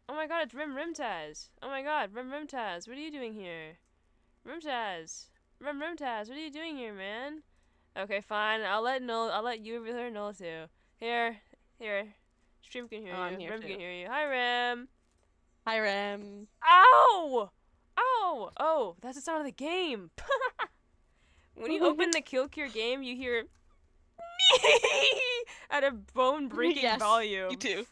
Oh my god, it's Rimtaz. Oh my god, Rimtaz, what are you doing here? Rimtaz. Rimtaz, what are you doing here, man? Okay, fine. I'll let you over there Null too. Here. Stream can hear Oh, I'm you. here Rim too. can hear you. Hi, Rim. Hi, Rem. Ow! Ow! Oh, that's the sound of the game. When you open the Kill Cure game, you hear at a bone-breaking Yes, volume. you too.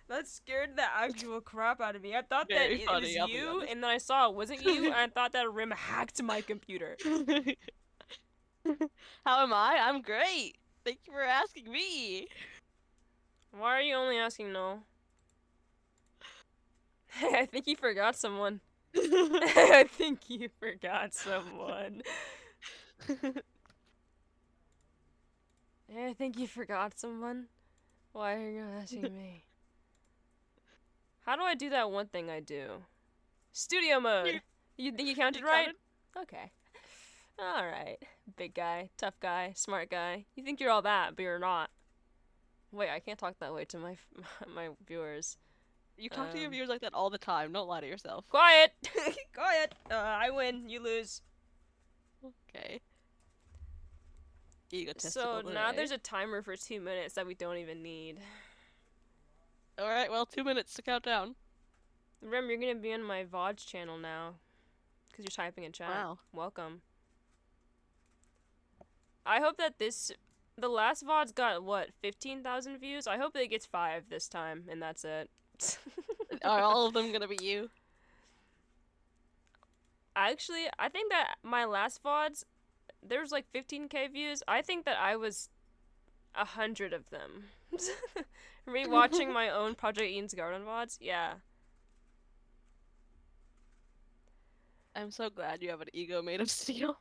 That scared the actual crap out of me. I thought that Very it was funny, I'll be you, honest. and then I saw it wasn't you, and I thought that Rim hacked my computer. How am I? I'm great. Thank you for asking me. Why are you only asking no? I think you forgot someone. I think you forgot someone. I think you forgot someone. Why are you asking me? How do I do that one thing I do? Studio mode! You think you counted right? Okay. Alright. Big guy, tough guy, smart guy. You think you're all that, but you're not. Wait, I can't talk that way to my my viewers. You talk to your viewers like that all the time. Don't lie to yourself. Quiet! Quiet! I win, you lose. Okay. Egotistical So now today. there's a timer for 2 minutes that we don't even need. Alright, well, 2 minutes to count down. Remember, you're gonna be on my VODs channel now. Because you're typing in chat. Wow. Welcome. I hope that the last VOD's got, what, 15,000 views? I hope it gets 5 this time, and that's it. Are all of them gonna be you? Actually, I think that my last VODs, there was like 15k views. I think that I was 100 of them. Rewatching my own Project Eden's Garden VODs? Yeah. I'm so glad you have an ego made of steel.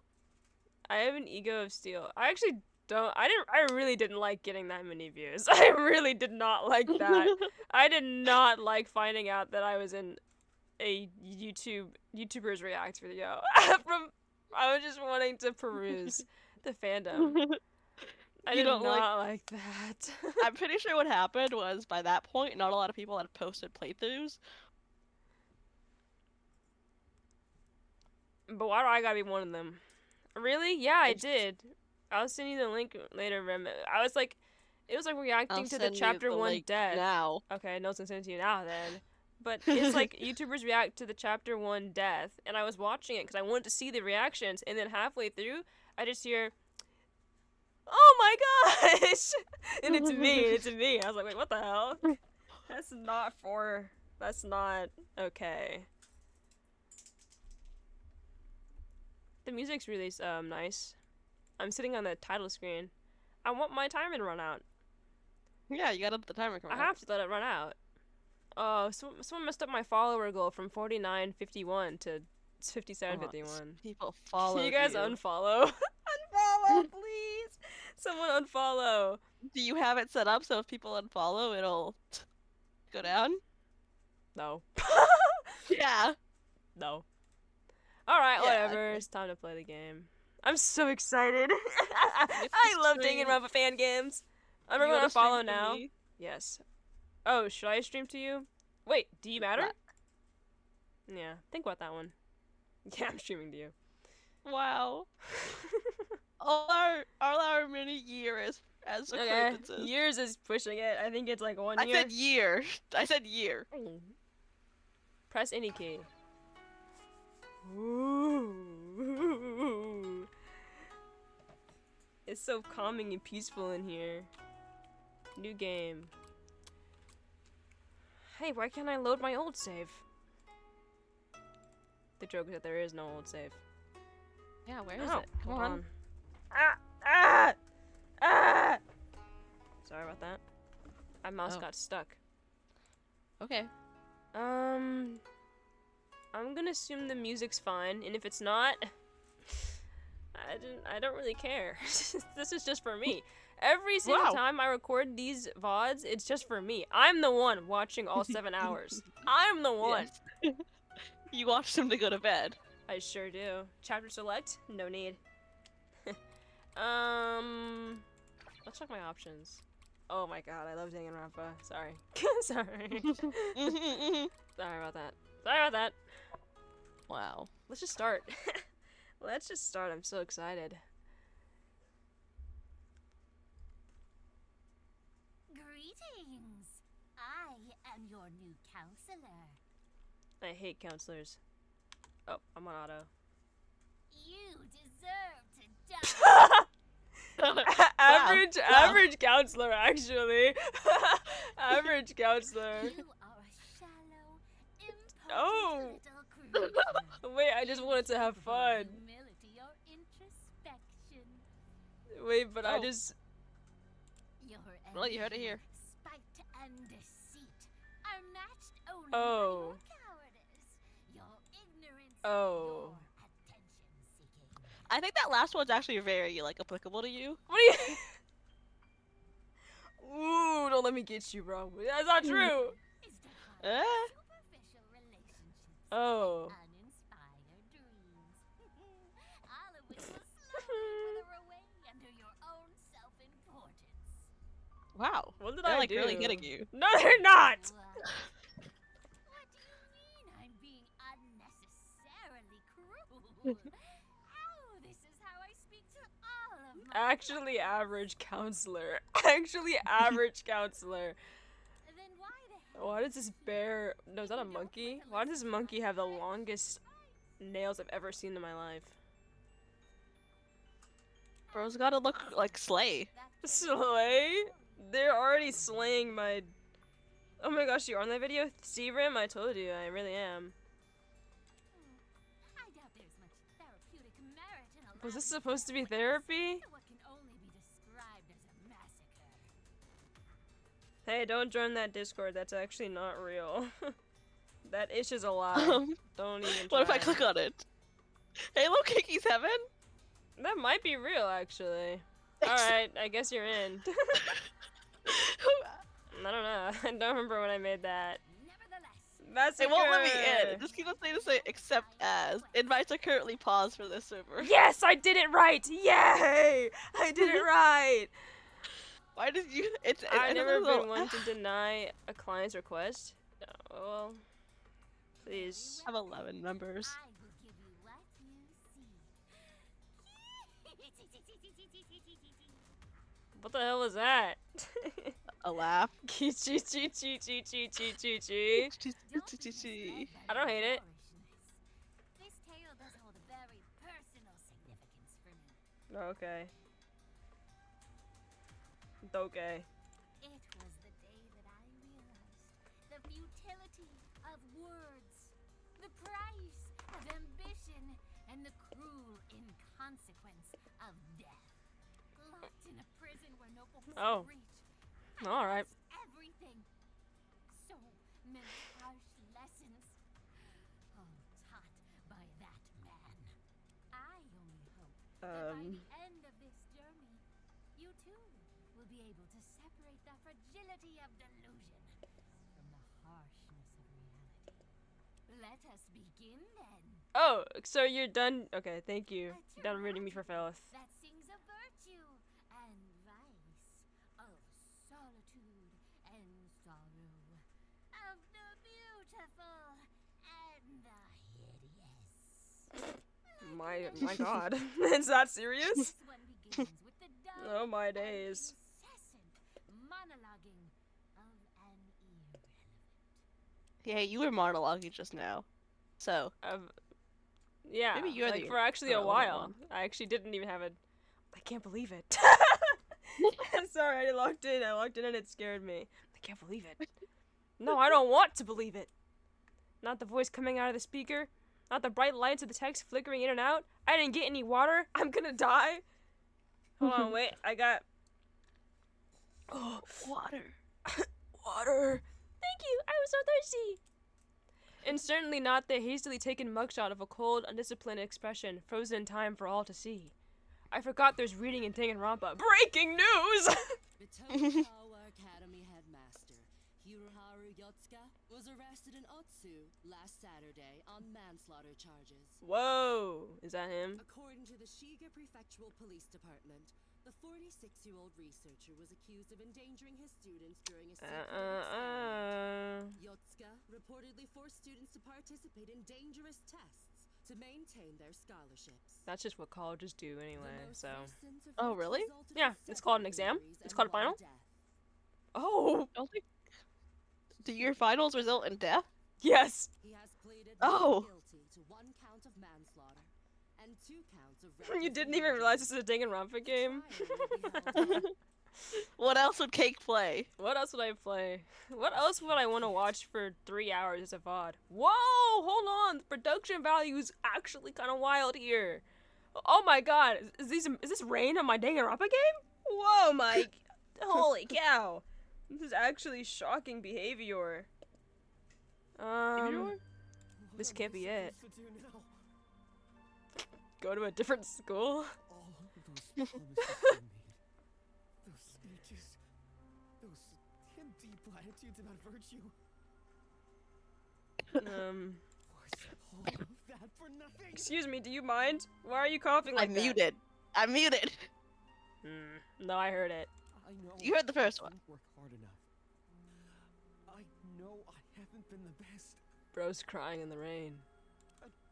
I have an ego of steel. I actually don't. I really didn't like getting that many views. I really did not like that. I did not like finding out that I was in a YouTubers React video. I was just wanting to peruse the fandom. I You did don't not like that. I'm pretty sure what happened was by that point, not a lot of people had posted playthroughs. But why do I gotta be one of them? Really? Yeah, I did. I'll send you the link later, Rem. I was like, it was like reacting to the chapter 1 death. Now. Okay, no, I'll send it to you now then. But it's like YouTubers react to the chapter 1 death, and I was watching it because I wanted to see the reactions, and then halfway through, I just hear, "Oh my gosh!" and it's me. I was like, wait, what the hell? That's not okay. The music's really nice. I'm sitting on the title screen. I want my timer to run out. Yeah, you gotta let the timer come I out. have to let it run out. Oh, someone messed up my follower goal from 49.51 to 57.51. People follow Can you guys unfollow? Unfollow, please! Someone unfollow. Do you have it set up so if people unfollow, it'll go down? No. Yeah. No. Alright, Yeah, whatever. okay. It's time to play the game. I'm so excited. I love Danganronpa fan games. I'm going to follow now. Me? Yes. Oh, should I stream to you? Wait, do you matter? Yeah, think about that one. Yeah, I'm streaming to you. Wow. all our mini year as acquaintances. Okay, years is pushing it. I think it's like 1 year. I said year. I said year. Press any key. Ooh. It's so calming and peaceful in here. New game. Hey, why can't I load my old save? The joke is that there is no old save. Yeah, where is it? Come on. Ah! Sorry about that. My mouse got stuck. Okay. I'm gonna assume the music's fine, and if it's not, I don't really care. This is just for me. Every single time I record these VODs, it's just for me. I'm the one watching all 7 hours. I'm the one. Yes. You watch them to go to bed. I sure do. Chapter select? No need. Let's check my options. Oh my god, I love Danganronpa. Sorry. Sorry. Sorry about that. Sorry about that. Wow. Let's just start. Let's just start. I'm so excited. Greetings. I am your new counselor. I hate counselors. Oh, I'm on auto. You deserve to die. Average counselor, actually. Average counselor. You are a shallow, impotent Oh. little creature. Wait, I just wanted to have fun. Humility or introspection. Wait, but I Oh. just... Your Well, you heard it here. spite and deceit are matched only Oh. by your cowardice, your ignorance, Oh. your attention seeking. I think that last one's actually very, like, applicable to you. What are you... Ooh, don't let me get you, bro. That's not true. Is defined Eh? by superficial relationships Oh. and uninspired dreams. All of which will slowly wither away under your own self-importance. Wow. What did They're, I like, do? really hitting you. No, they're not! What do you mean I'm being unnecessarily cruel? Oh, this is how I speak to all of my Actually average counselor. Actually average counselor. Then why the hell Why does this bear... No, is that a monkey? Why does this monkey have the longest nails I've ever seen in my life? Bro's gotta look like Slay. Slay? They're already slaying my... Oh my gosh, you're on that video? C-Rim? I told you, I really am. I doubt there's much therapeutic merit in a Was this lousy supposed to be witness therapy? to what can only be described as a massacre. Hey, don't join that Discord, that's actually not real. That ish is a lie. Don't even What if I try. click on it? Halo Kiki's Heaven? That might be real, actually. Alright, I guess you're in. I don't know. I don't remember when I made that. Nevertheless, Massacre! It won't let me in. It just keeps on saying to say except as. Invites are currently paused for this server. Yes, I did it right! Yay! I did it right! Why did you? It's. I've never little- been one to deny a client's request. No, well, please. I have 11 members. I will give you what you see. What the hell was that? A laugh. Chee chee chee chee chee chee chee chee chee. Don't be misled I by don't my hate it. boorishness. This tale does hold a very personal significance for me. Okay. Okay. It was the day that I realized the futility of words, the price of ambition, and the cruel inconsequence of death. Locked in a prison where no books Oh. reach. All right. Everything. So many harsh lessons. All taught by that man. I only hope that by the end of this journey, you too will be able to separate the fragility of delusion from the harshness of reality. Let us begin then. Oh, so you're done? Okay, thank you. A Done reading me for filth. that sings of virtue and vice, of solitude and sorrow, of the beautiful and the hideous. My god. Is that serious? This one begins with the dull Oh my and days. incessant monologuing of an irrelevant. Yeah, you were monologuing just now. So, Yeah, Maybe you're like the for actually a irrelevant while. one. I actually didn't even have a... I can't believe it. Sorry, I logged in and it scared me. I can't believe it. No, I don't want to believe it. Not the voice coming out of the speaker. Not the bright lights of the text flickering in and out. I didn't get any water. I'm gonna die. Hold on, wait. I got... Oh, water. water. Thank you. I was so thirsty. And certainly not the hastily taken mugshot of a cold, undisciplined expression frozen in time for all to see. I forgot there's reading in Danganronpa. Breaking news! Tokugawa Academy headmaster Hiroharu Yotsuka was arrested in Otsu last Saturday on manslaughter charges. Whoa, is that him? According to the Shiga Prefectural Police Department, The 46-year-old researcher was accused of endangering his students during a secret experiment. Yotsuka reportedly forced students to participate in dangerous tests to maintain their scholarships. That's just what colleges do anyway, so. Oh, really? Yeah, it's called an exam. It's called a final. I Oh! don't think. Do your finals result in death? Yes! He has pleaded Oh. guilty to 1 count of manslaughter and 2 counts of You didn't even realize this is a Danganronpa game? What else would Cake play? What else would I play? What else would I want to watch for 3 hours as a VOD? Whoa! Hold on! The production value is actually kind of wild here. Oh my god! Is this rain on my Danganronpa game? Whoa my... Holy cow! This is actually shocking behavior. This can't be it. Go to a different school? All those promises were made. Those speeches. Those deep platitudes about virtue. Was all of that for nothing? Excuse me, do you mind? Why are you coughing like I'm that? muted. I'm muted. No, I heard it. I know You heard the first I one. didn't work hard enough. I know I haven't been the best. Bro's crying in the rain.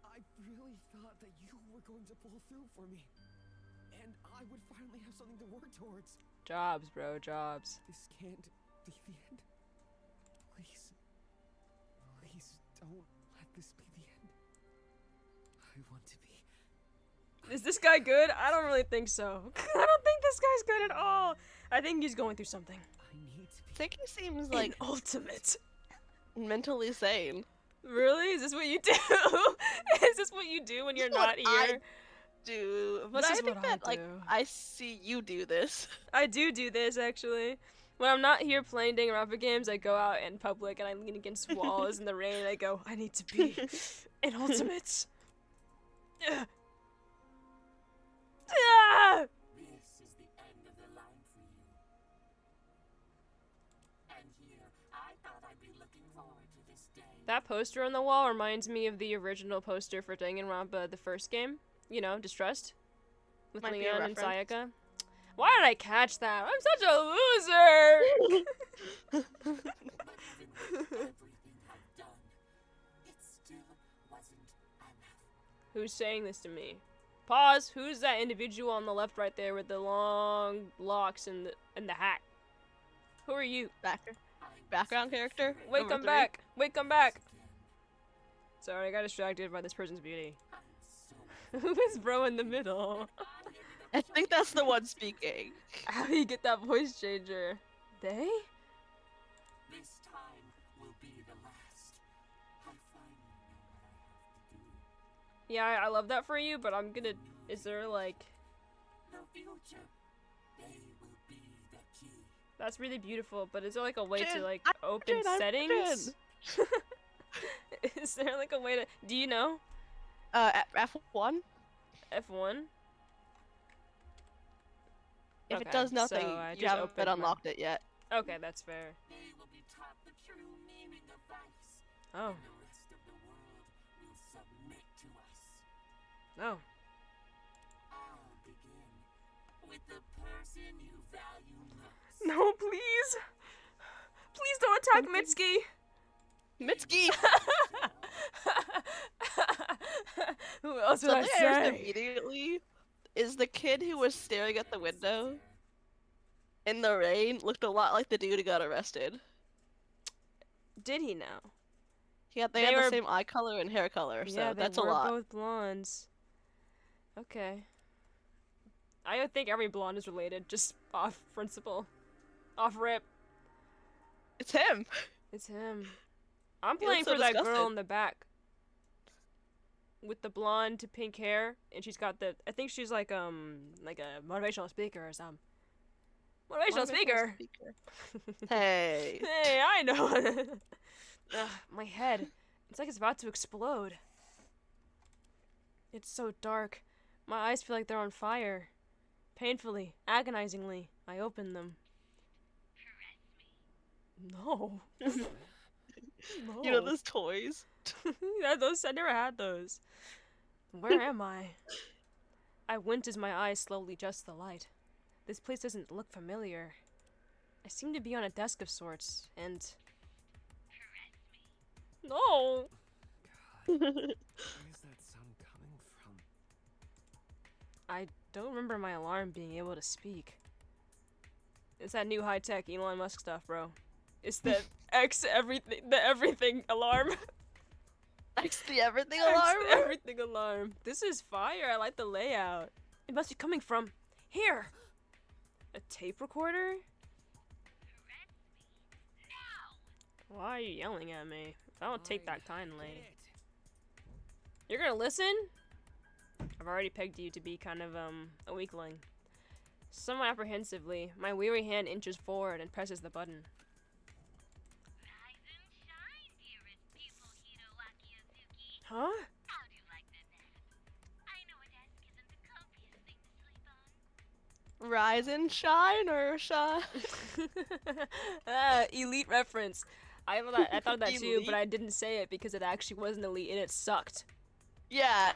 I really thought that you were going to pull through for me. And I would finally have something to work towards. Jobs, bro, jobs. This can't be the end. Please. Please don't let this be the end. I want to be. Is this guy good? I don't really think so. I don't think this guy's good at all. I think he's going through something. I need to be. I think he seems Like like ultimate. mentally sane. Really? Is this what you do? Is this what you do when you're This is not what I here? Do, but This I is think what I that like do. I see you do this. I do this actually. When I'm not here playing Danganronpa games, I go out in public and I lean against walls in the rain and I go, I need to be an ultimate. Ugh. Ah! This is the end of the line for you. And here, I thought I'd be looking forward to this day. That poster on the wall reminds me of the original poster for Danganronpa, the first game. You know, Distrust. With Might be a Leon and reference. Sayaka. Why did I catch that? I'm such a loser! But even with everything I've done, it still wasn't enough. Who's saying this to me? Pause. Who's that individual on the left right there with the long locks and the hat? Who are you? Background character. Wait, number come 3. back. Wait, come back. Sorry, I got distracted by this person's beauty. Who is bro in the middle? I think that's the one speaking. How do you get that voice changer? They? This time will be the last. I finally know what I have to do. Yeah, I love that for you, but I'm gonna... Is there, like... The future, they will be the key. That's really beautiful, but is there, like, a way to, Jin, like, I'm open Jin, I'm settings? Is there, like, a way to... Do you know? F1. F1? If Okay, it does nothing, so I you just haven't opened my- unlocked it yet. Okay, that's fair. They will be taught the true meaning of vice. Oh. And the rest of the world will submit to us. Oh. I'll begin with the person you value most. No, please! Please don't attack Mitsuki! Mitsuki! Who else would I Something I noticed say? immediately is the kid who was staring at the window in the rain looked a lot like the dude who got arrested. Did he now? They They had were- the same eye color and hair color, so Yeah, they that's a were lot. both blondes. Okay. I would think every blonde is related, just off principle. Off rip. It's him! It's him. I'm He playing looks so for that girl disgusted. in the back. With the blonde to pink hair, and she's got the... I think she's like a motivational speaker or something. Motivational speaker! Hey. Hey, I know! Ugh, my head. It's like it's about to explode. It's so dark. My eyes feel like they're on fire. Painfully, agonizingly, I open them. No. No. You know those toys? Yeah, those, I never had those. Where am I? I wint as my eyes slowly adjust the light. This place doesn't look familiar. I seem to be on a desk of sorts, and... No! Where is that sound coming from? I don't remember my alarm being able to speak. It's that new high-tech Elon Musk stuff, bro. It's the the everything alarm. X the everything X alarm? the everything alarm. This is fire. I like the layout. It must be coming from here. A tape recorder? Why are you yelling at me? I don't take that kindly. You're gonna listen? I've already pegged you to be kind of, a weakling. Somewhat apprehensively, my weary hand inches forward and presses the button. Huh? How do you like the nap? I know a desk isn't the comfiest thing to sleep on. Rise and shine or shine? Elite reference. I thought of that too, but I didn't say it because it actually wasn't elite and it sucked. Yeah.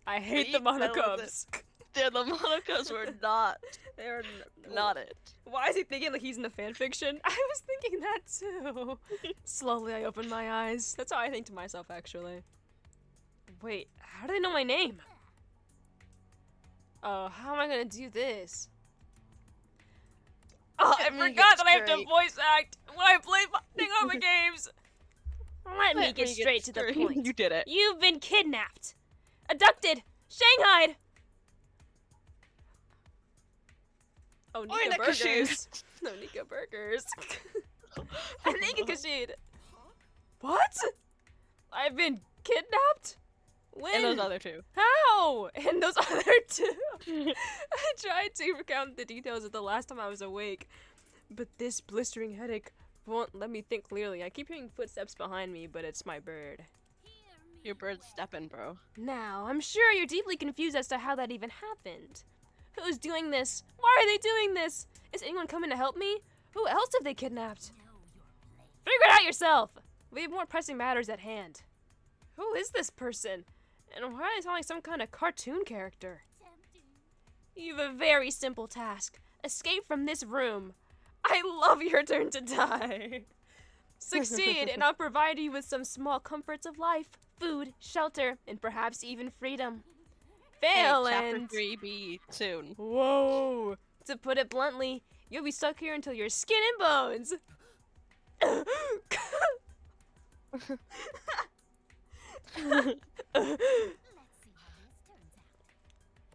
I hate Elite, the that monocubs. Dude, the Monocos were not They're not it. Why is he thinking like he's in the fanfiction? I was thinking that too. Slowly I opened my eyes. That's how I think to myself actually. Wait, how do they know my name? Oh, how am I gonna do this? Oh, I Let me forgot get that I have to straight. voice act when I play Danganronpa games. Let me get straight to the point. You did it. You've been kidnapped, abducted, shanghaied. Oh, Nika Burgers. No, Nika Burgers. Nika Kashid. What? I've been kidnapped? When? And those other two. How? And those other two? I tried to recount the details of the last time I was awake, but this blistering headache won't let me think clearly. I keep hearing footsteps behind me, but it's my bird. Your bird's stepping, bro. Now, I'm sure you're deeply confused as to how that even happened. Who's doing this? Why are they doing this? Is anyone coming to help me? Who else have they kidnapped? Figure it out yourself! We have more pressing matters at hand. Who is this person? And why do they sound like some kind of cartoon character? You've a very simple task. Escape from this room. I love your turn to die. Succeed, and I'll provide you with some small comforts of life, food, shelter, and perhaps even freedom. Fail Hey, and... Chapter 3B soon. Whoa! To put it bluntly, you'll be stuck here until you're skin and bones.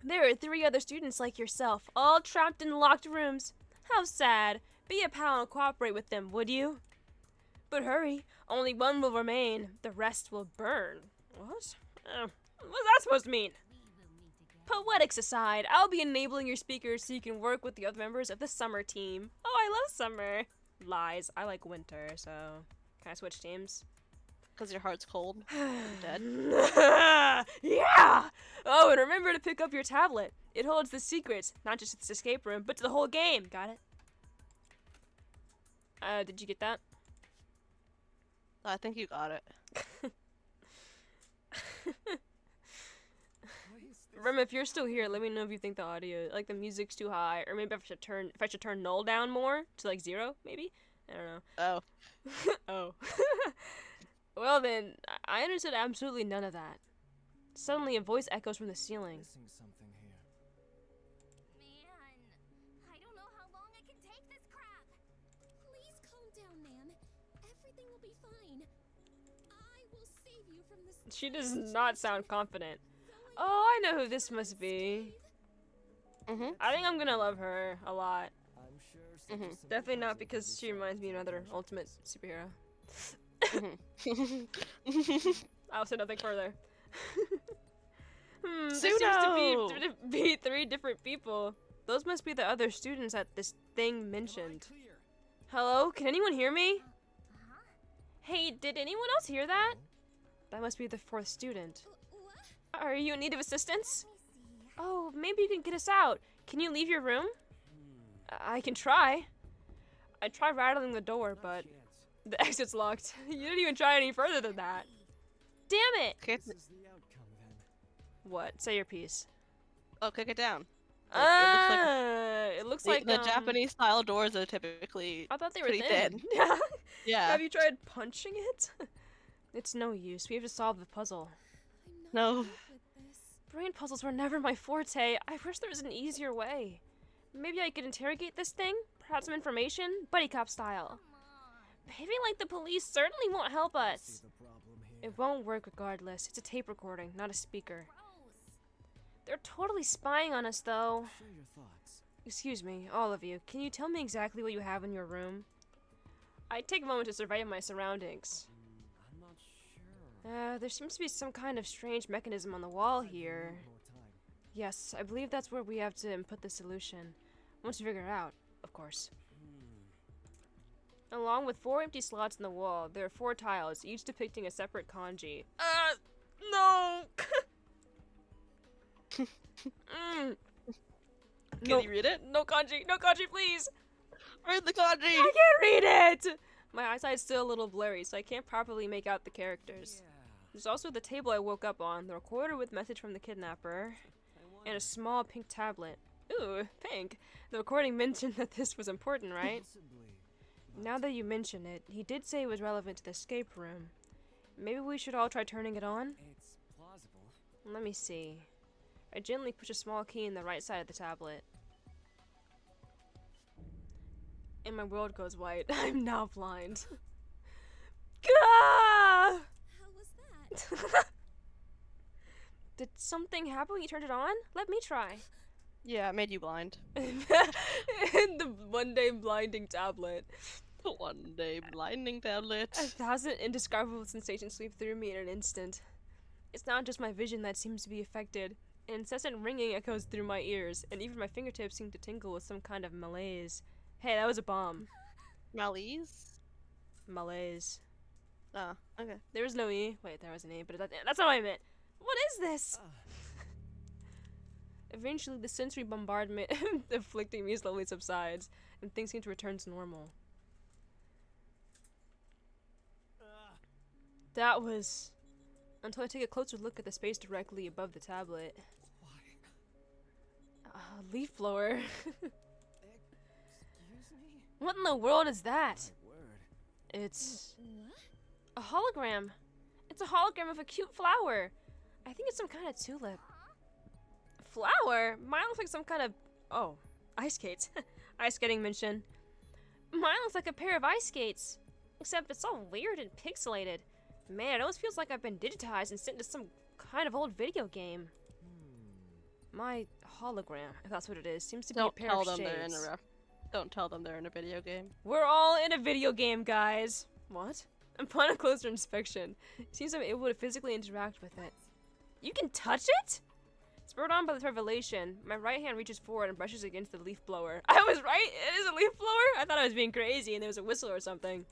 There are 3 other students like yourself, all trapped in locked rooms. How sad. Be a pal and cooperate with them, would you? But hurry, only one will remain. The rest will burn. What? What's that supposed to mean? Poetics aside, I'll be enabling your speakers so you can work with the other members of the summer team. Oh, I love summer. Lies. I like winter, so... Can I switch teams? Because your heart's cold. I'm dead. Yeah! Oh, and remember to pick up your tablet. It holds the secrets, not just its escape room, but to the whole game. Got it? Did you get that? I think you got it. Rem, if you're still here, let me know if you think the audio, like the music's too high, or maybe if I should turn null down more to like 0, maybe. I don't know. Oh. Oh. Well then, I understood absolutely none of that. Suddenly, a voice echoes from the ceiling. Missing something here. Man, I don't know how long I can take this crap. Please calm down, ma'am. Everything will be fine. I will save you from this. She does not sound confident. Oh, I know who this must be. I think I'm gonna love her a lot. I'm sure. Definitely not because she reminds me of another ultimate superhero. I'll say nothing further. There seems to be 3 different people. Those must be the other students that this thing mentioned. Hello? Can anyone hear me? Hey, did anyone else hear that? That must be the 4th student. What? Are you in need of assistance? Oh, maybe you can get us out. Can you leave your room? I can try. I tried rattling the door, but the exit's locked. You didn't even try any further than that. Damn it! Kick This is the outcome then. What? Say your piece. Oh, kick it down. It looks like the Japanese style doors are typically I thought they were pretty thin. Yeah. Have you tried punching it? It's no use. We have to solve the puzzle. I'm not No. good with this. Brain puzzles were never my forte. I wish there was an easier way. Maybe I could interrogate this thing? Perhaps some information? Buddy cop style. Behaving like the police certainly won't help See us. the problem here. It won't work regardless. It's a tape recording, not a speaker. Gross. They're totally spying on us, though. Share your thoughts. Excuse me, all of you. Can you tell me exactly what you have in your room? I take a moment to survey my surroundings. I'm not sure. There seems to be some kind of strange mechanism on the wall here. Need more time. Yes, I believe that's where we have to input the solution. Once we figure it out, of course. Along with 4 empty slots in the wall, there are 4 tiles, each depicting a separate kanji. No! Can you read it? No kanji, please! Read the kanji! I can't read it! My eyesight's still a little blurry, so I can't properly make out the characters. Yeah. There's also the table I woke up on, the recorder with message from the kidnapper, and a small pink tablet. Ooh, pink. The recording mentioned that this was important, right? Possibly. Now that you mention it, he did say it was relevant to the escape room. Maybe we should all try turning it on? It's plausible. Let me see. I gently push a small key in the right side of the tablet. And my world goes white. I'm now blind. Gah! How was that? Did something happen when you turned it on? Let me try. Yeah, it made you blind. The one-day blinding tablet. One day blinding tablet. 1,000 indescribable sensations sweep through me in an instant. It's not just my vision that seems to be affected. An incessant ringing echoes through my ears, and even my fingertips seem to tingle with some kind of malaise. Hey, that was a bomb. Malaise? Malaise. Oh, okay. There was no E. Wait, there was an E, but that's not what I meant. What is this? Eventually, the sensory bombardment afflicting me slowly subsides, and things seem to return to normal. That was... until I take a closer look at the space directly above the tablet. Why? Leaf blower. Excuse me? What in the world is that? My word. It's What? a hologram. It's a hologram of a cute flower. I think it's some kind of tulip. Flower? Mine looks like some kind of... oh, ice skates. Ice skating mention. Mine looks like a pair of ice skates. Except it's all weird and pixelated. Man, it almost feels like I've been digitized and sent to some kind of old video game. My hologram, if that's what it is, seems to be a Don't pair tell of them shades. they're in a Don't tell them they're in a video game. We're all in a video game, guys. What? Upon a closer inspection, it seems I'm able to physically interact with it. You can touch it? Spurred on by this revelation, my right hand reaches forward and brushes against the leaf blower. I was right? It is a leaf blower? I thought I was being crazy and there was a whistle or something.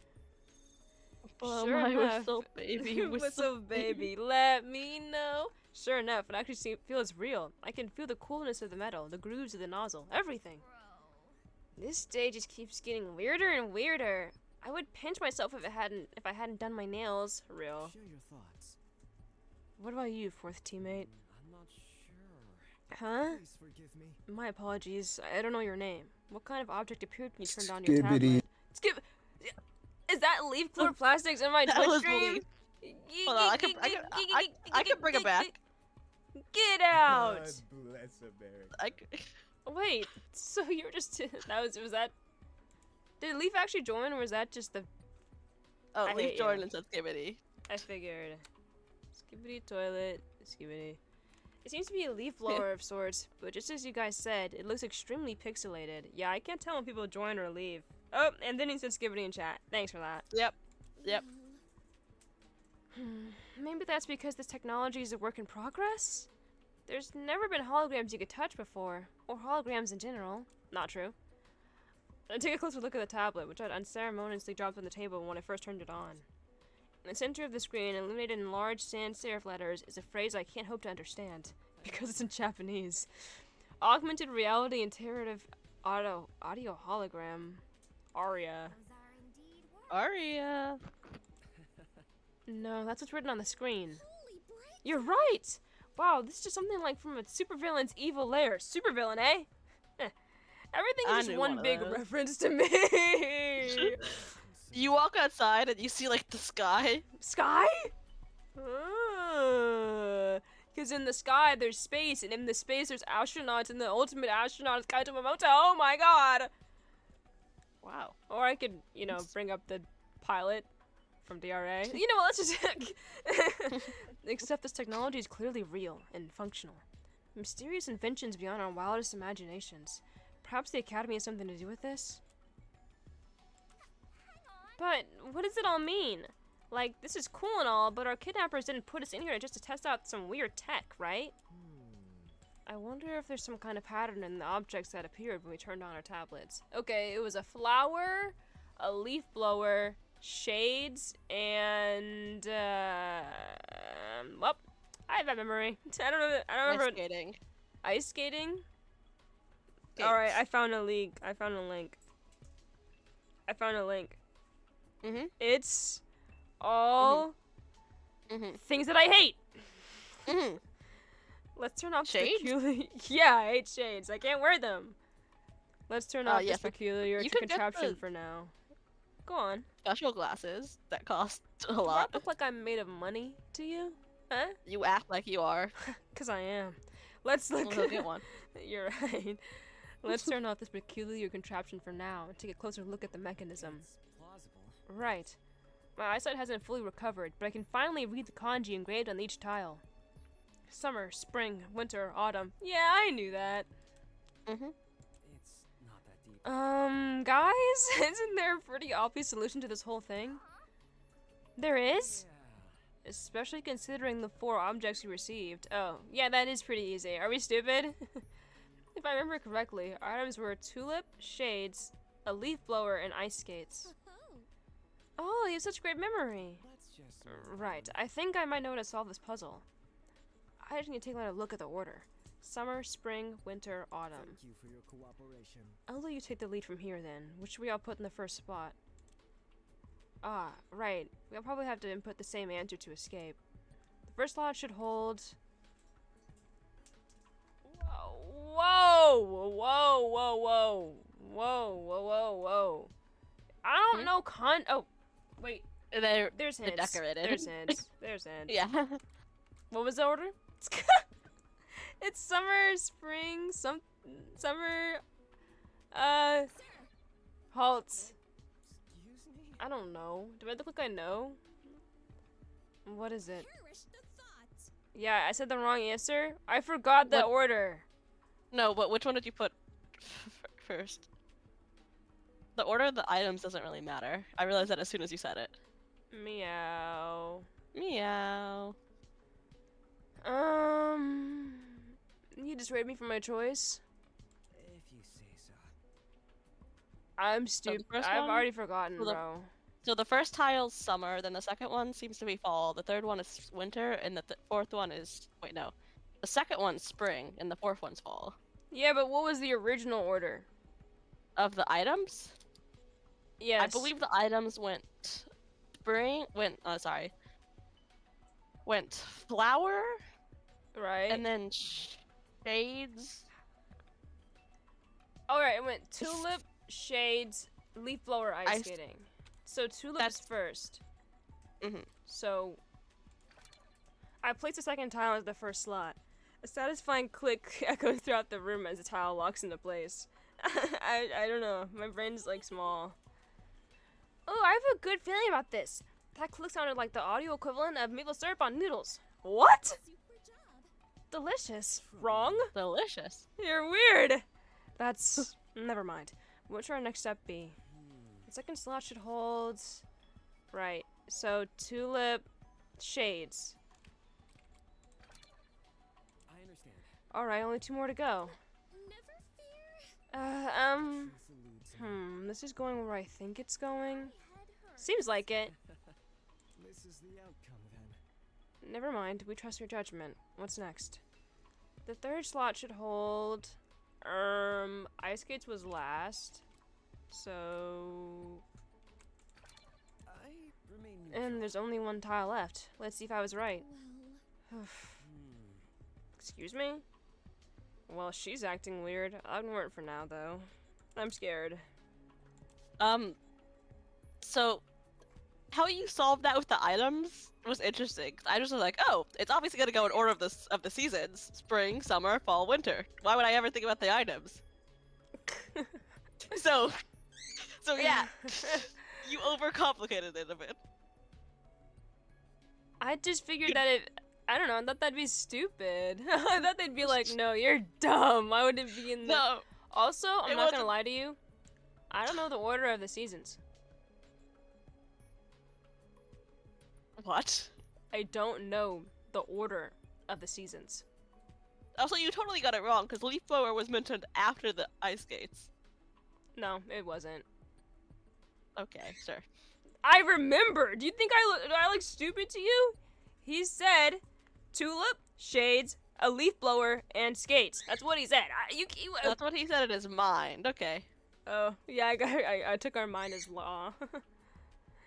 Oh, Sure my enough. whistle baby, Whistle baby, let me know. Sure enough, it actually feels real. I can feel the coolness of the metal, the grooves of the nozzle, everything. This stage just keeps getting weirder and weirder. I would pinch myself if I hadn't done my nails. Real. Share your thoughts. What about you, fourth teammate? I'm not sure. Huh? Please forgive me. My apologies. I don't know your name. What kind of object appeared when you turned on your Skibbity. tablet? Is that leaf colored plastics in my That Twitch was stream? Leaf. Hold on, I can bring it back. Get out! God bless America. I, Wait, so you were just was that? Did Leaf actually join, or was that just the? oh, I Leaf hate joined you. and said skibbity. I figured. Skibbity toilet, skibbity. It seems to be a leaf blower of sorts, but just as you guys said, it looks extremely pixelated. Yeah, I can't tell when people join or leave. Oh, and then he said skibbity in chat. Thanks for that. Yep. Yep. Maybe that's because this technology is a work in progress? There's never been holograms you could touch before, or holograms in general. Not true. I take a closer look at the tablet, which I'd unceremoniously dropped on the table when I first turned it on. In the center of the screen, illuminated in large sans serif letters, is a phrase I can't hope to understand, because it's in Japanese. Augmented reality interactive audio hologram. Aria. Those are indeed words. Aria. No, that's what's written on the screen. Holy bright! You're right! Wow, this is just something like from a supervillain's evil lair. Supervillain, eh? Everything I is just knew one one of big those. reference to me. You walk outside and you see like the sky. Sky? Because in the sky there's space, and in the space there's astronauts, and the ultimate astronaut is Kaito Momoto. Oh my god! Wow. Or I could, you know, bring up the pilot from DRA. You know what, let's just... Except this technology is clearly real and functional. Mysterious inventions beyond our wildest imaginations. Perhaps the Academy has something to do with this? But what does it all mean? Like, this is cool and all, but our kidnappers didn't put us in here just to test out some weird tech, right? I wonder if there's some kind of pattern in the objects that appeared when we turned on our tablets. Okay, it was a flower, a leaf blower, shades, and well, I have that memory. I don't know. I don't remember. Ice skating. Ice skating. Skates. All right, I found a link. I found a link. Mhm. It's all Mhm. things that I hate. Mhm. Let's turn off Shades? peculiar. Yeah, I hate shades. I can't wear them. Let's turn off yes, this peculiar you could get contraption the- for now. Go on. Special glasses that cost a Do I lot. look like I'm made of money to you? Huh? You act like you are. Cause I am. Let's look. We'll go get one. You're right. Let's turn off this peculiar contraption for now and take a closer look at the mechanism. It's plausible. Right. My eyesight hasn't fully recovered, but I can finally read the kanji engraved on each tile. Summer, spring, winter, autumn. Yeah, I knew that. Mhm. It's not that deep. Guys, isn't there a pretty obvious solution to this whole thing? There is? Yeah. Especially considering the 4 objects we received. Oh, yeah, that is pretty easy. Are we stupid? If I remember correctly, our items were a tulip, shades, a leaf blower, and ice skates. Oh, you have such great memory. Let's just. Right, I think I might know how to solve this puzzle. I just need to take a look at the order. Summer, spring, winter, autumn. Thank you for your cooperation. I'll let you take the lead from here then. Which should we all put in the first spot? Ah, right. We'll probably have to input the same answer to escape. The first slot should hold... Whoa! Whoa! Whoa! Whoa! Whoa! Whoa! Whoa! Whoa! I don't know Oh, wait. They're There's hints. decorated. There's hints. There's hints. Yeah. What was the order? It's summer, spring, summer, halt. Excuse me? I don't know. Do I look like I know? What is it? Perish the thought. Yeah, I said the wrong answer. I forgot the What? order. No, but which one did you put first? The order of the items doesn't really matter. I realized that as soon as you said it. Meow. Meow. You dissuaded me from my choice. If you say so. I'm stupid. first I've one? already forgotten, So the- bro. So the first tile's summer, then the second one seems to be fall, the third one is winter, and the fourth one is... Wait, no. The second one's spring, and the fourth one's fall. Yeah, but what was the original order? Of the items? Yes. I believe the items went went flower, Right. and then shades. Alright, it went tulip, shades, leaf blower, ice Ice- skating. So tulip's That's- first. Mhm. So I placed the second tile as the first slot. A satisfying click echoes throughout the room as the tile locks into place. I don't know. My brain's like small. Oh, I have a good feeling about this. That click sounded like the audio equivalent of maple syrup on noodles. What? Super job. Delicious. Wrong? Delicious. You're weird. That's... never mind. What should our next step be? The second slot should hold... Right. So, tulip... shades. I understand. Alright, only 2 more to go. Never fear. This eludes me. This is going where I think it's going. My head hurts. Seems like it. This is the outcome then. Never mind, we trust your judgment. What's next? The third slot should hold... Ice skates was last. So... I remain neutral. And there's only 1 tile left. Let's see if I was right. Well, Excuse me? Well, she's acting weird. I'll ignore it for now, though. I'm scared. So, how you solved that with the items was interesting. I just was like, oh, it's obviously gonna go in order of the seasons: spring, summer, fall, winter. Why would I ever think about the items? so yeah, you overcomplicated it a bit. I just figured that I don't know, I thought that'd be stupid. I thought they'd be like, no, you're dumb. Why would it be in the... No. Also, I'm It not wasn't- gonna lie to you. I don't know the order of the seasons. What? I don't know the order of the seasons. Also, you totally got it wrong, because leaf blower was mentioned after the ice skates. No, it wasn't. Okay, sure. I remember! Do you think I look stupid to you? He said tulip, shades, a leaf blower, and skates. That's what he said. That's what he said in his mind. Okay. Oh, yeah, I took our mind as law.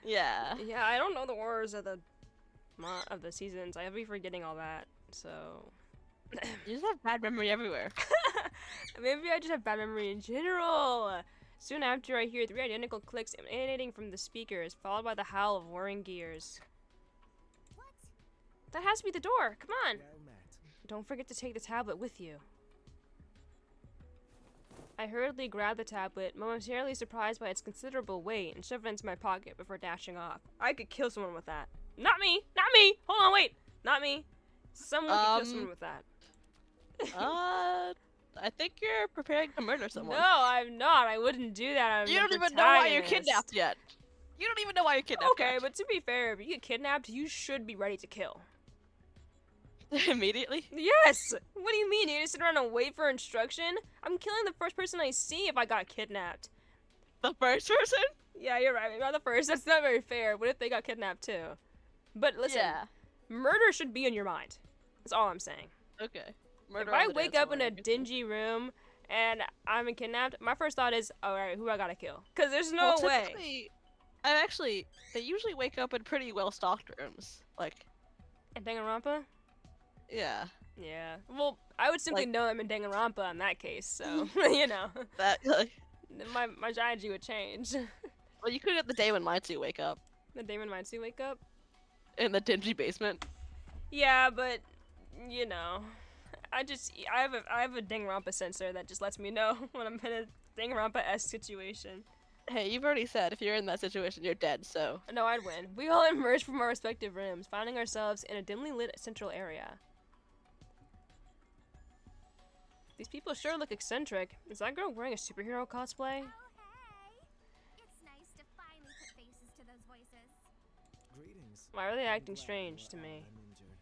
Yeah. Yeah, I don't know the orders of the seasons. I'll be forgetting all that, so... You just have bad memory everywhere. Maybe I just have bad memory in general. Soon after, I hear 3 identical clicks emanating from the speakers, followed by the howl of whirring gears. What? That has to be the door. Come on. Well met. Don't forget to take the tablet with you. I hurriedly grabbed the tablet, momentarily surprised by its considerable weight, and shoved it into my pocket before dashing off. I could kill someone with that. Not me! Not me! Hold on, wait! Not me. Someone could kill someone with that. I think you're preparing to murder someone. No, I'm not. I wouldn't do that. I'm You the don't even know why you're protagonist. kidnapped yet. You don't even know why you're kidnapped Okay, yet. but to be fair, if you get kidnapped, you should be ready to kill. Immediately? Yes! What do you mean? You're gonna sit around and wait for instruction? I'm killing the first person I see if I got kidnapped. The first person? Yeah, you're right. Maybe not the first. That's not very fair. What if they got kidnapped too? But listen, Yeah. murder should be in your mind. That's all I'm saying. Okay. If I wake up in a dingy room and I'm kidnapped, my first thought is, alright, who I gotta kill? Because there's no way. They usually wake up in pretty well-stocked rooms. Like, In Danganronpa? yeah. Yeah. Well, I would simply Like- know I'm in Danganronpa in that case, so, you know. That, like, My strategy would change. well, you could get the day when Mitsu wake up The Damon Mitsu wake up? in the dingy basement. Yeah, but, you know. I have a Danganronpa sensor that just lets me know when I'm in a Danganronpa-esque situation. Hey, you've already said if you're in that situation, you're dead, so. No, I'd win. We all emerge from our respective rooms, finding ourselves in a dimly lit central area. These people sure look eccentric. Is that girl wearing a superhero cosplay? Oh, hey! It's nice to finally put faces to those voices. Greetings. Why are they I'm acting glad strange you're to me? out uninjured.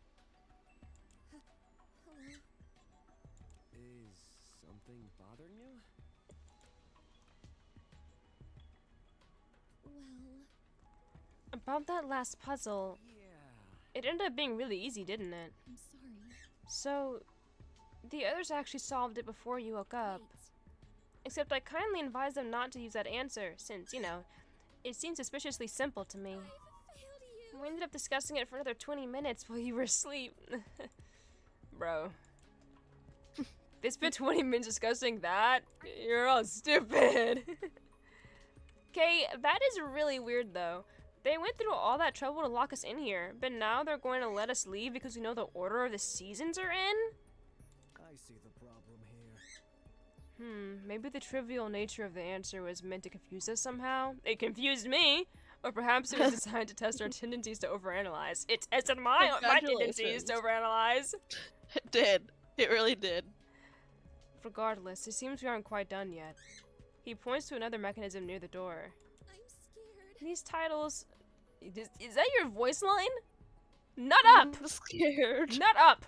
Is something bothering you? Well, About that last puzzle, Yeah. it ended up being really easy, didn't it? I'm sorry. So, the others actually solved it before you woke up. Wait. Except I kindly advised them not to use that answer, since, you know, it seemed suspiciously simple to me. I've failed you. We ended up discussing it for another 20 minutes while you were asleep. Bro. They spent 20 minutes discussing that? You're all stupid. Okay, that is really weird though. They went through all that trouble to lock us in here, but now they're going to let us leave because we know the order of the seasons are in? I see the problem here. Maybe the trivial nature of the answer was meant to confuse us somehow. It confused me! Or perhaps it was designed to test our tendencies to overanalyze. It tested my tendencies to overanalyze! It did. It really did. Regardless, it seems we aren't quite done yet. He points to another mechanism near the door. I'm scared. These titles... Is that your voice line? Nut up! I'm scared. Nut up!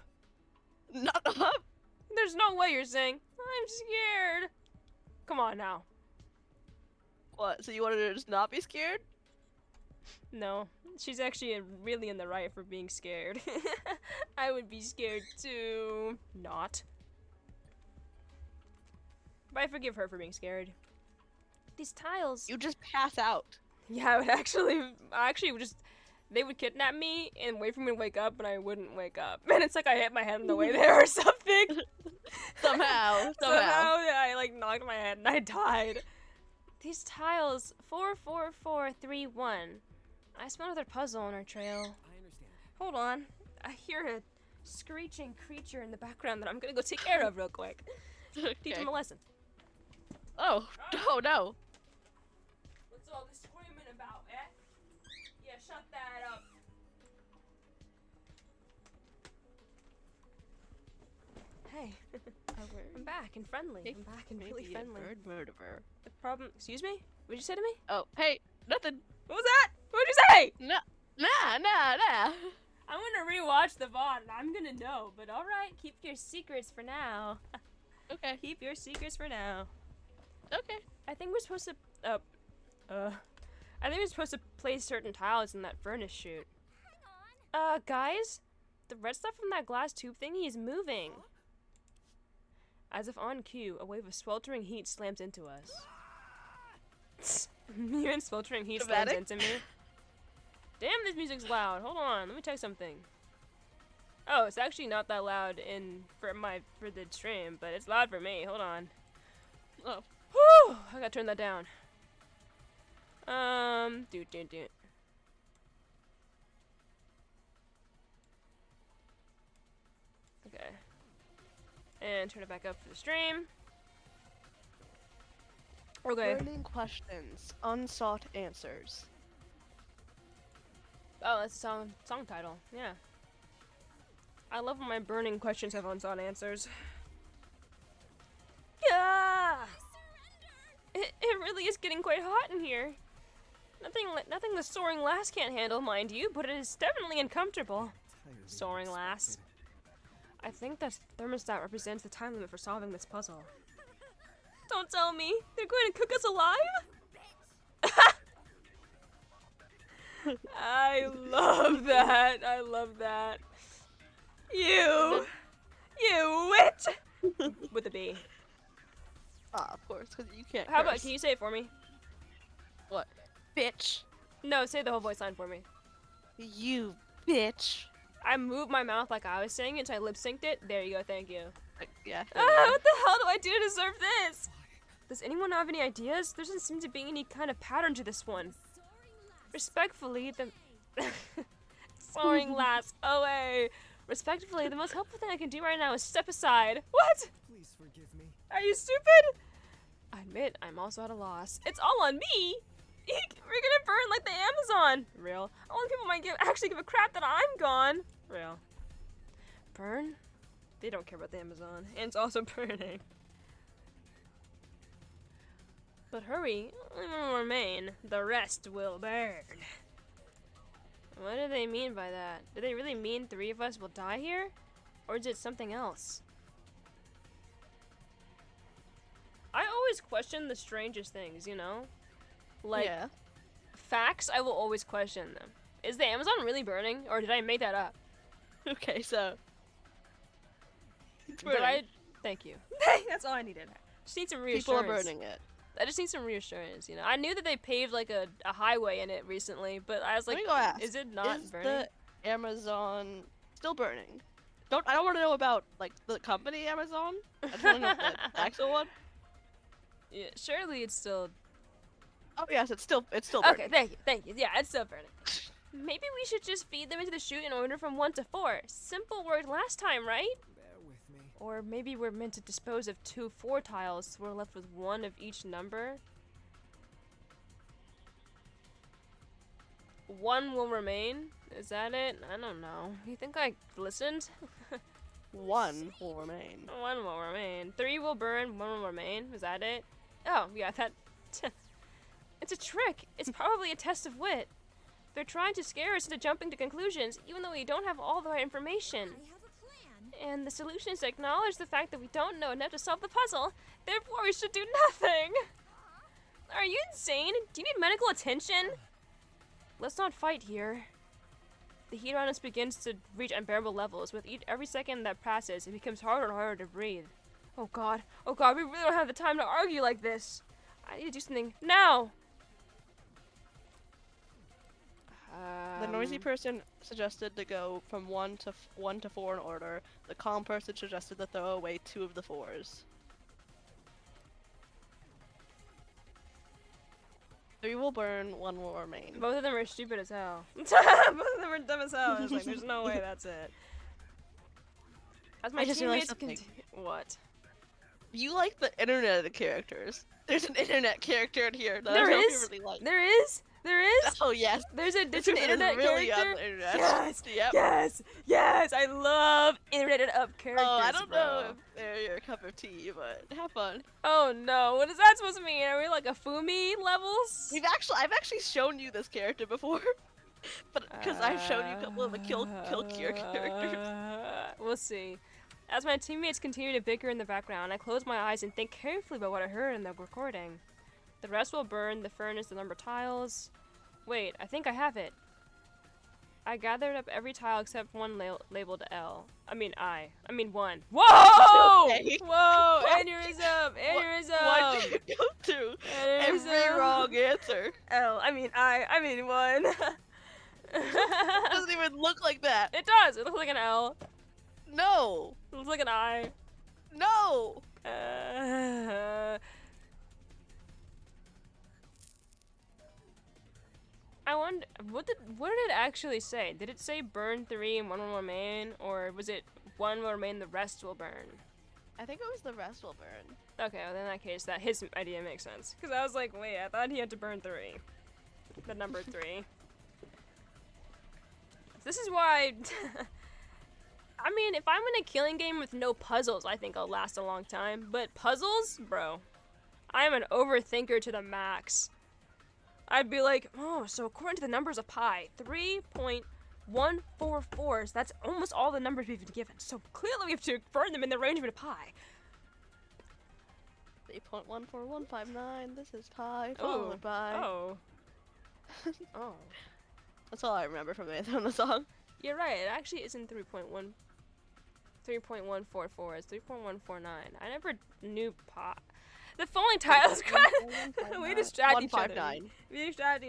Not up. There's no way you're saying, I'm scared. Come on now. What? So you wanted her to just not be scared? No, she's actually really in the right for being scared. I would be scared too. Not. But I forgive her for being scared. These tiles. You just pass out. Yeah, I would actually would just they would kidnap me and wait for me to wake up, and I wouldn't wake up. And it's like I hit my head on the way there or something. Somehow. Somehow I like knocked my head and I died. These tiles 4, 4, 4, 3, 1. I smell another puzzle on our trail. I understand. Hold on. I hear a screeching creature in the background that I'm gonna go take care of real quick. Teach him a lesson. Oh no. What's all this screaming about, eh? Yeah, shut that up. Hey, I'm back and friendly. I'm back and really friendly. Bird murderer. The problem. Excuse me? What'd you say to me? Oh, hey, nothing. What was that? What'd you say? No, nah. I'm gonna rewatch the VOD and I'm gonna know. But all right, keep your secrets for now. Okay. Keep your secrets for now. Okay. I think we're supposed to. I think we're supposed to place certain tiles in that furnace chute. Guys, the red stuff from that glass tube thingy is moving. As if on cue, a wave of sweltering heat slams into us. Even sweltering heat slams into me. Damn, this music's loud. Hold on, let me check something. Oh, it's actually not that loud for the stream, but it's loud for me. Hold on. Oh. Whew! I gotta turn that down. Do. Okay. And turn it back up for the stream. Okay. Burning questions, unsought answers. Oh, that's a song title. Yeah. I love when my burning questions have unsought answers. Yeah. It really is getting quite hot in here. Nothing the soaring lass can't handle, mind you, but it is definitely uncomfortable. Soaring lass. I think that thermostat represents the time limit for solving this puzzle. Don't tell me! They're going to cook us alive? I love that. I love that. You witch! With a B. Ah, of course, because you can't. How about, curse. can you say it for me? What? Bitch. No, say the whole voice line for me. You bitch. I moved my mouth like I was saying it, so I lip synced it. There you go, thank you. Yeah. What the hell do I do to deserve this? Does anyone have any ideas? There doesn't seem to be any kind of pattern to this one. Respectfully, the soaring lass. OA. Respectfully, the most helpful thing I can do right now is step aside. What? Please forgive me. Are you stupid? I admit, I'm also at a loss. It's all on me. Eek, we're gonna burn like the Amazon. Real. Only people might actually give a crap that I'm gone. Real. Burn? They don't care about the Amazon. And it's also burning. But hurry, only one will remain. The rest will burn. What do they mean by that? Do they really mean 3 of us will die here? Or is it something else? I always question the strangest things, you know? Like, yeah. Facts, I will always question them. Is the Amazon really burning? Or did I make that up? Okay, so. Did I? Thank you. That's all I needed. Just need some reassurance. People are burning it. I just need some reassurance, you know. I knew that they paved like a highway in it recently, but I was like, Let me go ask. is it not Is burning? the Amazon still burning? I don't want to know about like the company Amazon. I just want to know the actual one. Yeah, surely it's still. Oh yes, it's still burning. Okay, thank you. Yeah, it's still burning. Maybe we should just feed them into the chute in order from 1 to 4. Simple worked last time, right? Bear with me. Or maybe we're meant to dispose of 2 4 tiles, so we're left with 1 of each number. 1 will remain? Is that it? I don't know. You think I listened? 1 will remain. 1 will remain. 3 will burn, 1 will remain. Is that it? Oh, yeah, that... It's a trick. It's probably a test of wit. They're trying to scare us into jumping to conclusions, even though we don't have all the right information. I have a plan. And the solution is to acknowledge the fact that we don't know enough to solve the puzzle. Therefore, we should do nothing. Are you insane? Do you need medical attention? Let's not fight here. The heat around us begins to reach unbearable levels. With every second that passes, it becomes harder and harder to breathe. Oh god, we really don't have the time to argue like this. I need to do something now. The noisy person suggested to go from 1 to 4 in order. The calm person suggested to throw away 2 of the 4s. 3 will burn, 1 will remain. Both of them are stupid as hell. Both of them are dumb as hell. I was like, there's no way that's it. As my I just realized teammates something. What? You like the internet characters. There's an internet character in here that There I don't is? really like. There is? There is? Oh yes. There's an This internet is really character? on the internet. Yes! Yep. Yes! Yes! I love internet up characters, Oh, I don't bro. know if they're your cup of tea, but have fun. Oh no, what is that supposed to mean? Are we like a Fumi levels? I've actually shown you this character before, but because I've shown you a couple of the kill characters. We'll see. As my teammates continue to bicker in the background, I close my eyes and think carefully about what I heard in the recording. The rest will burn, the furnace, the number tiles. Wait, I think I have it. I gathered up every tile except one labeled L. I mean 1. Whoa! Okay. Whoa! What? Aneurysm! Aneurysm! Why did you go to every Aneurysm. wrong answer? L. I mean 1. It doesn't even look like that. It does! It looks like an L. No. It looks like an I. No. I wonder, what did it actually say? Did it say burn 3 and 1 will remain, or was it 1 will remain, the rest will burn? I think it was the rest will burn. Okay, well in that case, that his idea makes sense. Because I was like, wait, I thought he had to burn 3. The number 3. This is why... I mean, if I'm in a killing game with no puzzles, I think I'll last a long time. But puzzles? Bro. I am an overthinker to the max. I'd be like, oh, so according to the numbers of pi, 3.144, that's almost all the numbers we've been given. So clearly we have to burn them in the range of a pi. 3.14159, this is pi, Oh. followed by... Oh. Oh. That's all I remember from the song. You're right, it actually isn't 3.144, it's 3.149. I never knew pi. The falling tiles, we distract each other. 159. We distract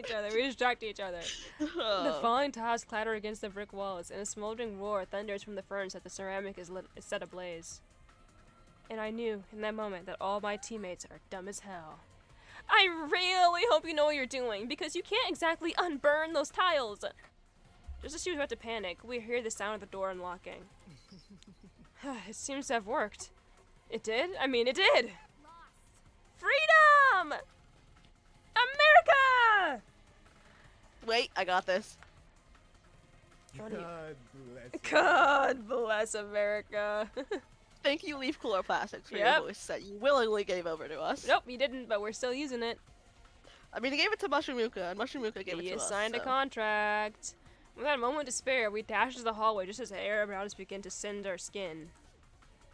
each other. The falling tiles clatter against the brick walls, and a smoldering roar thunders from the furnace that the ceramic is set ablaze. And I knew, in that moment, that all my teammates are dumb as hell. I really hope you know what you're doing, because you can't exactly unburn those tiles! Just as she was about to panic, we hear the sound of the door unlocking. It seems to have worked. It did? I mean, it did! Freedom! America! Wait, I got this. What do you- God bless. God bless America. Thank you, Leaf Cooler Plastics, for Yep. your voice that you willingly gave over to us. Nope, you didn't, but we're still using it. I mean, he gave it to Mushroomuka, and Mushroomuka gave it You to us. signed a so. contract. Without a moment to spare, we dash to the hallway just as the air around us begin to send our skin.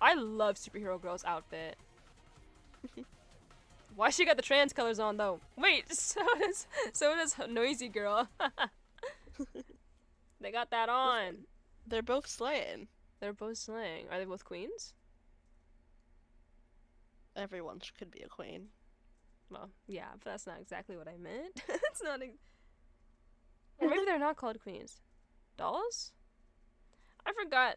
I love Superhero Girl's outfit. Why she got the trans colors on though? Wait, so does Noisy Girl. They got that on. They're both slaying. They're both slaying. Are they both queens? Everyone could be a queen. Well, yeah, but that's not exactly what I meant. It's not. Or maybe they're not called queens. Dolls? I forgot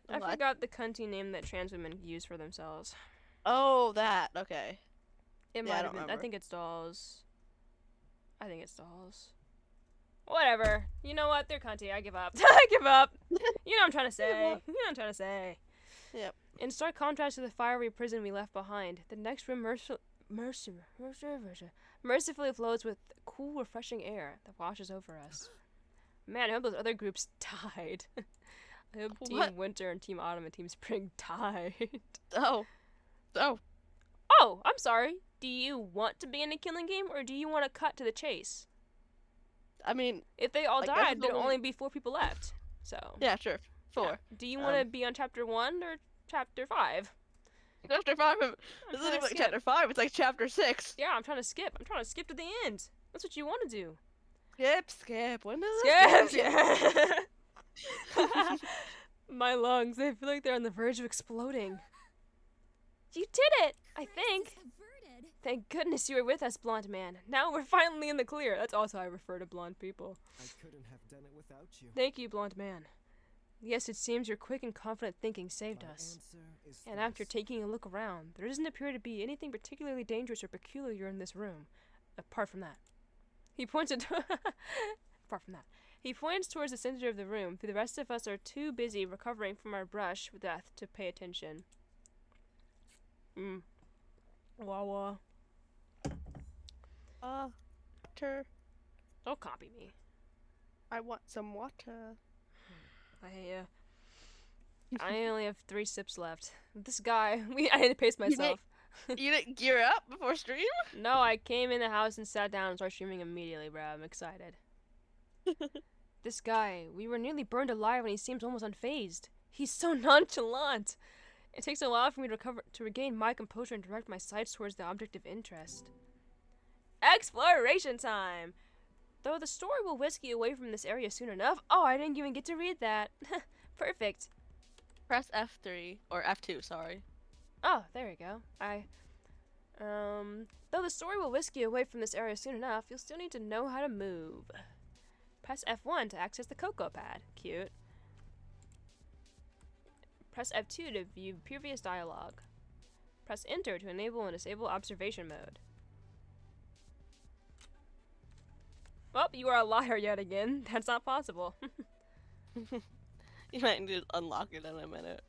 the cunty name that trans women use for themselves. Oh, that. Okay. It Yeah, I might don't have been. I remember. think it's dolls. Whatever. You know what? They're cunty. I give up. I give up. You know what I'm trying to say. Yep. In stark contrast to the fiery prison we left behind, the next room mercifully flows with cool, refreshing air that washes over us. Man, I hope those other groups died. I hope What? Team Winter and Team Autumn and Team Spring died. Oh. Oh. Oh, I'm sorry. Do you want to be in a killing game, or do you want to cut to the chase? I mean, If they all Like, this died, is there'd only- only be 4 people left. So. yeah, sure. 4. Yeah. Do you want to Um, be on chapter 1 or chapter 5? Chapter 5. This trying isn't to even like skip. chapter 5. It's like chapter 6. Yeah, I'm trying to skip. I'm trying to skip to the end. That's what you want to do. Skip. When does Skip! this Yeah. My lungs, they feel like they're on the verge of exploding. You did it! I think. Averted. Thank goodness you were with us, blonde man. Now we're finally in the clear. That's also how I refer to blonde people. I couldn't have done it without you. Thank you, blonde man. Yes, it seems your quick and confident thinking saved My us. answer is And after this. taking a look around, there doesn't appear to be anything particularly dangerous or peculiar in this room. Apart from that. He pointed apart from that. He points towards the center of the room. The rest of us are too busy recovering from our brush with death to pay attention. Wawa. Water. Don't copy me. I want some water. I only have 3 sips left. This guy, I had to pace myself. You didn't gear up before stream? No, I came in the house and sat down and started streaming immediately, bro. I'm excited. This guy, we were nearly burned alive and he seems almost unfazed. He's so nonchalant. It takes a while for me to regain my composure and direct my sights towards the object of interest. Exploration time! Though the story will whisk you away from this area soon enough. Oh, I didn't even get to read that. Perfect. Press F3 or F2, sorry. Oh, there we go. Though the story will whisk you away from this area soon enough, you'll still need to know how to move. Press F1 to access the Cocoa Pad. Cute. Press F2 to view previous dialogue. Press Enter to enable and disable observation mode. Well, you are a liar yet again. That's not possible. You might need to unlock it in a minute.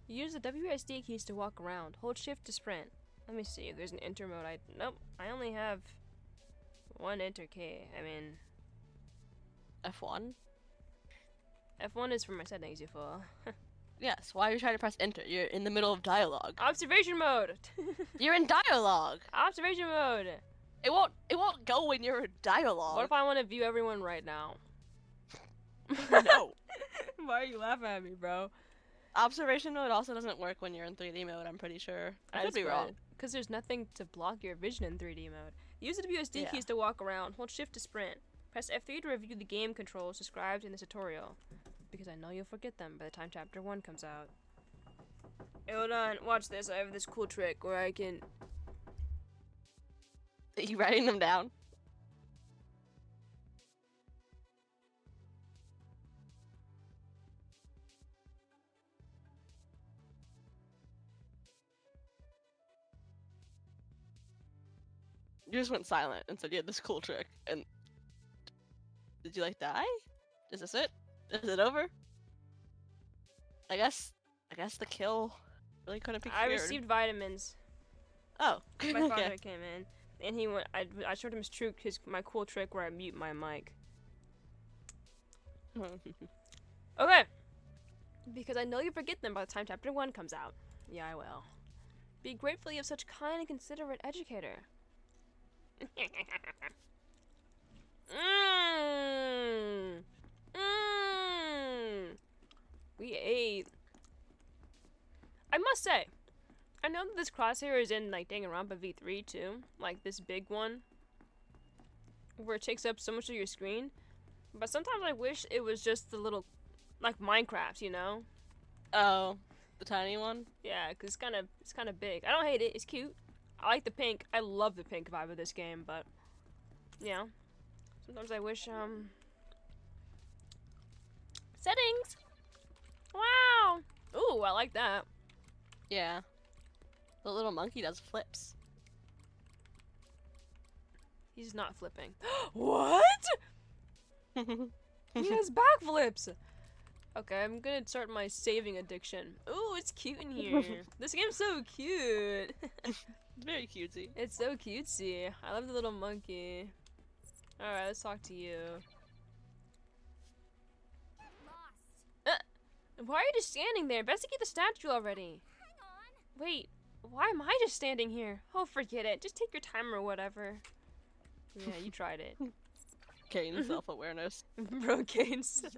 Use the WSD keys to walk around. Hold shift to sprint. Let me see if there's an enter mode. Nope, I only have one enter key. I mean, F1? F1 is for my settings, you fool. Yes, why are you trying to press enter? You're in the middle of dialogue. Observation mode! You're in dialogue! Observation mode! It won't go when you're in dialogue. What if I want to view everyone right now? No. Why are you laughing at me, bro? Observation mode also doesn't work when you're in 3D mode, I'm pretty sure. I could be wrong. Because there's nothing to block your vision in 3D mode. Use the WSD keys to walk around. Hold shift to sprint. Press F3 to review the game controls described in this tutorial. Because I know you'll forget them by the time chapter 1 comes out. Hey, hold on, watch this. I have this cool trick where I can... Are you writing them down? You just went silent and said you had this cool trick, and did you like die? Is this it? Is it over? I guess the kill really couldn't be cured. I received vitamins. Oh, My father came in, and he went. I showed him my cool trick where I mute my mic. Okay. Because I know you forget them by the time chapter 1 comes out. Yeah, I will. Be grateful you have such kind and considerate educator. We ate. I must say, I know that this crosshair is in like Danganronpa V3 too, like this big one, where it takes up so much of your screen. But sometimes I wish it was just the little, like Minecraft, you know? Oh, the tiny one? Yeah, cause it's kind of big. I don't hate it. It's cute. I like the pink. I love the pink vibe of this game, but yeah. Sometimes I wish settings. Wow. Ooh, I like that. Yeah. The little monkey does flips. He's not flipping. What? He has backflips. Okay, I'm gonna start my saving addiction. Ooh, it's cute in here. This game's so cute. It's very cutesy. It's so cutesy. I love the little monkey. Alright, let's talk to you. Lost. Why are you just standing there? Investigate the statue already. Hang on. Wait, why am I just standing here? Oh, forget it. Just take your time or whatever. Yeah, you tried it. Gain self-awareness. Bro, Gaines. Your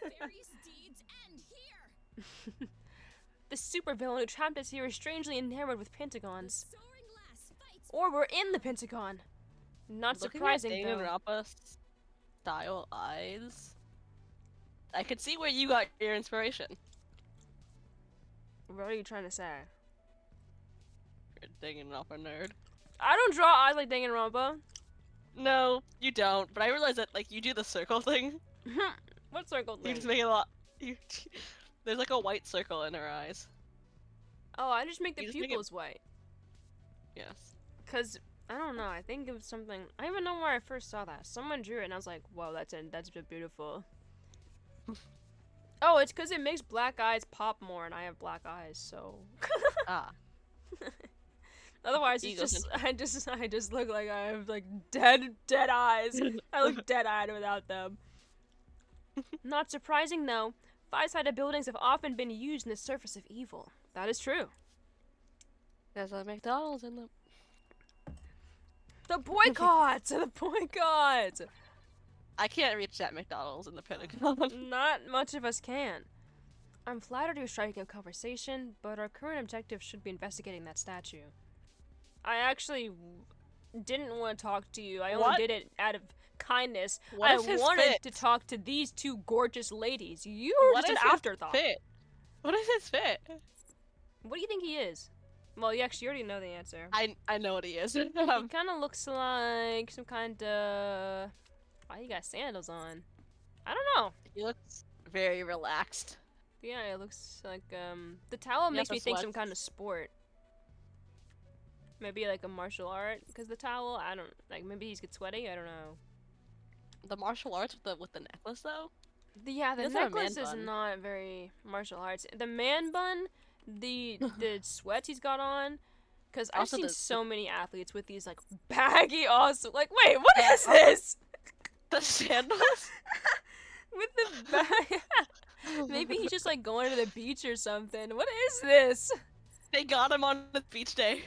nefarious deeds end here. The supervillain who trapped us here is strangely enamored with pentagons. Soaring lass fights Or we're in the pentagon. Not Looking surprising, at though. Danganronpa style eyes, I could see where you got your inspiration. What are you trying to say? You're a Danganronpa nerd. I don't draw eyes like Danganronpa. No, you don't. But I realize that like you do the circle thing. What circle You thing? just make it a lot. There's like a white circle in her eyes. Oh, I just make the You just make it- pupils white. Yes. Cause I don't know. I think it was something. I don't even know where I first saw that. Someone drew it, and I was like, "Whoa, that's beautiful." Oh, it's because it makes black eyes pop more, and I have black eyes, so. Ah. Otherwise, it's just I just look like I have like dead eyes. I look dead-eyed without them. Not surprising though. Five-sided buildings have often been used in the surface of evil. That is true. There's a McDonald's in the. The boycott! The boycott! I can't reach that McDonald's in the Pentagon. Not much of us can. I'm flattered you're striking a conversation, but our current objective should be investigating that statue. I actually didn't want to talk to you. I only What? did it out of kindness. What I is his wanted fit? to talk to these two gorgeous ladies. You were What just an is his afterthought. Fit. What is his fit? What do you think he is? Well, you actually already know the answer. I know what he is. He kind of looks like some kind of... Why you got sandals on? I don't know. He looks very relaxed. Yeah, it looks like, the towel makes the me think some sweats. kind of sport. Maybe like a martial art, because the towel, I don't, like, maybe he's get sweaty, I don't know. The martial arts with the necklace though. Yeah, the doesn't have a man necklace is bun. not very martial arts. The man bun, the sweats he's got on, because I've Also seen the- so many athletes with these, like, baggy, awesome, like, wait, what is this? The sandals. With the bag. Maybe he's just, like, going to the beach or something. What is this? They got him on the beach day.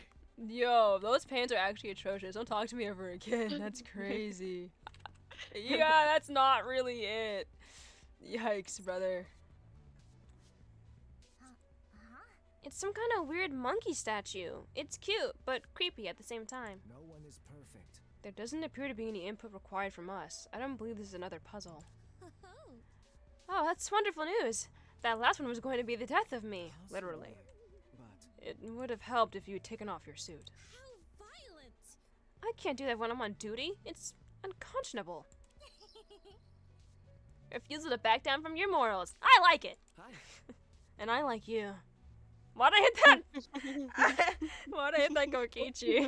Yo, those pants are actually atrocious. Don't talk to me ever again. That's crazy. Yeah, that's not really it. Yikes, brother. It's some kind of weird monkey statue. It's cute, but creepy at the same time. No one is perfect. There doesn't appear to be any input required from us. I don't believe this is another puzzle. Oh, Oh, that's wonderful news. That last one was going to be the death of me, literally. But It would have helped if you had taken off your suit. how violent! I can't do that when I'm on duty. It's unconscionable. Refusal to back down from your morals. I like it. hi. And I like you. Why'd I hit that? Why'd I hit that Kokichi?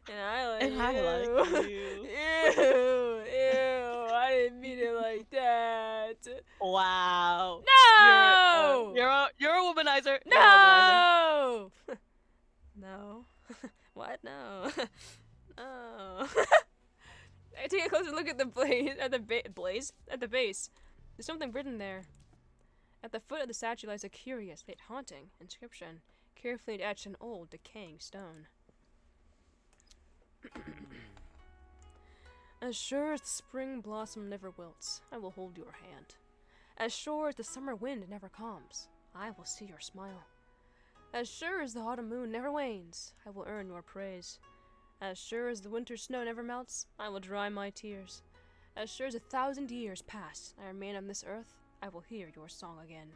And I like And you. I like you. Ew. I didn't mean it like that. Wow. No! You're a womanizer. You're a womanizer. No! No. What? No. No. I take a closer look at the blaze at the base. There's something written there. At the foot of the statue lies a curious, yet haunting inscription, carefully etched in old, decaying stone. As sure as the spring blossom never wilts, I will hold your hand. As sure as the summer wind never calms, I will see your smile. As sure as the autumn moon never wanes, I will earn your praise. As sure as the winter snow never melts, I will dry my tears. As sure as 1,000 years pass, I remain on this earth, I will hear your song again.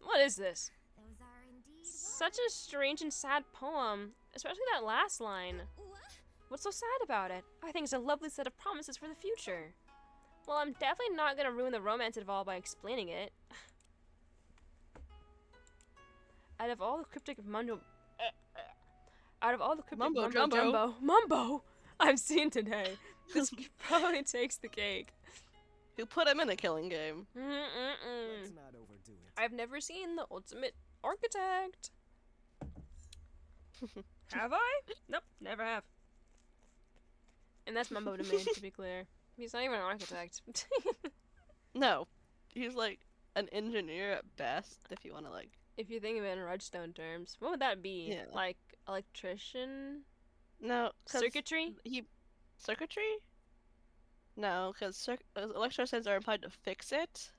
What is this? Those are indeed Such a strange and sad poem, especially that last line. What? What's so sad about it? I think it's a lovely set of promises for the future. Well, I'm definitely not gonna ruin the romance of it all by explaining it. Out of all the cryptic mumbo Mumbo jumbo. mumbo I've seen today, this probably takes the cake. Who put him in a killing game? Let's not overdo it. I've never seen The Ultimate Architect. Have I? Nope, never have. And that's Mumbo to me, to be clear. He's not even an architect. No. He's like an engineer at best, if you want to like. If you think of it in Redstone terms, what would that be? Yeah. Like electrician? No. 'Cause Circuitry? Circuitry? No, because electricians are implied to fix it.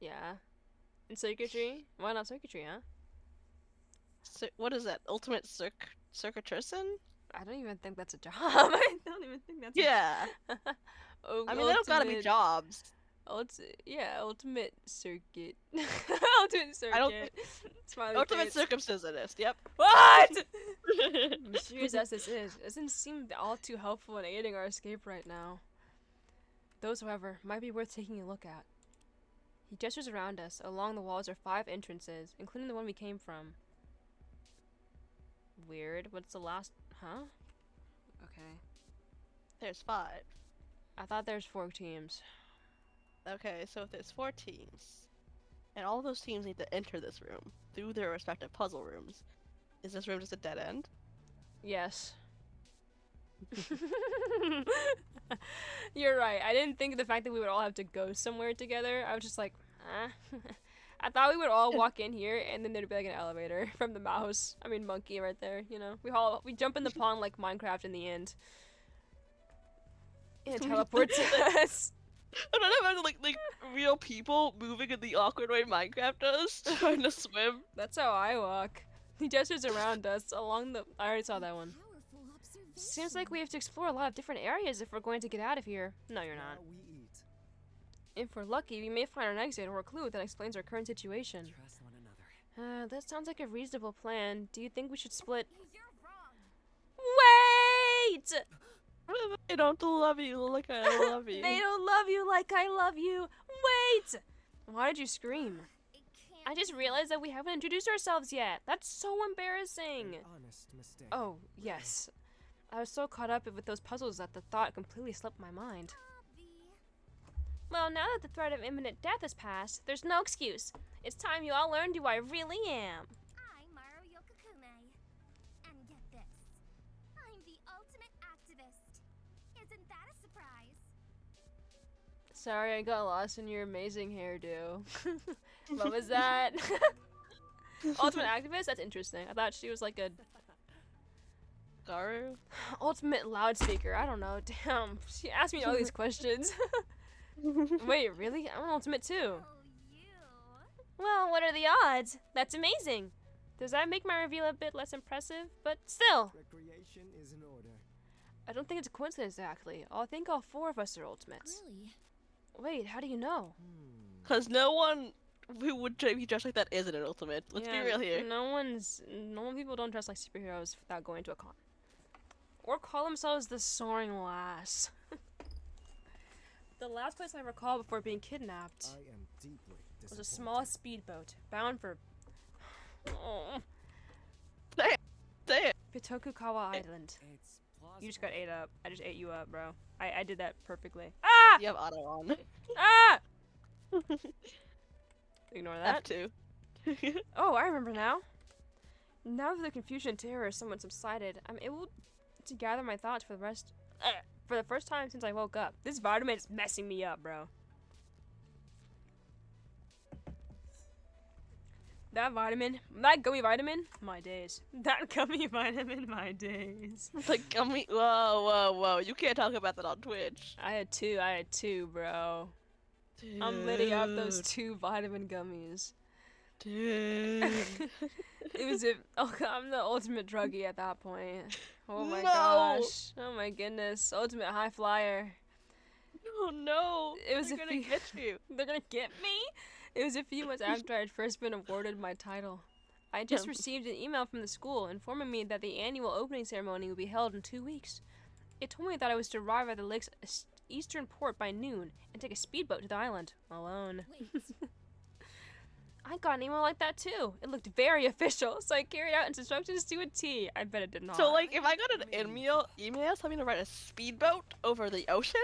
Yeah. And circuitry? Why not circuitry, huh? What is that? Ultimate circuitrician? I don't even think that's a job. I don't even think that's Yeah. a I mean, they don't gotta be ultimate- jobs. ultimate circuit. Ultimate circuit. I don't think- Smiley Ultimate face. circumcisionist. Yep. What? Mysterious as this is, it doesn't seem all too helpful in aiding our escape right now. Those, however, might be worth taking a look at. He gestures around us. Along the walls are 5 entrances, including the one we came from. Weird. What's the last? Huh? Okay. There's 5. I thought there's 4 teams. Okay, so if there's 4 teams, and all those teams need to enter this room through their respective puzzle rooms, is this room just a dead end? Yes. You're right. I didn't think of the fact that we would all have to go somewhere together. I was just like, I thought we would all walk in here and then there'd be like an elevator from the monkey right there, you know. We jump in the pond like Minecraft in the end. And it teleports us. I don't imagine like real people moving in the awkward way Minecraft does, trying to swim. That's how I walk. He gestures around us along the. I already saw that one. Powerful observation. Seems like we have to explore a lot of different areas if we're going to get out of here. No, you're not. Now we eat. If we're lucky, we may find an exit or a clue that explains our current situation. Trust one another. That sounds like a reasonable plan. Do you think we should split? You're wrong. Wait! They don't love you like I love you. They don't love you like I love you. Wait! Why did you scream? It can't. I just realized that we haven't introduced ourselves yet. That's so embarrassing. An honest mistake. Oh, yes. I was so caught up with those puzzles that the thought completely slipped my mind. Well, now that the threat of imminent death has passed, there's no excuse. It's time you all learned who I really am. I'm Maru Yokokume. And get this. I'm the ultimate activist. Isn't that a surprise? Sorry, I got lost in your amazing hairdo. What was that? Ultimate activist? That's interesting. I thought she was like a Garu? ultimate loudspeaker. I don't know. Damn. She asked me all these questions. Wait, really? I'm an ultimate too. Oh, you. Well, what are the odds? That's amazing. Does that make my reveal a bit less impressive? But still, Recreation is in order. I don't think it's a coincidence exactly. I think all 4 of us are ultimates. Really? Wait, how do you know? Because no one who would be dressed like that isn't an ultimate. Let's be real here. Normal people don't dress like superheroes without going to a con. Or call themselves the Soaring Lass. The last place I recall before being kidnapped I am deeply was disappointed. a small speedboat bound for Say it. Pitokukawa Island. It's You just plausible. got ate up. I just ate you up, bro. I did that perfectly. Ah! You have auto on. Ah! Ignore that. F2. Oh, I remember now. Now that the confusion and terror is somewhat subsided, I'm able to gather my thoughts for the first time since I woke up. This vitamin is messing me up, bro. That gummy vitamin, my days. That gummy vitamin, my days. Like gummy. Whoa. You can't talk about that on Twitch. I had two, bro. I'm litty up those 2 vitamin gummies. Dude. It was I'm the ultimate druggie at that point. Oh my No. gosh. Oh my goodness. Ultimate high flyer. Oh no. It was They're a gonna few- get you. They're gonna get me? It was a few months after I'd first been awarded my title. I just received an email from the school informing me that the annual opening ceremony would be held in 2 weeks. It told me that I was to arrive at the lake's eastern port by noon and take a speedboat to the island alone. Wait. I got an email like that too. It looked very official, so I carried out instructions to a T. I bet it did not. So like, if I got an email telling me to ride a speedboat over the ocean,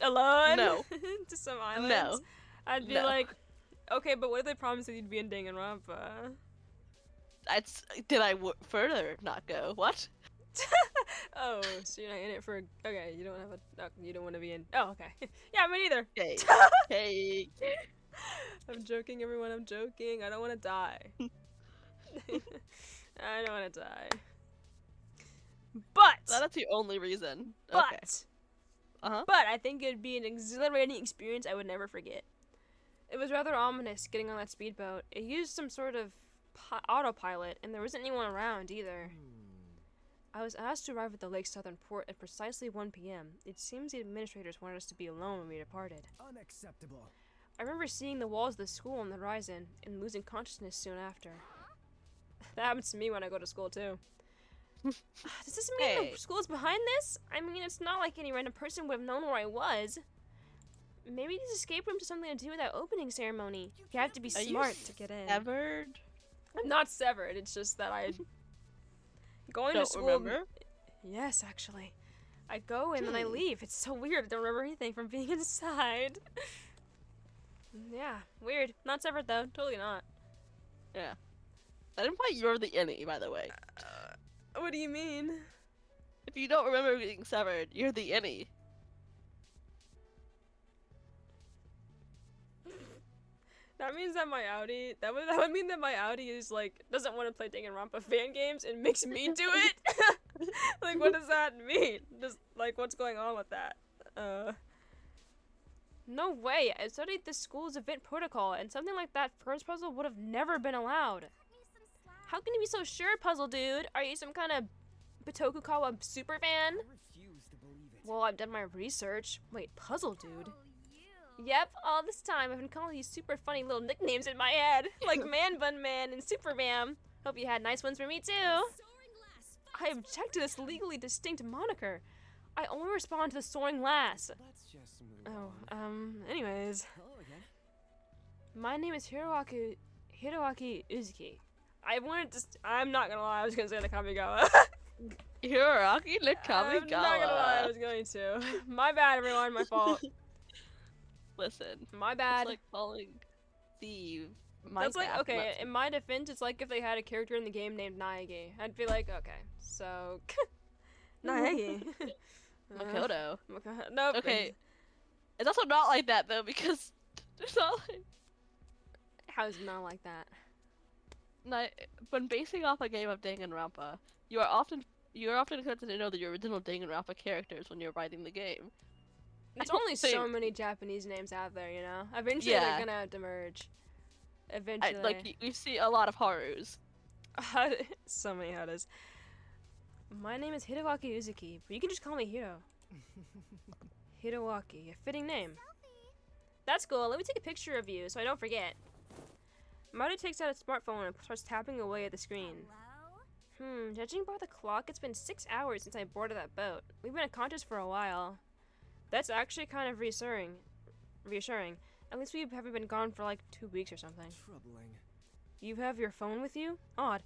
alone? No. To some islands? No. I'd be No. like, okay, but what if they promised that you'd be in Danganronpa? did I further not go? What? Oh, so you're not in it for. Okay, you don't have you don't want to be in. Oh, okay. Yeah, me neither. Okay. Hey. I'm joking, everyone. I'm joking. I don't want to die. I don't want to die. But That's the only reason. but Okay. Uh-huh. but I think it'd be an exhilarating experience I would never forget. It was rather ominous getting on that speedboat. It used some sort of autopilot, and there wasn't anyone around either. I was asked to arrive at the lake's southern port at precisely 1 p.m. It seems the administrators wanted us to be alone when we departed. Unacceptable. I remember seeing the walls of the school on the horizon and losing consciousness soon after. That happens to me when I go to school too. Does this mean Hey. the school's behind this? I mean, it's not like any random person would have known where I was. Maybe these escape rooms have something to do with that opening ceremony. You have to be Are you smart to get in. Severed? I'm not severed. It's just that I going Don't to school. remember? Yes, actually, I go and then I leave. It's so weird. I don't remember anything from being inside. Yeah, weird. Not severed though. Totally not. Yeah. That implies you're the innie, by the way. What do you mean? If you don't remember being severed, you're the innie. That means that my Audi, that would mean that my Audi is like, doesn't want to play Danganronpa fan games and makes me do it? Like, what does that mean? Just, like, what's going on with that? No way. I studied the school's event protocol, and something like that first puzzle would have never been allowed. How can you be so sure, puzzle dude? Are you some kind of Bitokukawa super fan? I refuse to believe it. Well, I've done my research. Wait, puzzle dude? Oh, you. Yep, all this time I've been calling these super funny little nicknames in my head, like Man Bun Man and Super Bam. Hope you had nice ones for me too. Soaring glass. I object to this legally distinct moniker. I only respond to the soaring lass. Let's just move Oh, on. anyways. Hello again. My name is Hiroaki Uzuki. I'm not gonna lie, I was gonna say the Kamigawa. Hiroaki no I'm not gonna lie, I Kamigawa. was going to. My bad, everyone, my fault. Listen, My bad. it's like calling Steve That's like, Minecraft okay, Maxi. in my defense, it's like if they had a character in the game named Naegi. I'd be like, okay, so... Naegi. Makoto. Nope. Okay. It's also not like that though because it's not like How is it not like that? when basing off a game of Danganronpa, you are often expected to know the original Danganronpa characters when you're writing the game. There's I don't only so think- many Japanese names out there, you know? Eventually Yeah. they're gonna have to merge. Eventually. We see a lot of Harus. So many Hadas. My name is Hiroaki Uzuki, but you can just call me Hiro. Hiroaki, a fitting name. That's cool. Let me take a picture of you so I don't forget. Maru takes out a smartphone and starts tapping away at the screen. Hello? Judging by the clock, it's been 6 hours since I boarded that boat. We've been unconscious for a while. That's actually kind of reassuring. At least we haven't been gone for like 2 weeks or something. Troubling. You have your phone with you? Odd.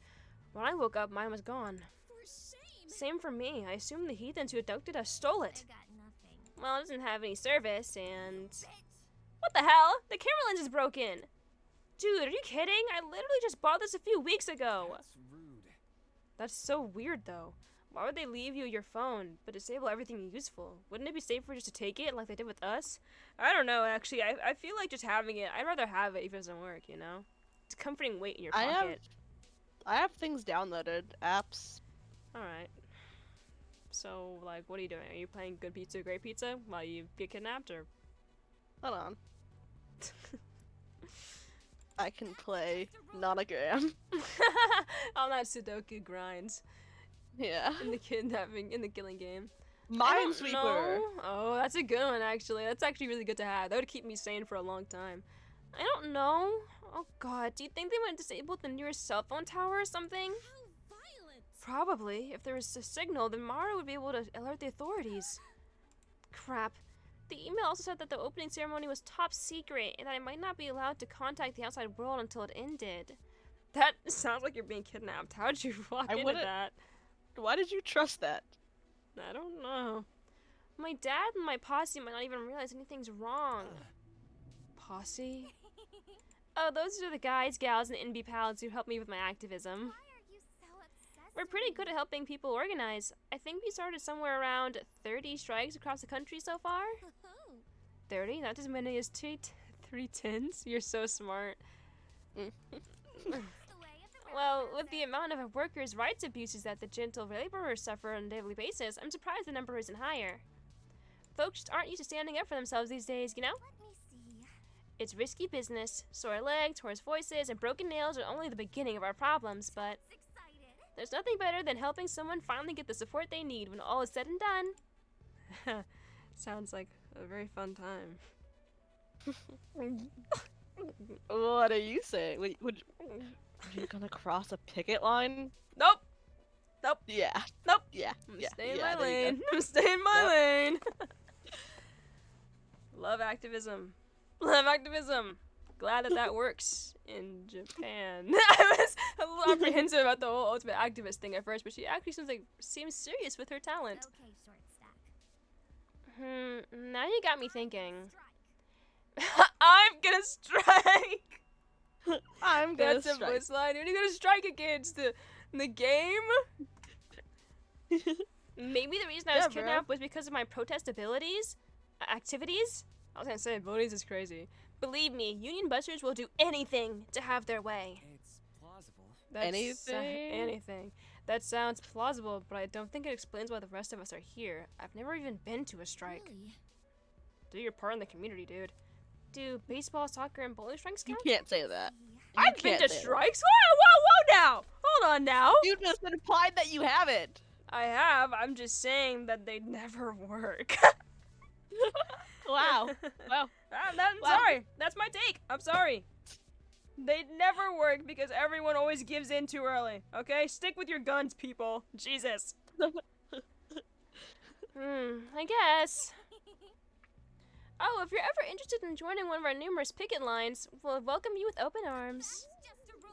When I woke up, mine was gone. For shame. Same for me. I assume the heathens who abducted us stole I it. got nothing. Well, it doesn't have any service, and... Bitch. What the hell? The camera lens is broken! Dude, are you kidding? I literally just bought this a few weeks ago! That's rude. That's so weird, though. Why would they leave you your phone, but disable everything useful? Wouldn't it be safer just to take it, like they did with us? I don't know, actually. I feel like just having it, I'd rather have it if it doesn't work, you know? It's a comforting weight in your pocket. I have things downloaded, apps. Alright. So, like, what are you doing? Are you playing Good Pizza, Great Pizza while you get kidnapped, or...? Hold on. I can play Nonogram. On that Sudoku grinds Yeah. in the killing game. I don't Minesweeper. know. Oh, that's a good one, actually. That's actually really good to have. That would keep me sane for a long time. I don't know. Oh god, do you think they would disable the nearest cell phone tower or something? How violent. Probably. If there was a signal, then Mara would be able to alert the authorities. Crap. The email also said that the opening ceremony was top secret and that I might not be allowed to contact the outside world until it ended. That sounds like you're being kidnapped. How'd you walk I into wouldn't- that? Why did you trust that? I don't know. My dad and my posse might not even realize anything's wrong. Posse? Oh, those are the guys, gals, and NB pals who helped me with my activism. Why are you so obsessed We're with pretty me? good at helping people organize. I think we started somewhere around 30 strikes across the country so far. Oh. 30? Not as many as three tens? You're so smart. It's the way of the Well, world, with the amount of workers' rights abuses that the gentle laborers suffer on a daily basis, I'm surprised the number isn't higher. Folks just aren't used to standing up for themselves these days, you know? Let me see. It's risky business. Sore legs, hoarse voices, and broken nails are only the beginning of our problems, but It's excited. there's nothing better than helping someone finally get the support they need when all is said and done. Sounds like a very fun time. What are you saying? Are you gonna cross a picket line? Nope. Yeah. Nope. Yeah. I'm Yeah. staying yeah, my there you lane. I'm staying my Yep. lane. Love activism. Love activism. Glad that works in Japan. I was a little apprehensive about the whole ultimate activist thing at first, but she actually seems serious with her talent. Okay, short stack. Now you got me thinking. Strike. I'm gonna strike. go. I'm gonna That's a strike. voice line. You're gonna strike against the game. Maybe the reason I was Yeah, bro. kidnapped was because of my protest activities. I was gonna say abilities is crazy. Believe me, union busters will do anything to have their way. It's plausible. Anything. That sounds plausible, but I don't think it explains why the rest of us are here. I've never even been to a strike. Really? Do your part in the community, dude. Do baseball, soccer, and bowling strikes You count? can't say that. I've been can't to say that. strikes? Whoa now! Hold on now! You just implied that you haven't. I have. I'm just saying that they never work. Wow. Wow. I'm Wow. sorry. That's my take. I'm sorry. They never work because everyone always gives in too early. Okay? Stick with your guns, people. Jesus. I guess. Oh, if you're ever interested in joining one of our numerous picket lines, we'll welcome you with open arms.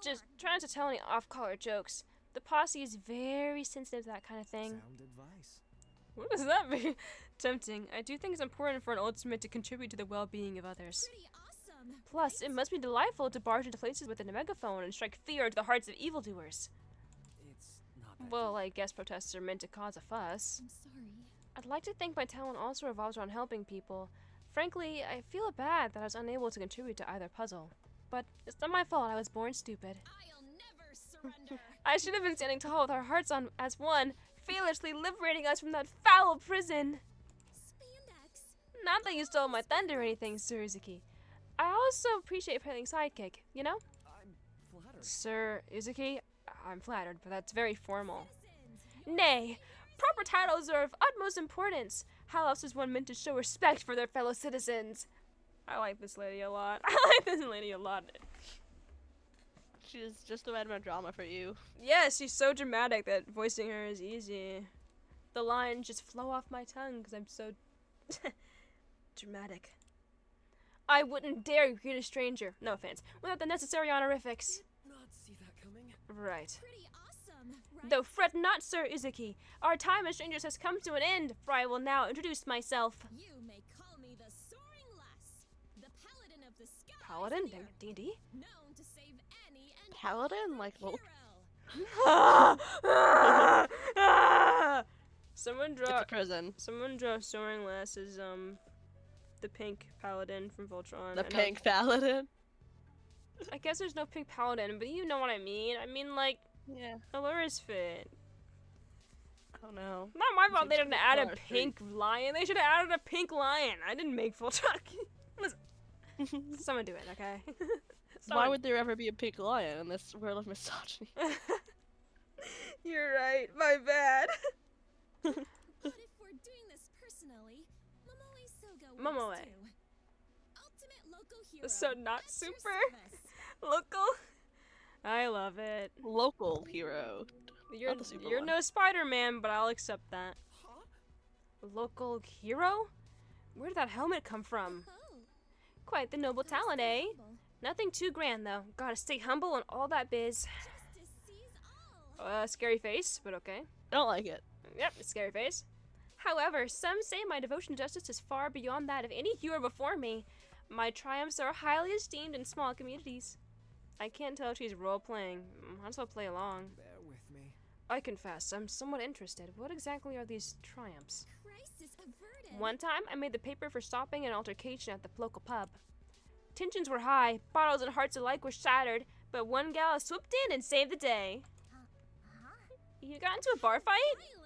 Just try not to tell any off-color jokes. The posse is very sensitive to that kind of thing. Sound advice. What does that mean? Tempting. I do think it's important for an ultimate to contribute to the well-being of others. Pretty awesome. Plus, it must be delightful to barge into places with a megaphone and strike fear into the hearts of evildoers. It's not that Well, I guess protests are meant to cause a fuss. I'm sorry. I'd like to think my talent also revolves around helping people. Frankly, I feel bad that I was unable to contribute to either puzzle. But it's not my fault I was born stupid. I'll never surrender. I should have been standing tall with our hearts on as one, fearlessly liberating us from that foul prison. Spandex. Not that you stole my thunder or anything, Sir Uzuki. I also appreciate playing sidekick, you know? I'm flattered. Sir Uzuki, I'm flattered, but that's very formal. Citizens, Nay, proper titles are of utmost importance. How else is one meant to show respect for their fellow citizens? I like this lady a lot. I like this lady a lot. She's just the random drama for you. Yes, she's so dramatic that voicing her is easy. The lines just flow off my tongue because I'm so dramatic. I wouldn't dare greet a stranger, no offense, without the necessary honorifics. Not see that coming. Right. pretty awesome, right? Though fret not, Sir Uzuki. Our time as strangers has come to an end, for I will now introduce myself. You may call me the Soaring Lass, the Paladin of the Skies. Paladin? here, D&D? known to save any and Paladin? Like, hero. Someone It's draw a prison. Soaring Lass as the pink paladin from Voltron. The I know- pink paladin. I guess there's no pink paladin, but you know what I mean. I mean, like, Yeah. Allura's fit. Oh no. Not my fault Seems they didn't pretty add a far, pink lion. They should have added a pink lion. I didn't make Voltron. Listen, someone do it, okay? Why Someone- would there ever be a pink lion in this world of misogyny? You're right. My bad. But if we're doing this personally, Momoe Soga works Momoe. too. Ultimate local hero. So not at your super? service. Local. I love it. Local hero. You're the super you're one. no Spider-Man, but I'll accept that. Huh? Local hero? Where did that helmet come from? Oh, Quite the noble gotta talent, stay eh? humble. Nothing too grand though. Gotta stay humble and all that biz. Justice sees all. Scary face, but okay. I don't like it. Yep, scary face. However, some say my devotion to justice is far beyond that of any hero before me. My triumphs are highly esteemed in small communities. I can't tell if she's role-playing. Might as well play along. Bear with me. I confess, I'm somewhat interested. What exactly are these triumphs? Crisis averted. One time, I made the paper for stopping an altercation at the local pub. Tensions were high, bottles and hearts alike were shattered, but one gal swooped in and saved the day. Huh? You got into a bar fight? Violent.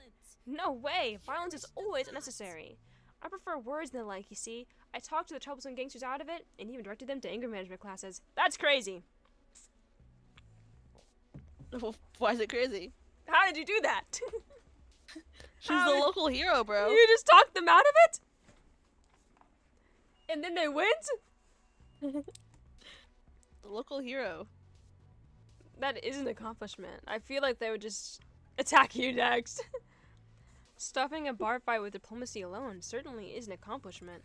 No way! Violence is always unnecessary. I prefer words than the like, you see. I talked to the troublesome gangsters out of it, and even directed them to anger management classes. That's crazy! Why is it crazy? How did you do that? She's How the did- local hero, bro. You just talked them out of it? And then they went? The local hero. That is an accomplishment. I feel like they would just attack you next. Stopping a bar fight with diplomacy alone certainly is an accomplishment.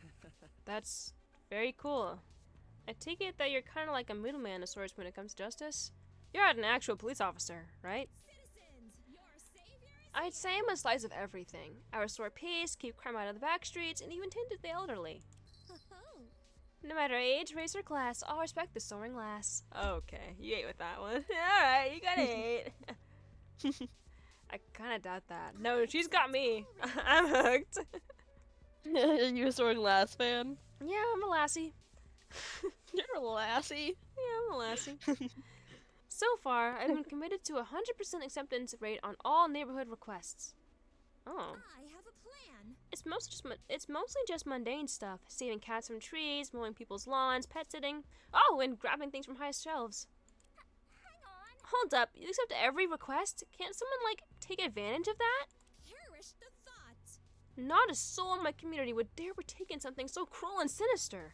That's very cool. I take it that you're kind of like a middleman of sorts when it comes to justice. You're not an actual police officer, right? Citizens, your savior is I'd say I'm a slice of everything. I restore peace, keep crime out of the back streets, and even tend to the elderly. oh, No matter age, race, or class, I'll respect the soaring lass. Okay, you ate with that one. Alright, you got 8. I kinda doubt that. No, she's got me. I'm hooked. You a Soaring Lass fan? Yeah, I'm a lassie. You're a lassie. Yeah, I'm a lassie. So far, I've been committed to a 100% acceptance rate on all neighborhood requests. Oh. I have a plan. It's mostly just mundane stuff. Saving cats from trees, mowing people's lawns, pet sitting. Oh, and grabbing things from high shelves. Hang on. Hold up, you accept every request? Can't someone, like, take advantage of that? Perish the thought. Not a soul in my community would dare partake in something so cruel and sinister.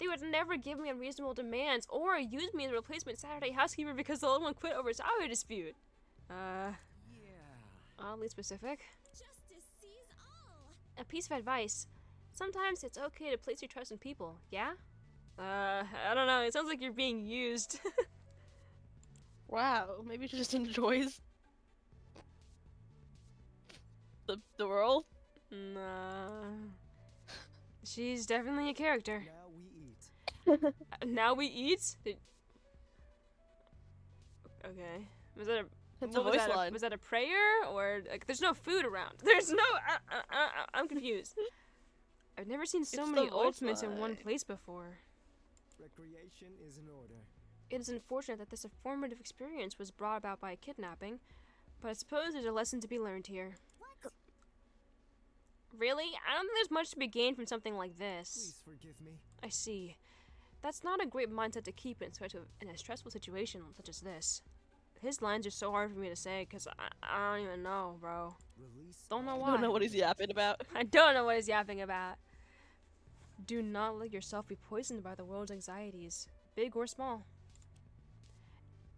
They would never give me unreasonable demands or use me as a replacement Saturday housekeeper because the old one quit over a salary dispute. Yeah. Oddly specific. Justice sees all. A piece of advice. Sometimes it's okay to place your trust in people, yeah? I don't know, it sounds like you're being used. Wow, maybe she just enjoys the world. Nah. She's definitely a character. Now we eat. Now we eat? Okay. Was that a... It's what a was voice that, line. was that a prayer? Or, like, there's no food around. There's no... I'm confused. I've never seen so It's many the voice ultimates in one line. place before. Recreation is in order. It is unfortunate that this informative experience was brought about by a kidnapping, but I suppose there's a lesson to be learned here. What? Really? I don't think there's much to be gained from something like this. Please forgive me. I see. That's not a great mindset to keep in a stressful situation such as this. His lines are so hard for me to say because I don't even know, bro. Release. Don't know I why. don't know what he's yapping about. I don't know what he's yapping about. Do not let yourself be poisoned by the world's anxieties, big or small.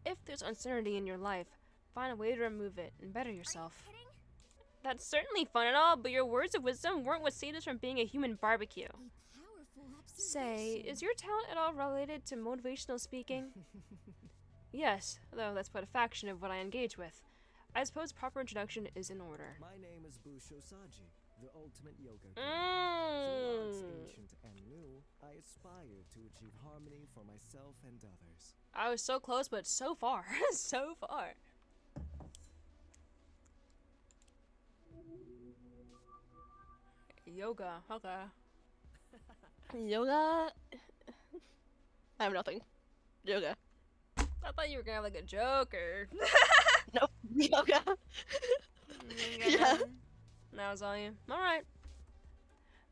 If there's uncertainty in your life, find a way to remove it and better yourself. Kidding? That's certainly fun and all, but your words of wisdom weren't what saved us from being a human barbecue. A powerful observation. Say, is your talent at all related to motivational speaking? Yes, though that's but a fraction of what I engage with. I suppose proper introduction is in order. My name is Busho Saji, the ultimate yoga guru. Through arts ancient and new, I aspire to achieve harmony for myself and others. I was so close, but so far. So far. Yoga, okay. Yoga? I have nothing. Yoga. I thought you were gonna have like a joke or. Nope. Yoga. Yeah. That was all you. Alright.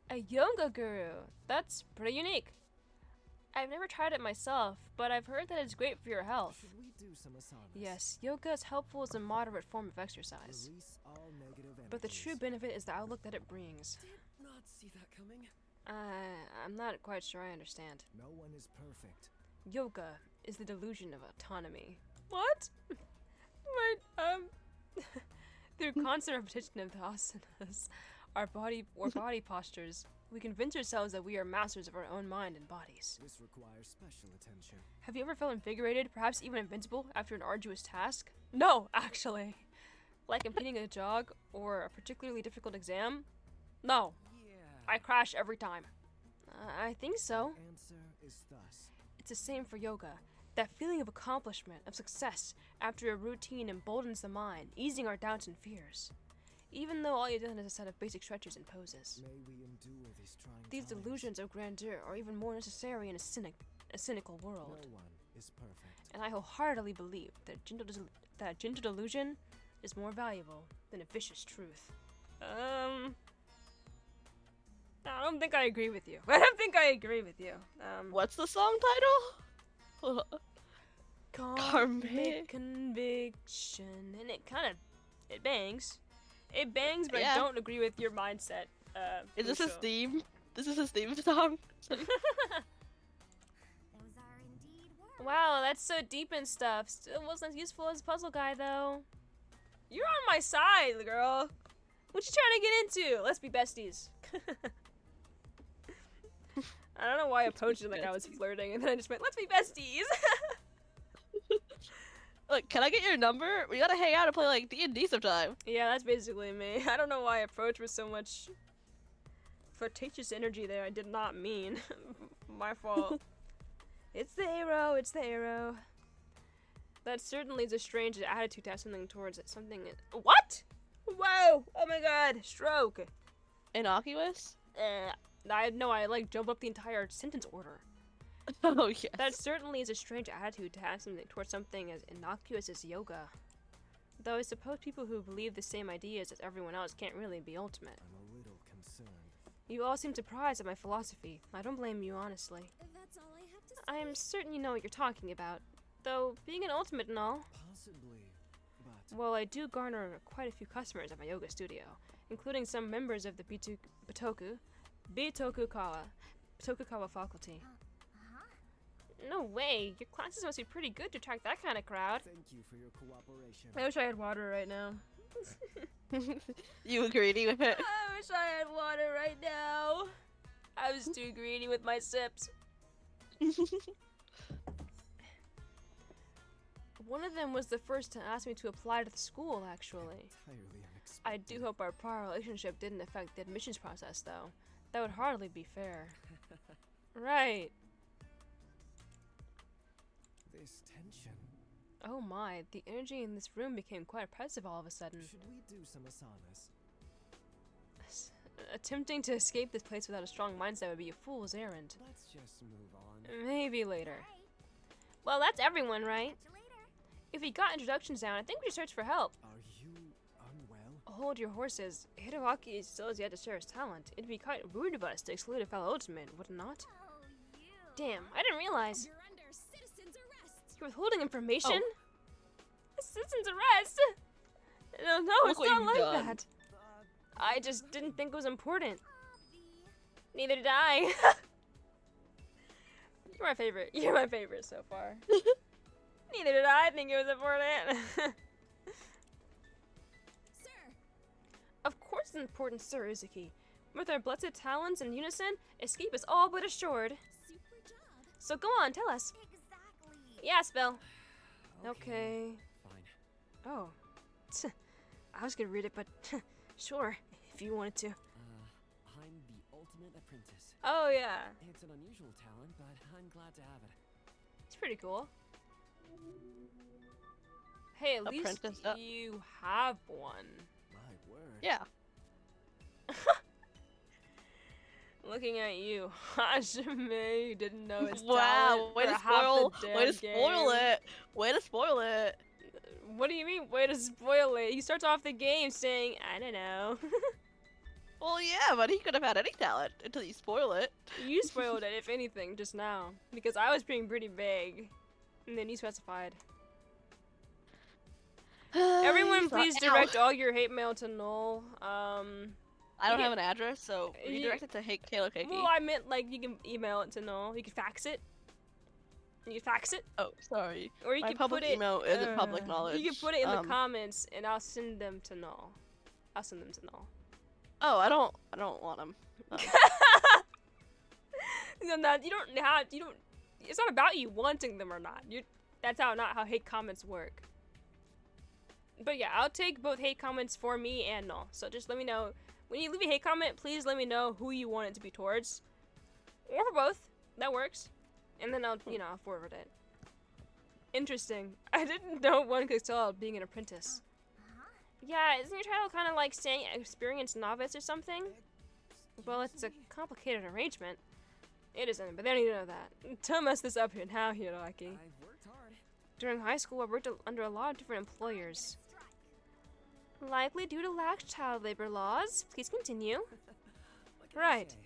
A yoga guru. That's pretty unique. I've never tried it myself, but I've heard that it's great for your health. Should we do some asanas? Yes, yoga is helpful as a moderate form of exercise. Release all negative energies. But the true benefit is the outlook that it brings. Did not see that coming. I'm not quite sure I understand. No one is perfect. Yoga is the delusion of autonomy. What? Through constant repetition of the asanas, our body postures, we convince ourselves that we are masters of our own mind and bodies. This requires special attention. Have you ever felt invigorated, perhaps even invincible, after an arduous task? No, actually. Like completing a jog or a particularly difficult exam? No, Yeah. I crash every time. I think so. Answer is thus. It's the same for yoga. That feeling of accomplishment, of success, after a routine emboldens the mind, easing our doubts and fears. Even though all you've done is a set of basic stretches and poses. May we endure these trying These times. delusions of grandeur are even more necessary in a cynical world. No one is perfect. And I wholeheartedly believe that gentle delusion is more valuable than a vicious truth. I don't think I agree with you. I don't think I agree with you. What's the song title? Karmic conviction, and it bangs. It bangs, but Yeah. I don't agree with your mindset. Is this his Busho. theme? This is his theme song? Wow, that's so deep and stuff. Still wasn't as useful as puzzle guy though. You're on my side, girl. What you trying to get into? Let's be besties. I don't know why I approached it like I was flirting, and then I just went, let's be besties. Look, can I get your number? We gotta hang out and play like D&D sometime. Yeah, that's basically me. I don't know why I approached with so much flirtatious energy there. I did not mean. My fault. It's the arrow, it's the arrow. That certainly is a strange attitude to have something towards it. Something. What? Whoa! Oh my god! Stroke! Innocuous? I like jumped up the entire sentence order. Oh, yes. That certainly is a strange attitude to have something towards something as innocuous as yoga. Though I suppose people who believe the same ideas as everyone else can't really be ultimate. I'm a little concerned. You all seem surprised at my philosophy. I don't blame you, honestly. That's all I have to say. I am certain you know what you're talking about. Though, being an ultimate and all, Possibly, but well, I do garner quite a few customers at my yoga studio, including some members of the Bitokukawa faculty. No way! Your classes must be pretty good to attract that kind of crowd. thank you for your cooperation. I wish I had water right now. You were greedy with it. I wish I had water right now. I was too greedy with my sips. One of them was the first to ask me to apply to the school, actually. Entirely unexpected. I do hope our prior relationship didn't affect the admissions process, though. That would hardly be fair. Right. This tension. Oh my, the energy in this room became quite oppressive all of a sudden. Should we do some asanas? Attempting to escape this place without a strong mindset would be a fool's errand. Let's just move on. Maybe later. Well, that's everyone, right? If we got introductions down, I think we should search for help. Are you unwell? Hold your horses. Hideaki still has yet to share his talent. It'd be quite rude of us to exclude a fellow ultimate, would it not? Oh, you. Damn, I didn't realize. You're under citizen's arrest. You're withholding information? Oh. A citizen's arrest? No, Look it's what not you've like done. that. I just didn't think it was important. Neither did I. You're my favorite. You're my favorite so far. Neither did I think it was important. Sir, Of course it's important, Sir Uzuki. With our blessed talents in unison, escape is all but assured. super job. So go on, tell us. Exactly. Yeah, Spell. Okay. Fine. Oh. I was gonna read it, but sure, if you wanted to. I'm the ultimate apprentice. Oh, yeah. It's an unusual talent, but I'm glad to have it. It's pretty cool. Hey, at least Apprentice up. you have one. My word. Yeah. Looking at you, Hajime, you didn't know his Wow, talent way for to half spoil, the damn way to spoil game. it. Way to spoil it. What do you mean, way to spoil it? He starts off the game saying, I don't know. Well, yeah, but he could have had any talent until you spoil it. You spoiled it, if anything, just now. Because I was being pretty vague. And then you specified. Everyone, please Ow. direct all your hate mail to Null. I don't have an address, so redirect it to Hate Kayla Cakey. Well, I meant, like, you can email it to Null. You can fax it. You can fax it. Oh, sorry. Or you My can public put it, email isn't public knowledge. You can put it in the comments, and I'll send them to Null. I'll send them to Null. Oh, I don't want them. No, no, you don't. It's not about you wanting them or not. That's not how hate comments work. But yeah, I'll take both hate comments for me and Null. So just let me know when you leave a hate comment. Please let me know who you want it to be towards, or for both. That works. And then I'll forward it. Interesting. I didn't know one could tell being an apprentice. Yeah, isn't your title kind of like saying experienced novice or something? Well, it's a complicated arrangement. It isn't, but they don't need to know that. Don't mess this up here now, Hiroaki. I've worked hard. During high school, I worked under a lot of different employers. Likely due to lax child labor laws. Please continue. What can I Right. say?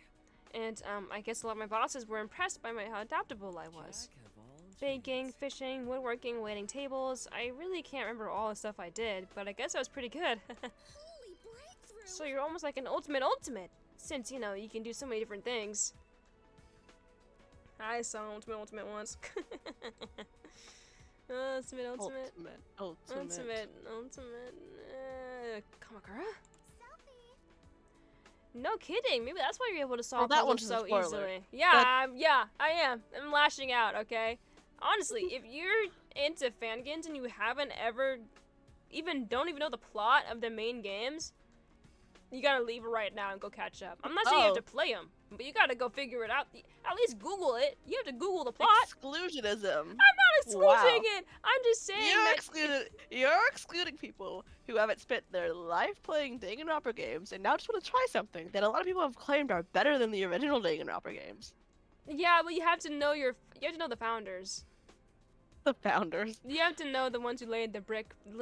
And, I guess a lot of my bosses were impressed by how adaptable I was. Jack of all Baking, trades. fishing, woodworking, waiting tables. I really can't remember all the stuff I did, but I guess I was pretty good. Holy breakthrough. So you're almost like an ultimate, since, you can do so many different things. I saw Ultimate once. Ultimate. Kamakura? No kidding. Maybe that's why you're able to solve that puzzles one's a so spoiler. easily. Yeah, I am. I'm lashing out, okay? Honestly, if you're into fangans and you haven't ever don't even know the plot of the main games, you gotta leave it right now and go catch up. I'm not saying you have to play them, but you gotta go figure it out. At least Google it. You have to Google the plot. Exclusionism. I'm not excluding it. I'm just saying You're excluding people who haven't spent their life playing Danganronpa games and now just want to try something that a lot of people have claimed are better than the original Danganronpa games. Yeah, but you have to know the founders. The founders. You have to know the ones who laid the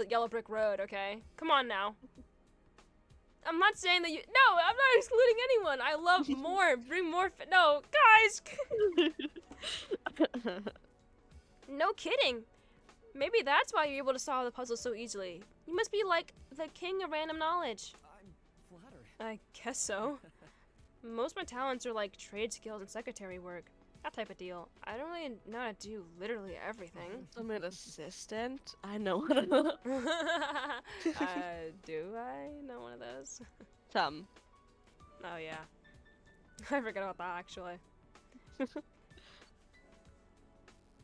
yellow brick road, okay? Come on now. I'm not saying that no, I'm not excluding anyone. I love more. Bring more. No, guys. No kidding. Maybe that's why you're able to solve the puzzle so easily. You must be like the king of random knowledge. I'm flattered. I guess so. Most of my talents are like trade skills and secretary work. That type of deal. I don't really know how to do literally everything. I'm an assistant. I know. Do I know one of those? Some. Oh yeah. I forgot about that actually.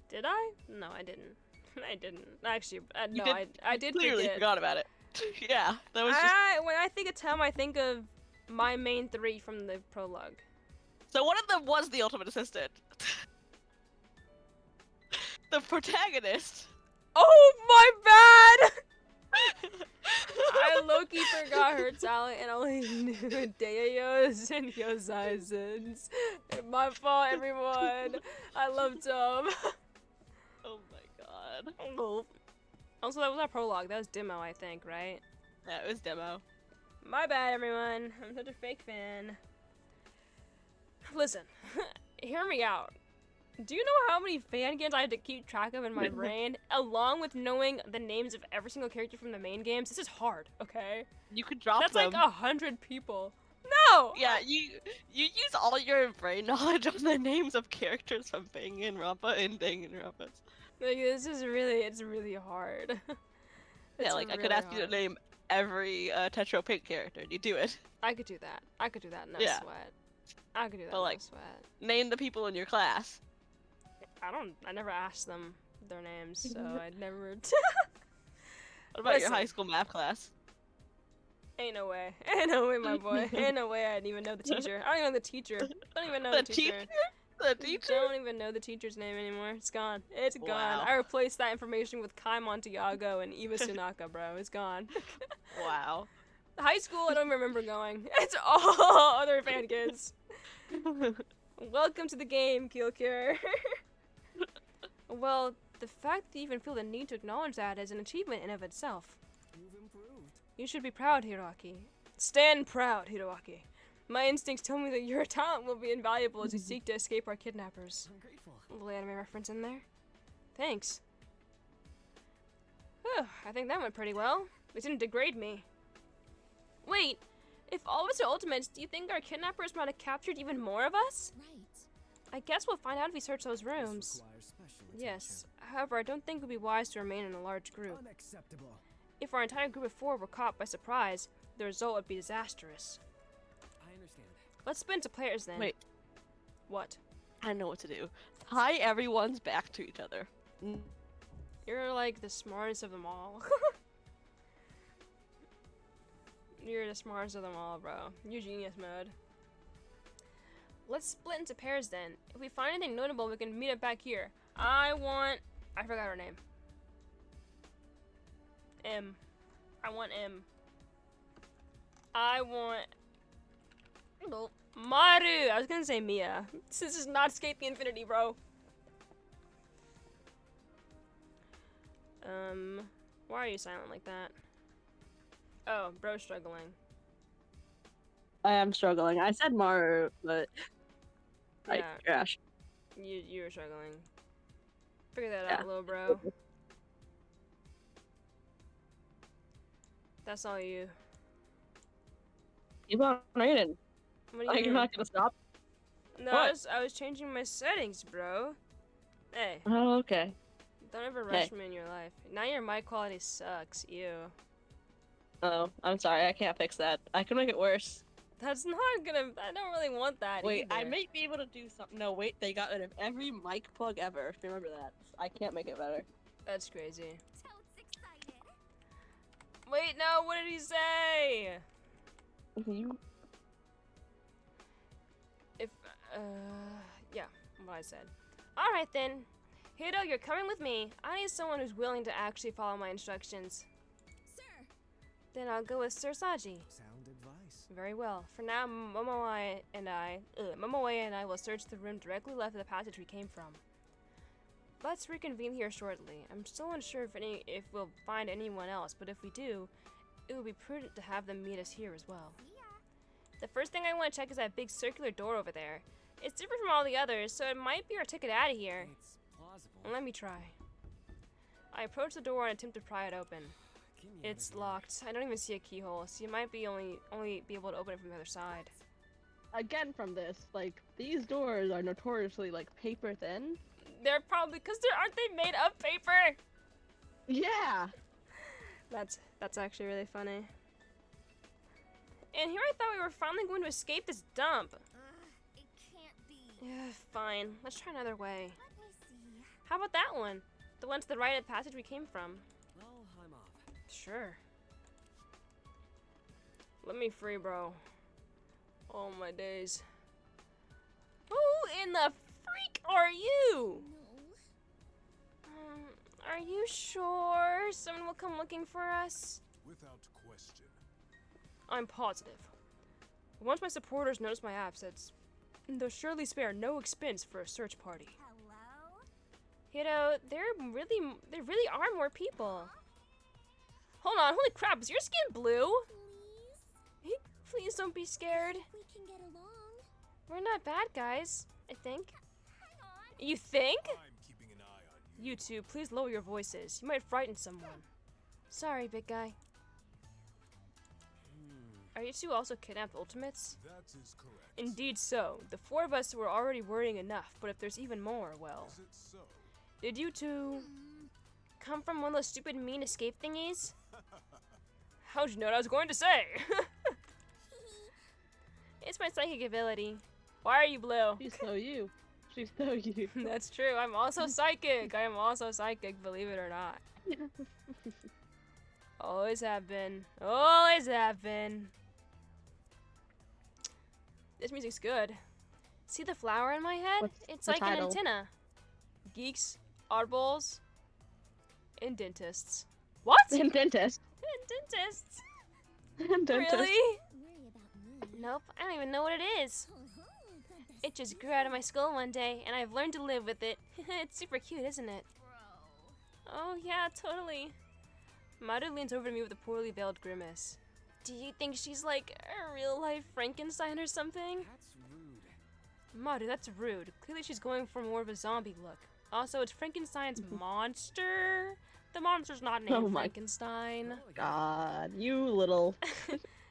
Did I? No, I didn't. I didn't. Actually, no, I did Clearly forget. forgot about it. Yeah, that was just... When I think of Tom, I think of my main 3 from the prologue. So one of them was the ultimate assistant. The protagonist. Oh, my bad! I low-key forgot her talent and only knew Deo's and Yosaizen's. My fault, everyone. I love Tom. Oh my god. Oh. Also, that was our prologue. That was demo, I think, right? Yeah, it was demo. My bad, everyone. I'm such a fake fan. Listen, hear me out. Do you know how many fan games I have to keep track of in my brain, along with knowing the names of every single character from the main games? This is hard, okay? You could drop That's them. like 100 people. No! Yeah, you use all your brain knowledge on the names of characters from Danganronpa and Danganronpas. Like, it's really hard. Yeah, like, I could ask you to name every Tetro Pink character, and you do it. I could do that. No Yeah. sweat. I could do that, But, like, no sweat. Name the people in your class. I never asked them their names, so I never... What about your Listen. high school math class? Ain't no way. Ain't no way, my boy. Ain't no way I'd even know the teacher. I don't even know the teacher. I don't even know the teacher. The teacher? I don't even know the teacher's name anymore. It's gone. It's gone. Wow. I replaced that information with Kai Montiago and Eva Sunaka, bro. It's gone. Wow. High school, I don't even remember going. It's all other fan kids. Welcome to the game, Kyokure. Well, the fact that you even feel the need to acknowledge that is an achievement in of itself. You've improved. You should be proud, Hiroaki. Stand proud, Hiroaki. My instincts tell me that your talent will be invaluable as you seek to escape our kidnappers. I'm grateful. A little anime reference in there. Thanks. Whew, I think that went pretty well. It didn't degrade me. Wait, if all of us are ultimates, do you think our kidnappers might have captured even more of us? Right. I guess we'll find out if we search those rooms. This requires special Yes. attention. However, I don't think it would be wise to remain in a large group. Unacceptable. If our entire group of 4 were caught by surprise, the result would be disastrous. I understand. Let's split into players then. Wait, What? I know what to do. Tie everyone's back to each other. You're like the smartest of them all. You're the smartest of them all, bro. You're genius mode. Let's split into pairs then. If we find anything notable, we can meet up back here. I forgot her name. M. I want M. I want... No. Maru! I was gonna say Mia. This is not Escape the Infinity, bro. Why are you silent like that? Oh, bro's struggling. I am struggling. I said Maru, but I Yeah, crash. you were struggling. Figure that Yeah. out, little bro. That's all you. Keep on reading. What do you Like, you're mean? not gonna stop. No, What? I was changing my settings, bro. Hey, Oh, okay. don't ever rush me in your life. Now your mic quality sucks. Ew. Oh, I'm sorry. I can't fix that. I can make it worse. That's not gonna. I don't really want that Wait, I either. might be able to do something. No, wait. They got rid of every mic plug ever. Remember that. I can't make it better. That's crazy. Totes excited. Wait, no. What did he say? You. If yeah, what I said. All right then. Hito, you're coming with me. I need someone who's willing to actually follow my instructions. Sir, Then I'll go with Sir Saji. Sound advice. Very well. For now, Momoe and I will search the room directly left of the passage we came from. Let's reconvene here shortly. I'm still unsure if we'll find anyone else, but if we do, it would be prudent to have them meet us here as well. The first thing I want to check is that big circular door over there. It's different from all the others, so it might be our ticket out of here. It's plausible. Let me try. I approach the door and attempt to pry it open. Give me It's another locked. I don't even see a keyhole, so you might be only be able to open it from the other side. Again, from this, like, these doors are notoriously, like, paper thin. They're probably aren't they made of paper? Yeah! That's actually really funny. And here I thought we were finally going to escape this dump. It can't be. Yeah, fine. Let's try another way. Let me see. How about that one? The one to the right of the passage we came from. Well, I'm off. Sure. Let me free, bro. Oh my days. Who in the freak are you? no. Are you sure someone will come looking for us? Without question. I'm positive. Once my supporters notice my absence, they'll surely spare no expense for a search party. Hello? You know, there really are more people. Hold on, holy crap, is your skin blue? Please, Please don't be scared. we can get along. We're not bad guys, I think. Hang on. You think? I'm keeping an eye on you. You two, please lower your voices. You might frighten someone. Sorry, big guy. Are you two also kidnapped ultimates? That is correct. Indeed so. The four of us were already worrying enough, but if there's even more, well. Is it so? Did you two come from one of those stupid mean escape thingies? How'd you know what I was going to say? It's my psychic ability. Why are you blue? She's so you. She's so you. That's true. I'm also psychic. I am also psychic, believe it or not. Always have been. Always have been. This music's good. See the flower in my head? What's It's the like title? an antenna. Geeks, oddballs, and dentists. What? And dentist. And dentists? And dentist. Really? Worry about me. Nope, I don't even know what it is. Fantastic. It just grew out of my skull one day, and I've learned to live with it. It's super cute, isn't it? Bro. Oh yeah, totally. Maru leans over to me with a poorly veiled grimace. Do you think she's like a real-life Frankenstein or something? That's rude. Maru, that's rude. Clearly she's going for more of a zombie look. Also, it's Frankenstein's monster. The monster's not named Oh my Frankenstein. God, you little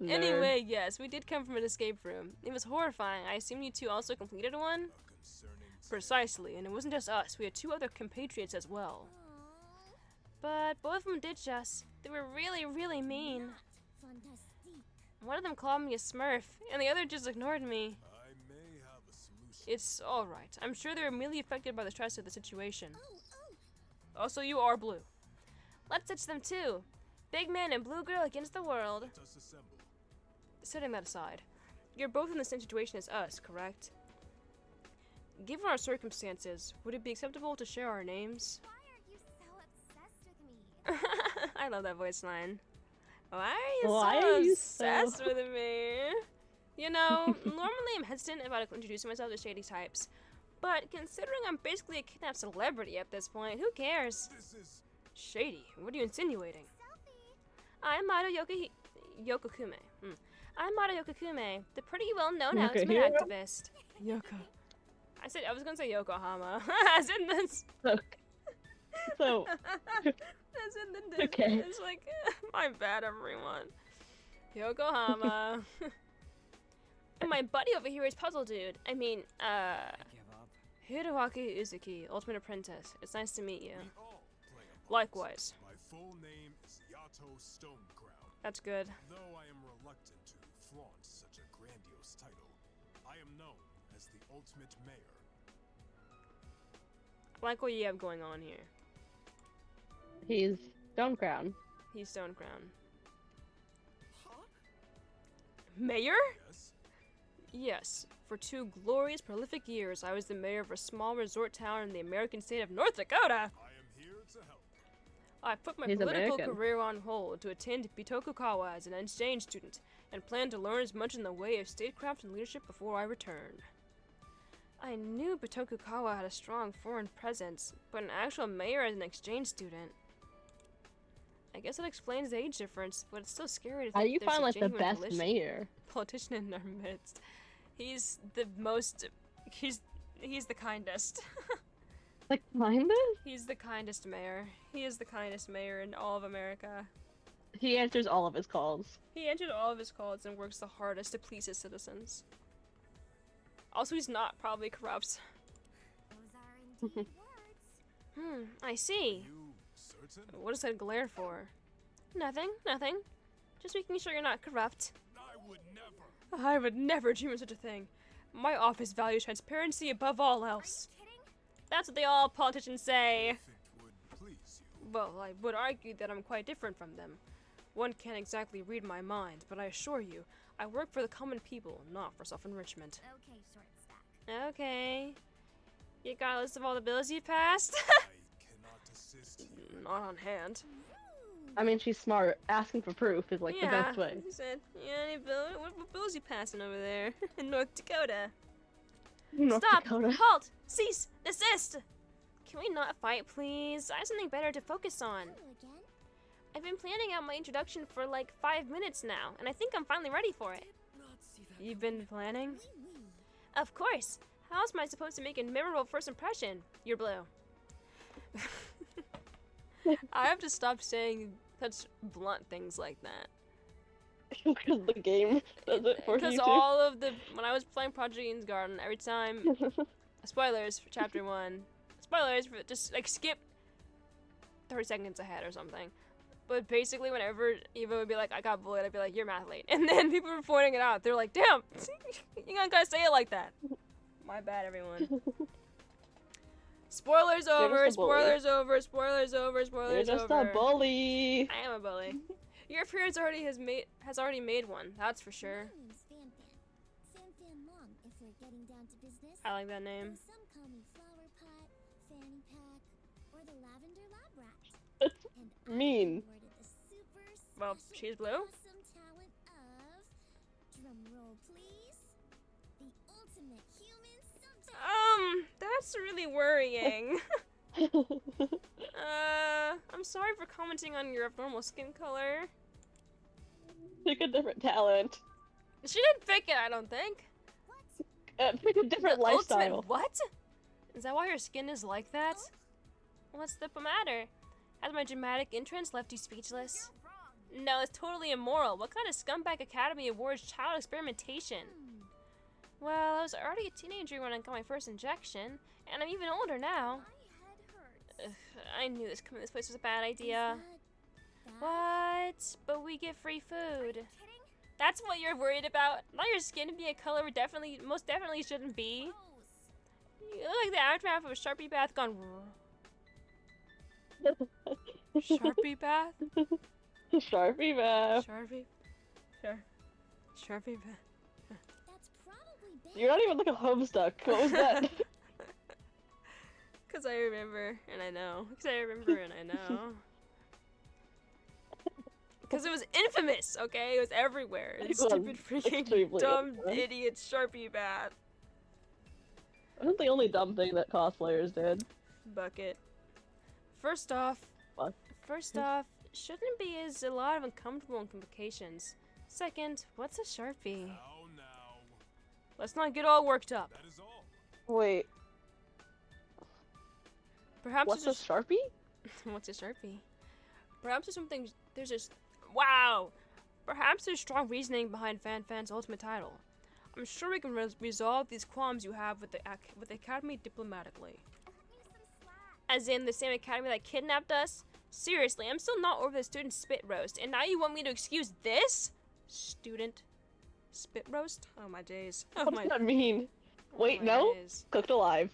nerd. Anyway, yes, we did come from an escape room. It was horrifying. I assume you two also completed one? A concerning Precisely, and it wasn't just us. We had two other compatriots as well. Aw, But both of them ditched us. They were really, really mean. fantastic. One of them called me a smurf, and the other just ignored me. I may have a solution. It's alright. I'm sure they were merely affected by the stress of the situation. Oh, Also, you are blue. Let's ditch them too. Big man and blue girl against the world. Let us assemble. Setting that aside, you're both in the same situation as us, correct? Given our circumstances, would it be acceptable to share our names? Why are you so obsessed with me? I love that voice line. Why are you Why so are you obsessed so- with me? You know, normally I'm hesitant about introducing myself to shady types, but considering I'm basically a kidnapped celebrity at this point, who cares? This is Shady? What are you insinuating? Selfie. I'm Maru Yokokume. I'm Maru Yokokume, the pretty well-known Yoko outsmart Hero? activist. Yoko. I was gonna say Yokohama. As in this. So, As in the Okay. It's like, my bad, everyone. Yokohama. And my buddy over here is Puzzle Dude. I mean, I give up. Hiroaki Uzuki, Ultimate Apprentice. It's nice to meet you. We all play a part. Likewise. My full name is Yato Stonecrown. That's good. Though I am reluctant to flaunt such a grandiose title, I am known as the Ultimate Mayor. I like what you have going on here. He's Stone Crown. He's Stone Crown. Huh? Mayor? Yes? Yes. For 2 glorious, prolific years, I was the mayor of a small resort town in the American state of North Dakota. I am here to help. I put my He's political American. career on hold to attend Bitokukawa as an exchange student and plan to learn as much in the way of statecraft and leadership before I return. I knew Bitokukawa had a strong foreign presence, but an actual mayor as an exchange student. I guess it explains the age difference, but it's still scary to think How do you there's find a like the genuine best mayor? politician in our midst. He's the most. He's the kindest. Like kinda? He's the kindest mayor. He is the kindest mayor in all of America. He answers all of his calls. He answered all of his calls and works the hardest to please his citizens. Also, he's not probably corrupt. Those are indeed words. I see. You certain? What is that glare for? Nothing, nothing. Just making sure you're not corrupt. I would never. I would never dream of such a thing. My office values transparency above all Are you else. kidding? That's what they all politicians say. If it would please you. Well, I would argue that I'm quite different from them. One can't exactly read my mind, but I assure you, I work for the common people, not for self-enrichment. Okay, short stack. Okay. You got a list of all the bills you've passed? I cannot assist you. Not on hand. I mean, she's smart. Asking for proof is like the best way. He said, yeah, any bill? What bills you passing over there in North Dakota? North Stop! Dakota. Halt! Cease! Desist! Can we not fight, please? I have something better to focus on. Hello again. I've been planning out my introduction for like 5 minutes now, and I think I'm finally ready for it. Not see that. You've been planning? Oui, oui. Of course. How else am I supposed to make a memorable first impression? You're blue. I have to stop saying such blunt things like that. Because the game does it for you Because too. all of the when I was playing Project Eden's Garden, every time spoilers for chapter 1. Spoilers for just like skip 30 seconds ahead or something. But basically whenever Eva would be like, I got bullied, I'd be like, you're math late. And then people were pointing it out. They're like, damn, you gotta say it like that. My bad, everyone. Spoilers over, just a bully. spoilers over, spoilers over, You're spoilers just over. a bully. I am a bully. Your appearance has already made one, that's for sure. My name's Fan Fan. Fan Fan Long, if we're getting down to business. I like that name. Though some call me Flower Pot, Fanny Pack, or the Lavender Lab Rat. And I Mean. awarded the super Well, special she's blue. awesome talent of, drum roll please, the ultimate human subject. That's really worrying. I'm sorry for commenting on your abnormal skin color. Pick a different talent. She didn't pick it, I don't think. Pick a different The lifestyle. ultimate what? Is that why your skin is like that? What's the matter? Has my dramatic entrance left you speechless? No, it's totally immoral. What kind of scumbag academy awards child experimentation? Well, I was already a teenager when I got my first injection, and I'm even older now. My head hurts. Ugh, I knew coming to this place was a bad idea. Bad? What? But we get free food. Kidding? That's what you're worried about? Not your skin being a color we most definitely shouldn't be. Gross. You look like the aftermath of a Sharpie bath gone Sharpie bath? Sharpie bath. Sharpie? Sharpie bath. That's probably bad. You're not even like a homestuck. What was that? Because I remember, and I know. Because I remember, and I know. Because it was infamous, okay? It was everywhere. It This was stupid freaking extremely dumb infamous. idiot Sharpie bath. Wasn't the only dumb thing that cosplayers did. Bucket. First off, What? shouldn't be as a lot of uncomfortable complications. Second, what's a Sharpie? Now, now. Let's not get all worked up. That is all. Wait, Perhaps what's a there's Sharpie? what's a Sharpie? Perhaps there's something. There's just wow. Perhaps there's strong reasoning behind Fan Fan's ultimate title. I'm sure we can resolve these qualms you have with the Academy diplomatically. Cut me some slack. As in the same Academy that kidnapped us? Seriously, I'm still not over the student spit roast, and now you want me to excuse this? Student spit roast? Oh my days. Oh What my, does that mean? Wait, my no? days. Cooked alive.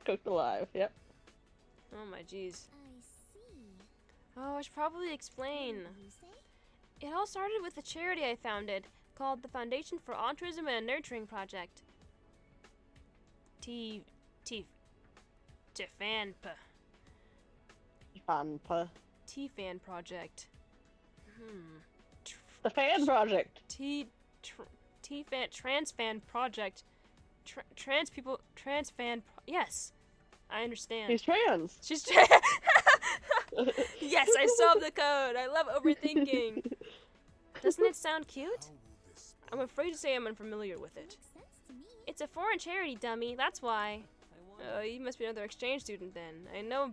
Cooked alive, yep. Oh my jeez. I see. Oh, I should probably explain. You say? It all started with a charity I founded called the Foundation for Altruism and Nurturing Project. Tifanpa. Fanpa. T-Fan Project. The fan project. T-Fan, Trans Fan Project. Trans people, Trans Fan, yes. I understand. He's trans. She's trans. Yes, I solved the code. I love overthinking. Doesn't it sound cute? How will this I'm afraid to say I'm unfamiliar with it. Makes sense to me. It's a foreign charity, dummy. That's why. Oh, you must be another exchange student then. I know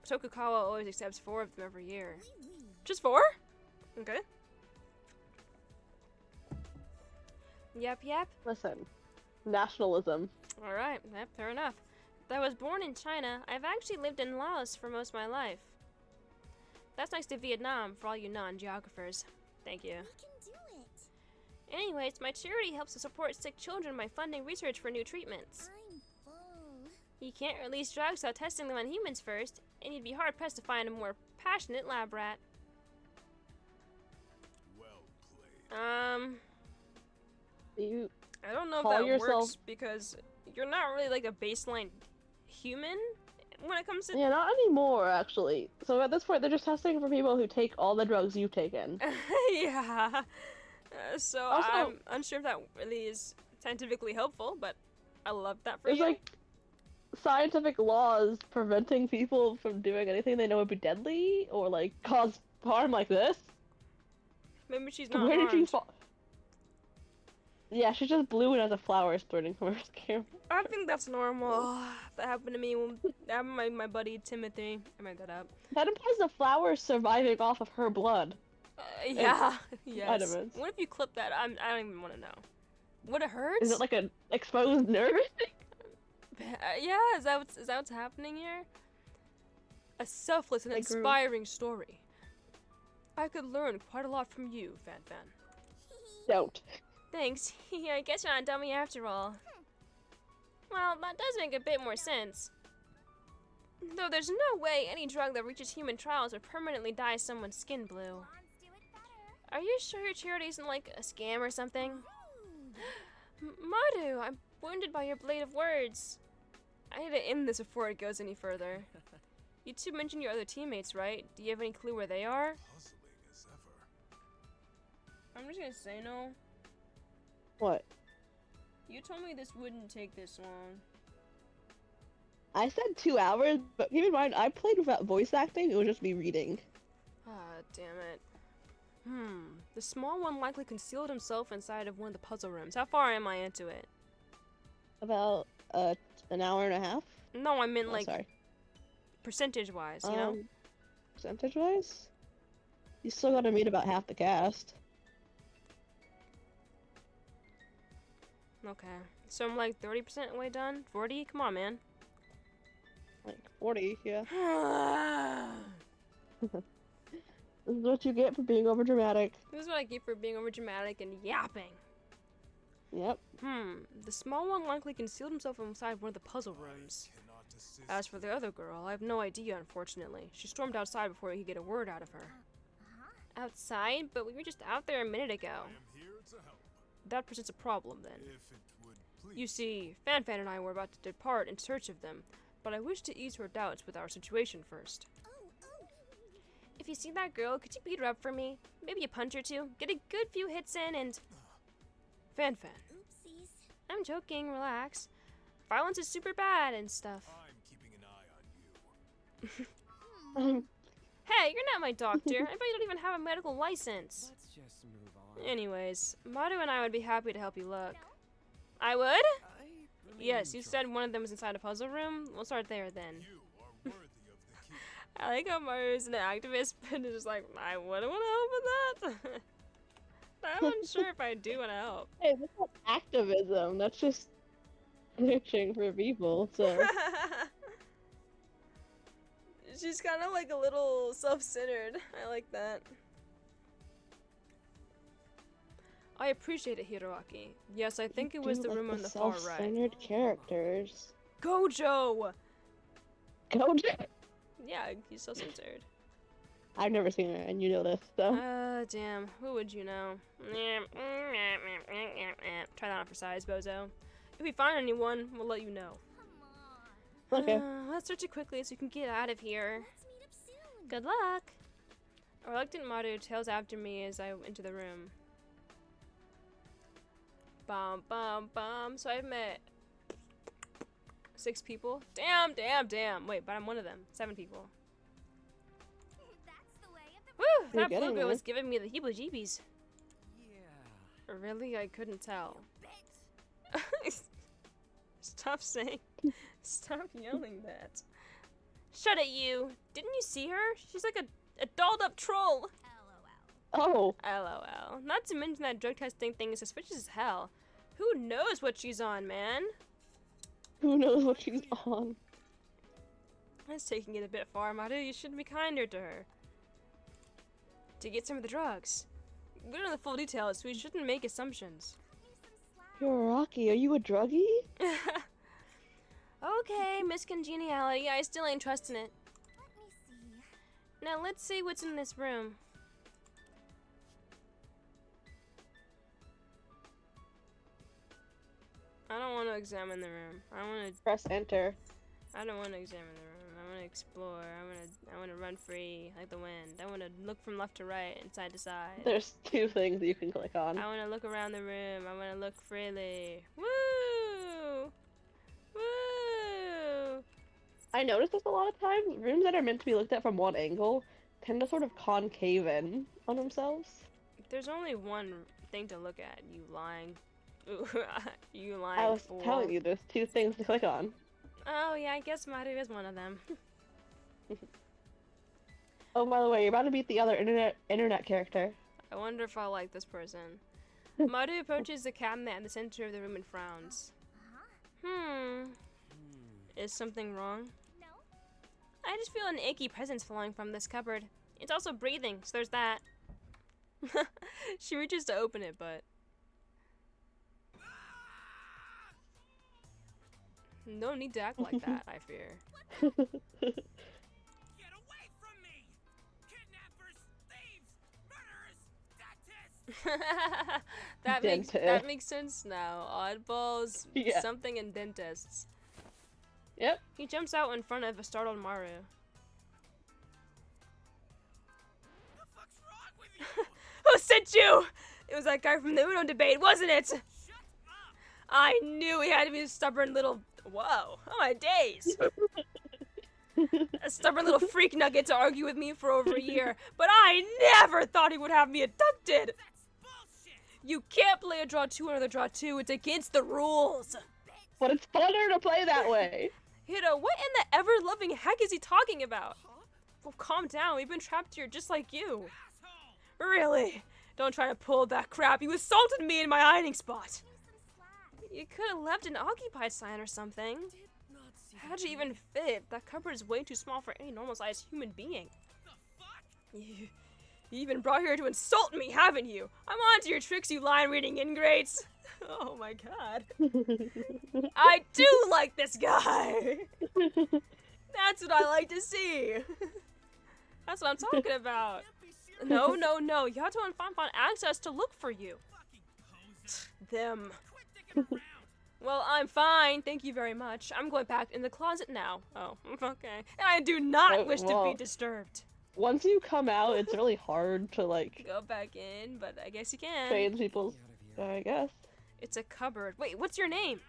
Tokugawa always accepts 4 of them every year. Oui, oui. Just 4? Okay. Yep. Listen, nationalism. Alright, yep, fair enough. Though I was born in China, I've actually lived in Laos for most of my life. That's next to Vietnam for all you non-geographers. Thank you. We can do it. Anyways, my charity helps to support sick children by funding research for new treatments. I'm full. You can't release drugs without testing them on humans first, and you'd be hard-pressed to find a more passionate lab rat. well played? You I don't know if Call that yourself- works because you're not really like a baseline human when it comes to. Yeah, not anymore, actually. So at this point, they're just testing for people who take all the drugs you've taken. Yeah. So Also- I'm unsure if that really is scientifically helpful, but I love that for There's you. like scientific laws preventing people from doing anything they know would be deadly or like cause harm like this. Maybe she's not Where did you harmed. fall? Yeah, she's just blue and has a flower splitting from her skin. I think that's normal. That happened to me when that happened to my buddy Timothy. I made that up. That implies the flower surviving off of her blood. Yeah. Yes. vitamins. What if you clip that? I don't even want to know. Would it hurt? Is it like an exposed nerve? Yeah. Is that what's happening here? A selfless and I grew- inspiring story. I could learn quite a lot from you, Fan. Don't. Thanks. I guess you're not a dummy after all. Well, that does make a bit more sense. Though there's no way any drug that reaches human trials would permanently dye someone's skin blue. Blondes do it better. Are you sure your charity isn't like a scam or something? Rude. Madu, I'm wounded by your blade of words. I need to end this before it goes any further. You two mentioned your other teammates, right? Do you have any clue where they are? Puzzling as ever. I'm just gonna say no. What? You told me this wouldn't take this long. I said 2 hours, but keep in mind, I played without voice acting, it was just me reading. Ah, damn it. The small one likely concealed himself inside of one of the puzzle rooms. How far am I into it? About, an hour and a half? No, I meant Oh, like sorry. percentage-wise, you know? Percentage-wise? You still gotta meet about half the cast. Okay. So I'm like 30% way done? 40? Come on, man. Like, 40, yeah. This This is what you get for being overdramatic. is what I get for being overdramatic and yapping. Yep. The small one likely concealed himself inside one of the puzzle rooms. Cannot assist. As for the other girl, I have no idea, unfortunately. She stormed outside before we could get a word out of her. Outside? But we were just out there a minute ago. I am here to help. That presents a problem, then. If it would please. You see, Fan and I were about to depart in search of them, but I wish to ease her doubts with our situation first. Oh. If you see that girl, could you beat her up for me? Maybe a punch or two? Get a good few hits in and... Fan. Oopsies. I'm joking, relax. Violence is super bad and stuff. I'm keeping an eye on you. Hey, you're not my doctor. I bet you don't even have a medical license. Let's just move on. Anyways, Madu and I would be happy to help you look. I would? I remain Yes, you troubled. said one of them was inside a puzzle room. We'll start there then. You are worthy of the key. I like how Mario's an activist, but it's just like, I wouldn't want to help with that. I'm unsure if I do want to help. Hey, that's not activism. That's just searching for people. So She's kind of like a little self-centered. I like that. I appreciate it, Hiroaki. Yes, I think it was the room on the far right. Self-centered characters. Gojo! Gojo. Yeah, he's self-centered. I've never seen it, and you know this, so. Damn. Who would you know? Try that on for size, bozo. If we find anyone, we'll let you know. Okay. Let's search it quickly so we can get out of here. Let's meet up soon. Good luck! A reluctant Maru tails after me as I enter the room. Bum, bum, bum. So I've met 6 people. Damn, damn, damn. Wait, but I'm one of them. 7 people. That's the way of the Woo! You're That blue getting girl there. was giving me the heebie-jeebies. Yeah. Really? I couldn't tell. Stop saying. Stop yelling that. Shut it, you! Didn't you see her? She's like a dolled up troll! Oh. LOL. Not to mention that drug testing thing is suspicious as hell. Who knows what she's on, man? Who knows what she's on? That's taking it a bit far, Maru. You should be kinder to her. To get some of the drugs. We don't know the full details, so we shouldn't make assumptions. Hiroaki, are you a druggie? Okay, Miss Congeniality, I still ain't trusting it. Let me see. Now let's see what's in this room. I don't want to examine the room. Press enter. I don't want to examine the room. I want to explore. I want to run free like the wind. I want to look from left to right and side to side. There's 2 things you can click on. I want to look around the room. I want to look freely. Woo! Woo! I noticed this a lot of times. Rooms that are meant to be looked at from one angle tend to sort of concave in on themselves. There's only one thing to look at, you lying. You lying I was fool. telling you, there's 2 things to click on. Oh yeah, I guess Maru is one of them. Oh, by the way, you're about to meet the other internet character. I wonder if I'll like this person. Maru approaches the cabinet at the center of the room and frowns. Is something wrong? No. I just feel an achy presence flowing from this cupboard. It's also breathing, so there's that. She reaches to open it, but... No need to act like that, I fear. Get away from me! Kidnappers, thieves, murderers, dentists! that makes sense now. Oddballs, Yeah. something, and dentists. Yep. He jumps out in front of a startled Maru. The fuck's wrong with you? Who sent you? It was that guy from the Uno debate, wasn't it? Shut up! I knew he had to be a stubborn little... Whoa. Oh my days. A stubborn little freak nugget to argue with me for over a year. But I never thought he would have me abducted. That's bullshit! You can't play a draw 2 under the draw 2. It's against the rules. But it's funner to play that way. Hito, what in the ever-loving heck is he talking about? Well, calm down. We've been trapped here just like you. Asshole! Really? Don't try to pull that crap. You assaulted me in my hiding spot. You could have left an occupied sign or something. How'd you even fit? That cupboard is way too small for any normal-sized human being. The fuck? You even brought here to insult me, haven't you? I'm on to your tricks, you line-reading ingrates. Oh my god. I do like this guy. That's what I like to see. That's what I'm talking about. No, no, no. Yato and Fanfan asked us to look for you. Fucking poser! Them. Quit dicking around! Well, I'm fine. Thank you very much. I'm going back in the closet now. Oh, okay. And I do not wish to be well. disturbed. Once you come out, it's really hard to, like, Go back in, but I guess you can. change people's... I guess. It's a cupboard. Wait, what's your name?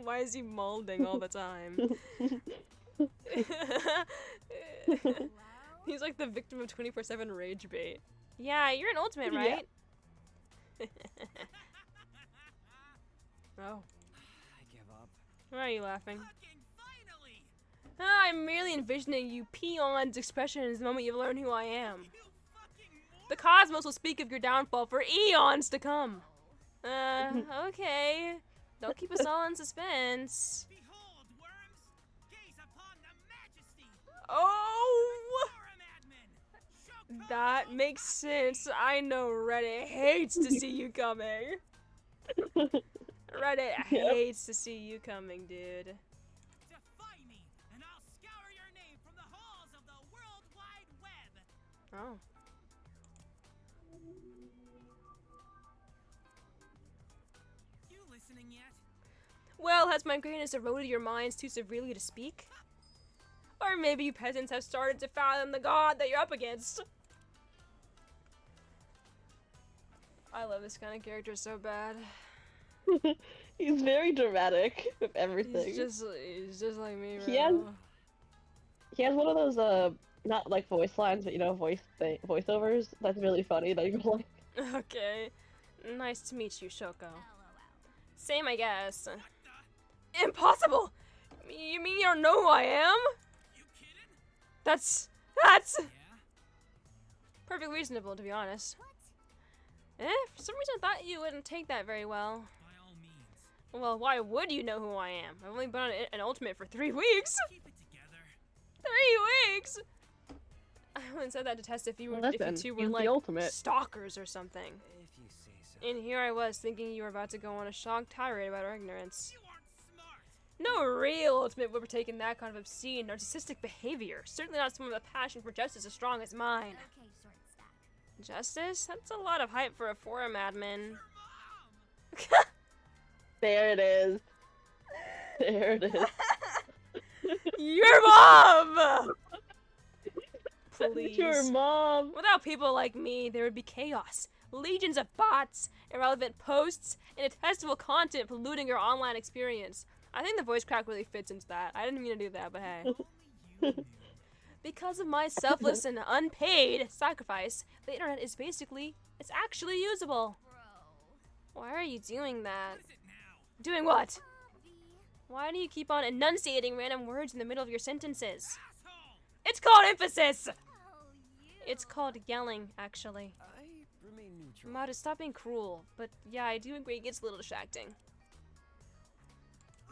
Why is he molding all the time? He's like the victim of 24/7 rage bait. Yeah, you're an ultimate, right? Oh. I give up. Why are you laughing? Fucking finally! Ah, I'm merely envisioning you peon's expression the moment you learn who I am. You fucking The cosmos will speak of your downfall for eons to come. Okay. Don't keep us all in suspense. Behold, worms, gaze upon the majesty. Oh! Madman. That makes sense. I know Reddit hates to see you coming. Reddit hates to see you coming, dude. Defy me, and I'll scour your name from the halls of the World Wide Web. Oh. You listening yet? Well, has my greatness eroded your minds too severely to speak? Or maybe you peasants have started to fathom the god that you're up against. I love this kind of character so bad. He's very dramatic with everything. He's just like me, bro. He has one of those not like voice lines, but you know, voiceovers. That's really funny. That you like. Okay. Nice to meet you, Shoko. Same, I guess. Impossible! You mean you don't know who I am? You kidding? That's Yeah. perfectly reasonable, to be honest. For some reason I thought you wouldn't take that very well. By all means. Well, why would you know who I am? I've only been on an ultimate for 3 weeks! Keep it together. 3 weeks! I wouldn't said that to test if you Well, were, if you listen, two were he's the like ultimate. stalkers or something. If you say so. And here I was thinking you were about to go on a shock tirade about our ignorance. You aren't smart. No real ultimate would partake in that kind of obscene, narcissistic behavior. Certainly not someone with a passion for justice as strong as mine. Okay, short stack. Justice? That's a lot of hype for a forum admin. There it is. There it is. Your mom! Please. Your mom. Without people like me, there would be chaos. Legions of bots, irrelevant posts, and detestable content polluting your online experience. I think the voice crack really fits into that. I didn't mean to do that, but hey. Only you knew. Because of my selfless and unpaid sacrifice, the internet is basically, it's actually usable. Bro. Why are you doing that? What is it now? Doing what? Bobby. Why do you keep on enunciating random words in the middle of your sentences? Asshole. It's called emphasis! Oh, you. It's called yelling, actually. I remain neutral. Modest, stop being cruel. But yeah, I do agree it gets a little distracting.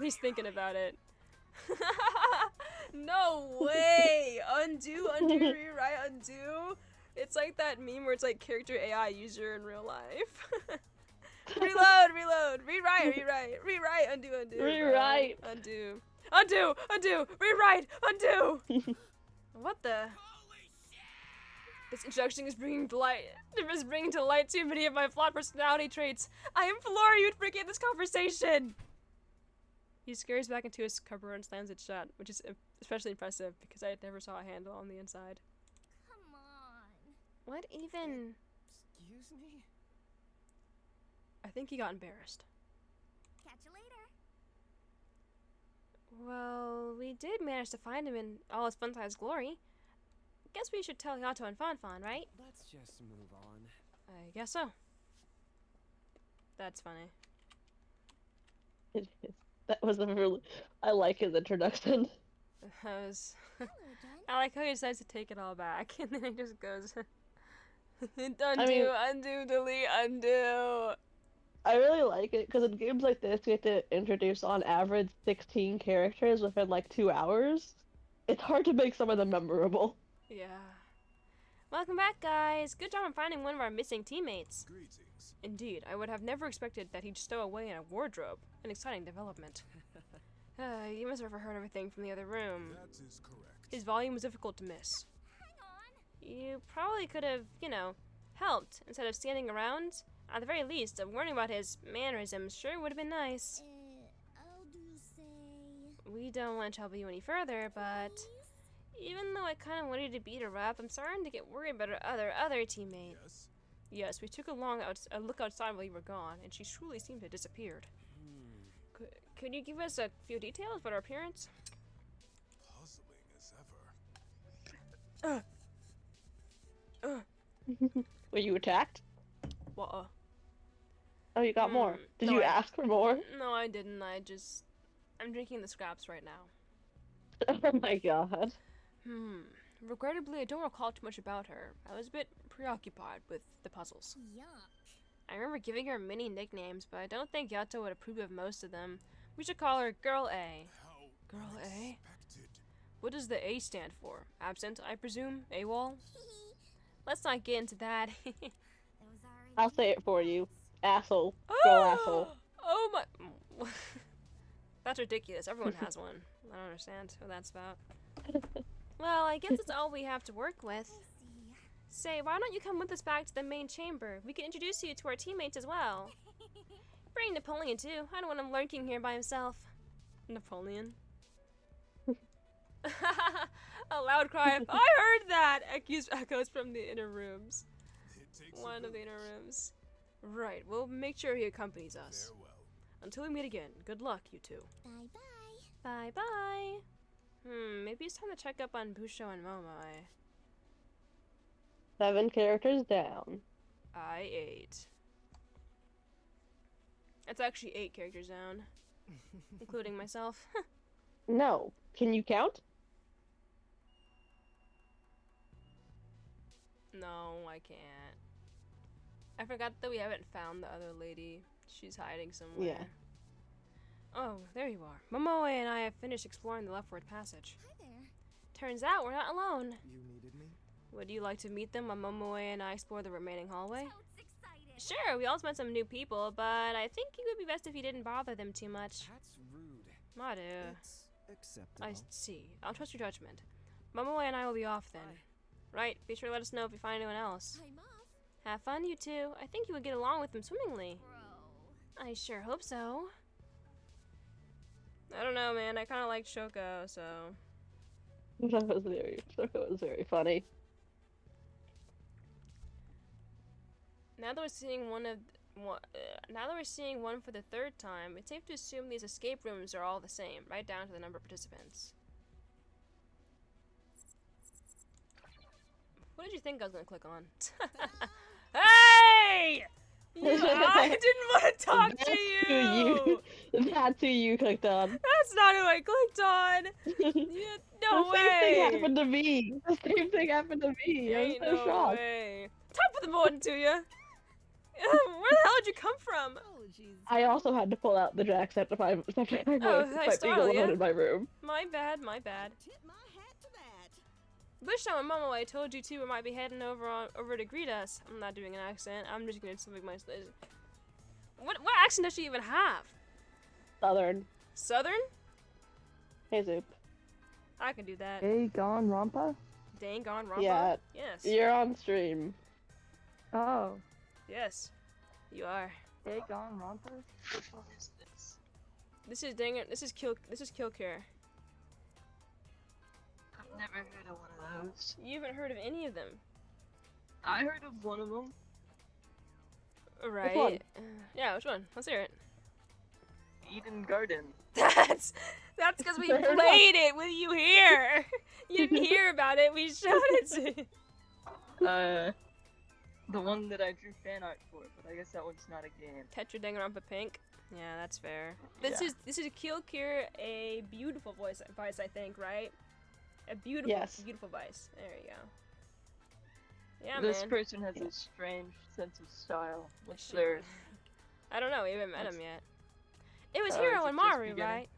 He's thinking about it. No way! Undo, rewrite, undo. It's like that meme where it's like character AI user in real life. Reload, rewrite, undo. Rewrite. Undo, rewrite, undo. What the? Holy shit! This introduction is bringing to light too many of my flawed personality traits. I implore you to forget this conversation. He scurries back into his cupboard and slams it shut, which is especially impressive because I never saw a handle on the inside. Come on. What even? Excuse me? I think he got embarrassed. Catch you later. Well, we did manage to find him in all his fun-sized glory. Guess we should tell Yato and Fanfan, right? Let's just move on. I guess so. That's funny. It is. That was a really. I like his introduction. That was. Hello, Jen. I like how he decides to take it all back, and then he just goes. undo, delete, undo. I really like it because in games like this, you have to introduce on average 16 characters within like 2 hours. It's hard to make some of them memorable. Yeah. Welcome back, guys. Good job on finding one of our missing teammates. Greetings. Indeed, I would have never expected that he'd stow away in a wardrobe. An exciting development. You must have overheard everything from the other room. That is correct. His volume was difficult to miss. Hang on. You probably could have, helped instead of standing around. At the very least, a warning about his mannerisms sure would have been nice. I'll do say. We don't want to trouble you any further, but Please? even though I kind of wanted to beat her up, I'm starting to get worried about our other teammate. Yes? Yes, we took a look outside while you were gone, and she truly seemed to have disappeared. Could you give us a few details about her appearance? Puzzling as ever. Were you attacked? What? Oh, you got more. Did no, you I- ask for more? No, I didn't. I'm drinking the scraps right now. Oh my god. Regrettably, I don't recall too much about her. I was a bit preoccupied with the puzzles. Yuck. I remember giving her many nicknames, but I don't think Yato would approve of most of them. We should call her Girl A. How Girl A? unexpected. What does the A stand for? Absent, I presume? AWOL? Let's not get into that. Those are I'll say it for you. Asshole. Girl asshole. Oh my... That's ridiculous. Everyone has one. I don't understand what that's about. Well, I guess it's all we have to work with. We'll see. Say, why don't you come with us back to the main chamber? We can introduce you to our teammates as well. Bring Napoleon too. I don't want him lurking here by himself. Napoleon. A loud cry of, I heard that! Echoes from the inner rooms. It takes One a of the inner village. rooms. Right, we'll make sure he accompanies us. Farewell. Until we meet again, good luck, you two. Bye bye. Bye-bye. Maybe it's time to check up on Busho and Momoe. 7 characters down. I 8. It's actually 8 characters down, including myself. No. Can you count? No, I can't. I forgot that we haven't found the other lady. She's hiding somewhere. Yeah. Oh, there you are. Momoe and I have finished exploring the leftward passage. Hi there. Turns out we're not alone. You needed me? Would you like to meet them while Momoe and I explore the remaining hallway? Totes excited. Sure, we all met some new people, but I think it would be best if you didn't bother them too much. That's rude. Madu. It's acceptable. I see. I'll trust your judgment. Momoe and I will be off then. Right, be sure to let us know if you find anyone else. I'm off. Have fun, you two. I think you would get along with them swimmingly. Bro. I sure hope so. I don't know, man. I kind of like Shoko, so... That was very funny. Now that we're seeing now that we're seeing one for the 3rd time, it's safe to assume these escape rooms are all the same, right down to the number of participants. What did you think I was gonna click on? Hey! I didn't want to talk to you! That's who you clicked on. That's not who I clicked on! No The way! same thing happened to me. The same thing happened to me. I Ain't was so no shocked. way. Top of the morning to you! Where the hell did you come from? Apologies. I also had to pull out the Jacksepticeye Oh, by being startled alone ya? in my room. My bad, my bad. Tip my hat to that. Busho and Momoe told you two we might be heading over to greet us. I'm not doing an accent. I'm just gonna make my... What accent does she even have? Southern. Southern? Hey, Zoup. I can do that. Danganronpa? Danganronpa? Yeah. Yes. You're on stream. Oh. Yes. You are. Danganronpa? Which one is this? This is Kill Cure. I've never heard of one of those. You haven't heard of any of them. I heard of one of them. Right. one? Yeah, which one? Let's hear it. Eden Garden. That's because we played it with you here. You didn't hear about it. We showed it to you. The one that I drew fan art for, but I guess that one's not a game. Tetra Danganronpa Pink. Yeah, that's fair. This is Kill Cure, a beautiful voice, I think, right? A beautiful, Yes. beautiful voice. There you go. Yeah, This man. person has a strange sense of style. What's Shit. their... I don't know. We haven't met him yet. It was Oh, Hiro is it and just Maru, beginning? right?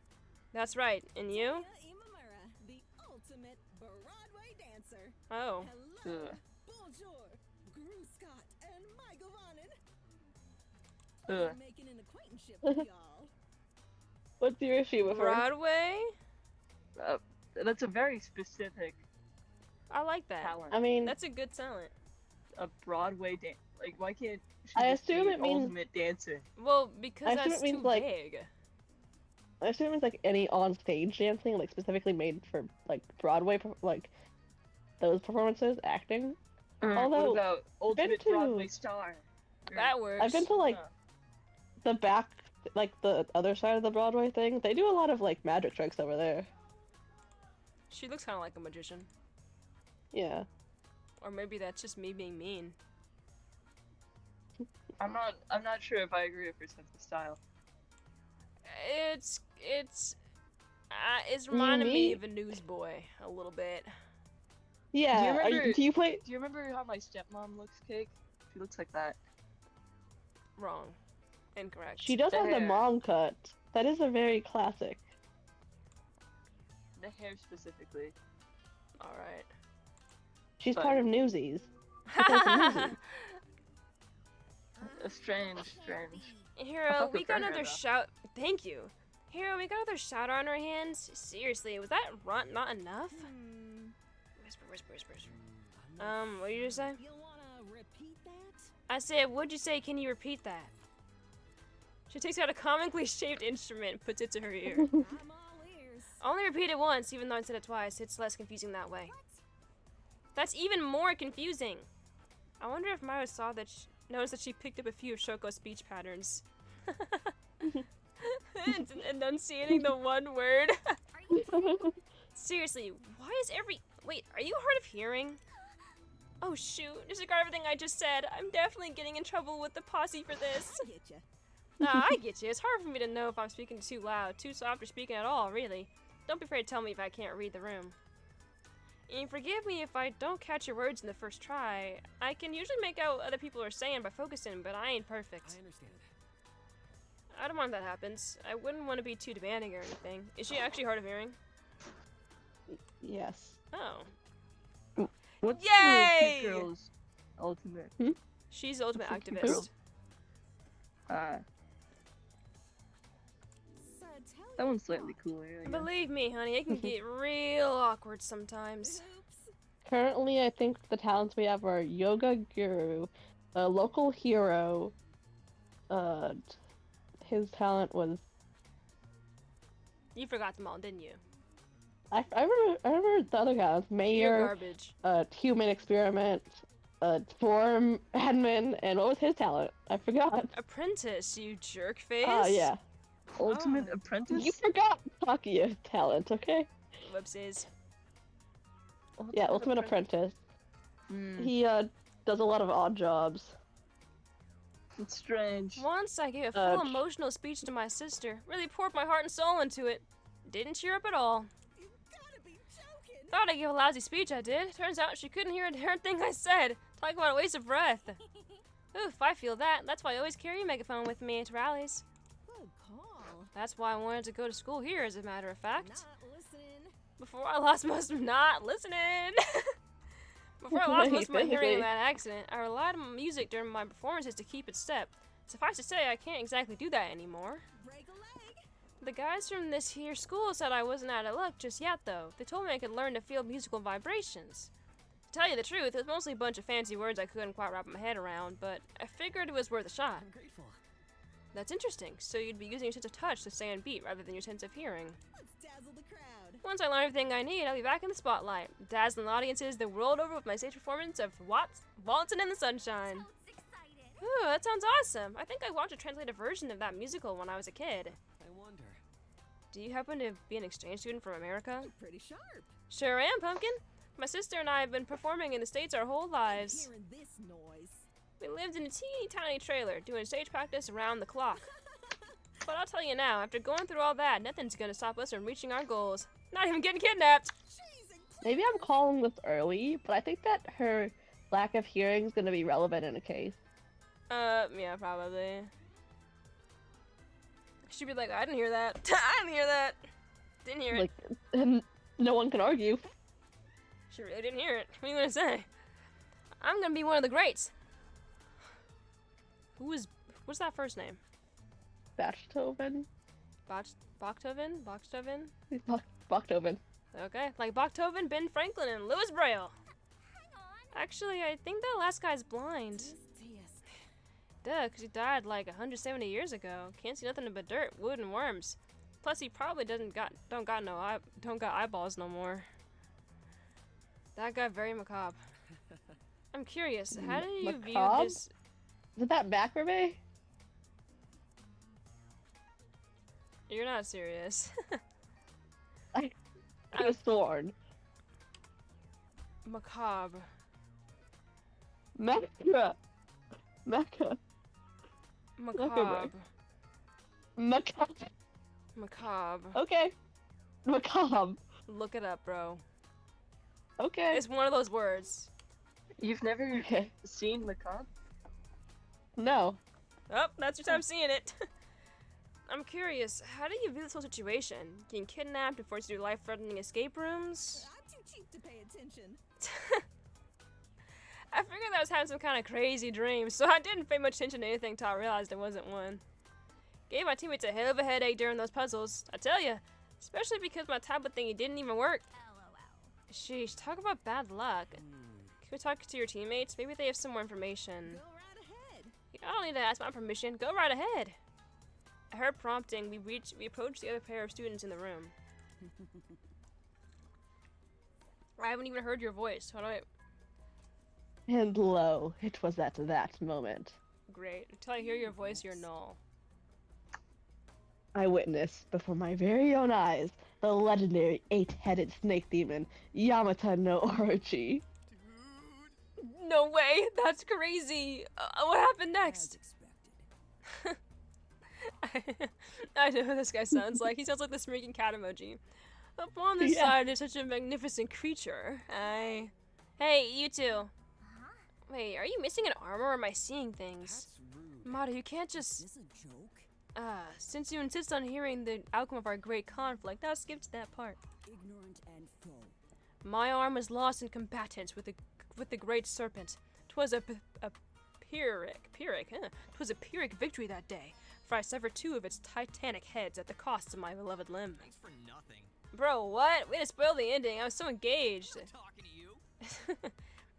That's right. And you? Imamura, the ultimate Broadway dancer. Oh. Hello, Ugh. bonjour, Gru Scott and Michael Vonnen. Ugh. Making an acquaintanceship with y'all. What's your issue with her? Broadway? That's a very specific I like that. talent. I mean, That's a good talent. A Broadway dance. Like, why can't she I just assume be it means- ultimate dancer? Well, because I assume that's it means, too like- big. I assume it's like any on-stage dancing, like specifically made for like Broadway, like those performances, acting. Although, what about ultimate to- Broadway star? That works. I've been to like the back, like the other side of the Broadway thing. They do a lot of like magic tricks over there. She looks kind of like a magician. Yeah. Or maybe that's just me being mean. I'm not sure if I agree with her sense of style. It's reminding me me- of a newsboy a little bit. Yeah. Do you play? Do you remember how my stepmom looks, Cake? She looks like that. Wrong. Incorrect. She does The have the hair. mom cut. That is a very classic. The hair specifically. Alright. She's But- part of Newsies. She plays in Newsies. Strange. Hero, fuck we with got her hair, another though. shout. Thank you. Hero, we got another shout on our hands. Seriously, was that runt not enough? Whisper. What did you just say? You'll wanna repeat that? I said, what'd you say? Can you repeat that? She takes out a comically shaped instrument and puts it to her ear. I'm all ears. Only repeat it once, even though I said it twice. It's less confusing that way. That's even more confusing. I wonder if Myra saw that. Noticed that she picked up a few of Shoko's speech patterns. Enunciating the one word. Seriously, why is wait, are you hard of hearing? Oh shoot, disregard everything I just said. I'm definitely getting in trouble with the posse for this. I get ya. I get you. It's hard for me to know if I'm speaking too loud, too soft, or speaking at all, really. Don't be afraid to tell me if I can't read the room. And forgive me if I don't catch your words in the first try. I can usually make out what other people are saying by focusing, but I ain't perfect. I understand. I don't mind if that happens. I wouldn't want to be too demanding or anything. Is she actually hard of hearing? Yes. Oh. What's Yay! the cute girl's ultimate? She's the ultimate What's the activist. girl? So tell That you one's slightly what. cooler. I guess. Believe me, honey, it can get real awkward sometimes. Oops. Currently, I think the talents we have are Yoga Guru, a local hero. His talent was You forgot them all, didn't you? I remember the other talents. You're Mayor, garbage. human experiment, form admin, and what was his talent? I forgot. Apprentice, you jerk face. Oh yeah. Ultimate Oh. apprentice? You forgot Takiya's talent, okay? Whoopsies. Yeah, Ultimate Apprentice. Hmm, He does a lot of odd jobs. it's strange. Once I gave a full emotional speech to my sister. Really poured my heart and soul into it. Didn't cheer up at all. You gotta be joking. Thought I gave a lousy speech, I did. Turns out she couldn't hear a darn thing I said. Talk about a waste of breath. Oof, I feel that. That's why I always carry a megaphone with me to rallies. Good call. That's why I wanted to go to school here, as a matter of fact. Not listening. Before I lost most of not listening. Before I lost most of my hearing in that accident, I relied on music during my performances to keep it step. Suffice to say, I can't exactly do that anymore. Break a leg. The guys from this here school said I wasn't out of luck just yet, though. They told me I could learn to feel musical vibrations. To tell you the truth, it was mostly a bunch of fancy words I couldn't quite wrap my head around, but I figured it was worth a shot. I'm grateful. That's interesting. So you'd be using your sense of touch to stay on beat rather than your sense of hearing. Let's dazzle the crowd. Once I learn everything I need, I'll be back in the spotlight, dazzling audiences the world over with my stage performance of Waltzing in the Sunshine. Toad's excited. Ooh, that sounds awesome. I think I watched a translated version of that musical when I was a kid. I wonder. Do you happen to be an exchange student from America? Pretty sharp. Sure am, Pumpkin. My sister and I have been performing in the States our whole lives. Hearing this noise. We lived in a teeny tiny trailer, doing stage practice around the clock. But I'll tell you now, after going through all that, nothing's gonna stop us from reaching our goals. Not even getting kidnapped! Maybe I'm calling this early, but I think that her lack of hearing is going to be relevant in a case. Yeah, probably. She'd be like, I didn't hear that. I didn't hear that. Didn't hear it. Like, and no one can argue. She really didn't hear it. What are you gonna say? I'm gonna be one of the greats. What's that first name? Bachtoven? Bachtoven? Bachtoven. Okay, like Bachtoven, Ben Franklin, and Louis Braille. Actually, I think that last guy's blind. Duh, because he died like 170 years ago. Can't see nothing but dirt, wood, and worms. Plus, he probably don't got eyeballs no more. That got very macabre. I'm curious, how do you view Macabre? this? Is that macrame? You're not serious. I could have sworn. Macabre. Mecca. Mecca. Macabre. Macabre. Macabre. Okay. Macabre. Look it up, bro. Okay. It's one of those words. You've never seen Macabre? No. Oh, that's your time seeing it. I'm curious, how do you view this whole situation? Getting kidnapped and forced to do life-threatening escape rooms? I'm too cheap to pay attention. I figured I was having some kind of crazy dream, so I didn't pay much attention to anything until I realized it wasn't one. Gave my teammates a hell of a headache during those puzzles, I tell ya. Especially because my tablet thingy didn't even work. LOL. Sheesh, talk about bad luck. Can we talk to your teammates? Maybe they have some more information. Go right ahead. You don't need to ask my permission. Go right ahead. At her prompting, we approached the other pair of students in the room. I haven't even heard your voice. How do I... And lo, it was at that moment. Great. Until I hear your voice, you're null. I witnessed, before my very own eyes, the legendary 8-headed snake demon, Yamata no Orochi. No way! That's crazy! What happened next? I know who this guy sounds like. He sounds like the smirking cat emoji. Upon the side is such a magnificent creature. Hey, you two. Wait, are you missing an arm or am I seeing things? Mata, you can't just... Is this a joke? Since you insist on hearing the outcome of our great conflict, I'll skip to that part. Ignorant and foe. My arm was lost in combatants with the great serpent. 'Twas a pyrrhic victory that day, for I severed 2 of its titanic heads at the cost of my beloved limb. Thanks for nothing. Bro, what? Way to spoil the ending. I was so engaged. I'm talking to you.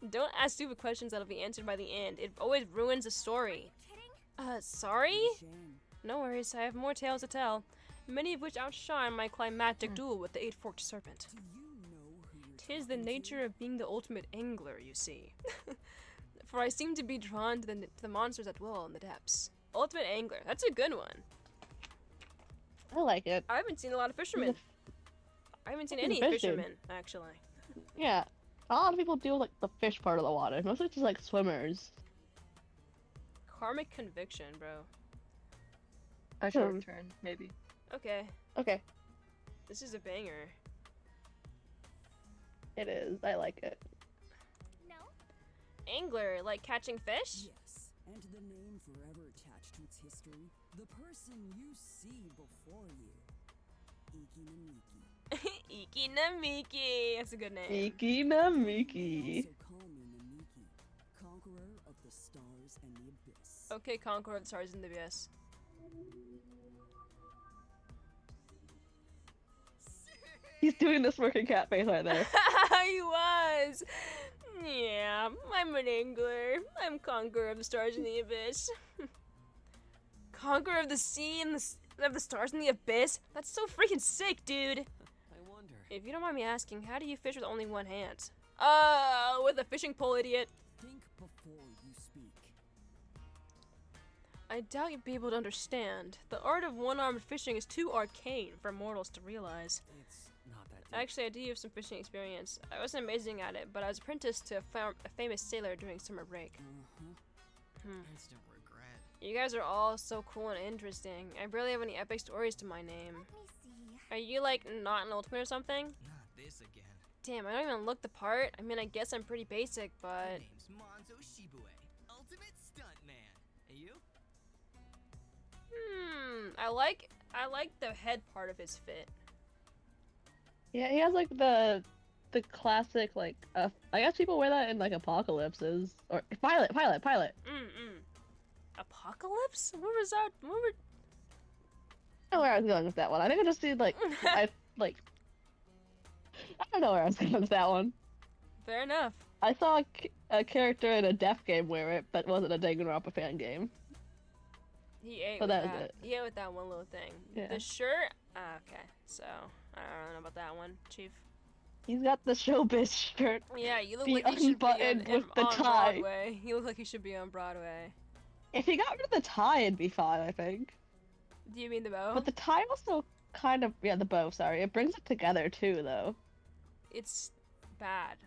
Don't ask stupid questions that'll be answered by the end. It always ruins the story. Kidding? Sorry? Shame. No worries, I have more tales to tell, many of which outshine my climactic duel with the 8-forked serpent. Do you know who you're 'Tis the talking nature of being the ultimate angler, you see. For I seem to be drawn to the monsters that dwell in the depths. Ultimate angler, that's a good one. I like it. I haven't seen a lot of fishermen. I haven't seen any Fishing. fishermen, actually. Yeah. A lot of people do like the fish part of the water. Mostly just like swimmers. Karmic conviction, bro. I shall return, maybe. Okay, Okay. this is a banger. It is. I like it. No? Angler, like catching fish? Yes, and the name forever attached to its history, the person you see before you. Iki no Miki. Iki Namiki. That's a good name. Iki na Miki. Also call me Namiki, conqueror of the stars and the abyss. Okay, Conqueror of the Stars in the Abyss. He's doing the smirking cat face right there. He was! Yeah, I'm an angler. I'm Conqueror of the Stars in the Abyss. Conqueror of the Sea and of the Stars in the Abyss? That's so freaking sick, dude! I wonder. If you don't mind me asking, how do you fish with only one hand? With a fishing pole, idiot. Think before you speak. I doubt you'd be able to understand. The art of one-armed fishing is too arcane for mortals to realize. It's not that deep. Actually, I do have some fishing experience. I wasn't amazing at it, but I was apprenticed to a famous sailor during summer break. Instant regret. You guys are all so cool and interesting. I barely have any epic stories to my name. Let me see. Are you like not an ultimate or something? Not this again. Damn, I don't even look the part. I mean, I guess I'm pretty basic, My but... name's Monzo Shibue, ultimate stuntman. And you? I like the head part of his fit. Yeah, he has like the classic like I guess people wear that in like apocalypses or pilot. Apocalypse? Where was that? I don't know where I was going with that one. I think I just need like I don't know where I was going with that one. Fair enough. I saw a character in a deaf game wear it, but wasn't a Danganronpa fan game. He ate So with that was that. it. He ate with that one little thing. Yeah. The shirt? Okay, so I don't know about that one, Chief. He's got the showbiz shirt. Yeah, you look The like you should be on, unbuttoned with the on tie. Broadway. You look like you should be on Broadway. If he got rid of the tie, it'd be fine, I think. Do you mean the bow? But the tie also kind of the bow. Sorry, it brings it together too, though. It's bad.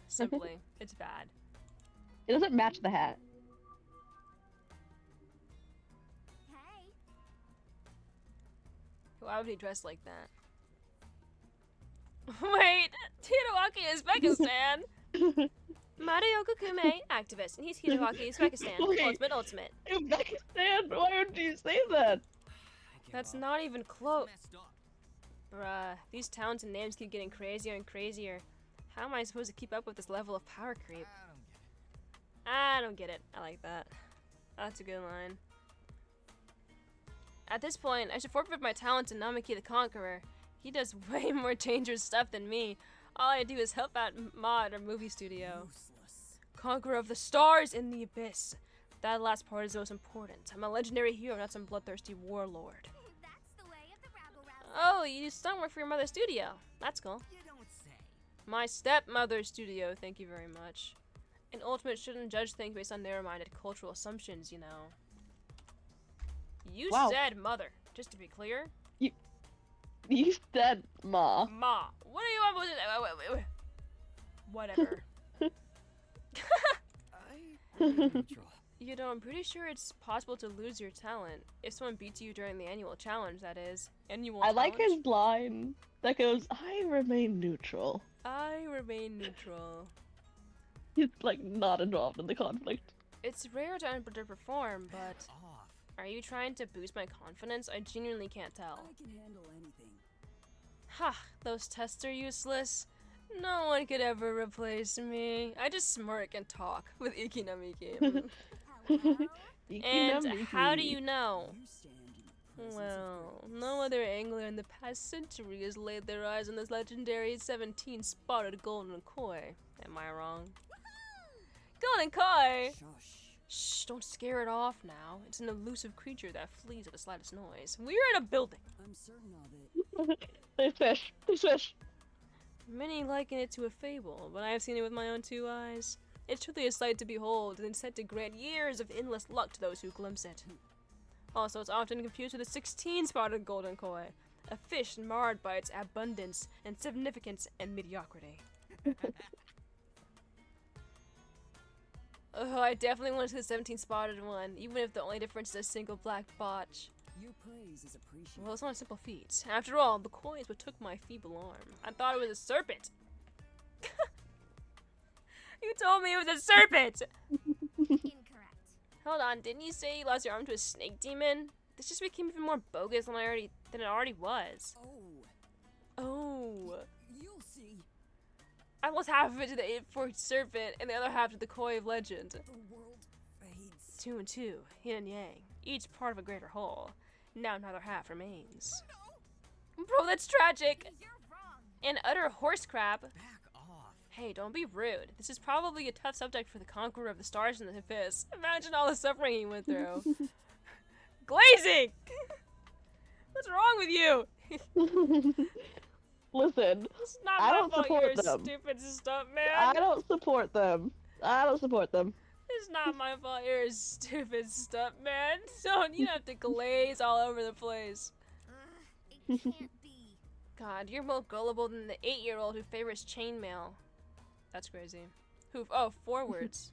Simply, it's bad. It doesn't match the hat. Hey. Why would he dress like that? Wait, Hiroaki, Uzbekistan. Mario Kukume, activist, and he's Hiroaki, Uzbekistan. Wait. Ultimate. Uzbekistan? Why would you say that? That's not even close. Messed up. Bruh, these towns and names keep getting crazier and crazier. How am I supposed to keep up with this level of power creep? I don't get it. I like that. That's a good line. At this point, I should forfeit my talent to Namiki the Conqueror. He does way more dangerous stuff than me. All I do is help out mod or movie studio. Useless. Conqueror of the stars in the abyss. That last part is the most important. I'm a legendary hero, not some bloodthirsty warlord. That's the way of the rabble-rousing. Oh, you do stunt work for your mother's studio. That's cool. You don't say. My stepmother's studio, thank you very much. An ultimate shouldn't judge things based on narrow-minded cultural assumptions, you know. You Wow. said mother, just to be clear. You said ma. Ma. What do you want with it? Whatever. Neutral. You know, I'm pretty sure it's possible to lose your talent. If someone beats you during the annual challenge, that is. Annual I like challenge? his line that goes, I remain neutral. I remain neutral. He's like not involved in the conflict. It's rare to underperform, but Off. are you trying to boost my confidence? I genuinely can't tell. I can handle anything. Ha! Those tests are useless. No one could ever replace me. I just smirk and talk with Ikinamiki. And how do you know? You stand in the presence Well, of no other angler in the past century has laid their eyes on this legendary 17-spotted golden koi. Am I wrong? Golden koi! Shush. Shh, don't scare it off now. It's an elusive creature that flees at the slightest noise. We're in a building. I'm certain of it. They fish. They fish. Many liken it to a fable, but I have seen it with my own two eyes. It's truly a sight to behold, and said to grant years of endless luck to those who glimpse it. Also, it's often confused with a 16-spotted golden koi, a fish marred by its abundance and significance and mediocrity. Oh, I definitely want to see the 17-spotted one, even if the only difference is a single black botch. Your praise is appreciated. Well, it's not a simple feat. After all, the koi is what took my feeble arm. I thought it was a serpent. You told me it was a serpent! Incorrect. Hold on, didn't you say you lost your arm to a snake demon? This just became even more bogus than it already was. Oh, Oh. you'll see. I lost half of it to the 8-forked serpent and the other half to the koi of legend. The world fades. 2 and 2, yin and yang, each part of a greater whole. Now neither half remains. Bro, that's tragic! You're wrong. And utter horse crap. Back off. Hey, don't be rude. This is probably a tough subject for the conqueror of the stars and the abyss. Imagine all the suffering he went through. Glazing! What's wrong with you? Listen, It's not I my don't fault support you're them. stupid stuff, man. I don't support them. I don't support them. It's not my fault you're a stupid stuff, man. You don't have to glaze all over the place. It can't be. God, you're more gullible than the 8-year-old who favors chainmail. That's crazy. Oh, 4 words.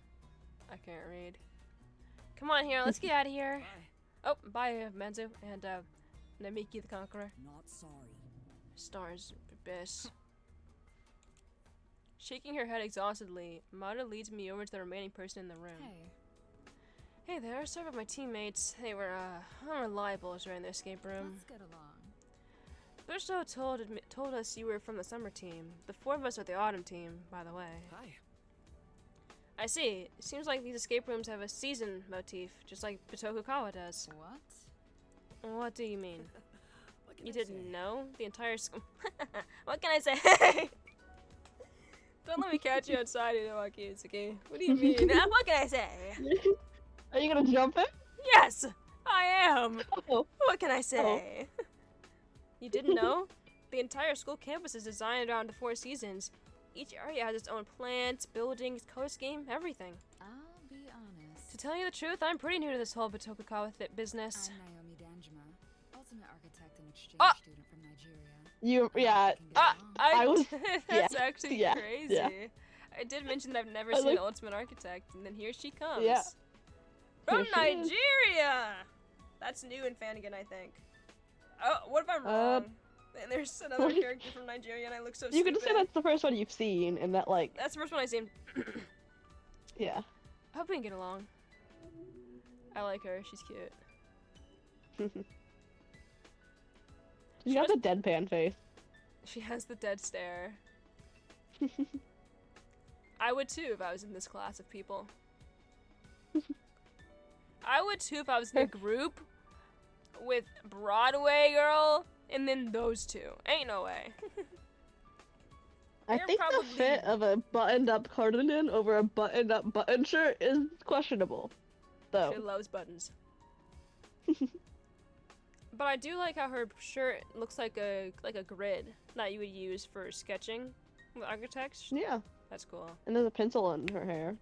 I can't read. Come on here, let's get out of here. Bye. Oh, bye, Menzu, and Namiki the Conqueror. Not sorry. Stars, abyss. Shaking her head exhaustedly, Mata leads me over to the remaining person in the room. Hey there, sorry about my teammates. They were, unreliable during the escape room. Let's get along. Bristow told us you were from the summer team. The 4 of us are the autumn team, by the way. Hi. I see. It seems like these escape rooms have a season motif, just like Bitokukawa does. What? What do you mean? What can You I didn't say? know? The entire school. What can I say? Don't let me catch you outside, Inawaki Itsuki. What do you mean? What can I say? Are you gonna jump it? Yes, I am. Oh. What can I say? You didn't know? The entire school campus is designed around the 4 seasons. Each area has its own plants, buildings, color scheme, everything. I'll be honest. To tell you the truth, I'm pretty new to this whole Bitokukawa business. I'm Naomi Danjuma, ultimate architect and exchange Ah! student from Nigeria. Yeah. I was- That's yeah, actually yeah, crazy. yeah. I did mention that I've never I seen like- Ultimate Architect, and then here she comes. Yeah. From Here she is. Nigeria! That's new in Fanigan, I think. Oh, what if I'm wrong? And there's another character from Nigeria, and I look so stupid. You can just say that's the first one you've seen, and that like. That's the first one I've seen. Yeah. I hope we can get along. I like her. She's cute. You got the deadpan face. She has the dead stare. I would too if I was in this class of people. I would too if I was in a group with Broadway girl and then those two. Ain't no way. I think the fit of a buttoned-up cardigan over a buttoned-up button shirt is questionable, though. She loves buttons. But I do like how her shirt looks like a grid that you would use for sketching with architects. Yeah. That's cool. And there's a pencil in her hair.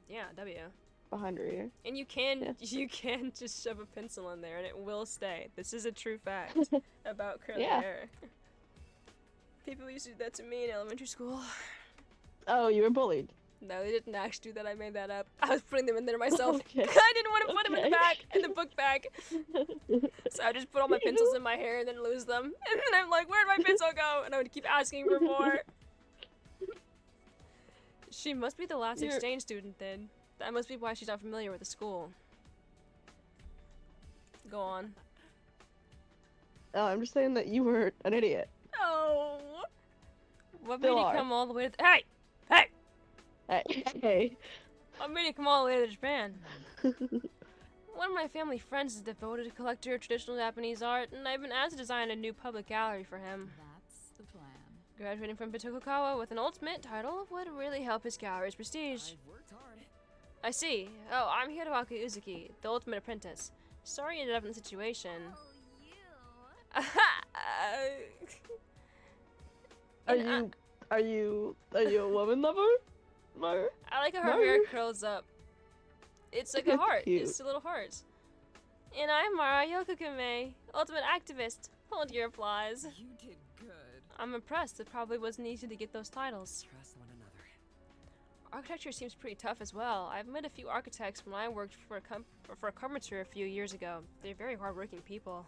Yeah, W. Behind her ear. And you can just shove a pencil in there and it will stay. This is a true fact about curly hair. People used to do that to me in elementary school. Oh, you were bullied. No, they didn't actually do that. I made that up. I was putting them in there myself. Okay. I didn't want to put them in the back, in the book bag. So I just put all my pencils in my hair and then lose them. And then I'm like, where'd my pencil go? And I would keep asking for more. She must be the last exchange student then. That must be why she's not familiar with the school. Go on. Oh, I'm just saying that you were an idiot. Oh. What made Still you are. come all the way to Hey! Hey! Hey. What made you come all the way to Japan? One of my family friends is a devoted collector of traditional Japanese art, and I've been asked to design a new public gallery for him. That's the plan. Graduating from Bitokugawa with an ultimate title would really help his gallery's prestige. I've worked hard. I see. Oh, I'm Hiroaki Uzuki, the ultimate apprentice. Sorry you ended up in the situation. Are you a woman lover? Mar? I like how her hair curls up. It's like a heart. Cute. It's a little heart. And I'm Mara Yokokume, ultimate activist. Hold your applause. You did good. I'm impressed. It probably wasn't easy to get those titles. Trust one another. Architecture seems pretty tough as well. I've met a few architects when I worked for a carpenter a few years ago. They're very hardworking people.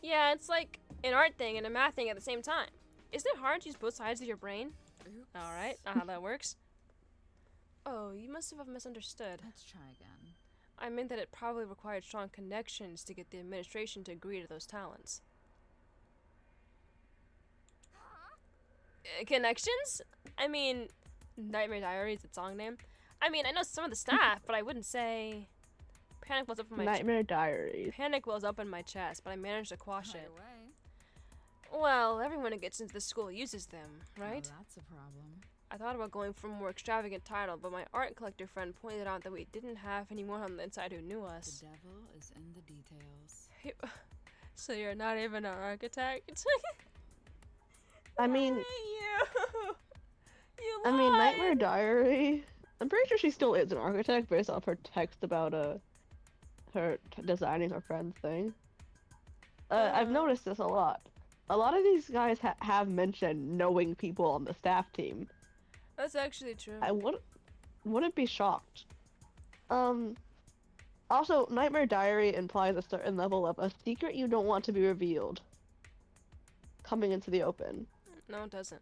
Yeah, it's like an art thing and a math thing at the same time. Isn't it hard to use both sides of your brain? Alright, not how that works. Oh, you must have misunderstood. Let's try again. I meant that it probably required strong connections to get the administration to agree to those talents. Connections? I mean, Nightmare Diary is its song name. I mean, I know some of the staff, but I wouldn't say... Panic wells up in my Nightmare Diaries. Panic wells up in my chest, but I managed to quash it. Away. Well, everyone who gets into the school uses them, right? Oh, that's a problem. I thought about going for a more extravagant title, but my art collector friend pointed out that we didn't have anyone on the inside who knew us. The devil is in the details. So you're not even an architect? I mean, you I mean, lied. Nightmare Diary. I'm pretty sure she still is an architect based off her text about her designing her friend's thing. I've noticed this a lot. A lot of these guys have mentioned knowing people on the staff team. That's actually true. I wouldn't be shocked. Also, Nightmare Diary implies a certain level of a secret you don't want to be revealed coming into the open. No, it doesn't.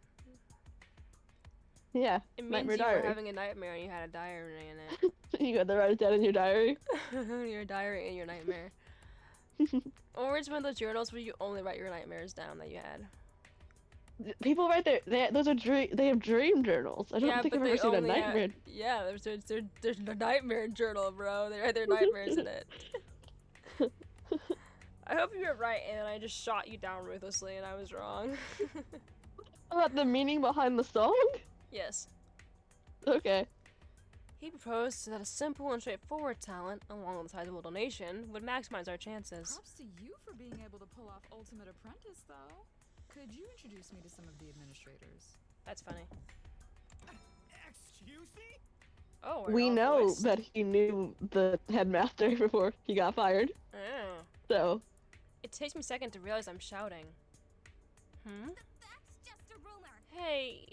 Yeah, It means Nightmare you Diary. were having a nightmare and you had a diary in it. You got the right down in your diary. Your diary and your nightmare. Or it's one of those journals where you only write your nightmares down that you had. People write they have dream journals. I don't think I've ever seen a nightmare. Yeah, there's a nightmare journal, bro. They write their nightmares in it. I hope you were right and I just shot you down ruthlessly and I was wrong. About the meaning behind the song? Yes. Okay. He proposed that a simple and straightforward talent, along with a sizable donation, would maximize our chances. Props to you for being able to pull off Ultimate Apprentice, though. Could you introduce me to some of the administrators? That's funny. Excuse me? Oh, We know that he knew the headmaster before he got fired. Oh. So. It takes me a second to realize I'm shouting. That's just a rumor. Hey,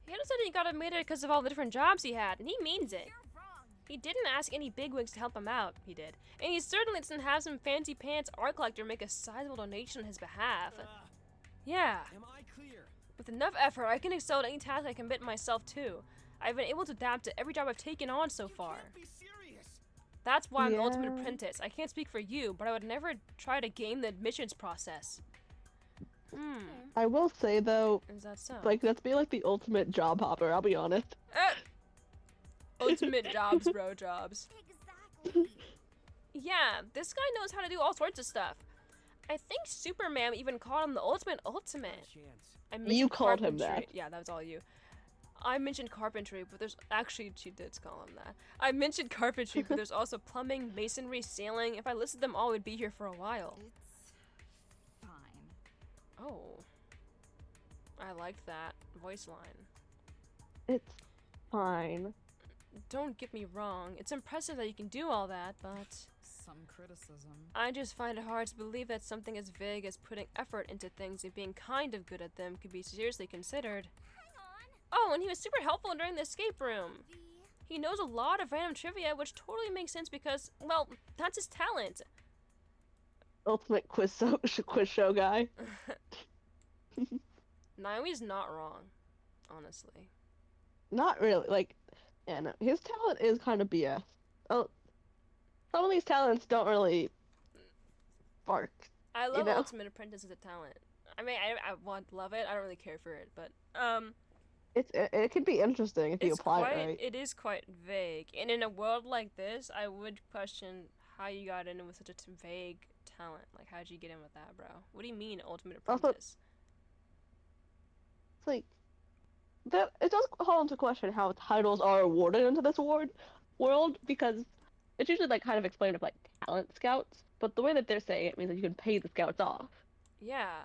Hito said he got admitted because of all the different jobs he had, and he means it. You're wrong. He didn't ask any bigwigs to help him out, he did. And he certainly doesn't have some fancy pants art collector make a sizable donation on his behalf. Yeah. Am I clear? With enough effort, I can excel at any task I commit myself to. I've been able to adapt to every job I've taken on so far. Be serious. That's why I'm the ultimate Yeah. apprentice. I can't speak for you, but I would never try to game the admissions process. I will say though, Is that so? like that's be like the ultimate job hopper. I'll be honest. Ultimate jobs, bro, jobs. Exactly. Yeah, this guy knows how to do all sorts of stuff. I think Superman even called him the ultimate. Chance. I mentioned You called him carpentry. that. Yeah, that was all you. I mentioned carpentry, but there's actually she did call him that. I mentioned carpentry, but there's also plumbing, masonry, sailing. If I listed them all, we'd be here for a while. It's fine. Oh, I liked that voice line. It's fine. Don't get me wrong, it's impressive that you can do all that, but Some criticism. I just find it hard to believe that something as vague as putting effort into things and being kind of good at them could be seriously considered. Hang on. Oh, and he was super helpful during the escape room. He knows a lot of random trivia, which totally makes sense because, well, that's his talent. Ultimate quiz show guy. Naomi's not wrong, honestly. Not really. Like, yeah, no, his talent is kind of BS. Oh, some of these talents don't really spark. I love know? Ultimate Apprentice as a talent. I mean, I love it. I don't really care for it, but It could be interesting if you it's apply quite, it right. It is quite vague, and in a world like this, I would question how you got in with such a vague talent. Like, how'd you get in with that, bro? What do you mean, Ultimate Also- Apprentice? It's like that. It does call into question how titles are awarded into this world because it's usually like kind of explained with like talent scouts, but the way that they're saying it means that you can pay the scouts off. Yeah.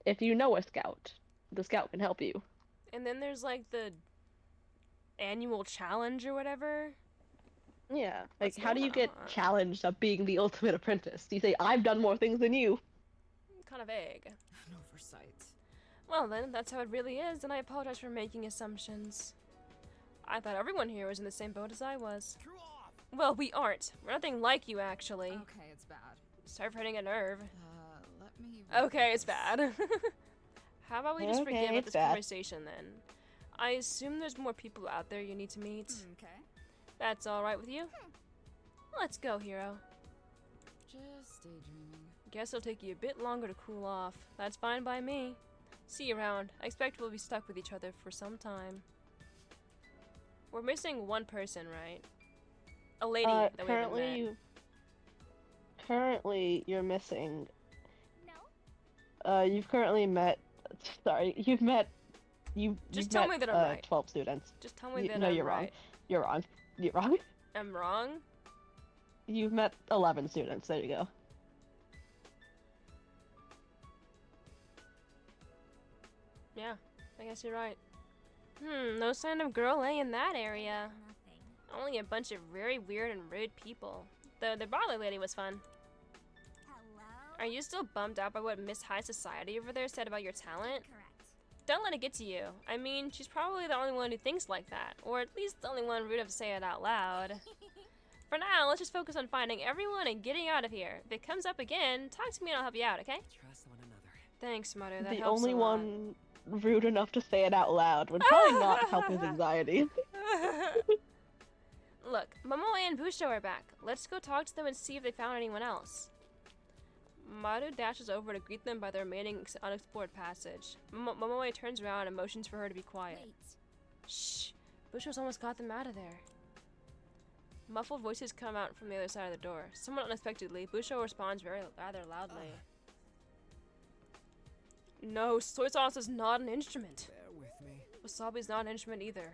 If you know a scout, the scout can help you. And then there's like the annual challenge or whatever. Yeah. Like, What's how do you going get on? challenged of being the ultimate apprentice? Do you say, I've done more things than you? Kind of vague. An oversight. Well then, that's how it really is, and I apologize for making assumptions. I thought everyone here was in the same boat as I was. Screw off. Well, we aren't. We're nothing like you, actually. Okay, it's bad. Sorry for hitting a nerve. Let me. Okay, it's this. bad. How about we just Okay, forget about it's this bad. conversation then? I assume there's more people out there you need to meet. Okay. That's alright with you? Let's go, hero. Just daydreaming. Guess it'll take you a bit longer to cool off. That's fine by me. See you around. I expect we'll be stuck with each other for some time. We're missing one person, right? A lady that we haven't met. Currently, you're missing. No. You've currently met. Sorry, you've met. You've tell met, me that I'm right. 12 students. Just tell me You- that no, I'm you're wrong. right. You're wrong. You're wrong. I'm wrong? You've met 11 students. There you go. Yeah, I guess you're right. No sign of girl A in that area. Nothing. Only a bunch of very weird and rude people. Though the brawler lady was fun. Hello. Are you still bummed out by what Miss High Society over there said about your talent? Correct. Don't let it get to you. I mean, she's probably the only one who thinks like that. Or at least the only one rude enough to say it out loud. For now, let's just focus on finding everyone and getting out of here. If it comes up again, talk to me and I'll help you out, okay? Trust one another. Thanks, Mother. That The helps only a lot. one rude enough to say it out loud would probably not help his anxiety. Look, Momoe and Busho are back. Let's go talk to them and see if they found anyone else. Maru dashes over to greet them by the remaining unexplored passage. Momoe turns around and motions for her to be quiet. Wait. Shh! Busho's almost got them out of there. Muffled voices come out from the other side of the door. Somewhat unexpectedly, Busho responds rather loudly. No, soy sauce is not an instrument. Bear with me. Wasabi's not an instrument either.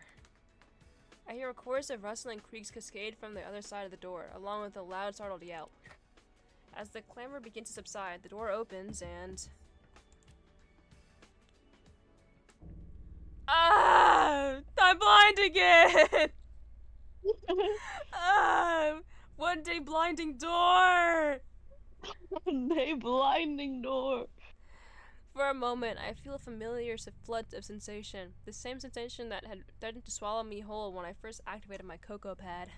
I hear a chorus of rustling creaks cascade from the other side of the door, along with a loud, startled yelp. As the clamor begins to subside, the door opens and... Ah! I'm blind again! Ah! One day blinding door! A blinding door. For a moment, I feel a familiar flood of sensation. The same sensation that had threatened to swallow me whole when I first activated my cocoa pad.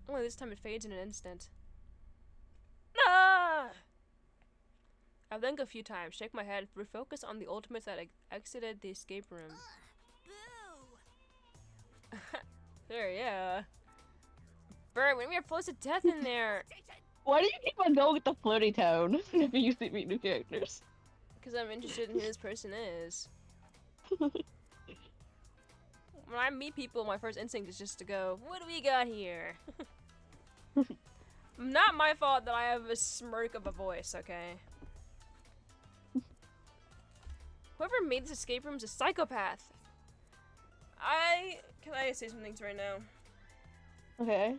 Only this time it fades in an instant. Ah! I blink a few times, shake my head, refocus on the ultimates that exited the escape room. There, yeah. Bert, we are close to death in there. Why do you keep on going with the flirty tone if you meet new characters? Because I'm interested in who this person is. When I meet people, my first instinct is just to go, what do we got here? Not my fault that I have a smirk of a voice, okay? Whoever made this escape room is a psychopath. Can I say some things right now? Okay.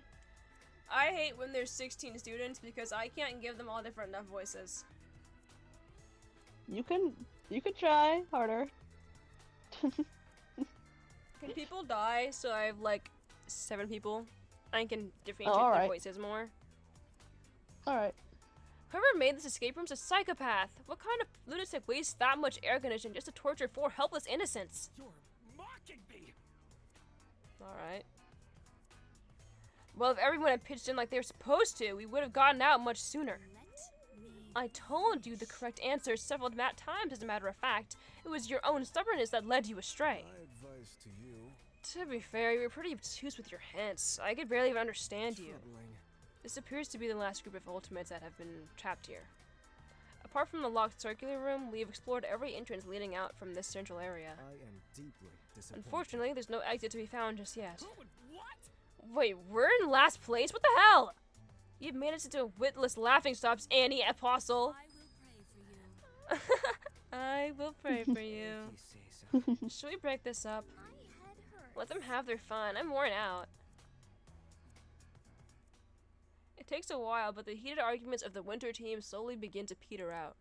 I hate when there's 16 students because I can't give them all different enough voices. You can try harder. Can people die so I have like 7 people? I can differentiate their voices more. Alright. Whoever made this escape room's a psychopath. What kind of lunatic wastes that much air conditioning just to torture 4 helpless innocents? You're mocking me. Alright. Well, if everyone had pitched in like they were supposed to, we would have gotten out much sooner. I told you the correct answer several times, as a matter of fact. It was your own stubbornness that led you astray. My advice to you. To be fair, you were pretty obtuse with your hints. I could barely even understand you. This appears to be the last group of ultimates that have been trapped here. Apart from the locked circular room, we have explored every entrance leading out from this central area. I am deeply disappointed. Unfortunately, there's no exit to be found just yet. What? Wait, we're in last place? What the hell? You've made us into witless laughingstocks, Annie Apostle. I will pray for you. Should we break this up? Let them have their fun. I'm worn out. It takes a while, but the heated arguments of the winter team slowly begin to peter out.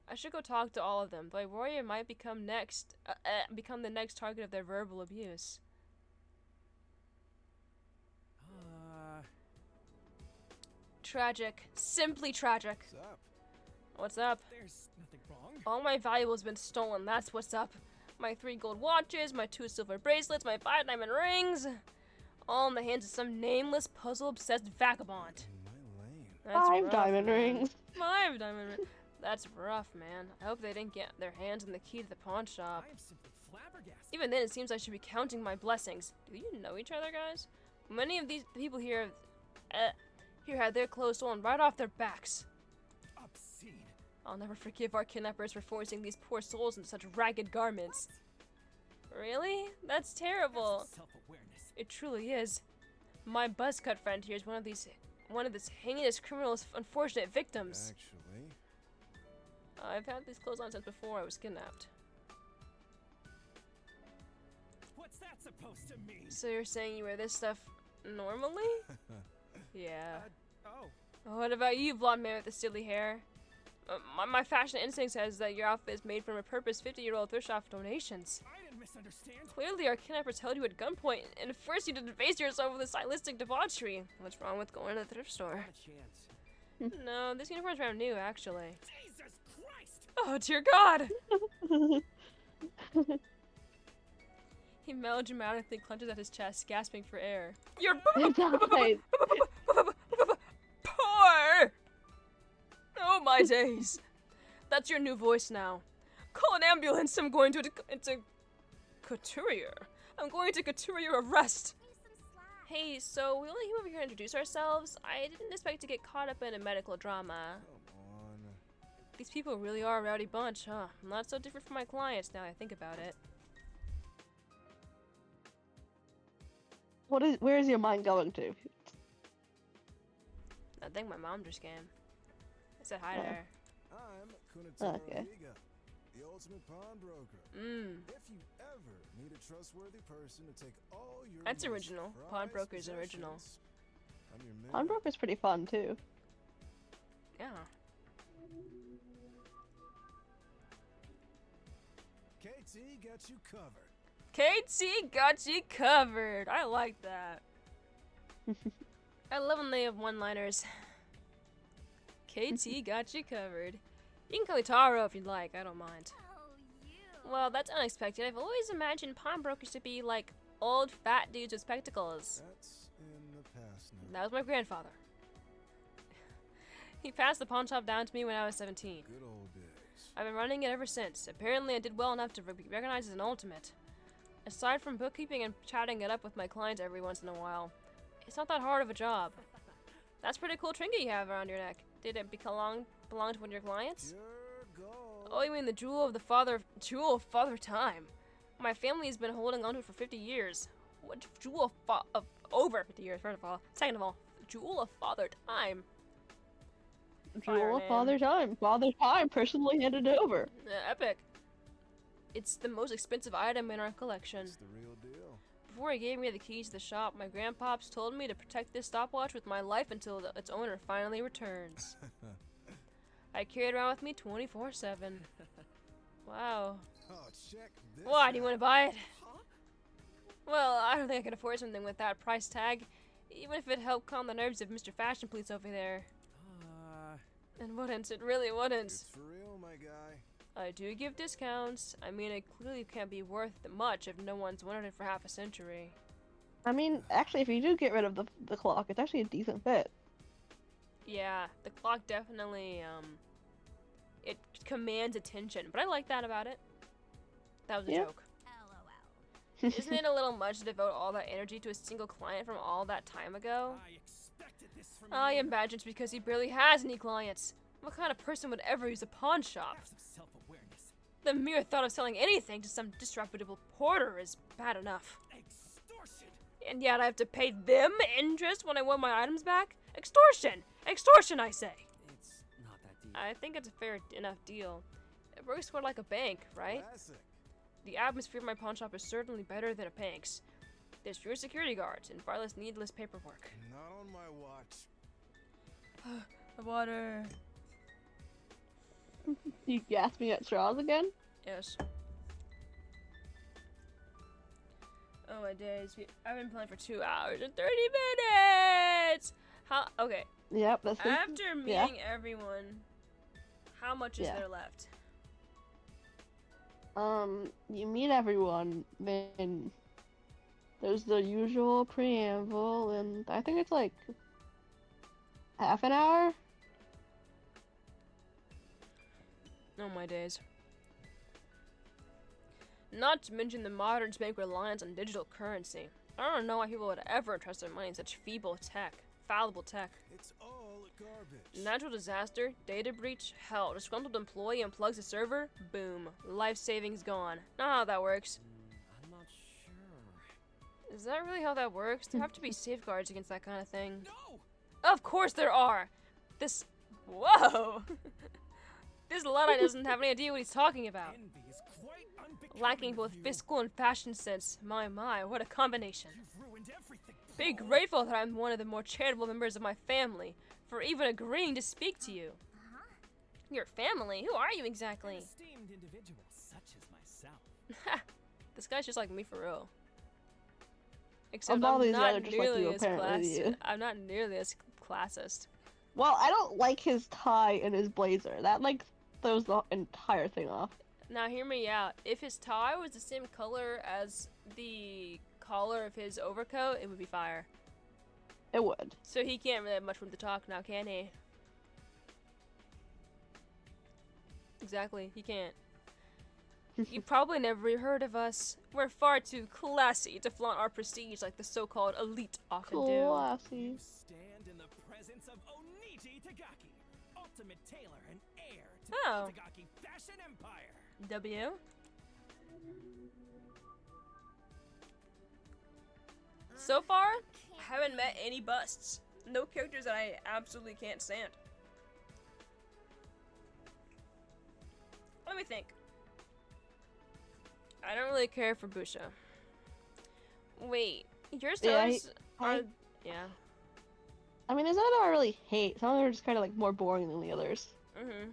I should go talk to all of them, though Warrior might become the next target of their verbal abuse. Tragic. Simply tragic. What's up? What's up? There's nothing wrong. All my valuables have been stolen, that's what's up. My 3 gold watches, my 2 silver bracelets, my 5 diamond rings. All in the hands of some nameless, puzzle-obsessed vagabond. That's 5 rough, diamond man. rings. 5 diamond rings. That's rough, man. I hope they didn't get their hands on the key to the pawn shop. I'm simply flabbergasted. Even then, it seems I should be counting my blessings. Do you know each other, guys? Many of these people here had their clothes stolen right off their backs. Obscene. I'll never forgive our kidnappers for forcing these poor souls into such ragged garments. Really? That's terrible. That's self-awareness. It truly is. My buzzcut friend here is one of this heinous criminal's unfortunate victims. Actually, I've had these clothes on since before I was kidnapped. What's that supposed to mean? So you're saying you wear this stuff normally? Yeah. Oh. What about you, blonde man with the silly hair? My fashion instinct says that your outfit is made from a purpose 50-year-old thrift shop donations. I didn't misunderstand. Clearly, our kidnappers held you at gunpoint and forced you to debase yourself with a stylistic debauchery. What's wrong with going to the thrift store? Not a chance. No, this uniform's brand new, actually. Jesus Christ! Oh, dear God! He melodramatically clutches at his chest, gasping for air. You're Died. poor! Oh, my days. That's your new voice now. Call an ambulance. I'm going to couturier. I'm going to couturier arrest. Hey, so we only came over here to introduce ourselves. I didn't expect to get caught up in a medical drama. come on. These people really are a rowdy bunch, huh? Not so different from my clients now I think about it. Where is your mind going to? I think my mom just came. I said hi to Oh. her. I'm Kunitaro Okay. Amiga, the ultimate pawnbroker. If you ever need a trustworthy person to take all your That's most original. prized Pawnbroker's original. possessions, I'm your man. Pawnbroker's pretty fun too. Yeah. KT got you covered. KT got you covered. I like that. I love when they have one-liners. KT got you covered. You can call me Taro if you'd like, I don't mind. Oh, you. Well, that's unexpected. I've always imagined pawnbrokers to be like old fat dudes with spectacles. That's in the past now. That was my grandfather. He passed the pawn shop down to me when I was 17. Good old days. I've been running it ever since. Apparently I did well enough to be recognized as an ultimate. Aside from bookkeeping and chatting it up with my clients every once in a while, it's not that hard of a job. That's pretty cool trinket you have around your neck. Did it belong to one of your clients? Pure gold. Oh, you mean the jewel of father time? My family has been holding on to it for 50 years. What jewel of over 50 years, first of all. Second of all, jewel of father time. Jewel of Father Time. Father Time personally handed it over. Epic. It's the most expensive item in our collection. It's the real deal. Before he gave me the keys to the shop, my grandpops told me to protect this stopwatch with my life until its owner finally returns. I carry it around with me 24/7. Wow. Oh, check this Why, do you want to buy it? Huh? Well, I don't think I can afford something with that price tag, even if it helped calm the nerves of Mr. Fashion Police over there. It wouldn't, it really wouldn't. It's for real, my guy. I do give discounts. I mean, it clearly can't be worth much if no one's worn it for half a century. I mean, actually, if you do get rid of the clock, it's actually a decent fit. Yeah, the clock definitely, it commands attention, but I like that about it. That was a joke. LOL. Isn't it a little much to devote all that energy to a single client from all that time ago? I expected this from I you. imagine it's because he barely has any clients. What kind of person would ever use a pawn shop? Have some self-awareness. The mere thought of selling anything to some disreputable porter is bad enough. Extortion. And yet I have to pay them interest when I want my items back? Extortion! Extortion, I say! It's not that deep. I think it's a fair enough deal. It works sort of like a bank, right? Classic. The atmosphere of my pawn shop is certainly better than a bank's. There's fewer security guards and far less needless paperwork. Not on my watch. The water. You gasping at straws again? Yes. Oh my days. I've been playing for 2 hours and 30 minutes! How? Okay. Yep, that's After meeting everyone, how much is Yeah. there left? You meet everyone, then there's the usual preamble, and I think it's like half an hour? Oh my days. Not to mention the moderns make reliance on digital currency. I don't know why people would ever trust their money in such fallible tech. It's all garbage. Natural disaster, data breach, hell, disgruntled employee unplugs a server, boom, life savings gone. Not how that works. I'm not sure. Is that really how that works? There have to be safeguards against that kind of thing. No! Of course there are! Whoa! This Luddite doesn't have any idea what he's talking about. Envy is quite unbecoming Lacking of both you. fiscal and fashion sense. My, what a combination. You've ruined everything. Be grateful that I'm one of the more charitable members of my family for even agreeing to speak to you. Your family? Who are you exactly? An esteemed individual such as myself. This guy's just like me for real. Except Of all I'm these not other just like nearly you, as apparently, yeah. I'm not nearly as classist. Well, I don't like his tie and his blazer. That, like, throws the entire thing off. Now hear me out. If his tie was the same color as the collar of his overcoat, it would be fire. It would. So he can't really have much room to talk now, can he? Exactly, he can't. You probably never heard of us. We're far too classy to flaunt our prestige like the so-called elite often do. Classy. You stand in the presence of Oniji Tagaki, ultimate tailor and heir to Oh. the Tagaki fashion empire. W? So far, I haven't met any busts. No characters that I absolutely can't stand. Let me think. I don't really care for Busha. Wait, your Yeah, stars are... Yeah. I mean, there's none I really hate. Some of them are just kind of like more boring than the others. Mm-hmm.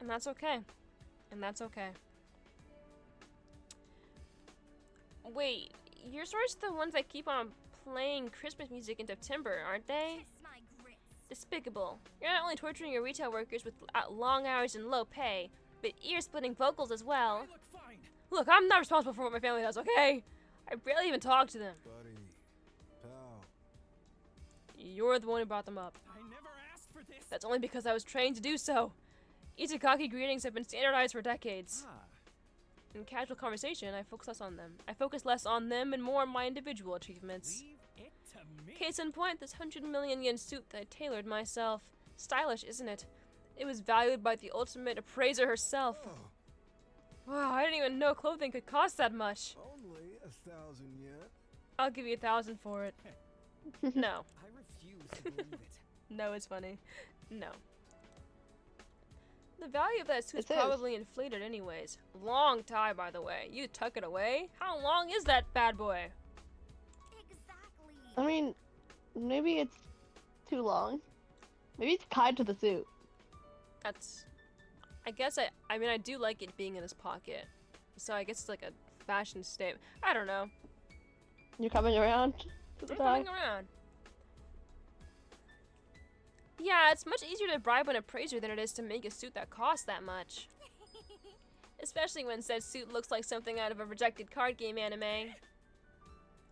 And that's okay. And that's okay. Wait, your stars are the ones that keep on playing Christmas music in September, aren't they? Kiss my grits. Despicable. You're not only torturing your retail workers with long hours and low pay, but ear-splitting vocals as well. I look fine. Look, I'm not responsible for what my family does, okay? I barely even talk to them. Buddy, pal. You're the one who brought them up. I never asked for this. That's only because I was trained to do so. Itakaki greetings have been standardized for decades. In casual conversation, I focus less on them and more on my individual achievements. Leave it to me. Case in point, this 100 million yen suit that I tailored myself. Stylish, isn't it? It was valued by the ultimate appraiser herself. Oh, Wow, I didn't even know clothing could cost that much. only 1,000 yen? I'll give you 1,000 for it. No. I refuse to believe it. No, it's funny. No. The value of that suit's It is. probably inflated anyways. Long tie, by the way. You tuck it away? How long is that bad boy? Exactly. I mean, maybe it's too long. Maybe it's tied to the suit. That's... I guess I mean, I do like it being in his pocket. So I guess it's like a fashion statement. I don't know. You're coming around to the I'm tie. coming around. Yeah, it's much easier to bribe an appraiser than it is to make a suit that costs that much. Especially when said suit looks like something out of a rejected card game anime.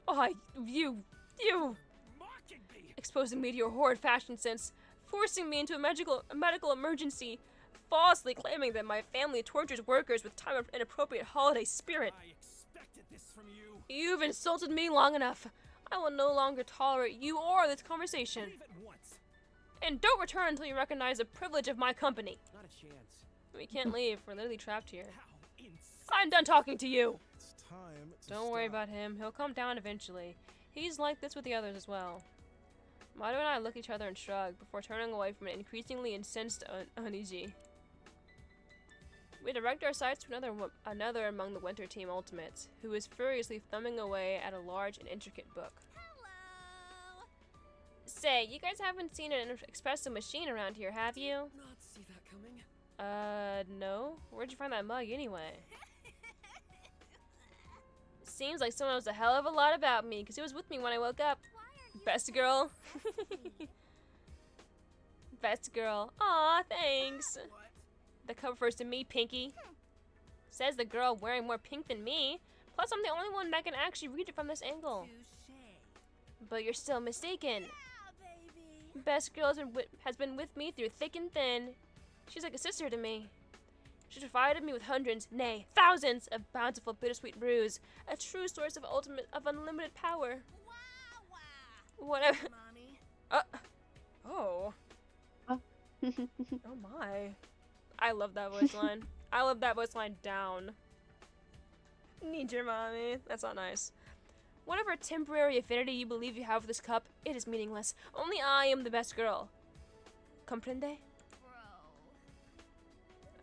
Oh, you Mocking me. exposing me to your horrid fashion sense, forcing me into a medical emergency, falsely claiming that my family tortures workers with time of inappropriate holiday spirit. I expected this from you. You've insulted me long enough. I will no longer tolerate you or this conversation. Leave it once. And don't return until you recognize the privilege of my company. Not a chance. We can't leave. We're literally trapped here. How insane. I'm done talking to you. It's time to Don't worry stop. about him. He'll calm down eventually. He's like this with the others as well. Maru and I look at each other and shrug before turning away from an increasingly incensed Oniji. We direct our sights to another among the Winter Team Ultimates, who is furiously thumbing away at a large and intricate book. Hello. Say, you guys haven't seen an espresso machine around here, have you? Not see that coming. No. Where'd you find that mug anyway? Seems like someone knows a hell of a lot about me, because it was with me when I woke up. Why are you Best so girl. obsessed with me? Best girl. Aw, thanks. The cover first to me, Pinky. Says the girl wearing more pink than me. Plus, I'm the only one that can actually read it from this angle. Touché. But you're still mistaken. Yeah, baby. Best girl has been with me through thick and thin. She's like a sister to me. She provided me with hundreds, nay, thousands of bountiful bittersweet brews. A true source of unlimited power. Wow, wow. Whatever. Mommy. Oh. Oh my. I love that voice line. I love that voice line down. Need your mommy. That's not nice. Whatever temporary affinity you believe you have with this cup, it is meaningless. Only I am the best girl. Comprende? Bro.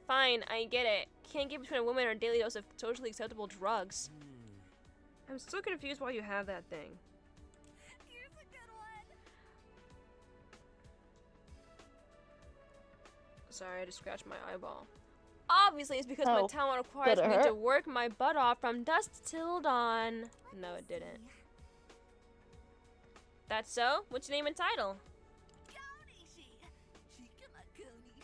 Fine, I get it. Can't get between a woman and her daily dose of socially acceptable drugs. I'm still confused why you have that thing. Here's a good one. Sorry, I just scratched my eyeball. Obviously, it's because my Oh, talent requires did it me to hurt? work my butt off from dusk till dawn. No, it didn't. That's so? What's your name and title? Konishi. Shikamakonishi.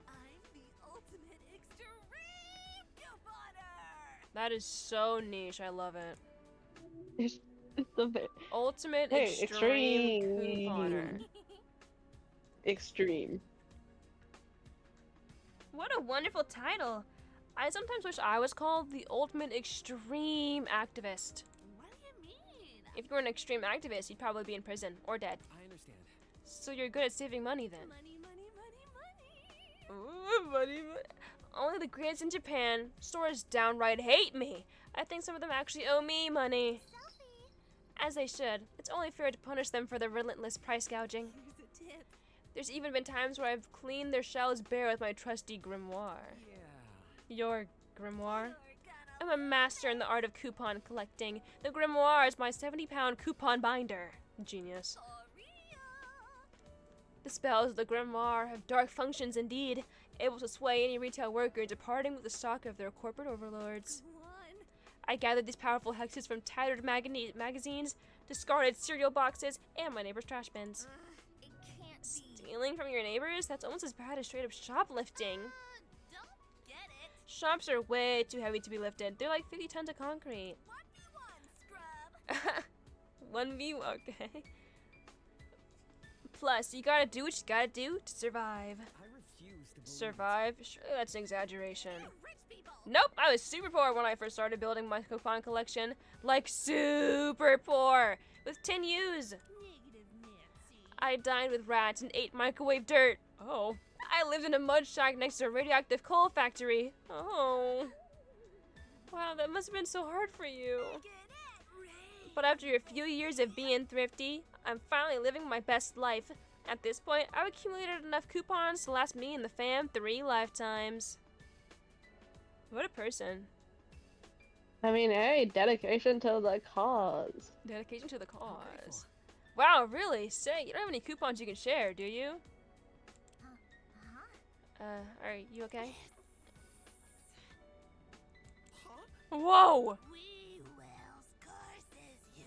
I'm the ultimate extreme couponer. That is so niche. I love it. It's the bit. Ultimate Hey, extreme extreme. couponer. Extreme. What a wonderful title. I sometimes wish I was called the ultimate extreme activist. What do you mean? If you were an extreme activist, you'd probably be in prison or dead. I understand. So you're good at saving money then. Money, money, money, money. Ooh, money. Only the greats in Japan. Stores downright hate me. I think some of them actually owe me money. Selfie. As they should. It's only fair to punish them for their relentless price gouging. Here's a tip. There's even been times where I've cleaned their shells bare with my trusty grimoire. Yeah. Your grimoire? You're I'm gonna a master in the art of coupon collecting. The grimoire is my 70-pound coupon binder. Genius. The spells of the grimoire have dark functions indeed, able to sway any retail worker departing with the stock of their corporate overlords. One. I gathered these powerful hexes from tattered magazines, discarded cereal boxes, and my neighbor's trash bins. It can't be Stealing from your neighbors? That's almost as bad as straight up shoplifting. Don't get it. Shops are way too heavy to be lifted. They're like 50 tons of concrete. 1v1, scrub. 1v, okay. Plus, you gotta do what you gotta do to survive. I refuse to believe Survive? Surely that's an exaggeration. Rich people. Nope, I was super poor when I first started building my coupon collection. Like, super poor! With 10 U's. Negative Nancy. I dined with rats and ate microwave dirt. Oh. I lived in a mud shack next to a radioactive coal factory. Oh. Wow, that must have been so hard for you. Get it, Ray. But after a few years of being thrifty, I'm finally living my best life. At this point, I've accumulated enough coupons to last me and the fam 3 lifetimes. What a person. I mean, hey, dedication to the cause. Dedication to the cause. Wow, really? Say, you don't have any coupons you can share, do you? Are you okay? Whoa! We Wells curses you.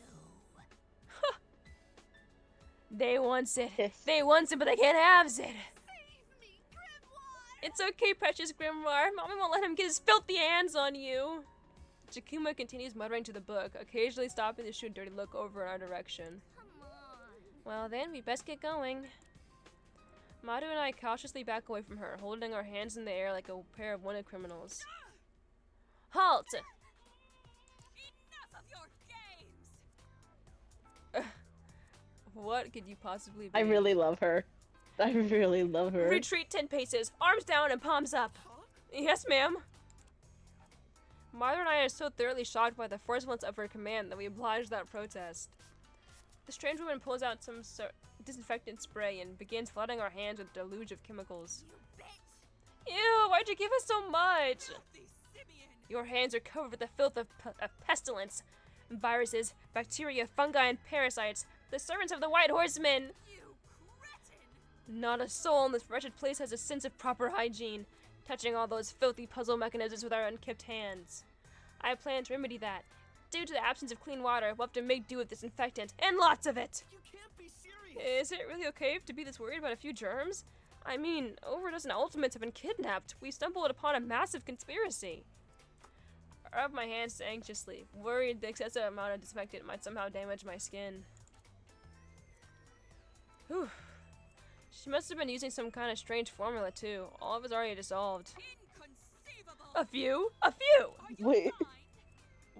They wants it. Yes. They wants it, but they can't have it. Save me, Grimoire. It's okay, precious Grimoire. Mommy won't let him get his filthy hands on you. Jakuma continues muttering to the book, occasionally stopping to shoot a dirty look over in our direction. Come on. Well then, we best get going. Madu and I cautiously back away from her, holding our hands in the air like a pair of wanted criminals. Halt! Enough of your games! What could you possibly be? I really love her. I really love her. Retreat 10 paces, arms down and palms up. Yes, ma'am. Mother and I are so thoroughly shocked by the forcefulness of her command that we oblige without protest. The strange woman pulls out some disinfectant spray and begins flooding our hands with a deluge of chemicals. You bitch. Ew, why'd you give us so much? Filthy simian! Your hands are covered with the filth of pestilence. Viruses, bacteria, fungi, and parasites. The servants of the White Horsemen. You cretin! Not a soul in this wretched place has a sense of proper hygiene, touching all those filthy puzzle mechanisms with our unkempt hands. I plan to remedy that. Due to the absence of clean water, we'll have to make do with disinfectant, and lots of it! You can't be serious. Is it really okay to be this worried about a few germs? I mean, over a dozen ultimates have been kidnapped. We stumbled upon a massive conspiracy. I rub my hands anxiously, worried the excessive amount of disinfectant might somehow damage my skin. Whew. She must have been using some kind of strange formula too. All of it's already dissolved. Inconceivable! A few? A few! Are you Wait. blind?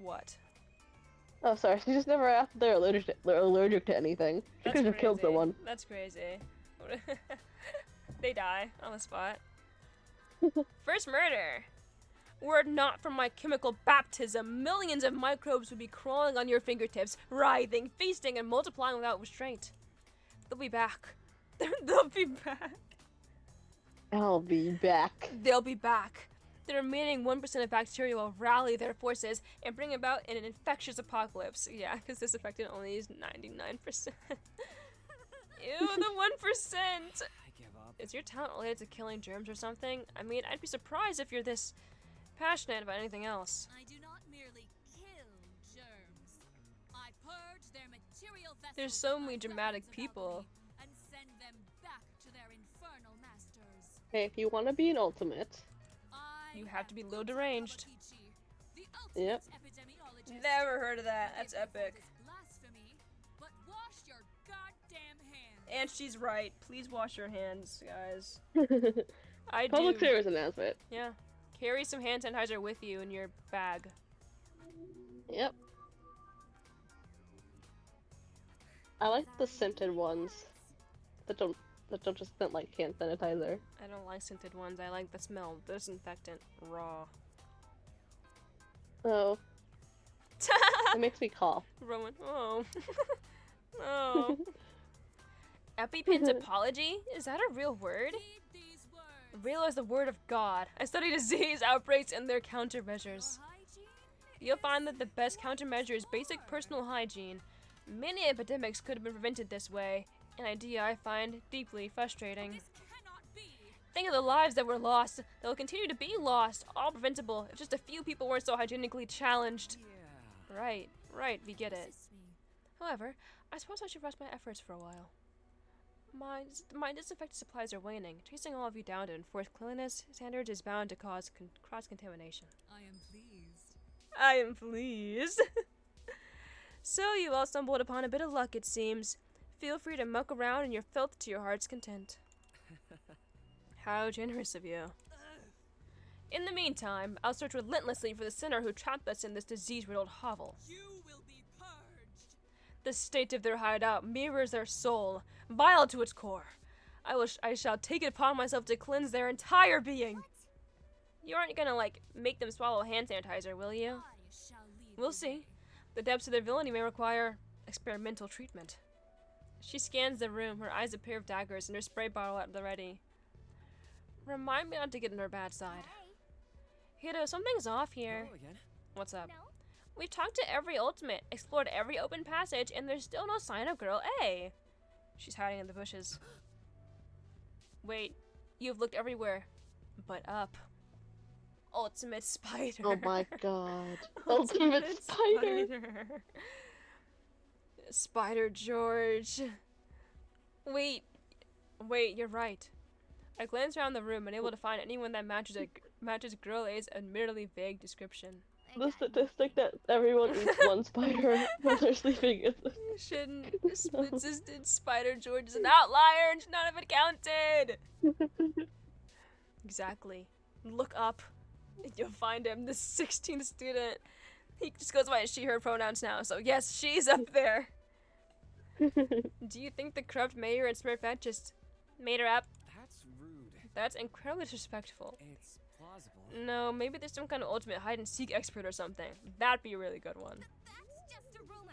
What? Oh, sorry. She just never asked if they're allergic to anything. She That's could have killed crazy. someone. That's crazy. They die on the spot. First murder. Were it not for my chemical baptism, millions of microbes would be crawling on your fingertips, writhing, feasting, and multiplying without restraint. They'll be back. They'll be back. I'll be back. They'll be back. The remaining 1% of bacteria will rally their forces and bring about an infectious apocalypse. Yeah, because this affected only is 99%. Ew, the 1%! I give up. Is your talent related to killing germs or something? I mean, I'd be surprised if you're this passionate about anything else. I do not merely kill germs. I purge their material vessels. There's so of many my dramatic weapons of people. alchemy and send them back to their infernal masters. Hey, if you want to be an ultimate, I You have to be am a little Uta deranged. Kawakichi, the ultimate Yep. epidemiologist. Never heard of that. That's It will epic. focus blasphemy, but wash your goddamn hands. And she's right. Please wash your hands, guys. I do. public service announcement. Yeah. Carry some hand sanitizer with you in your bag. Yep. I like the scented ones that don't just scent like hand sanitizer. I don't like scented ones. I like the smell of disinfectant raw. Oh, it makes me cough. Rowan. Oh. Oh. EpiPen's apology? Is that a real word? Read these words. Real is the word of God. I study disease outbreaks and their countermeasures. Hygiene You'll find that the best countermeasure is basic personal hygiene. Many epidemics could have been prevented this way, an idea I find deeply frustrating. This cannot be. Think of the lives that were lost, that will continue to be lost, all preventable if just a few people weren't so hygienically challenged. Yeah. Right, we get it. Assist me. However, I suppose I should rest my efforts for a while. My disinfectant supplies are waning. Tracing all of you down to enforce cleanliness standards is bound to cause cross-contamination. I am pleased. I am pleased. So you all stumbled upon a bit of luck, it seems. Feel free to muck around in your filth to your heart's content. How generous of you. In the meantime, I'll search relentlessly for the sinner who trapped us in this disease-riddled hovel. You will be purged. The state of their hideout mirrors their soul, vile to its core. I shall take it upon myself to cleanse their entire being. What? You aren't gonna, like, make them swallow hand sanitizer, will you? I shall lead We'll the see. way. The depths of their villainy may require experimental treatment. She scans the room, her eyes a pair of daggers, and her spray bottle at the ready. Remind me not to get on her bad side. Hey, Hito, something's off here. Hello again. What's up? no? We've talked to every ultimate, explored every open passage, and there's still no sign of Girl A. She's hiding in the bushes. Wait, you've looked everywhere, but up. Ultimate Spider. Oh my god. Ultimate Spider. Spider George. Wait, you're right. I glanced around the room, unable to find anyone that matches Girl A's admittedly vague description. The statistic that everyone eats one spider when they're sleeping is You shouldn't. Split-sisted Spider George is an outlier and none of it counted. Exactly. Look up. You'll find him, the 16th student. He just goes by she, her pronouns now, so yes, she's up there. Do you think the corrupt mayor and Smurfette just made her up? That's rude. That's incredibly disrespectful. It's plausible. No, maybe there's some kind of ultimate hide-and-seek expert or something. That'd be a really good one. That's just a rumor.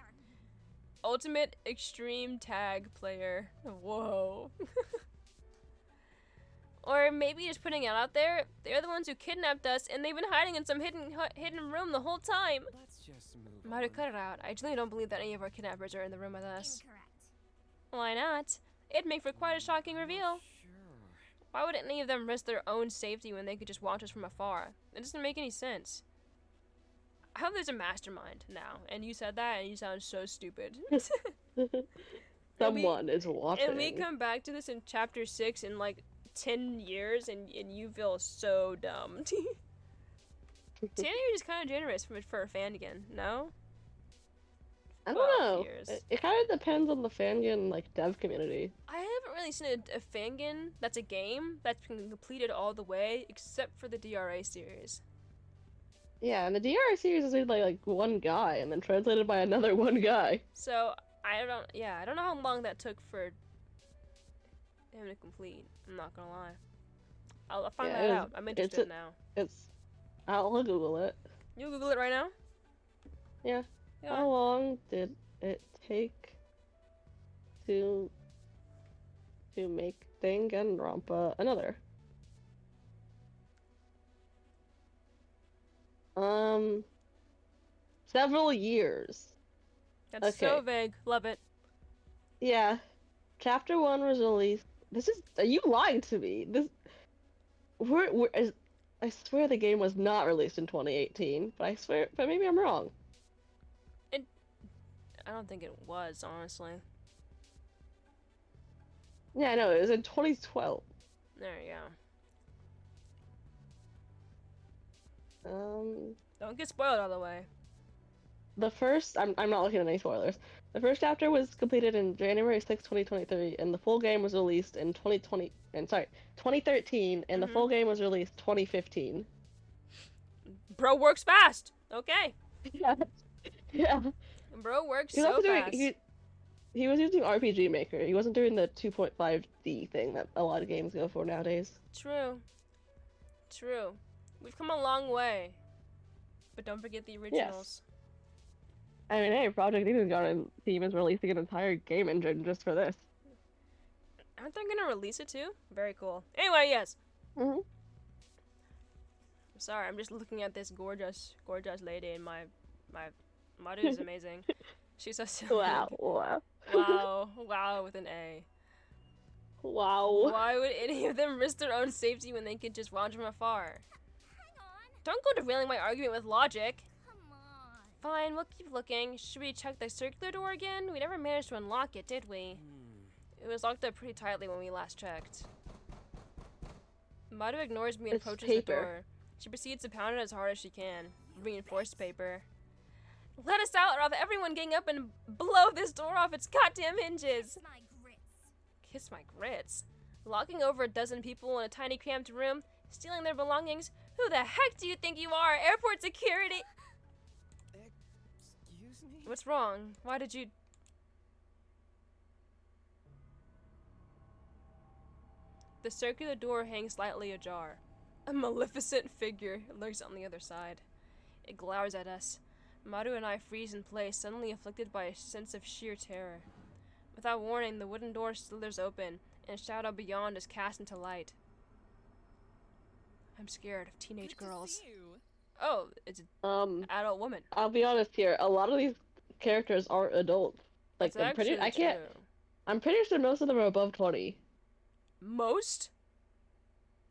Ultimate extreme tag player. Whoa. Or maybe just putting it out there, they're the ones who kidnapped us and they've been hiding in some hidden room the whole time. Let's just move Might have on. cut it out. I genuinely don't believe that any of our kidnappers are in the room with us. Incorrect. Why not? It'd make for quite a shocking reveal. Sure. Why would any of them risk their own safety when they could just watch us from afar? It doesn't make any sense. I hope there's a mastermind now, and you said that and you sound so stupid. someone is watching. And we come back to this in chapter 6 in like 10 years and you feel so dumb. Tanner, you're just kind of generous for a fan again, no? I don't 12 know. years. It kind of depends on the fangin like dev community. I haven't really seen a fangin that's a game that's been completed all the way except for the DRA series. Yeah, and the DRI series is made by like one guy and then translated by another one guy. So I don't know how long that took for him to complete. I'm not gonna lie. I'll find that out. I'm interested now. I'll Google it. You Google it right now? Yeah. Yeah. How long did it take to make Danganronpa another? Several years. That's so vague. Love it. Yeah. Chapter 1 was released. Are you lying to me? I swear the game was not released in 2018, but maybe I'm wrong. I don't think it was, honestly. Yeah, I know, it was in 2012. There you go. Don't get spoiled all the way. The first, I'm not looking at any spoilers. The first chapter was completed in January 6, 2023, and the full game was released in 2013, and the full game was released 2015. Bro works fast! Okay. Yeah. Yeah. Bro works He was so also fast. He was using RPG Maker. He wasn't doing the 2.5D thing that a lot of games go for nowadays. True. We've come a long way. But don't forget the originals. I mean, hey, Project Eden Garden team is releasing an entire game engine just for this. Aren't they gonna release it too? Very cool. Anyway, yes. Mhm. I'm sorry, I'm just looking at this gorgeous lady, and my dude is amazing. She's so silly. Wow. Wow with an A. Wow. Why would any of them risk their own safety when they could just watch from afar? Hang on. Don't go derailing my argument with logic. Come on. Fine, we'll keep looking. Should we check the circular door again? We never managed to unlock it, did we? It was locked up pretty tightly when we last checked. Maru ignores me and It's approaches the paper. door. She proceeds to pound it as hard as she can. Reinforced paper. Let us out, or I'll have everyone gang up and blow this door off its goddamn hinges! My grits. Kiss my grits. Locking over a dozen people in a tiny cramped room, stealing their belongings? Who the heck do you think you are, airport security? Excuse me? What's wrong? Why did you... The circular door hangs slightly ajar. A maleficent figure lurks on the other side. It glowers at us. Maru and I freeze in place, suddenly afflicted by a sense of sheer terror. Without warning, the wooden door slithers open, and a shadow beyond is cast into light. I'm scared of teenage girls. Oh, it's an adult woman. I'll be honest here. A lot of these characters aren't adults. Like, That's actually true. I'm pretty sure most of them are above 20. Most?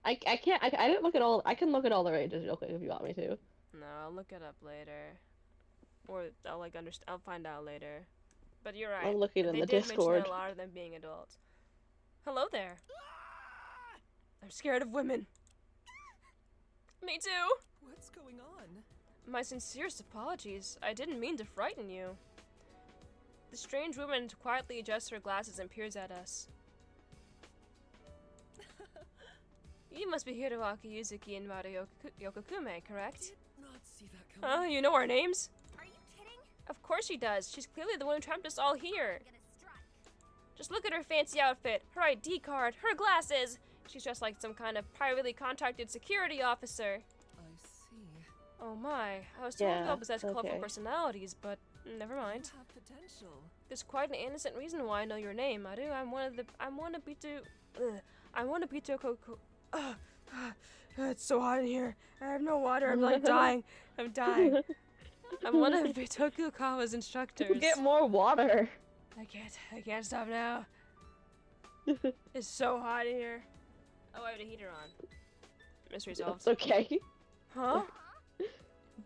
I didn't look at all. I can look at all the ranges real quick if you want me to. No, I'll look it up later. Or I'll I'll find out later. But you're right. I'm looking in they the did Discord. mention a lot of them being adults. Hello there. I'm scared of women. Me too. What's going on? My sincerest apologies. I didn't mean to frighten you. The strange woman quietly adjusts her glasses and peers at us. You must be Hiroaki Yuzuki and Maru Yokokume, correct? Did not see that coming. You know our names? Are you kidding? Of course she does. She's clearly the one who trapped us all here. I'm gonna strike. Just look at her fancy outfit, her ID card, her glasses. She's dressed like some kind of privately contracted security officer. I see. Oh my, I was told we Yeah, all possess colorful okay. personalities, but never mind. You have potential. There's quite an innocent reason why I know your name, Maru. I'm one of Bito Koko. It's so hot in here. I have no water. I'm like dying. I'm dying. I'm one of Bitokukawa's instructors. Get more water. I can't stop now. It's so hot in here. Oh, I have the heater on. Mystery solved. It's okay. Huh?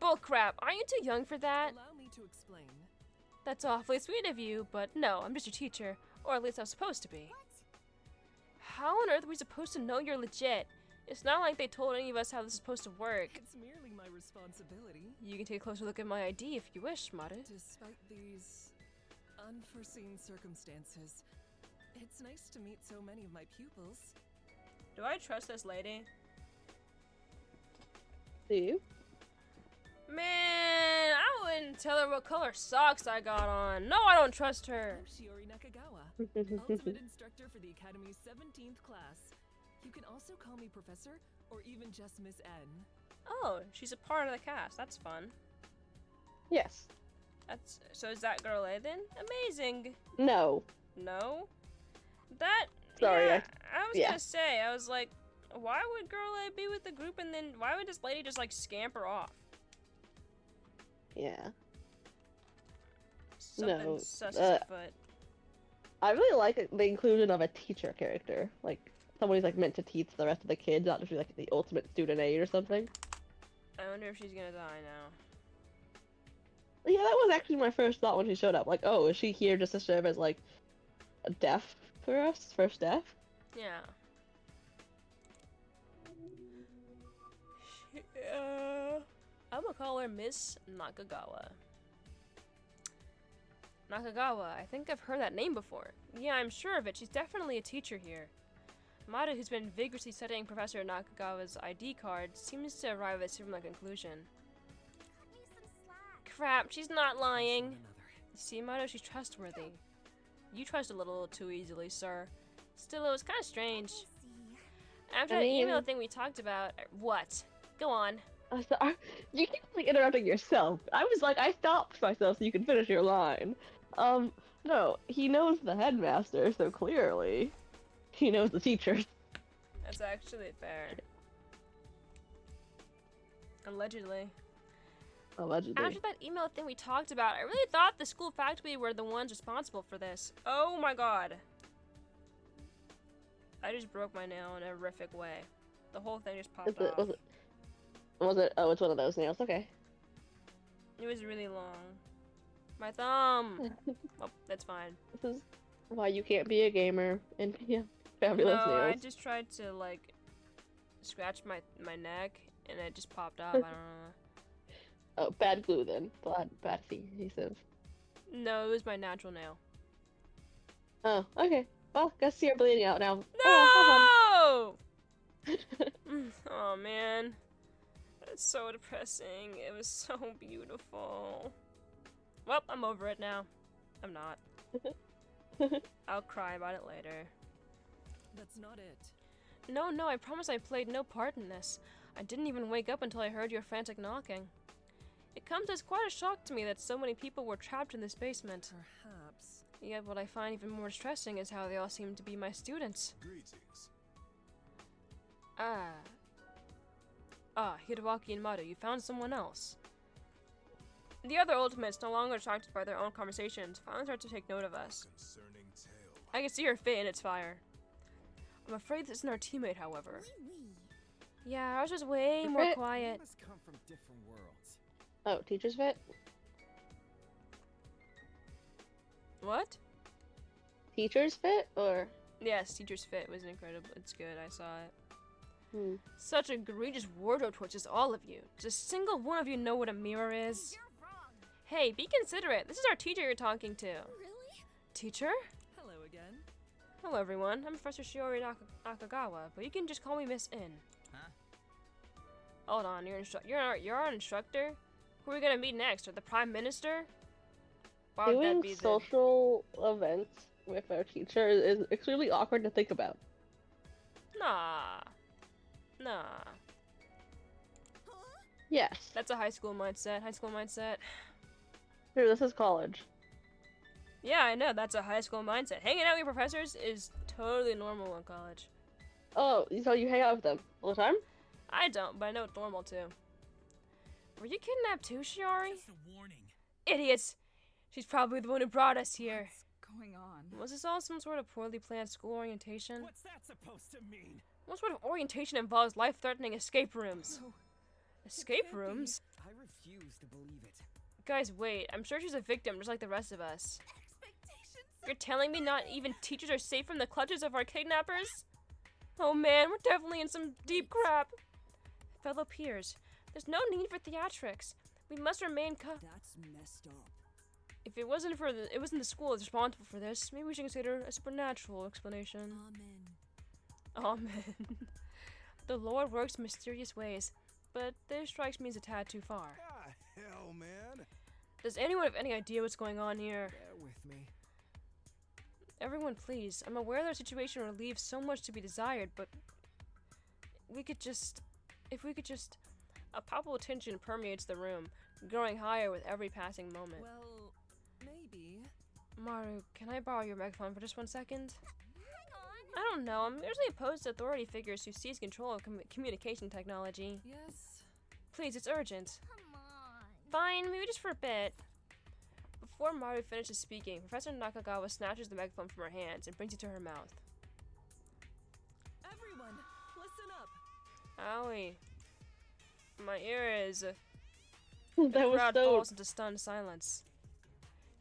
Bullcrap. Aren't you too young for that? Allow me to explain. That's awfully sweet of you, but no, I'm just your teacher. Or at least I'm supposed to be. How on earth are we supposed to know you're legit? It's not like they told any of us how this is supposed to work. It's merely my responsibility. You can take a closer look at my ID if you wish, Maru. Despite these unforeseen circumstances, it's nice to meet so many of my pupils. Do I trust this lady? Do you? Man, I wouldn't tell her what color socks I got on. No, I don't trust her. I'm Shiori Nakagawa, Ultimate Instructor for the Academy's 17th class. You can also call me Professor, or even just Miss N. Oh, she's a part of the cast. That's fun. Yes. So is that girl A then? Amazing. No. No? That... Sorry, Yeah, I was yeah. gonna say, I was like, why would girl A be with the group and then why would this lady just like scamper off? Yeah. Something No, sus afoot. I really like the inclusion of a teacher character. Like, someone who's like meant to teach the rest of the kids, not just be like the ultimate student aide or something. I wonder if she's gonna die now. Yeah, that was actually my first thought when she showed up. Like, oh, is she here just to serve as like a deaf for us? First deaf? Yeah. I'm gonna call her Miss Nakagawa. Nakagawa, I think I've heard that name before. Yeah, I'm sure of it. She's definitely a teacher here. Maru, who's been vigorously studying Professor Nakagawa's ID card, seems to arrive at a similar conclusion. Cut me some slack. Crap, she's not lying. Another. You see, Maru, she's trustworthy. You trust a little too easily, sir. Still, it was kind of strange. See. After I that mean- email thing we talked about, what? Go on. Sorry. You keep like interrupting yourself. I was like, I stopped myself so you can finish your line. No, he knows the headmaster, so clearly he knows the teachers. That's actually fair. Allegedly. Allegedly. After that email thing we talked about, I really thought the school faculty were the ones responsible for this. Oh my god. I just broke my nail in a horrific way. The whole thing just popped off. Was it? Oh, it's one of those nails. Okay. It was really long. My thumb. Oh, that's fine. why you can't be a gamer and yeah, fabulous No, I nails. just tried to like scratch my neck and it just popped up. I don't know. Oh, bad glue then. Bad adhesive. No, it was my natural nail. Oh, okay. Well, guess you're bleeding out now. No! Oh man. That's so depressing. It was so beautiful. Well, I'm over it now. I'm not. I'll cry about it later. That's not it. No, I promise I played no part in this. I didn't even wake up until I heard your frantic knocking. It comes as quite a shock to me that so many people were trapped in this basement. Perhaps. Yet what I find even more distressing is how they all seem to be my students. Greetings. Hiroaki and Maru, you found someone else. The other ultimates, no longer attracted by their own conversations, finally start to take note of us. Concerning tale. I can see your fit in its fire. I'm afraid this isn't our teammate, however. Yeah, ours was way more We quiet. must come from different worlds. Oh, teacher's fit? What? Teacher's fit or? Yes, teacher's fit was incredible. It's good, I saw it. Hmm. Such egregious wardrobe choices, all of you. Does a single one of you know what a mirror is? Hey, be considerate. This is our teacher you're talking to. Really? Teacher? Hello again. Hello, everyone. I'm Professor Shiori Nakagawa, but you can just call me Miss In. Huh? Hold on, you're our instructor? Who are we gonna meet next? Or the Prime Minister? Why would that Doing be the... social events with our teacher is extremely awkward to think about. Nah. Yes. That's a high school mindset. Here, this is college. Yeah, I know, that's a high school mindset. Hanging out with your professors is totally normal in college. Oh, so you hang out with them all the time? I don't, but I know it's normal too. Were you kidnapped too, Shiori? Just a warning. Idiots! She's probably the one who brought us here. What's going on? Was this all some sort of poorly planned school orientation? What's that supposed to mean? What sort of orientation involves life-threatening escape rooms? No. Escape rooms? I refuse to believe it. Guys, wait. I'm sure she's a victim just like the rest of us. Expectations. You're telling me not even teachers are safe from the clutches of our kidnappers? Oh man, we're definitely in some deep crap. Fellow peers, there's no need for theatrics. We must remain That's messed up. If it wasn't for it wasn't the school that's responsible for this, maybe we should consider a supernatural explanation. Amen. The Lord works in mysterious ways, but this strikes me as a tad too far. Ah, hell, man. Does anyone have any idea what's going on here? Bear with me. Everyone, please. I'm aware their situation relieves so much to be desired, but if we could just... A palpable tension permeates the room, growing higher with every passing moment. Well, maybe. Maru, can I borrow your megaphone for just 1 second? Hang on. I don't know, I'm usually opposed to authority figures who seize control of communication technology. Yes. Please, it's urgent. Come on. Fine, maybe just for a bit. Before Maru finishes speaking, Professor Nakagawa snatches the megaphone from her hands and brings it to her mouth. Everyone, listen up. Owie. My ear is... That The was crowd so. falls into stunned silence.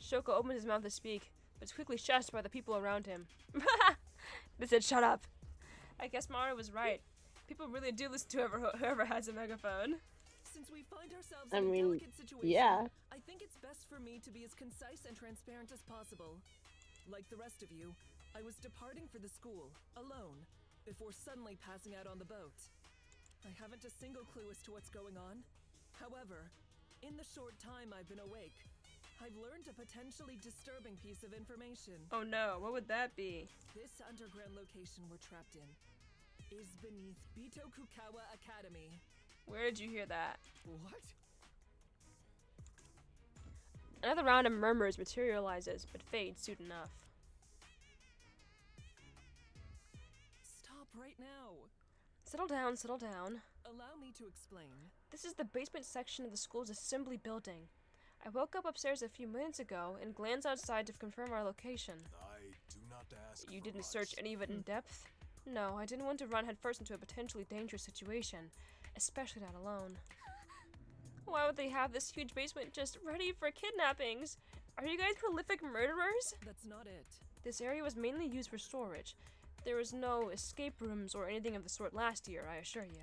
Shoko opens his mouth to speak, but is quickly shushed by the people around him. They said, "Shut up." I guess Maru was right. People really do listen to whoever has a megaphone. Since we find ourselves I in a mean, delicate situation, yeah. I think it's best for me to be as concise and transparent as possible. Like the rest of you, I was departing for the school, alone, before suddenly passing out on the boat. I haven't a single clue as to what's going on. However, in the short time I've been awake, I've learned a potentially disturbing piece of information. Oh no, what would that be? This underground location we're trapped in is beneath Bitokukawa Academy. Where did you hear that? What? Another round of murmurs materializes, but fades soon enough. Stop right now. Settle down, settle down. Allow me to explain. This is the basement section of the school's assembly building. I woke up upstairs a few minutes ago and glanced outside to confirm our location. I do not ask. You for didn't much. search any of it in depth? No, I didn't want to run headfirst into a potentially dangerous situation, especially not alone. Why would they have this huge basement just ready for kidnappings? Are you guys prolific murderers? That's not it. This area was mainly used for storage. There was no escape rooms or anything of the sort last year, I assure you.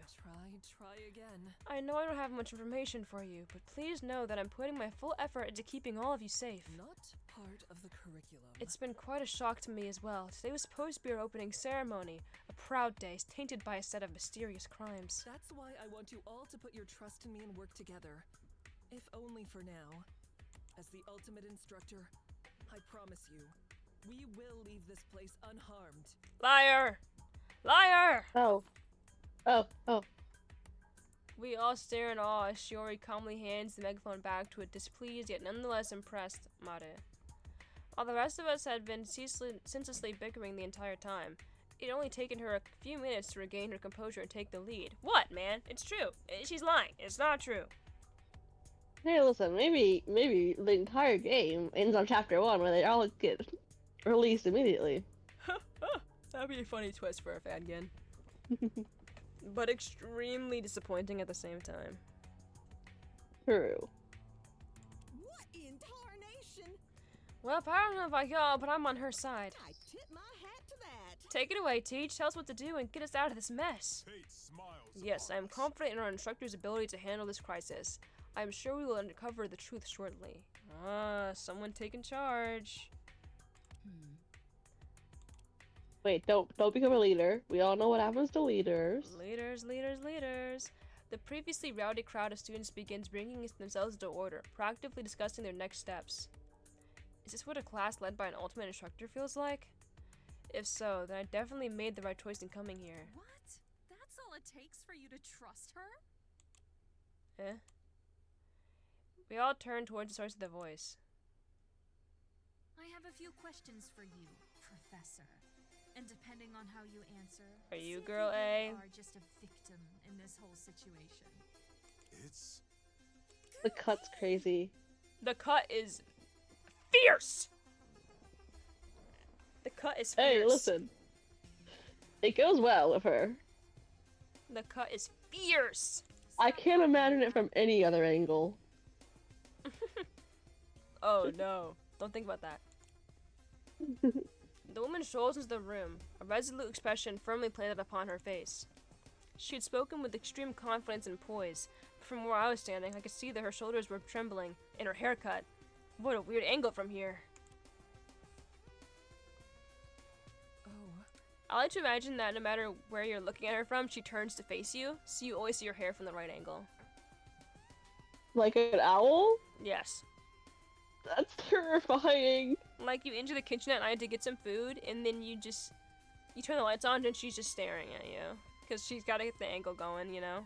Try again. I know I don't have much information for you, but please know that I'm putting my full effort into keeping all of you safe. Not part of the curriculum. It's been quite a shock to me as well. Today was supposed to be our opening ceremony, a proud day tainted by a set of mysterious crimes. That's why I want you all to put your trust in me and work together. If only for now. As the ultimate instructor, I promise you, we will leave this place unharmed. Liar! Liar! Oh. We all stare in awe as Shiori calmly hands the megaphone back to a displeased yet nonetheless impressed Mare. While the rest of us had been senselessly bickering the entire time, it had only taken her a few minutes to regain her composure and take the lead. What, man? It's true. She's lying. It's not true. Hey, listen, maybe the entire game ends on chapter 1 where they all get released immediately. That'd be a funny twist for a fangan. But extremely disappointing at the same time. True. What in tarnation? Well, I don't know about y'all, but I'm on her side. I tip my hat to that. Take it away, Teach. Tell us what to do and get us out of this mess. Fate smiles Yes, I upon am us. confident in our instructor's ability to handle this crisis. I am sure we will uncover the truth shortly. Someone taking charge. Wait, don't become a leader. We all know what happens to leaders. Leaders. The previously rowdy crowd of students begins bringing themselves into order, proactively discussing their next steps. Is this what a class led by an ultimate instructor feels like? If so, then I definitely made the right choice in coming here. What? That's all it takes for you to trust her? Eh? We all turn towards the source of the voice. I have a few questions for you, Professor. And depending on how you answer, Are you see if girl really A? are just a victim in this whole situation. It's The cut's crazy. The cut is fierce! The cut is fierce. Hey, listen. It goes well with her. The cut is fierce! I can't imagine it from any other angle. Oh no. Don't think about that. The woman strolls into the room, a resolute expression firmly planted upon her face. She had spoken with extreme confidence and poise, but from where I was standing, I could see that her shoulders were trembling, and her haircut. What a weird angle from here. Oh. I like to imagine that no matter where you're looking at her from, she turns to face you, so you always see her hair from the right angle. Like an owl? Yes. That's terrifying. Like you enter the kitchen at night to get some food, and then you turn the lights on and she's just staring at you. Because she's got to get the angle going, you know?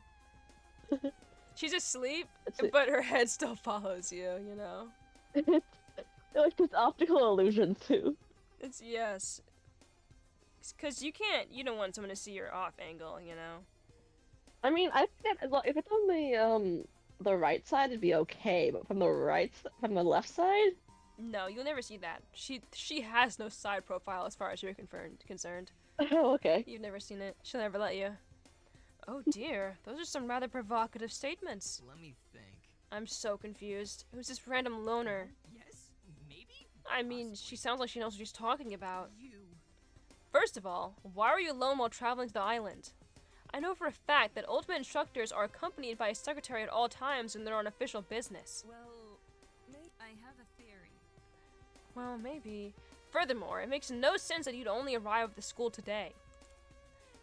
She's asleep, but her head still follows you, you know? They're like this optical illusion too. It's, yes. Because you don't want someone to see your off angle, you know? I mean, I think that if it's on the right side, it'd be okay, but from the left side? No, you'll never see that. She has no side profile as far as you're concerned. Oh, okay. You've never seen it. She'll never let you. Oh dear, those are some rather provocative statements. Let me think. I'm so confused. Who's this random loner? Yes? Maybe? I mean, she sounds like she knows what she's talking about. First of all, why were you alone while traveling to the island? I know for a fact that ultimate instructors are accompanied by a secretary at all times when they're on official business. Well, I have a theory. Well, maybe. Furthermore, it makes no sense that you'd only arrive at the school today.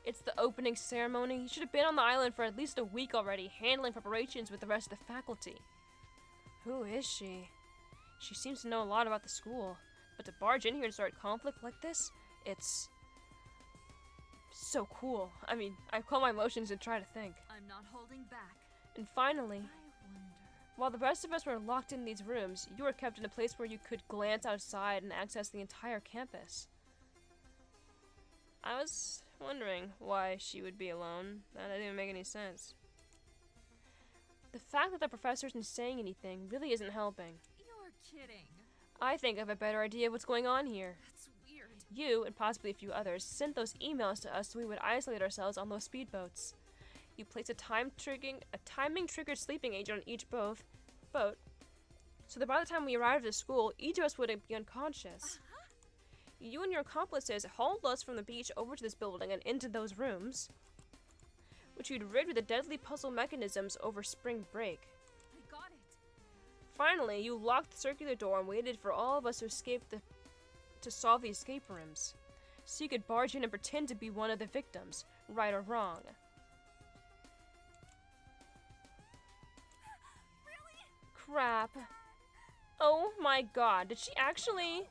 It's the opening ceremony. You should have been on the island for at least a week already, handling preparations with the rest of the faculty. Who is she? She seems to know a lot about the school, but to barge in here and start conflict like this, it's so cool. I mean, I calm my emotions and try to think. I'm not holding back. And finally, I wonder. while the rest of us were locked in these rooms, you were kept in a place where you could glance outside and access the entire campus. I was wondering why she would be alone. That didn't even make any sense. The fact that the professor isn't saying anything really isn't helping. You're kidding. I think I have a better idea of what's going on here. That's weird. You, and possibly a few others, sent those emails to us so we would isolate ourselves on those speedboats. You placed a timing-triggered sleeping agent on each boat, so that by the time we arrived at the school, each of us would be unconscious. You and your accomplices hauled us from the beach over to this building and into those rooms, which you'd rigged with the deadly puzzle mechanisms over spring break. I got it. Finally, you locked the circular door and waited for all of us to to solve the escape rooms, so you could barge in and pretend to be one of the victims, right or wrong. Crap. Oh my god, did she actually...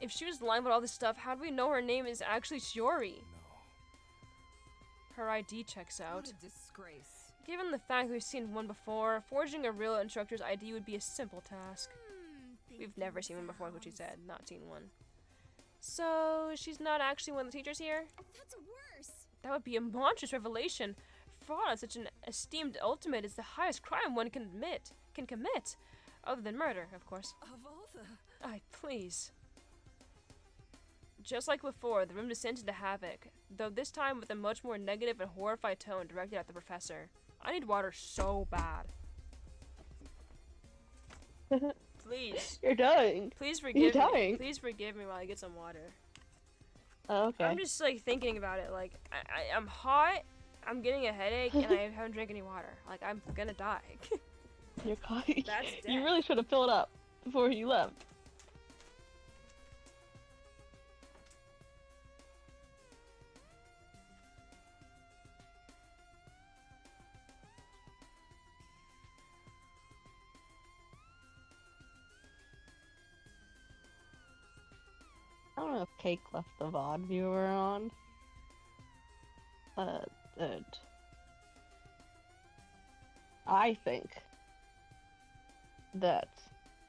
If she was lying about all this stuff, how do we know her name is actually Shiori? Her ID checks out. What a disgrace. Given the fact we've seen one before, forging a real instructor's ID would be a simple task. We've never seen one before, is what she said. Not seen one. So, she's not actually one of the teachers here? That's worse. That would be a monstrous revelation. Fraud on such an esteemed ultimate is the highest crime one can commit. Other than murder, of course. Of all the... Aye, please. Just like before, the room descends into havoc, though this time with a much more negative and horrified tone directed at the professor. I need water so bad. Please. You're dying. Please You're forgive me. dying. Please forgive me while I get some water. Oh, okay. I'm just like thinking about it. Like I'm hot. I'm getting a headache, and I haven't drank any water. Like I'm gonna die. You're caught. That's You death. really should have filled up before you left. I don't know if Cake left the VOD viewer on. And I think that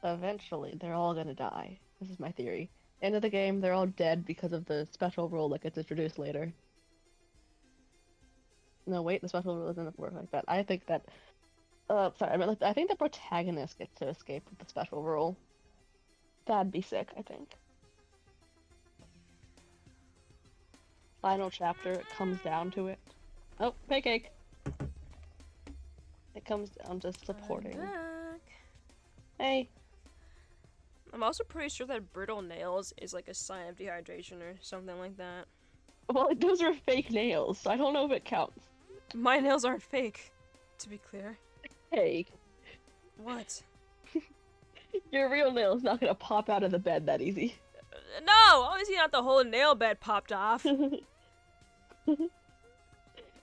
eventually they're all gonna die. This is my theory. End of the game, they're all dead because of the special rule that gets introduced later. No, wait, the special rule doesn't work like that. I think that... sorry, I think the protagonist gets to escape with the special rule. That'd be sick, I think. Final chapter, it comes down to it. Oh, pancake! It comes down to supporting. Hey! I'm also pretty sure that brittle nails is like a sign of dehydration or something like that. Well, those are fake nails, so I don't know if it counts. My nails aren't fake, to be clear. Hey. What? Your real nail's not gonna pop out of the bed that easy. No! Obviously not the whole nail bed popped off.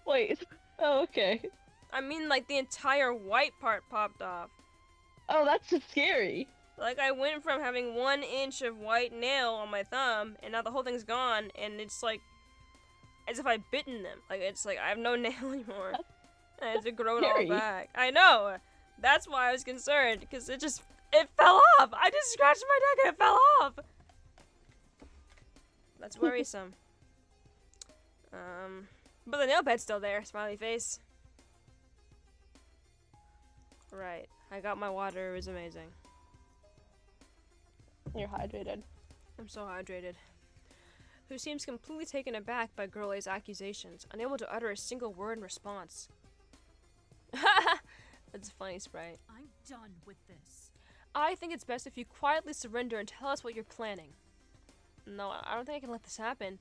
Wait. Oh, okay. I mean like the entire white part popped off. Oh, that's just scary. Like I went from having 1 inch of white nail on my thumb, and now the whole thing's gone, and it's like as if I've bitten them. Like it's like I have no nail anymore. And I had to grow it all Scary. back. I know. That's why I was concerned, because it fell off. I just scratched my neck and it fell off. That's worrisome. But the nail bed's still there. Smiley face. Right. I got my water. It was amazing. You're hydrated. I'm so hydrated. Who seems completely taken aback by Girl A's accusations, unable to utter a single word in response. That's funny, Sprite. I'm done with this. I think it's best if you quietly surrender and tell us what you're planning. No, I don't think I can let this happen.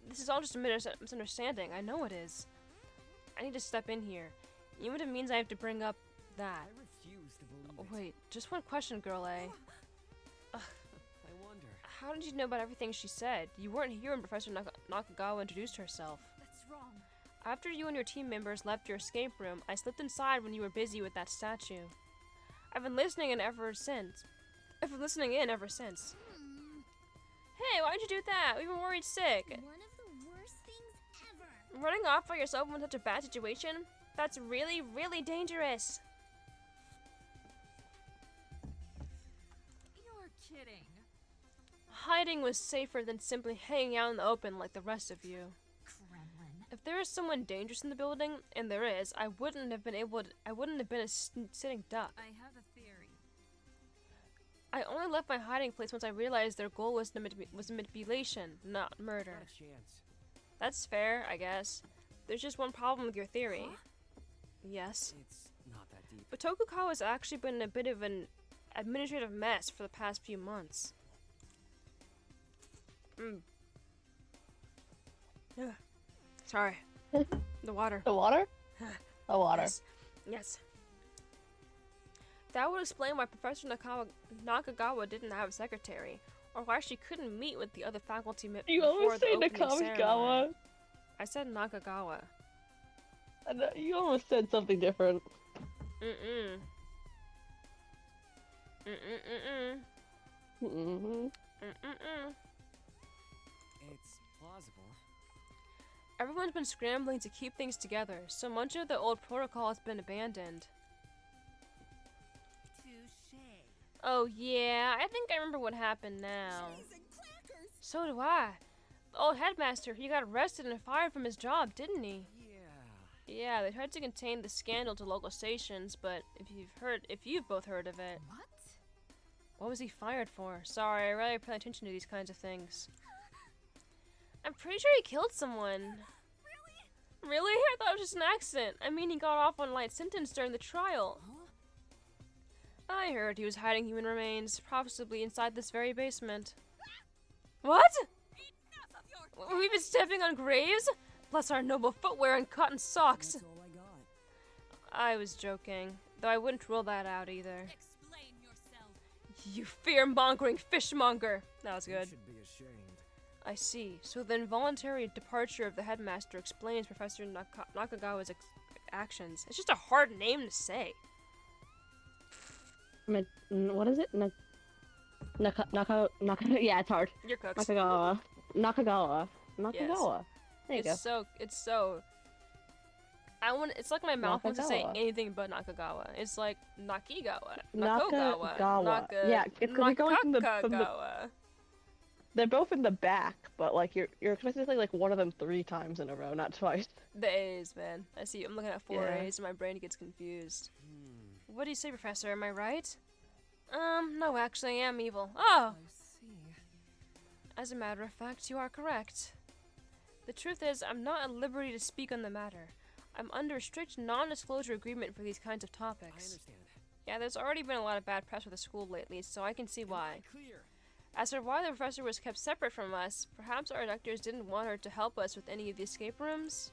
This is all just a misunderstanding. I know it is. I need to step in here, even if it means I have to bring up that. I refuse to believe Oh, it. wait, just one question, Girl A. Ugh. I wonder. How did you know about everything she said? You weren't here when Professor Nakagawa introduced herself. That's wrong. After you and your team members left your escape room, I slipped inside when you were busy with that statue. I've been listening in ever since. Hey, why'd you do that? We've been worried sick. One of the worst things ever. Running off by yourself in such a bad situation? That's really, really dangerous. You're kidding. Hiding was safer than simply hanging out in the open like the rest of you. Kremlin. If there is someone dangerous in the building, and there is, I wouldn't have been a sitting duck. I have a theory. I only left my hiding place once I realized their goal was manipulation, not murder. Not a chance. That's fair, I guess. There's just one problem with your theory. Huh? It's Yes. not that deep. But Tokugawa has actually been a bit of an administrative mess for the past few months. Sorry. The water. The water? The water. Yes. Yes. That would explain why Professor Nakagawa didn't have a secretary, or why she couldn't meet with the other faculty You before almost the say opening Nakagawa. ceremony. I said Nakagawa. You almost said something different. Mm-mm. Mm-mm-mm-mm. Mm-hmm. Mm-mm-mm. It's plausible. Everyone's been scrambling to keep things together, so much of the old protocol has been abandoned. Oh yeah, I think I remember what happened now. So do I. The old headmaster, he got arrested and fired from his job, didn't he? Yeah, they tried to contain the scandal to local stations, but if you've both heard of it. What was he fired for? Sorry, I rarely pay attention to these kinds of things. I'm pretty sure he killed someone. Really? Really? I thought it was just an accident. I mean, he got off on a light sentence during the trial. I heard he was hiding human remains, possibly inside this very basement. What? We've been stepping on graves? Bless our noble footwear and cotton socks. That's all I got. I was joking, though I wouldn't rule that out either. Explain yourself. You fear-mongering fishmonger! That was You good. should be ashamed. I see. So the involuntary departure of the headmaster explains Professor Nakagawa's actions. It's just a hard name to say. What is it? Yeah, it's hard. Your cooks. Nakagawa. Yes. There you go. It's so. It's like my mouth wants to say anything but Nakagawa. It's like Nakigawa. Nakagawa. Yeah, because you're going from the. They're both in the back, but like you're expected to say like one of them 3 times in a row, not twice. The A's, man. I see. I'm looking at 4 Yeah. A's and my brain gets confused. What do you say, Professor? Am I right? No, actually, I am evil. Oh! I see. As a matter of fact, you are correct. The truth is, I'm not at liberty to speak on the matter. I'm under a strict non-disclosure agreement for these kinds of I topics. understand. Yeah, there's already been a lot of bad press with the school lately, so I can see why. Clear. As for why the professor was kept separate from us, perhaps our doctors didn't want her to help us with any of the escape rooms?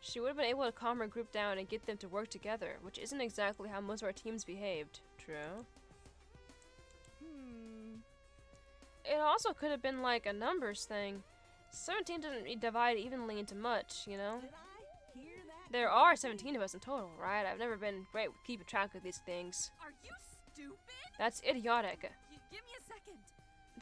She would have been able to calm her group down and get them to work together, which isn't exactly how most of our teams behaved. True. It also could have been like a numbers thing. 17 doesn't divide evenly into much, you know? There are 17 of us in total, right? I've never been great with keeping track of these things. Are you stupid? That's idiotic. Give me a second.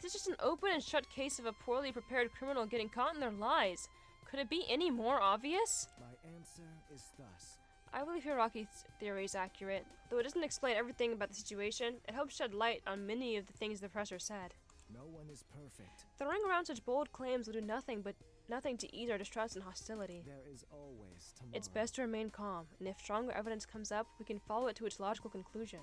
This is just an open and shut case of a poorly prepared criminal getting caught in their lies. Could it be any more obvious? My answer is thus. I believe Hiroki's theory is accurate. Though it doesn't explain everything about the situation, it helps shed light on many of the things the professor said. No one is perfect. Throwing around such bold claims will do nothing to ease our distrust and hostility. There is always tomorrow. It's best to remain calm, and if stronger evidence comes up, we can follow it to its logical conclusion.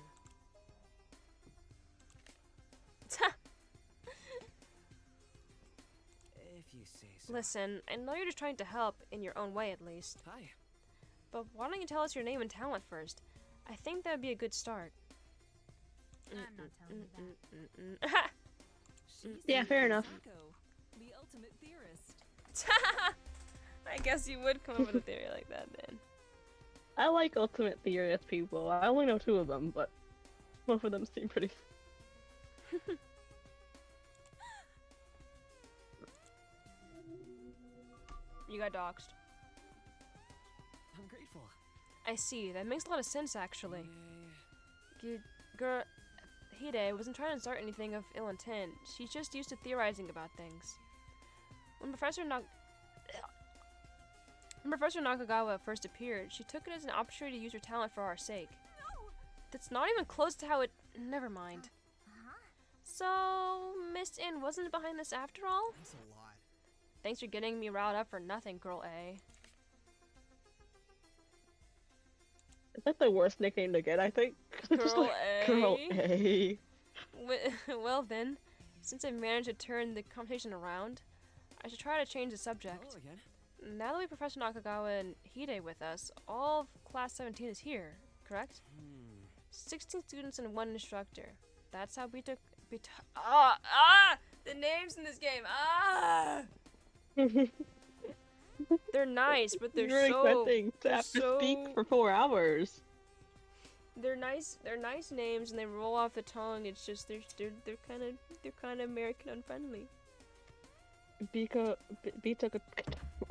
If you say so. Listen, I know you're just trying to help, in your own way at least. Hi. But why don't you tell us your name and talent first? I think that would be a good start. I'm not telling you that. Yeah, fair enough. The ultimate theorist. I guess you would come up with a theory like that then. I like ultimate theorist people. I only know 2 of them, but both of them seem pretty. You got doxxed. I'm grateful. I see. That makes a lot of sense, actually. Yay. Hide wasn't trying to start anything of ill intent. She's just used to theorizing about things. When Professor Nakagawa first appeared, she took it as an opportunity to use her talent for our sake. No! That's not even close to how it... Never mind. So, Miss In wasn't behind this after all? Thanks a lot. Thanks for getting me riled up for nothing, Girl A. Is that the worst nickname to get, I think? Girl A. Girl A. Well then, since I managed to turn the conversation around, I should try to change the subject. Hello again. Now that we have Professor Nakagawa and Hide with us, all of Class 17 is here, correct? 16 students and 1 instructor. That's how the names in this game. They're nice, but they're You're so expecting to have to speak for 4 hours. They're nice names and they roll off the tongue. It's just they're kind of American unfriendly. Bito.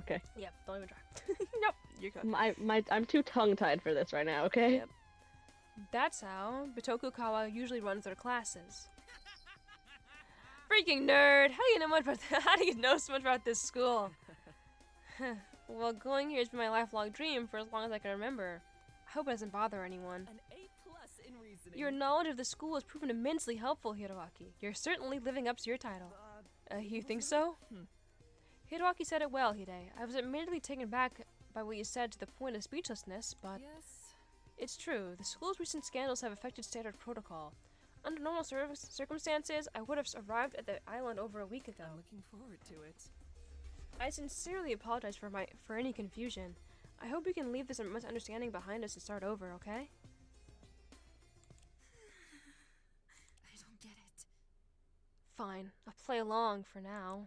Okay. Yep, don't even try. Nope, you're good. I'm too tongue-tied for this right now. Okay. Yep. That's how Bitokukawa usually runs their classes. Freaking nerd! How do you know so much about this school? Well, going here has been my lifelong dream for as long as I can remember. I hope it doesn't bother anyone. An A+ in reasoning. Your knowledge of the school has proven immensely helpful, Hiroaki. You're certainly living up to your title. You think so? Hiroaki said it well, Hide. I was admittedly taken back by what you said to the point of speechlessness, but Yes. it's true. The school's recent scandals have affected standard protocol. Under normal circumstances, I would have arrived at the island over a week ago. I'm looking forward to it. I sincerely apologize for any confusion. I hope we can leave this misunderstanding behind us and start over, okay? I don't get it. Fine, I'll play along for now.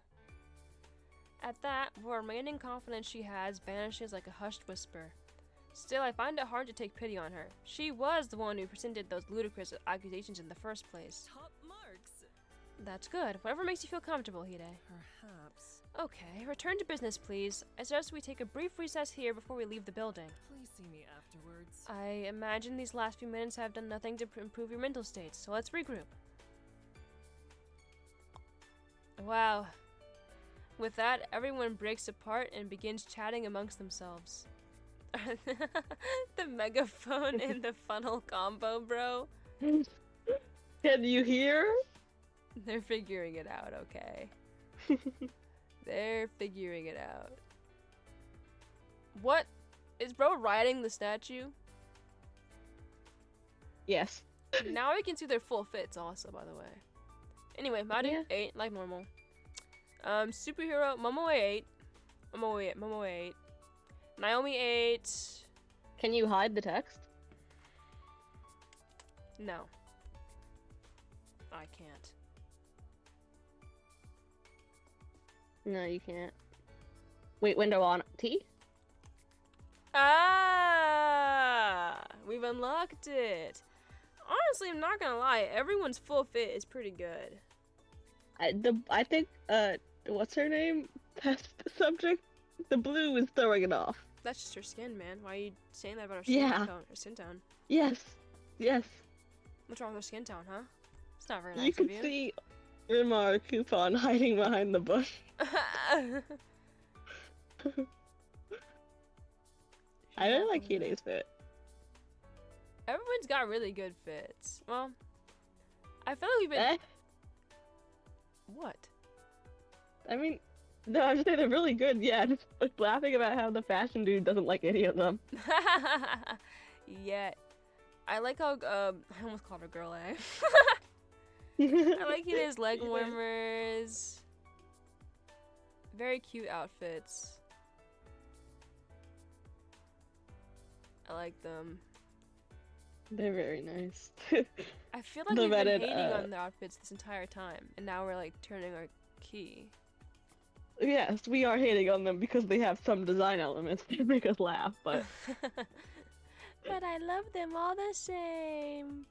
At that, what remaining confidence she has vanishes like a hushed whisper. Still, I find it hard to take pity on her. She was the one who presented those ludicrous accusations in the first place. Top marks. That's good. Whatever makes you feel comfortable, Hide. Perhaps. Okay, return to business, please. I suggest we take a brief recess here before we leave the building. Please see me afterwards. I imagine these last few minutes have done nothing to improve your mental state, so let's regroup. Wow. With that, everyone breaks apart and begins chatting amongst themselves. The megaphone and the funnel combo, bro. Can you hear? They're figuring it out, okay? They're figuring it out. What? Is bro riding the statue? Yes. Now we can see their full fits also, by the way. Anyway, Maru, 8, like normal. Superhero, Momoe 8. Momoe 8. Naomi 8. Can you hide the text? No. I can't. No, you can't. Wait, window on T? Ah! We've unlocked it. Honestly, I'm not gonna lie. Everyone's full fit is pretty good. I think, what's her name? That's the subject. The blue is throwing it off. That's just her skin, man. Why are you saying that about her skin tone? Her skin tone? Yes. Yes. What's wrong with her skin tone, huh? It's not very nice You can of you. see Rimar Coupon hiding behind the bush. I really like Hide's fit. Everyone's got really good fits. Well, I feel like we've been... What? I mean, no, I'm just saying they're really good. Yeah, just like, laughing about how the fashion dude doesn't like any of them. Yeah. I like how, I almost called her girl A. I like Hide's leg warmers. Very cute outfits. I like them. They're very nice. I feel like The we've been Reddit, hating on their outfits this entire time, and now we're like turning our key. Yes, we are hating on them because they have some design elements that make us laugh, but... But I love them all the same.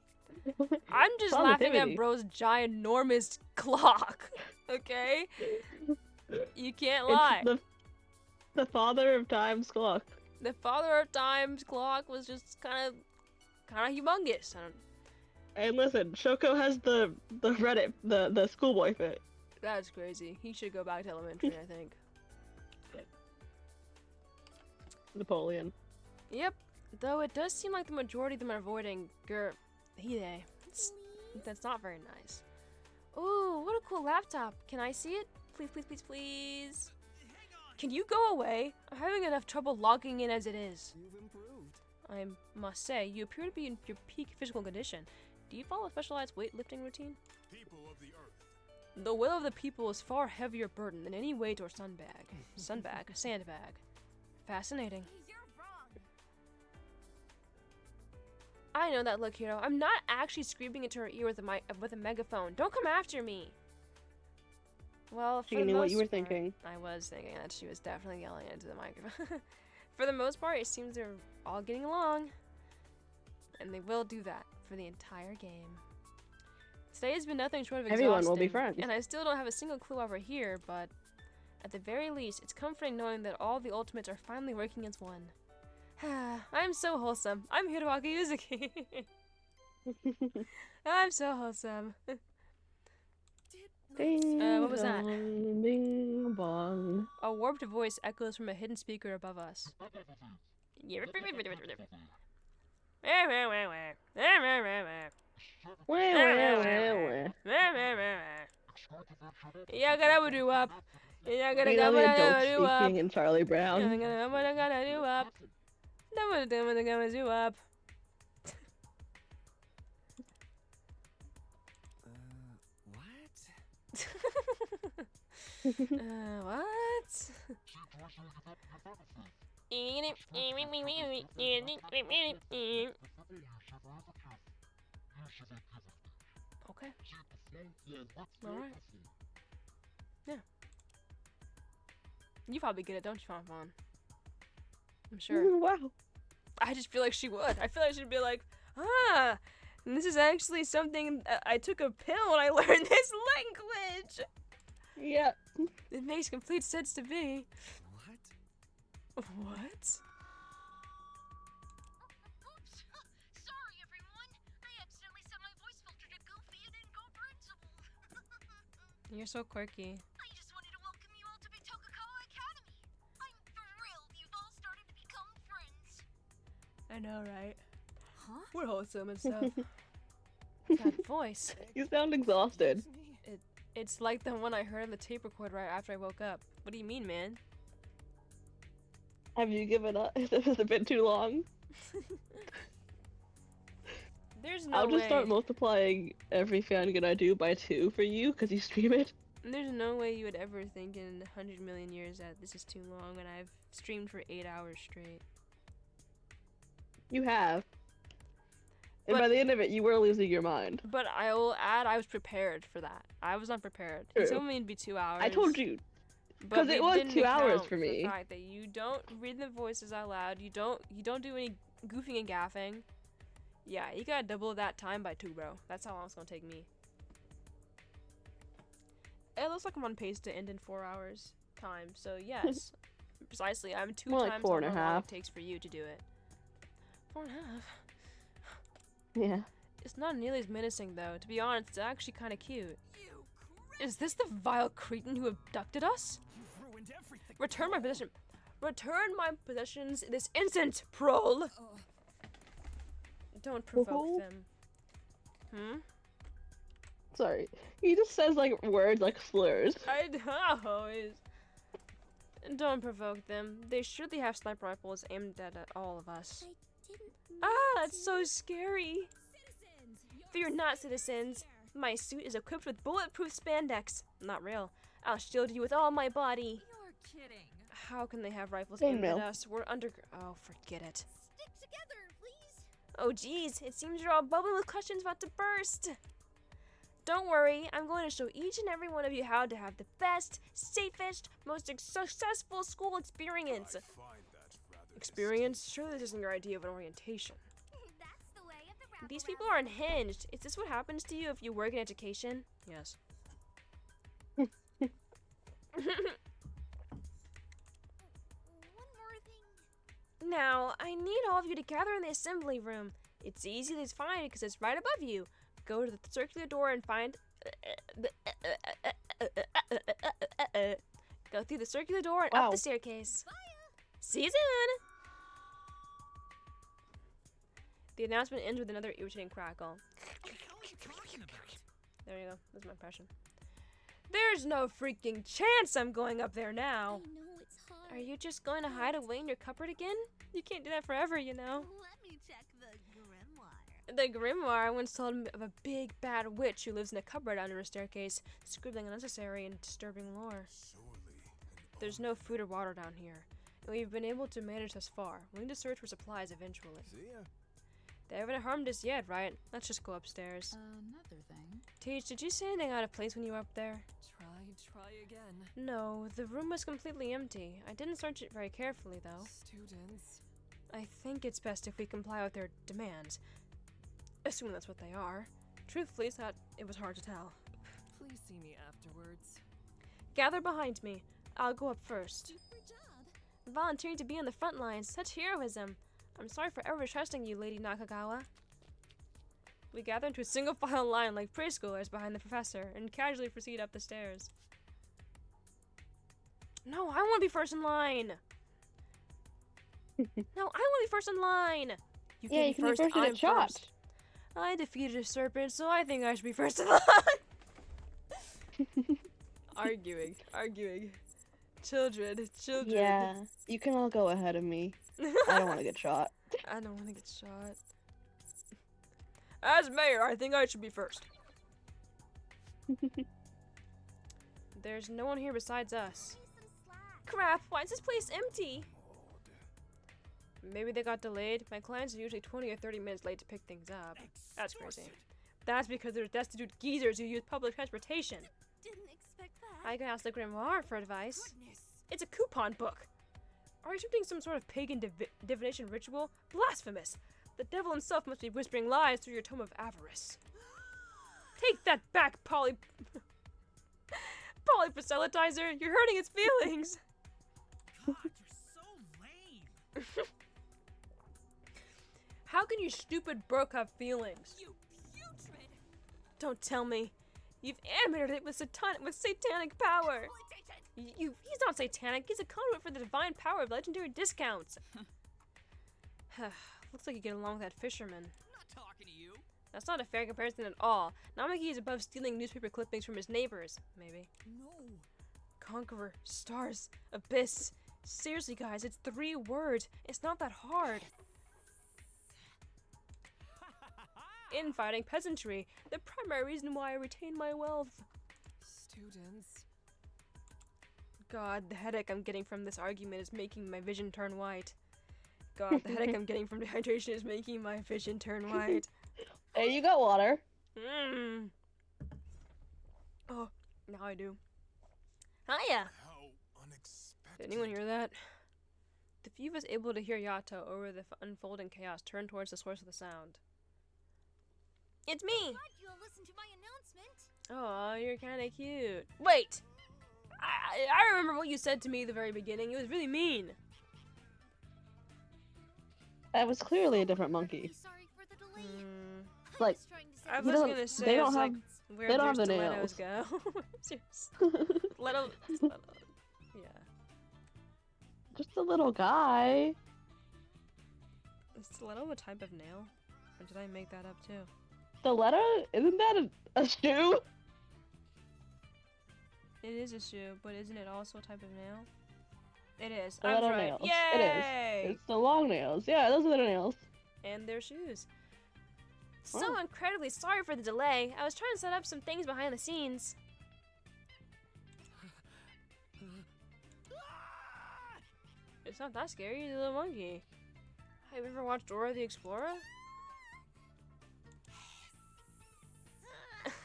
I'm just laughing at bro's ginormous clock, okay? You can't lie. It's the father of time's clock. The father of time's clock was just kind of humongous. And listen, Shoko has the Reddit, the schoolboy fit. That's crazy. He should go back to elementary, I think. Napoleon. Yep. Though it does seem like the majority of them are avoiding Hide. That's not very nice. Ooh, what a cool laptop. Can I see it? Please, please, please, please. Can you go away? I'm having enough trouble logging in as it is. You've improved. I must say, you appear to be in your peak physical condition. Do you follow a specialized weightlifting routine? People of the earth. The will of the people is far heavier burden than any weight or sandbag. Sandbag. Fascinating. You're wrong. I know that look, Hiro. I'm not actually screaming into her ear with a megaphone. Don't come after me. Well, She for the knew what you most were thinking. part, I was thinking that she was definitely yelling into the microphone. For the most part, it seems they're all getting along. And they will do that for the entire game. Today has been nothing short of exhausting. Everyone will be friends. And I still don't have a single clue why we're here, but at the very least, it's comforting knowing that all the ultimates are finally working as one. I'm so wholesome. I'm Hiroaki Yuzuki. I'm so wholesome. What was that? Bing bong. A warped voice echoes from a hidden speaker above us. Yeah, gotta do up. Yeah, gotta You know the adults do up. speaking in Charlie Brown. Yeah, gotta do up. Gonna do up. What? Okay. Alright. Yeah. You probably get it, don't you, Fanfan? I'm sure. Wow. I just feel like she would. I feel like she'd be like, and this is actually something I took a pill when I learned this language. Yeah. It makes complete sense to me. What? What? Oops. Sorry, everyone. I accidentally set my voice filter to goofy and incomprehensible. You're so quirky. I just wanted to welcome you all to Bitokakawa Academy. I'm thrilled you've all started to become friends. I know, right? Huh? We're wholesome and stuff. That voice. You sound exhausted. It's like the one I heard on the tape recorder right after I woke up. What do you mean, man? Have you given up? This is a bit too long. There's no I'll just way. start multiplying every fangan I do by 2 for you, because you stream it. There's no way you would ever think in 100 million years that this is too long when I've streamed for 8 hours straight. You have. And But- by the end of it, you were losing your mind. But I will add, I was prepared for that. I was unprepared. True. You told me it'd be 2 hours. I told you. But 'Cause it we was didn't 2 hours account for me. The fact that you don't read the voices out loud. You don't do any goofing and gaffing. Yeah, you gotta double that time by 2, bro. That's how long it's gonna take me. It looks like I'm on pace to end in 4 hours time. So yes, precisely. I'm 2 More like times 4 and a how long half. it takes for you to do it. 4 and a half. Yeah. It's not nearly as menacing though. To be honest, it's actually kind of cute. Is this the vile cretin who abducted us? You've ruined everything. Return my possession. Return my possessions this instant, Prol. Don't provoke them. Hmm? Sorry. He just says, like, words like slurs. I always. Don't provoke them. They surely have sniper rifles aimed at all of us. That's so scary. Fear not, citizens. My suit is equipped with bulletproof spandex. Not real. I'll shield you with all my body. You're kidding. How can they have rifles aimed at us? We're under. Oh, forget it. Stick together, please. Oh, geez. It seems you're all bubbling with questions about to burst. Don't worry. I'm going to show each and every one of you how to have the best, safest, most successful school experience. Experience? Surely this isn't your idea of an orientation. That's the way of the rabble. These people are unhinged. Is this what happens to you if you work in education? Yes. One more thing. Now, I need all of you to gather in the assembly room. It's easy to find because it's right above you. Go to the circular door and find... Go through the circular door and up the staircase. See you soon! The announcement ends with another irritating crackle. There you go. That's my impression. There's no freaking chance I'm going up there now. I know it's hard. Are you just going to hide away in your cupboard again? You can't do that forever, you know. Let me check the grimoire. The grimoire once told me of a big bad witch who lives in a cupboard under a staircase, scribbling unnecessary and disturbing lore. There's no food or water down here, and we've been able to manage thus far. We'll need to search for supplies eventually. See ya. They haven't harmed us yet, right? Let's just go upstairs. Another thing. Teach, did you say anything out of place when you were up there? Try again. No, the room was completely empty. I didn't search it very carefully, though. Students. I think it's best if we comply with their demands. Assuming that's what they are. Truthfully, it's that it was hard to tell. Please see me afterwards. Gather behind me. I'll go up first. Super job. Volunteering to be on the front lines. Such heroism. I'm sorry for ever trusting you, Lady Nakagawa. We gather into a single file line like preschoolers behind the professor and casually proceed up the stairs. No, I want to be first in line. No, I want to be first in line. You can be first to get shot. First. I defeated a serpent, so I think I should be first in line. Arguing. Children. Yeah, you can all go ahead of me. I don't want to get shot. I don't want to get shot. As mayor, I think I should be first. There's no one here besides us. Crap, why is this place empty? Maybe they got delayed. My clients are usually 20 or 30 minutes late to pick things up. That's crazy. That's because they're destitute geezers who use public transportation. Didn't expect that. I can ask the Grimoire for advice. Goodness. It's a coupon book. Are you attempting some sort of pagan divination ritual? Blasphemous! The devil himself must be whispering lies through your tome of avarice. Take that back, Polyproselytizer! You're hurting its feelings! God, you're so lame. How can you stupid broke have feelings? You putrid. Don't tell me. You've animated it with satanic power. He's not satanic. He's a conduit for the divine power of legendary discounts. Looks like you get along with that fisherman. I'm not talking to you. That's not a fair comparison at all. Namaki is above stealing newspaper clippings from his neighbors. Maybe. No. Conqueror, stars, abyss. Seriously, guys, it's 3 words. It's not that hard. Infighting peasantry, the primary reason why I retain my wealth. Students. God, the headache I'm getting from this argument is making my vision turn white. God, the headache I'm getting from dehydration is making my vision turn white. Hey, you got water. Oh, now I do. Hiya! How unexpected. Did anyone hear that? The few of us able to hear Yato over the unfolding chaos turn towards the source of the sound. It's me! Glad you'll listen to my announcement. Oh, you're kinda cute. Wait! I remember what you said to me at the very beginning. It was really mean. That was clearly a different monkey. Sorry for the delay. Like, I was gonna say, they don't have, where they don't have do the stilettos nails. go? Stiletto. Yeah. Just a little guy. Is stiletto a type of nail? Or did I make that up too? Stiletto? Isn't that a shoe? It is a shoe, but isn't it also a type of nail? It is. Stiletto I'm right. nails. Yay! It is. It's the long nails. Yeah, those are the nails. And their shoes. So Oh. incredibly sorry for the delay. I was trying to set up some things behind the scenes. It's not that scary. He's a little monkey. Have you ever watched Dora the Explorer? What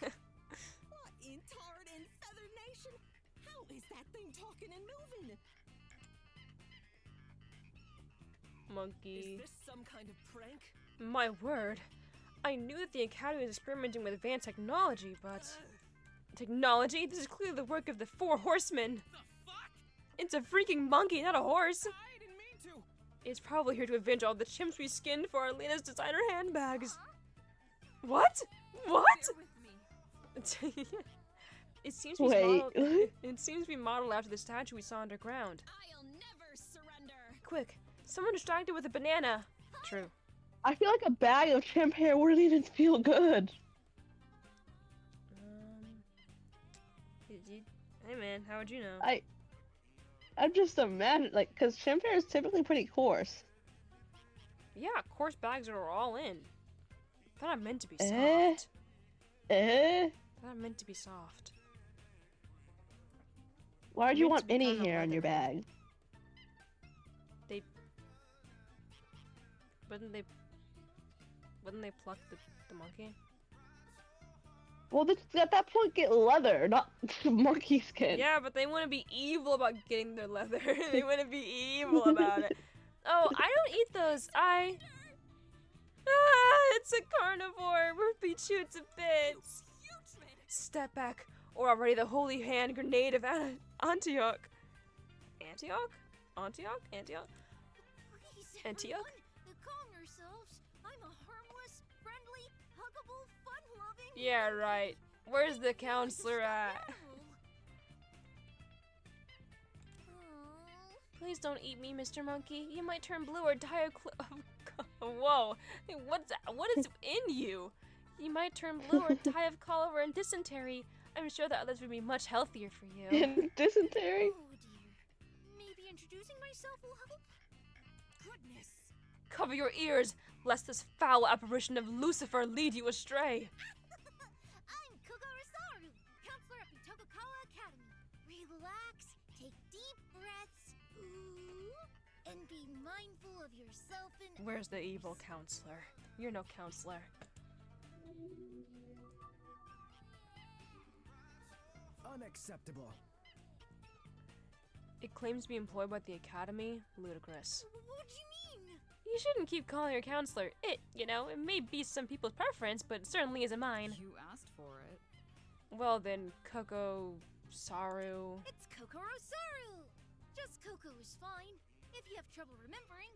in Tard and Feather Nation? How is that thing talking and moving? Monkey. Is this some kind of prank? My word. I knew that the Academy was experimenting with advanced technology, but... Technology? This is clearly the work of the 4 horsemen. The fuck? It's a freaking monkey, not a horse. I didn't mean to. It's probably here to avenge all the chimps we skinned for our latest designer handbags. What? What? Bear with me. It seems to be modeled. It seems to be modeled after the statue we saw underground. I'll never surrender. Quick, someone distracted with a banana. True. I feel like a bag of chimp hair wouldn't even feel good. Hey man, how would you know? I'm just imagining, like, cause chimp hair is typically pretty coarse. Yeah, coarse bags are all in. They're not meant to be Eh? soft. They're not meant to be soft. Why would you Meant want to be any kinda hair on your leather. bag? Wouldn't they pluck the monkey? Well, at that point, get leather, not monkey skin. Yeah, but they want to be evil about getting their leather. They want to be evil about it. Oh, I don't eat those. It's a carnivore. We're being chewed to bits. Step back, or already the holy hand grenade of Antioch. Antioch? Antioch? Antioch? Please, Antioch? everyone, calm yourselves. I'm a harmless, friendly, huggable, fun-loving... Yeah, right. Where's the counselor at? Please don't eat me, Mr. Monkey. You might turn blue or die of Whoa. What is in you? You might turn blue or die of cholera and dysentery. I'm sure that others would be much healthier for you. Dysentery? Oh dear. Maybe introducing myself will help? Goodness. Cover your ears, lest this foul apparition of Lucifer lead you astray. I'm Koko Rosaru, counselor at Tokugawa Academy. Relax, take deep breaths, and be mindful of yourself and... Where's the evil counselor? You're no counselor. Unacceptable. It claims to be employed by the Academy. Ludicrous. What do you mean? You shouldn't keep calling her counselor. It may be some people's preference, but it certainly isn't mine. You asked for it. Well then, Koko Saru. It's Koko Rosaru! Just Koko is fine, if you have trouble remembering.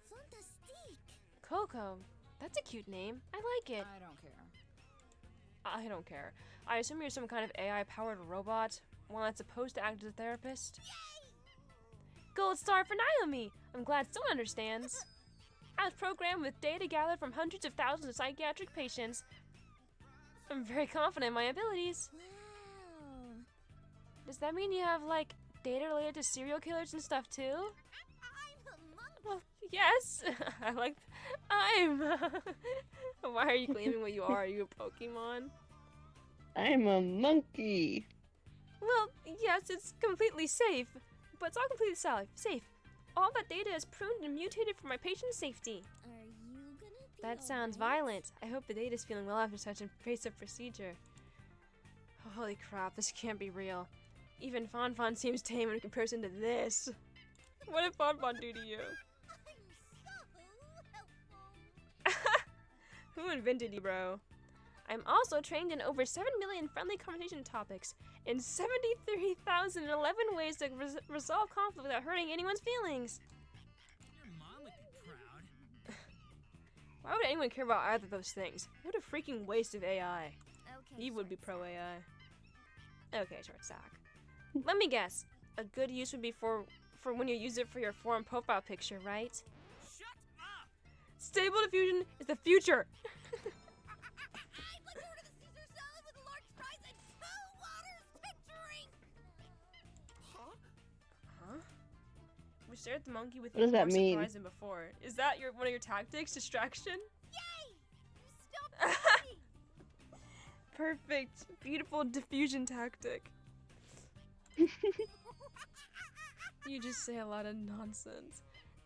Fantastique! Koko. That's a cute name. I like it. I don't care. I don't care. I assume you're some kind of AI-powered robot, one that's supposed to act as a therapist. Yay! Gold star for Naomi! I'm glad someone understands. I was programmed with data gathered from hundreds of thousands of psychiatric patients. I'm very confident in my abilities. Wow. Does that mean you have, like, data related to serial killers and stuff, too? I'm a monkey! Well, yes! I like... Why are you claiming what you are? Are you a Pokemon? I'm a monkey. Well, yes, it's completely safe. But it's all completely safe. All that data is pruned and mutated for my patient's safety. Are you gonna be That sounds alright? violent. I hope the data's feeling well after such invasive procedure. Holy crap, this can't be real. Even Fanfan seems tame in comparison to this. What did Fanfan do to you? I'm so helpful! Who invented you, bro? I'm also trained in over 7 million friendly conversation topics and 73,011 ways to resolve conflict without hurting anyone's feelings. Your mom would be proud. Why would anyone care about either of those things? What a freaking waste of AI. Okay, He would be short pro AI. Okay, short stack. Let me guess. A good use would be for when you use it for your forum profile picture, right? Shut up! Stable diffusion is the future! I'd like to order the Caesar salad with a large fries and 2 waters to drink! Huh? We stared at the monkey with What does that more mean? surprise than before. Is that one of your tactics? Distraction? Yay! You stopped me! Perfect. Beautiful diffusion tactic. You just say a lot of nonsense.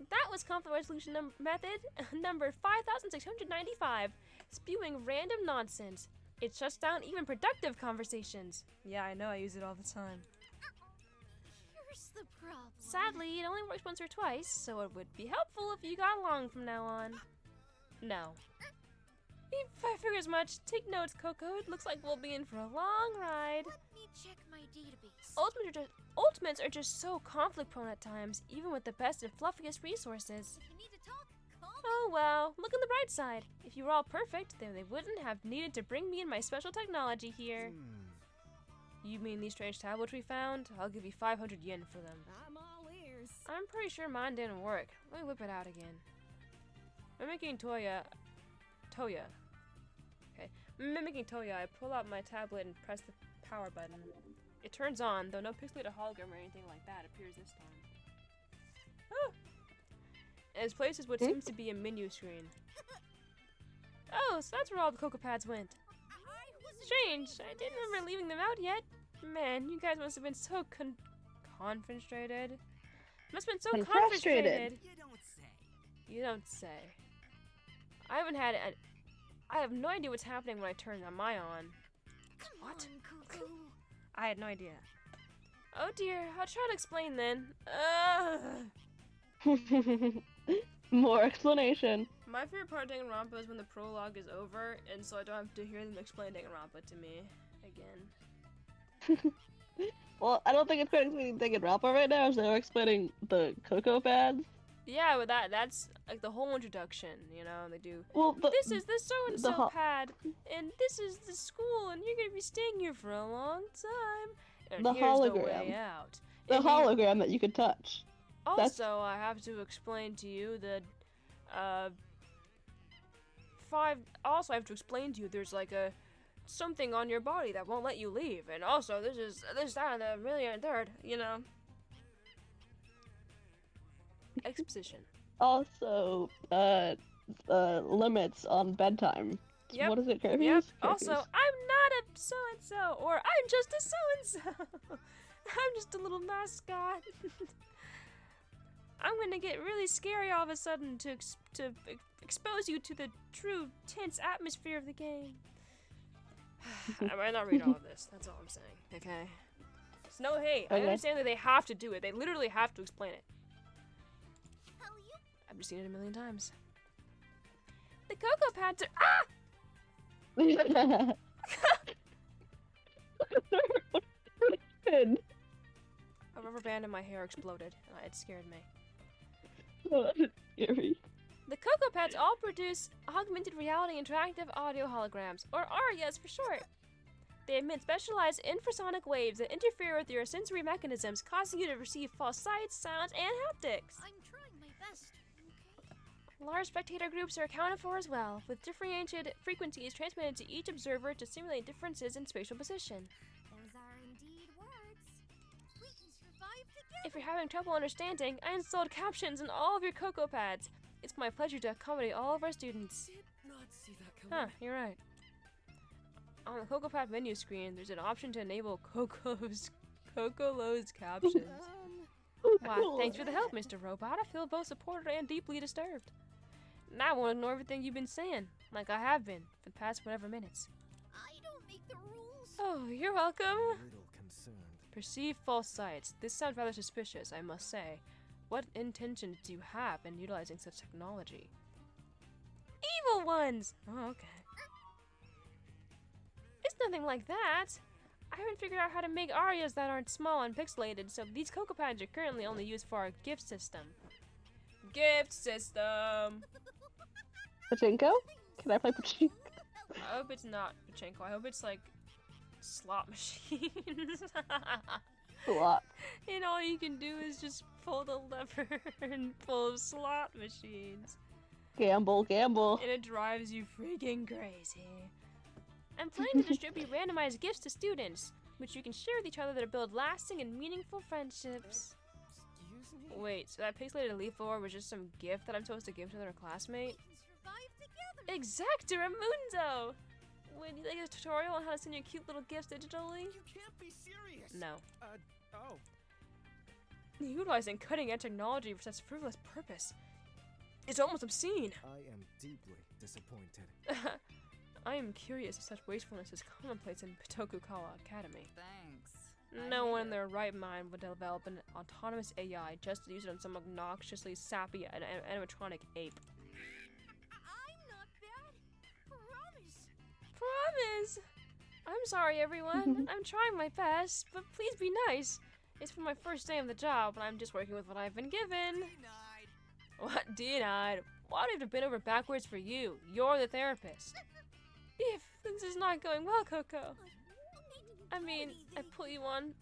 That was conflict resolution method number 5695. Spewing random nonsense. It shuts down even productive conversations. Yeah, I know, I use it all the time. Here's the problem. Sadly, it only works once or twice, so it would be helpful if you got along from now on. No. If I figure as much, take notes, Coco. It looks like we'll be in for a long ride. Let me check my database. Ultimates are just so conflict-prone at times, even with the best and fluffiest resources. If you need to talk, call me. Oh well, look on the bright side. If you were all perfect, then they wouldn't have needed to bring me in my special technology here. You mean these strange tablets we found? I'll give you 500 yen for them. I'm all ears. I'm pretty sure mine didn't work. Let me whip it out again. Mimicking Toya. Okay. Mimicking Toya, I pull out my tablet and press the power button. It turns on, though no pixelated hologram or anything like that appears this time. Oh! And its place is what seems to be a menu screen. Oh, so that's where all the Cocoa Pads went. Strange, I didn't remember leaving them out yet. Man, you guys must have been so concentrated. Must have been so concentrated. You don't say. You don't say. I I have no idea what's happening when I turn my on. What? I had no idea. Oh dear, I'll try to explain then. More explanation. My favorite part of Danganronpa is when the prologue is over, and so I don't have to hear them explain Danganronpa to me again. Well, I don't think it's quite explaining Danganronpa right now, so they're explaining the Cocoa Pads. Yeah, but that's like the whole introduction, you know, they do. Well, this is the so-and-so pad, and this is the school, and you're gonna be staying here for a long time. And the here's hologram. the way out. The hologram that you could touch. Also, I have to explain to you that, Also, I have to explain to you there's like something on your body that won't let you leave, and also this, that, and the million and third, you know. Exposition. Also, limits on bedtime. Yep. What is it, curfews? Yep. Curfews. Also, I'm not a so-and-so, or I'm just a so-and-so. I'm just a little mascot. I'm gonna get really scary all of a sudden to expose you to the true tense atmosphere of the game. I might not read all of this. That's all I'm saying. Okay. So no hate. I understand that they have to do it. They literally have to explain it. I've just seen it a million times. The Cocoa Pads are A rubber band in my hair exploded, and it scared me. Oh, that's scary. The Cocoa Pads all produce augmented reality interactive audio holograms, or ARIAs for short. They emit specialized infrasonic waves that interfere with your sensory mechanisms, causing you to receive false sights, sounds, and haptics. I'm trying my best, okay? Large spectator groups are accounted for as well, with differentiated frequencies transmitted to each observer to simulate differences in spatial position. Those are indeed words. We can survive together. If you're having trouble understanding, I installed captions in all of your Cocoa Pads. It's my pleasure to accommodate all of our students. Did not see that coming. Huh, you're right. On the Cocoa Pad menu screen, there's an option to enable Cocolo's captions. Wow, thanks for the help, Mr. Robot. I feel both supported and deeply disturbed. Now I won't ignore everything you've been saying, like I have been for the past whatever minutes. I don't make the rules. Oh, you're welcome. A little concerned. Perceive false sights. This sounds rather suspicious, I must say. What intentions do you have in utilizing such technology? Evil ones! Oh, okay. It's nothing like that. I haven't figured out how to make arias that aren't small and pixelated, so these Cocoa Pads are currently only used for our gift system. Gift system! Pachinko? Can I play Pachinko? I hope it's not Pachinko. I hope it's like slot machines. Slot. And all you can do is just pull the lever and pull slot machines. Gamble, gamble. And it drives you freaking crazy. I'm planning to distribute randomized gifts to students, which you can share with each other to build lasting and meaningful friendships. Excuse me? Wait, so that pixelated leaf orb was just some gift that I'm supposed to give to another classmate? We can survive together. Exacto Mundo! Would you like a tutorial on how to send your cute little gifts digitally? You can't be serious. No. Oh. Utilizing cutting-edge technology for such frivolous purpose. It's almost obscene. I am deeply disappointed. I am curious if such wastefulness is commonplace in Pitokukawa Academy. Thanks. No one in their right mind would develop an autonomous AI just to use it on some obnoxiously sappy animatronic ape. I'm not bad. Promise. Promise! I'm sorry, everyone. I'm trying my best, but please be nice. It's for my first day on the job, and I'm just working with what I've been given. Denied. What? Denied? Why do I have to bend over backwards for you? You're the therapist. If this is not going well, Coco. I mean, I put you on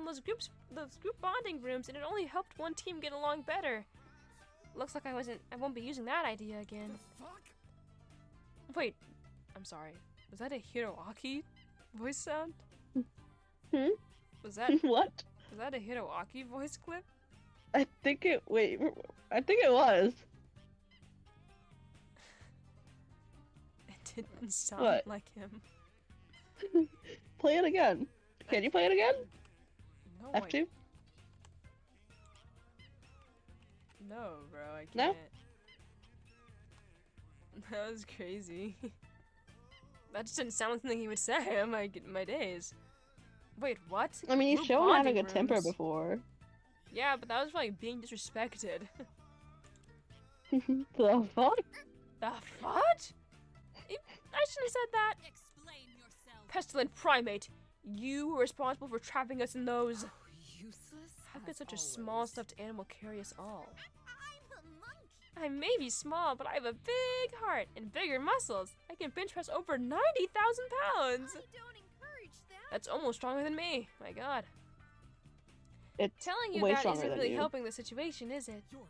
those group bonding rooms, and it only helped one team get along better. Looks like I won't be using that idea again. The fuck? Wait, I'm sorry. Was that a Hiroaki voice sound? Hmm? Was that What? Was that a Hiroaki voice clip? I think it was. It didn't sound What? like him. Play it again. Can you play it again? No, F2? No, bro, I can't. No? That was crazy. That just didn't sound like something he would say in my days. Wait, what? I mean, he's Group shown having bonding a temper rooms. before. Yeah, but that was like being disrespected. The fuck? The what? I shouldn't have said that. Explain yourself. Pestilent primate, you were responsible for trapping us in those. Useless. How could as such a always. small stuffed animal carry us all? I'm a monkey. I may be small, but I have a big heart and bigger muscles. I can bench press over 90,000 pounds. I don't encourage that. That's almost stronger than me. My God. It's Telling you way that stronger isn't than really you. helping the situation, is it? You're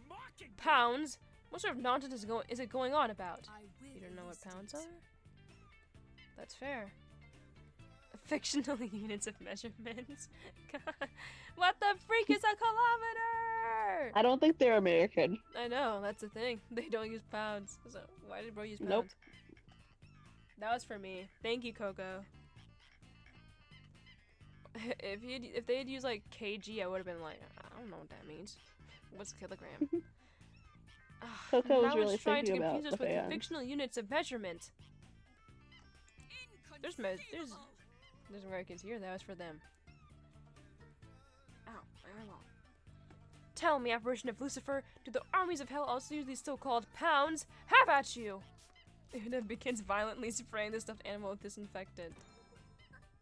mocking me. Pounds? What sort of nonsense is it going on about? I will You don't know what pounds elucidate. are? That's fair. Fictional units of measurements. God. What the freak is a kilometer? I don't think they're American. I know, that's the thing. They don't use pounds. So why did bro use pounds? Nope. That was for me. Thank you, Coco. If they'd used like kg, I would have been like, I don't know what that means. What's a kilogram? Coco was now really it's trying to thinking about confuse us the with fans. fictional units of measurement. There's Americans here. That was for them. Ow, ow. Tell me, apparition of Lucifer, do the armies of hell also use these so-called pounds? Have at you! Una begins violently spraying the stuffed animal with disinfectant.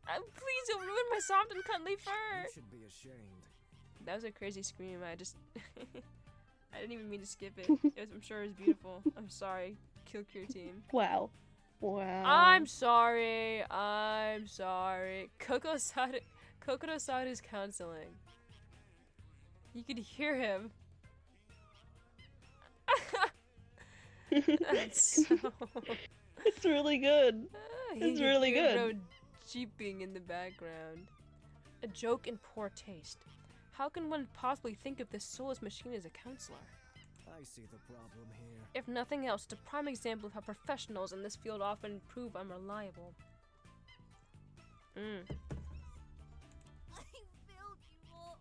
Please don't ruin my soft and cuddly fur! You should be ashamed. That was a crazy scream. I just... I didn't even mean to skip it. I'm sure it was beautiful. I'm sorry. Kill Cure team. Wow. Wow. I'm sorry. I'm sorry. Coco Sada's is counseling. You could hear him. That's so... It's really good. It's really good. Road jeeping in the background. A joke in poor taste. How can one possibly think of this soulless machine as a counselor? I see the problem here. If nothing else, it's a prime example of how professionals in this field often prove unreliable. I failed you all.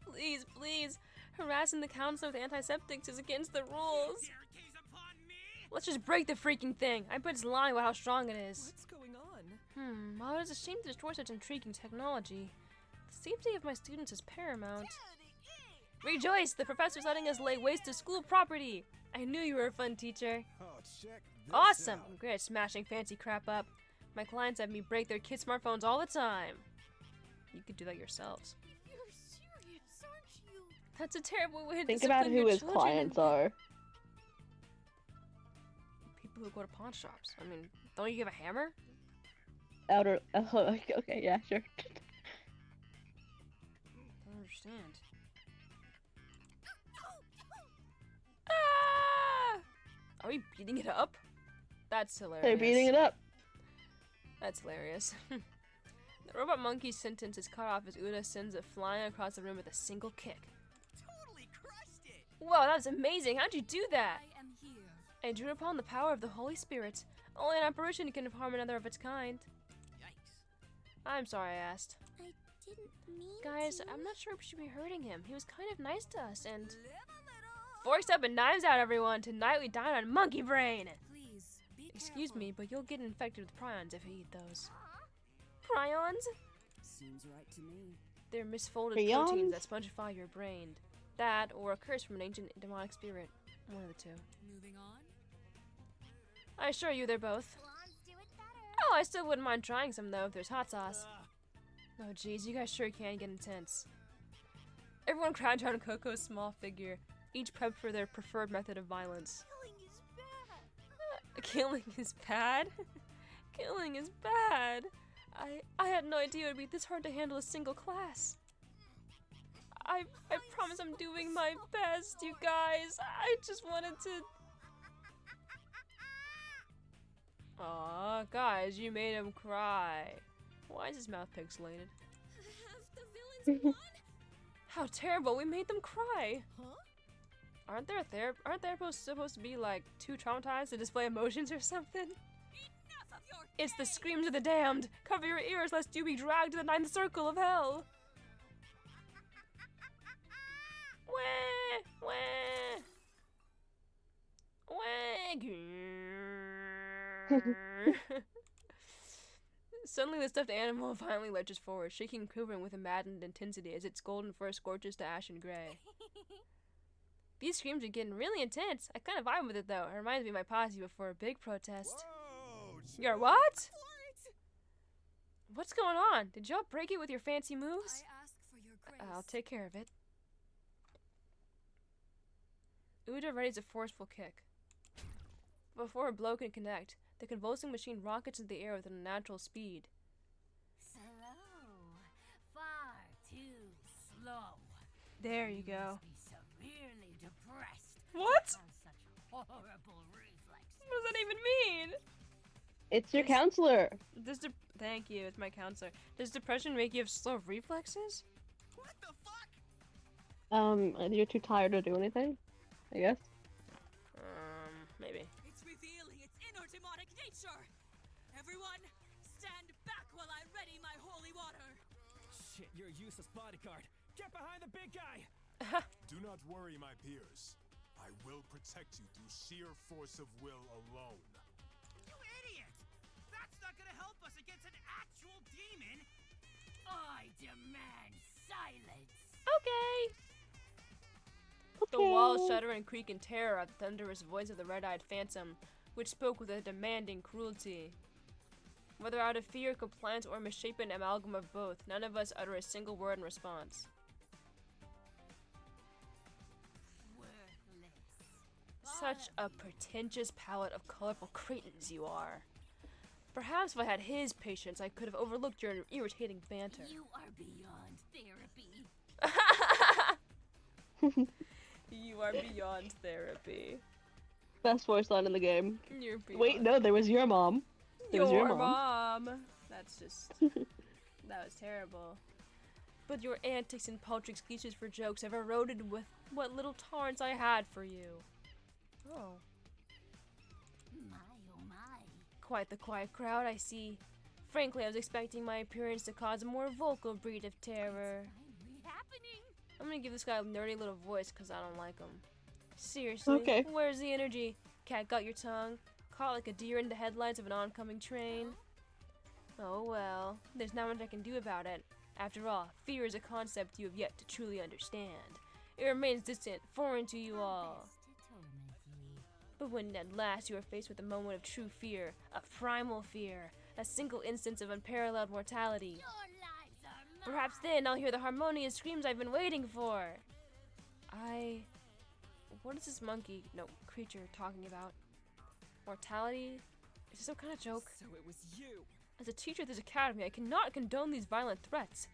Please, please. Harassing the counselor with antiseptics is against the rules. Let's just break the freaking thing. I bet it's lying about how strong it is. What's going on? Well, it's a shame to destroy such intriguing technology. The safety of my students is paramount. Rejoice! The professor's letting us lay waste to school property! I knew you were a fun teacher. Oh, check this Awesome! out. I'm great at smashing fancy crap up. My clients have me break their kids' smartphones all the time. You could do that yourselves. You're serious, aren't you? That's a terrible way to Think discipline about who your his children clients and are. people who go to pawn shops. I mean, don't you give a hammer? Outer. Okay, yeah, sure. I don't understand. Ah! Are we beating it up? That's hilarious. They're beating it up. That's hilarious. The robot monkey's sentence is cut off as Una sends it flying across the room with a single kick. Totally crushed it. Whoa, that was amazing! How'd you do that? I am here. I drew upon the power of the Holy Spirit. Only an apparition can harm another of its kind. Yikes. I'm sorry I asked. I didn't mean Guys, to. I'm not sure we should be hurting him. He was kind of nice to us and... Live a little. Forks up and knives out, everyone! Tonight we dine on monkey brain! Please, be Excuse careful. me, but you'll get infected with prions if you eat those. Prions? Seems right to me. They're misfolded Prions? proteins that spongify your brain. That, or a curse from an ancient demonic spirit. One of the two. Moving on. I assure you they're both. Blondes do it better. Oh, I still wouldn't mind trying some though if there's hot sauce. Oh jeez, you guys sure can get intense. Everyone crowds around Coco's small figure, each prepped for their preferred method of violence. Killing is bad. Killing is bad? Killing is bad. I had no idea it would be this hard to handle a single class. I promise I'm doing my best, you guys. I just wanted to... Aw, guys, you made him cry. Why is his mouth pixelated? Have the villains won? How terrible, we made them cry. Huh? Aren't therapists supposed to be like too traumatized to display emotions or something? Enough of your It's the screams of the damned. Cover your ears lest you be dragged to the ninth circle of hell. Wah, wah. Wah. Suddenly, the stuffed animal violently lurches forward, shaking and quivering with a maddened intensity as its golden fur scorches to ash and gray. These screams are getting really intense. I kind of vibe with it, though. It reminds me of my posse before a big protest. Whoa, Your what? What's going on? Did y'all break it with your fancy moves? I ask for your grace. I'll take care of it. Uda readies a forceful kick. Before a blow can connect, the convulsing machine rockets into the air with an unnatural speed. Slow. Far too slow. There you go. Must be severely depressed. What? To have such horrible reflexes. What does that even mean? It's your counselor. Thank you, it's my counselor. Does depression make you have slow reflexes? What the fuck? You're too tired to do anything, I guess. Maybe. It's revealing its inner demonic nature. Everyone, stand back while I ready my holy water. Shit, you're a useless bodyguard. Get behind the big guy! Do not worry, my peers. I will protect you through sheer force of will alone. You idiot! That's not gonna help us against an actual demon. I demand silence. Okay. The walls shudder and creak in terror at the thunderous voice of the red-eyed phantom, which spoke with a demanding cruelty. Whether out of fear, compliance, or a misshapen amalgam of both, none of us utter a single word in response. Such a pretentious palette of colorful cretins you are. Perhaps if I had his patience, I could have overlooked your irritating banter. You are beyond therapy. You are beyond therapy. Best voice line in the game. You're beyond. Wait, no, there was your mom. There was your mom. That's just... that was terrible. But your antics and paltry excuses for jokes have eroded with what little tolerance I had for you. Oh. My oh my. Quite the quiet crowd, I see. Frankly, I was expecting my appearance to cause a more vocal breed of terror. Finally happening. I'm gonna give this guy a nerdy little voice because I don't like him. Seriously, okay. Where's the energy? Cat got your tongue? Caught like a deer in the headlights of an oncoming train? Oh well, there's not much I can do about it. After all, fear is a concept you have yet to truly understand. It remains distant, foreign to you all. But when at last you are faced with a moment of true fear, a primal fear, a single instance of unparalleled mortality, perhaps then I'll hear the harmonious screams I've been waiting for. What is this creature talking about? Mortality? Is this some kind of joke? So it was you. As a teacher of this academy, I cannot condone these violent threats.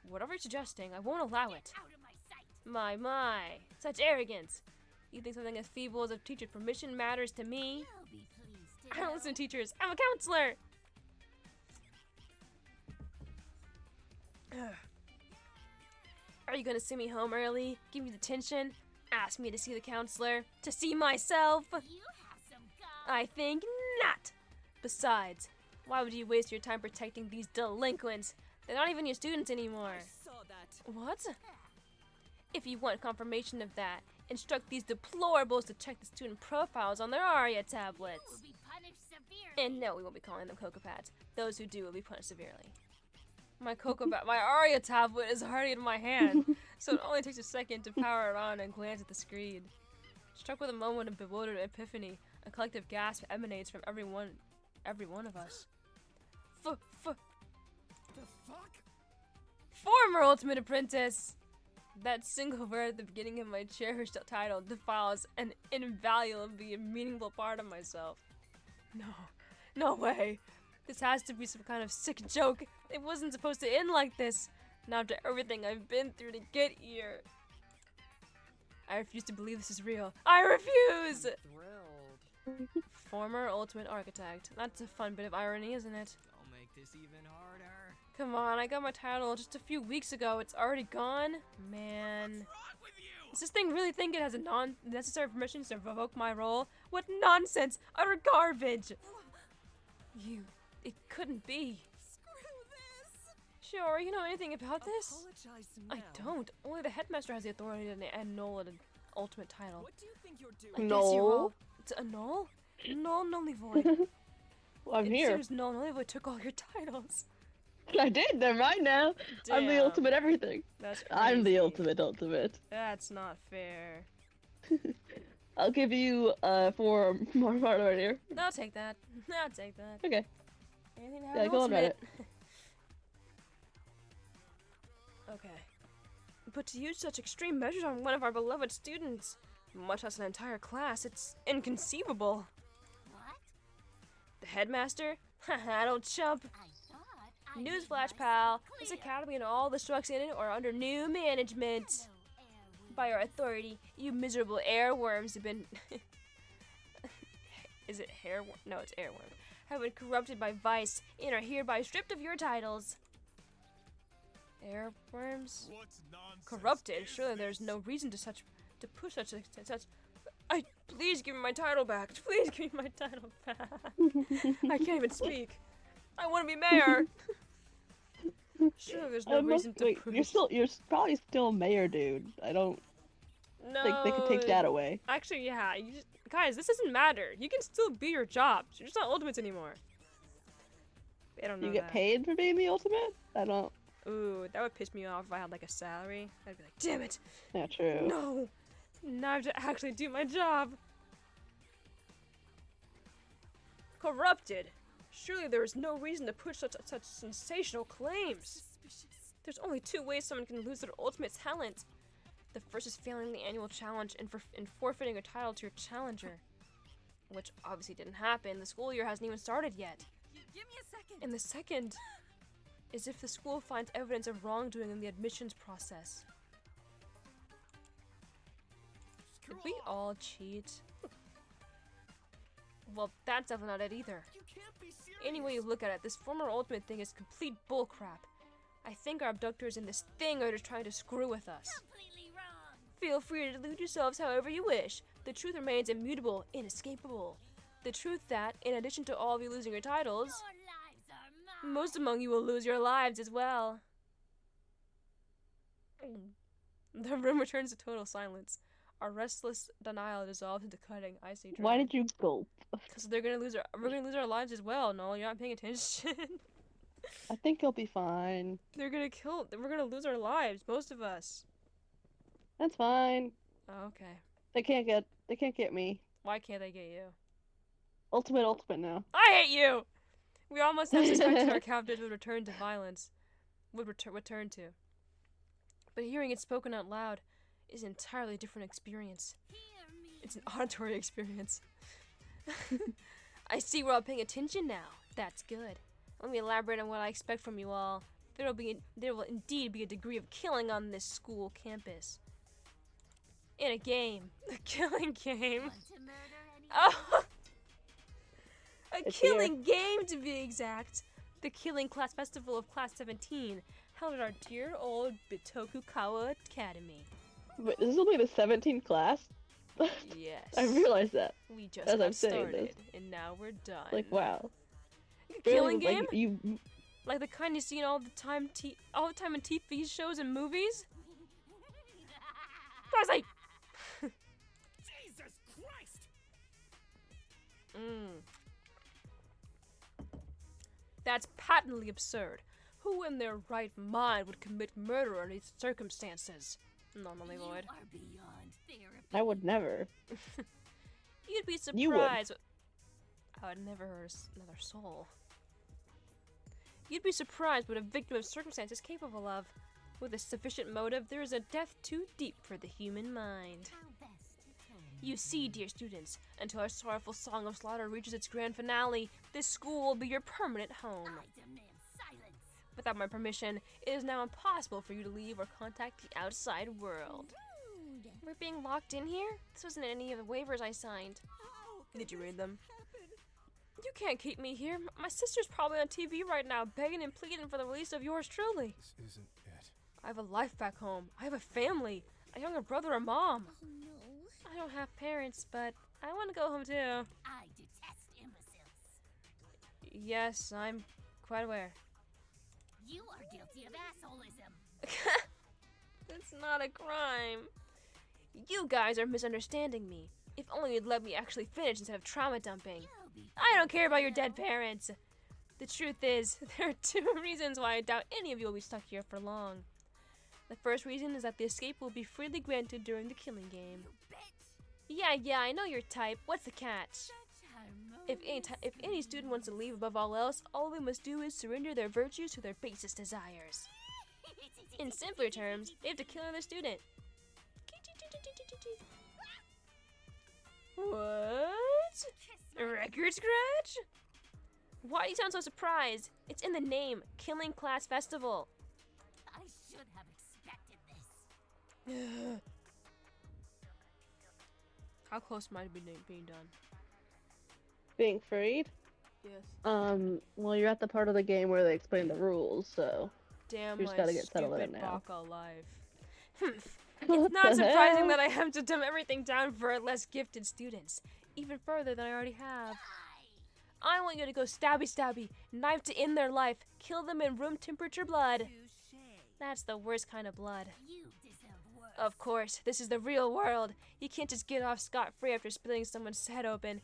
Whatever you're suggesting, I won't allow it. Out of my sight. My, such arrogance. You think something as feeble as a teacher's permission matters to me? You'll be pleased to I don't know. listen to teachers. I'm a counselor. Ugh. Are you gonna send me home early? Give me detention? Ask me to see the counselor? To see myself? You have some gum. I think not. Besides, why would you waste your time protecting these delinquents? They're not even your students anymore. I saw that. What? If you want confirmation of that, instruct these deplorables to check the student profiles on their ARIA You will tablets. be punished severely. And no, we won't be calling them cocopads. Those who do will be punished severely. My my ARIA tablet is already in my hand, so it only takes a second to power it on and glance at the screen. Struck with a moment of bewildered epiphany, a collective gasp emanates from every one of us. The fuck? Former Ultimate Apprentice! That single word at the beginning of my cherished title defiles an invaluably meaningful part of myself. No way. This has to be some kind of sick joke. It wasn't supposed to end like this. Not after everything I've been through to get here. I refuse to believe this is real. I refuse! Thrilled. Former Ultimate Architect. That's a fun bit of irony, isn't it? Don't make this even harder. Come on, I got my title just a few weeks ago. It's already gone? Man. What's wrong with you? Does this thing really think it has a non-necessary permission to revoke my role? What nonsense! Utter garbage! It couldn't be. Screw this. Sure, you know anything about this? Apologize I now. don't. Only the headmaster has the authority to annul an ultimate title. What do you think you're I doing? guess you're Null? all... To annul? Null Nullyvoid. Well, I'm it here. seems Null Nullyvoid took all your titles. I did. They're mine now. I'm the Damn. ultimate everything. That's I'm the crazy. ultimate. That's not fair. I'll give you 4 more part right here. I'll take that. I'll take that. Okay. Anything to have Yeah, an go on ultimate. Reddit. Okay. But to use such extreme measures on one of our beloved students, much less an entire class, it's inconceivable. What? The headmaster? Haha, don't chump. I thought I made Newsflash, myself pal. This clear. academy and all the structs in it are under new management. Hello, Airwood. By our authority, you miserable airworms have been... Is it hair? No, it's airworm. Have been corrupted by vice and are hereby stripped of your titles. Airworms? What nonsense Corrupted? is Surely there's this? no reason to push such. Please give me my title back. Please give me my title back. I can't even speak. I want to be mayor. Surely there's no reason to wait, push. you're probably still mayor, dude. I don't No. think they could take that away. Actually, yeah. Guys, this doesn't matter. You can still be your job. You're just not ultimates anymore. I don't know. You get that. paid for being the ultimate? I don't. Ooh, that would piss me off if I had like a salary. I'd be like, damn it. Yeah, true. No. Now I have to actually do my job. Corrupted. Surely there is no reason to push such sensational claims. There's only 2 ways someone can lose their ultimate talent. The first is failing the annual challenge and forfeiting a title to your challenger. Which obviously didn't happen. The school year hasn't even started yet. Give me a second. And the second is if the school finds evidence of wrongdoing in the admissions process. Did we all cheat? Well, that's definitely not it either. You can't be serious. Any way you look at it, this former ultimate thing is complete bullcrap. I think our abductors in this thing are just trying to screw with us. Completely wrong. Feel free to delude yourselves however you wish. The truth remains immutable, inescapable. The truth that, in addition to all of you losing your titles, Your lives are mine. most among you will lose your lives as well. The room returns to total silence. Our restless denial dissolves into cutting, icy dread. Why did you gulp? Because we're gonna lose our lives as well. No, you're not paying attention. I think you'll be fine. We're gonna lose our lives, most of us. That's fine. Oh, okay. They can't get me. Why can't they get you? Ultimate now. I hate you! We almost have suspected our captives would return to violence. Would return to. But hearing it spoken out loud is an entirely different experience. Hear me. It's an auditory experience. I see we're all paying attention now. That's good. Let me elaborate on what I expect from you all. There will indeed be a degree of killing on this school campus. In a game. A killing game. Want to murder anyone? Oh! A It's killing game, to be exact. The Killing Class Festival of Class 17, held at our dear old Bitokukawa Academy. Wait, this will be the 17th class? Yes. I realized that. We just as got I'm saying started, this. and now we're done. Like, wow. A killing Really, game? like, you Like the kind you see all the time in TV shows and movies? Presley! Jesus Christ! That's patently absurd. Who in their right mind would commit murder under these circumstances? Null Nullyvoid. You are beyond therapy. I would never. You'd be You would. surprised. I would never hurt another soul. You'd be surprised what a victim of circumstance is capable of. With a sufficient motive, there is a depth too deep for the human mind. How best to tell me. You see, dear students, until our sorrowful song of slaughter reaches its grand finale, this school will be your permanent home. I demand silence. Without my permission, it is now impossible for you to leave or contact the outside world. Rude. We're being locked in here? This wasn't any of the waivers I signed. Did you read them? You can't keep me here. My sister's probably on TV right now, begging and pleading for the release of yours truly. This isn't it. I have a life back home. I have a family, a younger brother, a mom. Oh no. I don't have parents, but I want to go home too. I detest imbeciles. Yes, I'm quite aware. You are guilty of assholism. That's not a crime. You guys are misunderstanding me. If only you'd let me actually finish instead of trauma dumping. You I don't care about your dead parents. The truth is, there are 2 reasons why I doubt any of you will be stuck here for long. The first reason is that the escape will be freely granted during the killing game. Yeah, I know your type. What's the catch? If any student wants to leave above all else, all they must do is surrender their virtues to their basest desires. In simpler terms, they have to kill another student. What? A record scratch? Why do you sound so surprised? It's in the name, Killing Class Festival. I should have expected this. How close am I to being done? Being freed? Yes. Well, you're at the part of the game where they explain the rules, so Damn, you just my gotta get settled in stupid now. baka life. It's not surprising that I have to dumb everything down for less gifted students, even further than I already have. I want you to go stabby, knife to end their life, kill them in room temperature blood. That's the worst kind of blood. You deserve worse. Of course, this is the real world. You can't just get off scot-free after splitting someone's head open.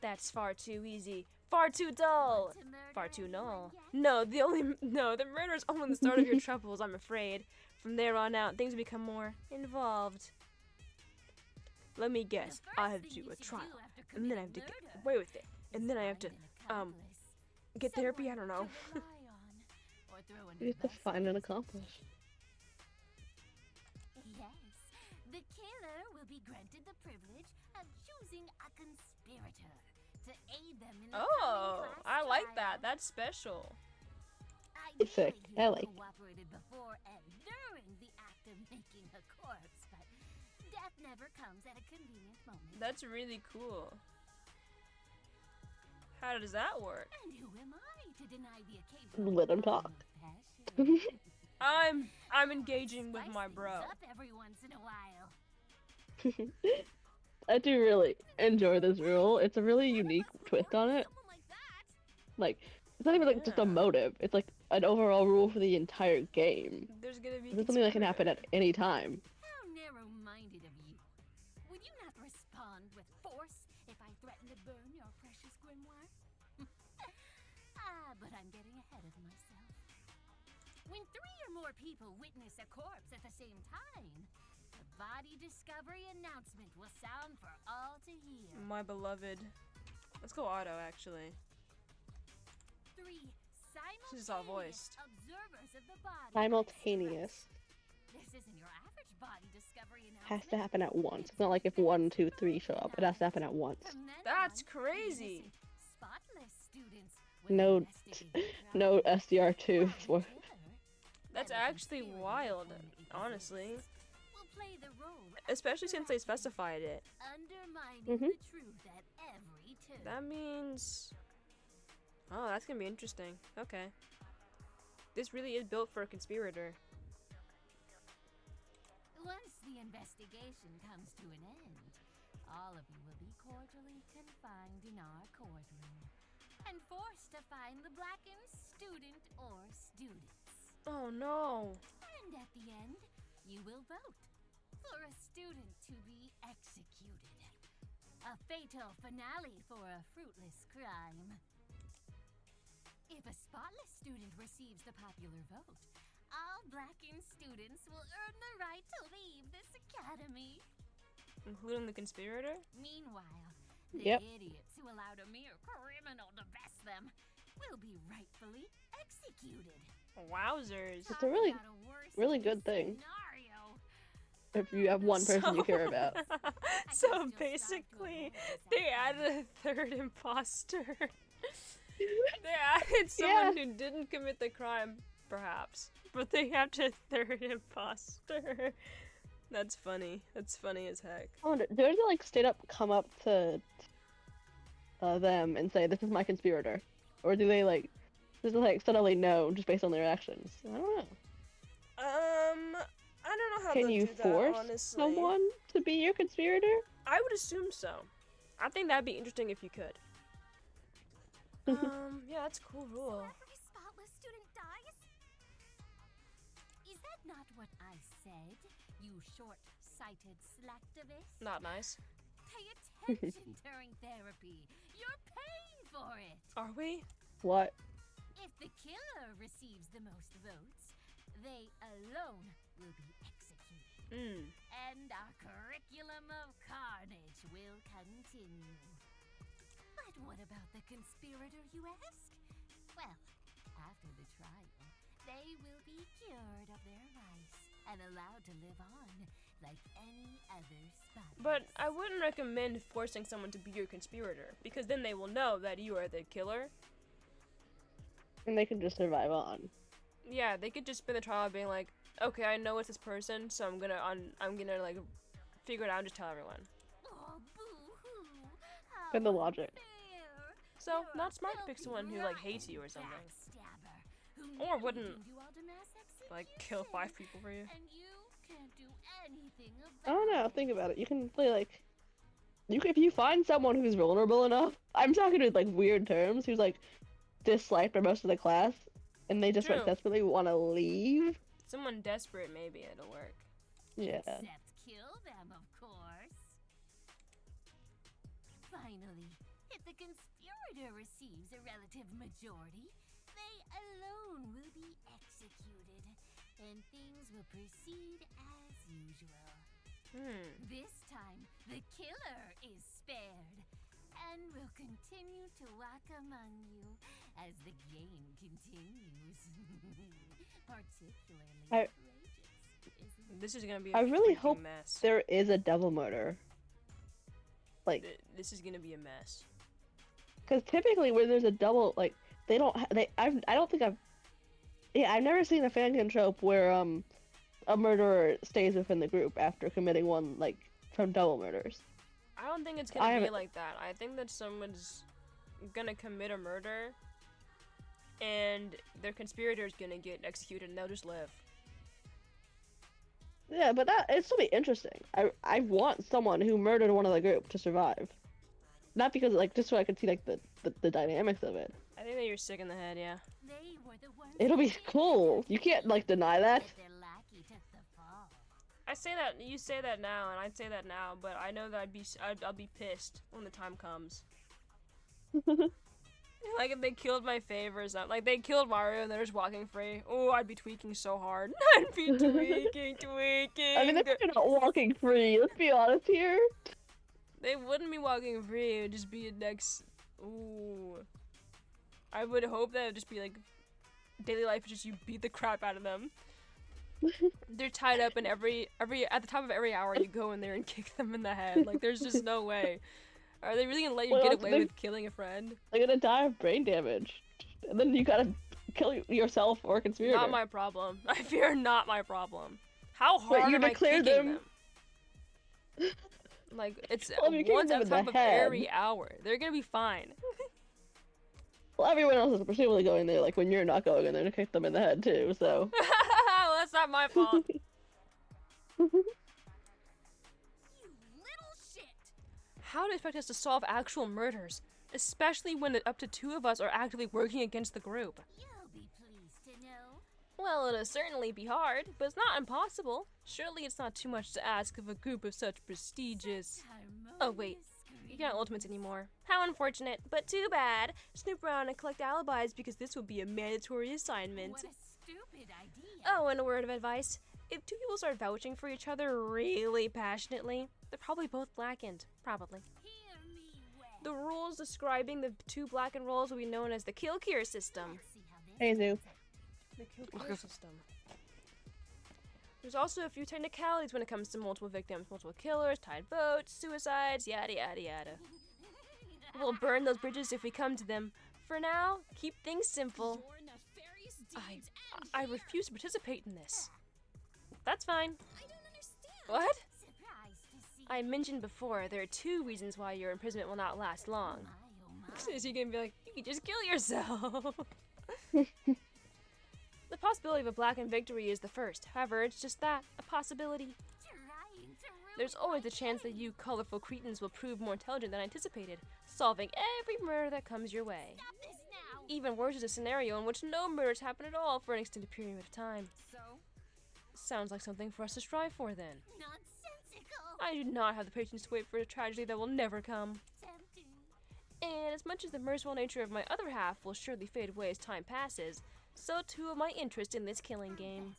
That's far too easy. Far too dull. Far too null. No, the murder's only the start of your troubles, I'm afraid. From there on out, things become more involved. Let me guess. I have to do a trial, and then I have to get away with it, and then I have to, get therapy? I don't know. You have to find and accomplish. Yes, the killer will be granted the privilege of choosing a conspirator to aid them in the Oh, coming class I like trial. that. That's special. It's sick. You I like it. cooperated before and during the act of making a corpse, but death never comes at a convenient moment. That's really cool. How does that work? And who am I to deny the occasional Let him talk. passion? I'm engaging with my bro. Up every once in a while. I do really enjoy this rule. It's a really unique twist on it. Like, it's not even like just a motive. It's like an overall rule for the entire game. There's gonna be It's something that can happen at any time. How narrow-minded of you. Would you not respond with force if I threatened to burn your precious grimoire? But I'm getting ahead of myself. When 3 or more people witness a corpse at the same time, the body discovery announcement will sound for all to hear. My beloved. Let's go auto, actually. 3 This is all voiced. observers of the body. Simultaneous. This isn't your average body discovery announcement. Has to happen at once. It's not like if 1, 2, 3 show up. It has to happen at once. That's crazy. Spotless students No, no SDR2 for. That's actually wild, honestly. will play the role Especially since they specified it. undermining the truth at every turn. That means... Oh, that's gonna be interesting. Okay. This really is built for a conspirator. Once the investigation comes to an end, all of you will be cordially confined in our courtroom and forced to find the blackened student or students. Oh no. And at the end, you will vote for a student to be executed. A fatal finale for a fruitless crime. If a spotless student receives the popular vote, all blackened students will earn the right to leave this academy. Including the conspirator? Meanwhile, the idiots who allowed a mere criminal to best them will be rightfully executed. Wowzers. It's a really good thing. Scenario. If you have one person you care about. So basically, they added a 3rd imposter. They added someone who didn't commit the crime, perhaps, but they have a 3rd imposter. That's funny. That's funny as heck. I wonder, do they like straight up come up to them and say, "This is my conspirator," or do they like just like suddenly know just based on their actions? I don't know. I don't know how Can to you do that, force honestly. someone to be your conspirator? I would assume so. I think that'd be interesting if you could. Yeah, that's a cool rule. Every spotless student dies? Is that not what I said, you short-sighted slacktivist? Not nice. Pay attention during therapy. You're paying for it. Are we? What? If the killer receives the most votes, they alone will be executed. And our curriculum of carnage will continue. But what about the conspirator, you ask? Well, after the trial, they will be cured of their vice and allowed to live on like any other spot. But I wouldn't recommend forcing someone to be your conspirator, because then they will know that you are the killer. And they can just survive on. Yeah, they could just spend the trial being like, okay, I know it's this person, so I'm gonna like figure it out and just tell everyone. Oh, boo-hoo. Been the logic. So, not smart to pick someone who like hates you or something. Or wouldn't like kill 5 people for you. And you can't do anything I don't know, think about it. You can play like if you find someone who's vulnerable enough, I'm talking in like weird terms, who's like disliked by most of the class, and they just like desperately want to leave. Someone desperate, maybe it'll work. Yeah. Except kill them, of course. Finally, if the conspirator receives a relative majority, they alone will be executed, and things will proceed as usual. This time, the killer is spared, and will continue to walk among you as the game continues. Particularly courageous, isn't it? This is gonna be a I really freaking hope mess. there is a double murder. Like, this is gonna be a mess. because typically when there's a double, like they don't, I don't think I've never seen a fangan trope where a murderer stays within the group after committing one like from double murders. I don't think it's gonna be like that. I think that someone's gonna commit a murder, and their conspirator is gonna get executed, and they'll just live. Yeah, but it'd still be interesting. I want someone who murdered one of the group to survive, not because like just so I could see like the dynamics of it. I think that you're sick in the head, yeah. They were the ones It'll be cool. You can't like deny that. their lackey took the fall. I say that, you say that now, and I'd say that now, but I know that I'll be pissed when the time comes. Like if they killed my fave or something, like they killed Mario and they're just walking free. Oh, I'd be tweaking so hard. I'd be tweaking. I mean, they're not walking free. Let's be honest here. They wouldn't be walking free. It would just be next. Ooh. I would hope that it would just be like daily life is just you beat the crap out of them. They're tied up, and every at the top of every hour you go in there and kick them in the head. Like there's just no way. Are they really gonna let you get away with killing a friend? They're gonna die of brain damage, and then you gotta kill yourself or a conspirator. Not my problem. I fear not my problem. How hard you am I declare kicking them? Like it's Well, you're kicking once them at in the the top of head. every hour. They're gonna be fine. Well, everyone else is presumably going there, like when you're not going in there to kick them in the head too. So. Well, that's not my fault. How do you expect us to solve actual murders, especially when up to 2 of us are actively working against the group? You'll be pleased to know. Well, it'll certainly be hard, but it's not impossible. Surely it's not too much to ask of a group of such prestigious... Oh wait, you're not Ultimates anymore. How unfortunate, but too bad. Snoop around and collect alibis because this will be a mandatory assignment. What a stupid idea. Oh, and a word of advice. If 2 people start vouching for each other really passionately, they're probably both blackened. Probably. Hear me well. The rules describing the 2 blackened roles will be known as the kill cure system. See how this Hey, Zoup. The kill cure system. There's also a few technicalities when it comes to multiple victims, multiple killers, tied votes, suicides, yada yada yada. We'll burn those bridges if we come to them. For now, keep things simple. I refuse to participate in this. That's fine. I don't understand. What? Surprised to see I mentioned before, there are 2 reasons why your imprisonment will not last long. So you're gonna be like, you can just kill yourself. The possibility of a blackened victory is the first. However, it's just that, a possibility. There's always the chance that you colorful cretins will prove more intelligent than anticipated, solving every murder that comes your way. Stop this now. Even worse is a scenario in which no murders happen at all for an extended period of time. So Sounds like something for us to strive for then. nonsensical. I do not have the patience to wait for a tragedy that will never come. Tempting. And as much as the merciful nature of my other half will surely fade away as time passes, so too will my interest in this killing game.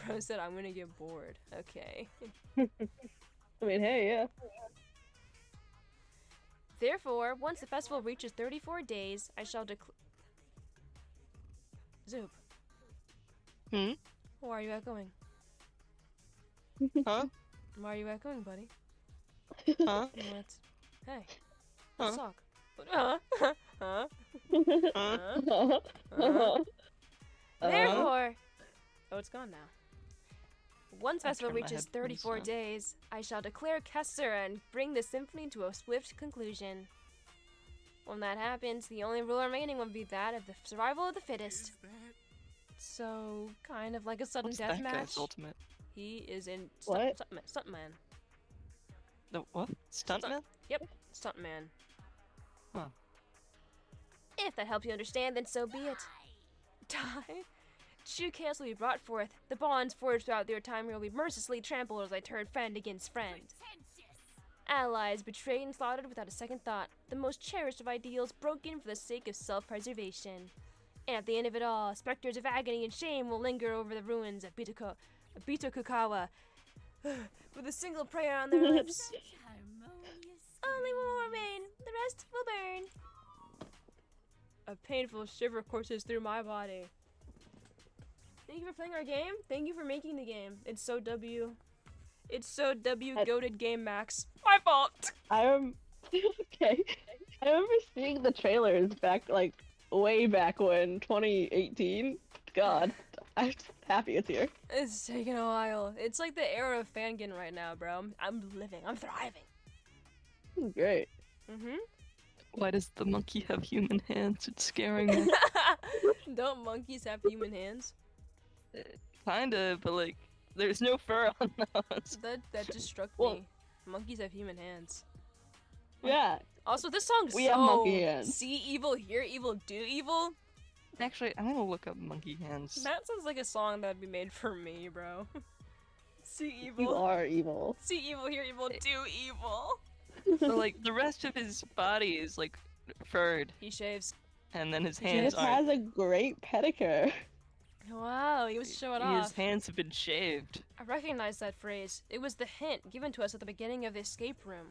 Bro said I'm gonna get bored. Okay. I mean, hey, yeah. Therefore, once the festival reaches 34 days, I shall Zoup. Why are you outgoing? Huh? Why are you outgoing, buddy? Huh? What? Hey. Huh? Suck. Huh? Therefore, oh, it's gone now. Once festival turned my reaches headphones 34 down. days, I shall declare Kessler and bring the symphony to a swift conclusion. When that happens, the only rule remaining will be that of the survival of the fittest. So, kind of like a sudden What's death that match. guy's ultimate? He is in What? Stuntman. The what? Stuntman? Yep, Stuntman. Huh. If that helps you understand, then so be it. Die? True chaos will be brought forth. The bonds forged throughout their time will be mercilessly trampled as I turn friend against friend. Allies betrayed and slaughtered without a second thought. The most cherished of ideals broken for the sake of self-preservation. And at the end of it all, specters of agony and shame will linger over the ruins of Bitokukawa, with a single prayer on their lips. Only one will remain. The rest will burn. A painful shiver courses through my body. Thank you for playing our game. Thank you for making the game. It's so W. It's so goated game, Max. My fault. Okay. I remember seeing the trailers back, like, way back when, 2018. God, I'm happy it's here. It's taken a while. It's like the era of fangan right now, bro. I'm living. I'm thriving. Great. Why does the monkey have human hands? It's scaring me. Don't monkeys have human hands? Kinda, but like, there's no fur on those. That just struck me. Monkeys have human hands. Yeah. Also, this song's We have monkey hands. See evil, hear evil, do evil. Actually, I'm gonna look up monkey hands. That sounds like a song that'd be made for me, bro. See evil. You are evil. See evil, hear evil, do evil. So like, the rest of his body is like furred. He shaves. And then his He hands just are. has a great pedicure. Wow, he was showing off. His hands have been shaved. I recognize that phrase. It was the hint given to us at the beginning of the escape room.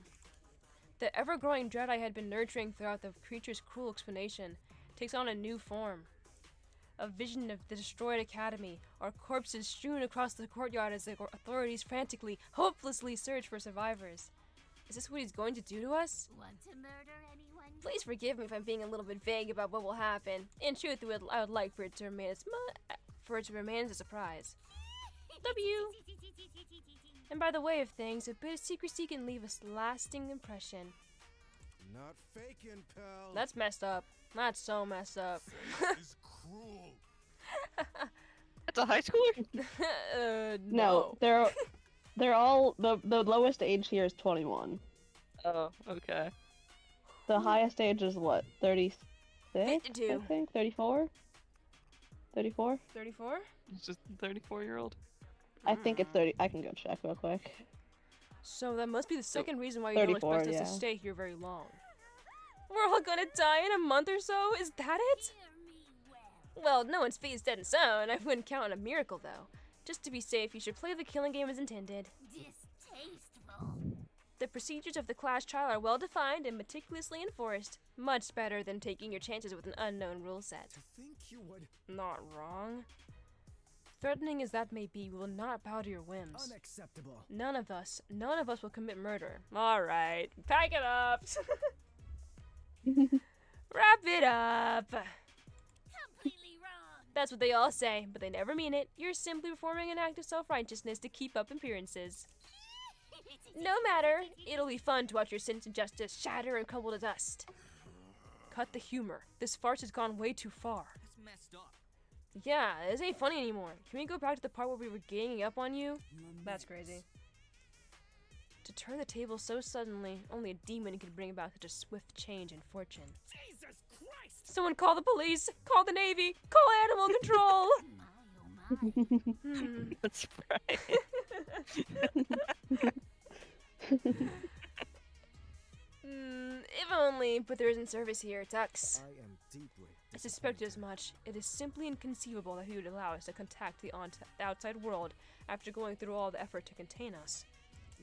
The ever-growing dread I had been nurturing throughout the creature's cruel explanation takes on a new form. A vision of the destroyed academy, our corpses strewn across the courtyard as the authorities frantically, hopelessly search for survivors. Is this what he's going to do to us? Want to murder anyone? Please forgive me if I'm being a little bit vague about what will happen. In truth, I would like for it to remain as a surprise. W. And by the way of things, a bit of secrecy can leave a lasting impression. Not faking, pal. That's messed up. That's so messed up. Is cruel. That's a high schooler? No, they're all the lowest age here is 21. Oh, okay. The highest age is what? 36? 52. I think 34. 34? 34? It's just a 34-year-old. I think it's 30. I can go check real quick. So that must be the second reason why you don't 34, expect us yeah. to stay here very long. We're all gonna die in a month or so? Is that it? Well, no one's fate is dead in stone. I wouldn't count on a miracle, though. Just to be safe, you should play the killing game as intended. Distasteful. The procedures of the class trial are well defined and meticulously enforced. Much better than taking your chances with an unknown rule set. To think you would. Not wrong. Threatening as that may be, we will not bow to your whims. Unacceptable. None of us will commit murder. Alright, pack it up. Wrap it up. Completely wrong. That's what they all say, but they never mean it. You're simply performing an act of self-righteousness to keep up appearances. No matter, it'll be fun to watch your sense of justice shatter and crumble to dust. Cut the humor. This farce has gone way too far. That's messed up. Yeah, this ain't funny anymore. Can we go back to the part where we were ganging up on you? That's crazy. To turn the table so suddenly, only a demon could bring about such a swift change in fortune. Jesus Christ! Someone call the police! Call the Navy! Call animal control! My, oh my. That's right. If only, but there isn't service here, Tux. I am deeply I suspected as much. It is simply inconceivable that he would allow us to contact the outside world after going through all the effort to contain us.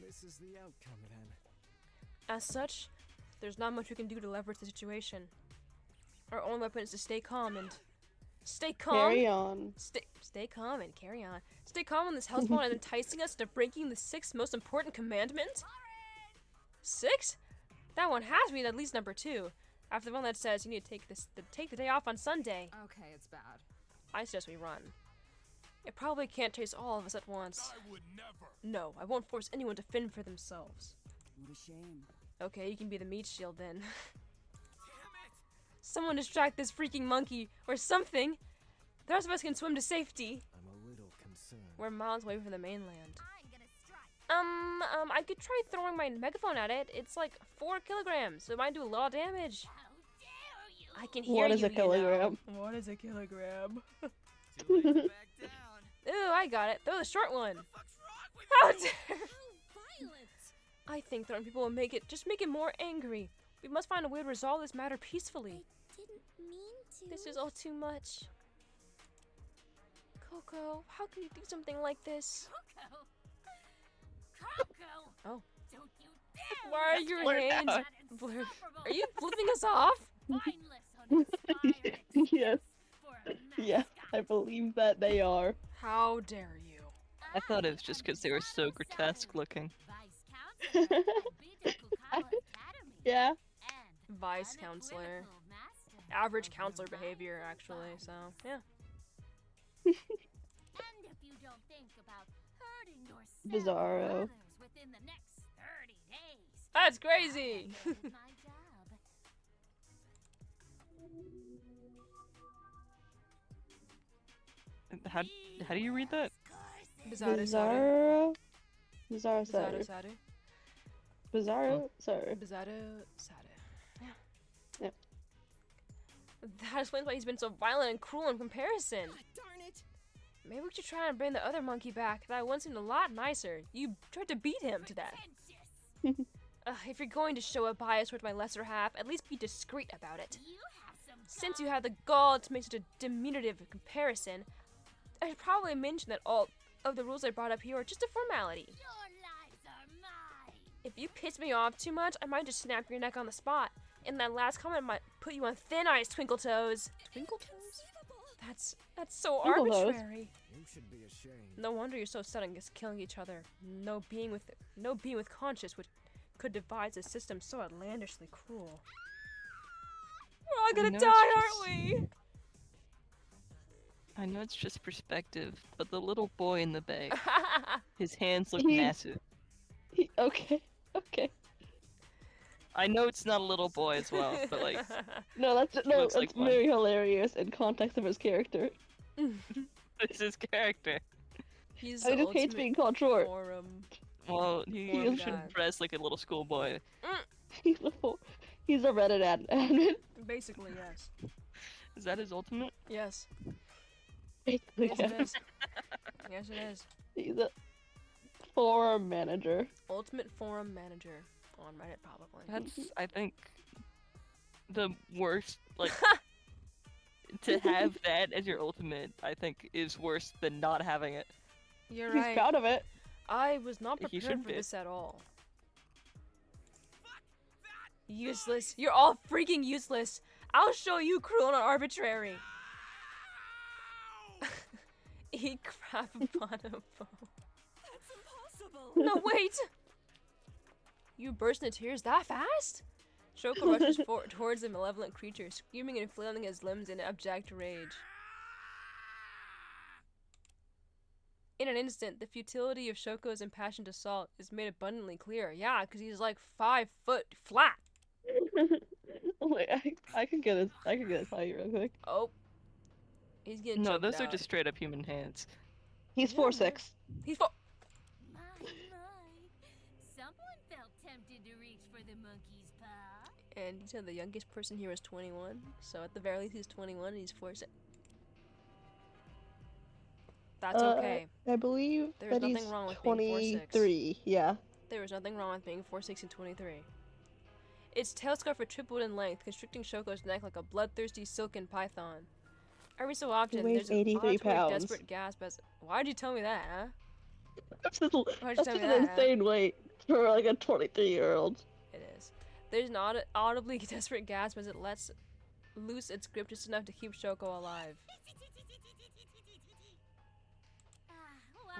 This is the outcome then. As such, there's not much we can do to leverage the situation. Our only weapon is to stay calm and... Stay calm! Carry on. Stay calm and carry on. Stay calm when this hellspawn is enticing us to breaking the 6th most important commandment? 6? That one has to be at least number 2. After the one that says you need to take the day off on Sunday. Okay, it's bad. I suggest we run. It probably can't chase all of us at once. I would never. No, I won't force anyone to fend for themselves. What a shame. Okay, you can be the meat shield then. Someone distract this freaking monkey or something. The rest of us can swim to safety. I'm a little concerned. We're miles away from the mainland. I'm gonna strike. I could try throwing my megaphone at it. It's like 4 kilograms, so it might do a lot of damage. How dare you? I can hear What is you, a kilogram? You know. What is a kilogram? Too late to back down. Ooh, I got it. Throw the short one. What's wrong with How you? dare! How violent! I think throwing people will make it more angry. We must find a way to resolve this matter peacefully. I didn't mean to. This is all too much. Coco, how can you do something like this? Coco. Coco. Oh. Don't you dare! Why are your blurt hands out. blurred? Are you flipping us off? Mindless, uninspiring Yes. for a Yeah, I believe that they are. How dare you? I thought it was just because they were so grotesque looking. Vice Counselor at Bidokukawa Academy. Yeah. And Vice counselor. unequivocal master Average of counselor your behavior, mind actually, so, yeah. And if you don't think about hurting yourself Bizarro. or others within the next 30 days, That's crazy! I did my job. How do you read that? Bizarro. Bizarro. Bizarro. Bizarro. Sorry. Saru. Bizarro. Sorry. Bizarro. Saru. Yeah. Yep. That explains why he's been so violent and cruel in comparison. Darn it! Maybe we should try and bring the other monkey back. That one seemed a lot nicer. You tried to beat him to death. If you're going to show a bias toward my lesser half, at least be discreet about it. You have some Since you have the gall to make such a diminutive comparison, I should probably mention that all of the rules I brought up here are just a formality. Your lives are mine. If you piss me off too much, I might just snap your neck on the spot. And that last comment might put you on thin ice, Twinkle Toes. Twinkle Toes? That's so Twinkle Toes. arbitrary. You should be ashamed. No wonder you're so set on just killing each other. No being with conscience could devise a system so outlandishly cruel. We're all gonna know die, it's aren't we? I know it's just perspective, but the little boy in the bag, his hands look He- massive. Okay. Okay. I know it's not a little boy as well, but like, No, that's looks like one. very hilarious in context of his character. it's his character. He's I the just hates ultimate being called short. forum. Well, he Poor should guy. dress like a little schoolboy. He's a Reddit admin. Basically, yes. Is that his ultimate? Yes. Basically, Yes, yes. it is. Yes, it is. He's a forum manager. Ultimate forum manager on Reddit, probably. That's, I think, the worst, like, to have that as your ultimate, I think, is worse than not having it. You're He's right. proud of it. I was not He prepared should for be. this at all. Useless. You're all freaking useless. I'll show you cruel and arbitrary. Eat crap upon a bone. That's impossible! No, wait! You burst into tears that fast? Shoko rushes towards the malevolent creature, screaming and flailing his limbs in abject rage. In an instant, the futility of Shoko's impassioned assault is made abundantly clear. Yeah, because he's like 5 foot flat. Wait, I can get his height real quick. Oh. He's getting No, choked those are out. just straight up human hands. He's Yeah, 4'6". He's 4. My. Someone felt tempted to reach for the monkey's paw. And you said the youngest person here was 21, so at the very least he's 21 and he's 4'6". That's okay. I believe There's that nothing he's wrong with being 4'6". 23. Yeah. There was nothing wrong with being 4'6" and 23. Its tail scarf tripled in length, constricting Shoko's neck like a bloodthirsty silken python. Every so often, weighs there's an 83 auditory pounds. desperate gasp as— Why'd you tell me that, huh? That's just, Why'd you that's tell just me an that, huh? insane weight for like a 23-year-old. It is. There's an audibly desperate gasp as it lets loose its grip just enough to keep Shoko alive.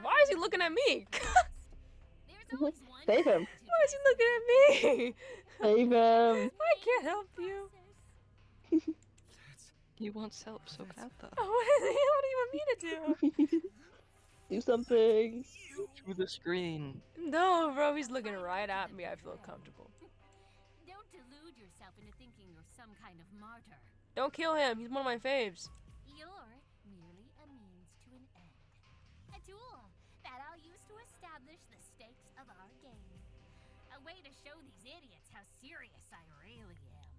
Why is he looking at me? Save him. Why is he looking at me? Save him. I can't help you. He wants help so bad though. What do you want me to do? Do something. Through the screen. No, bro, he's looking right at me. I feel comfortable. Don't delude yourself into thinking you're some kind of martyr. Don't kill him. He's one of my faves. You're merely a means to an end. A tool that I'll use to establish the stakes of our game. A way to show these idiots how serious I really am.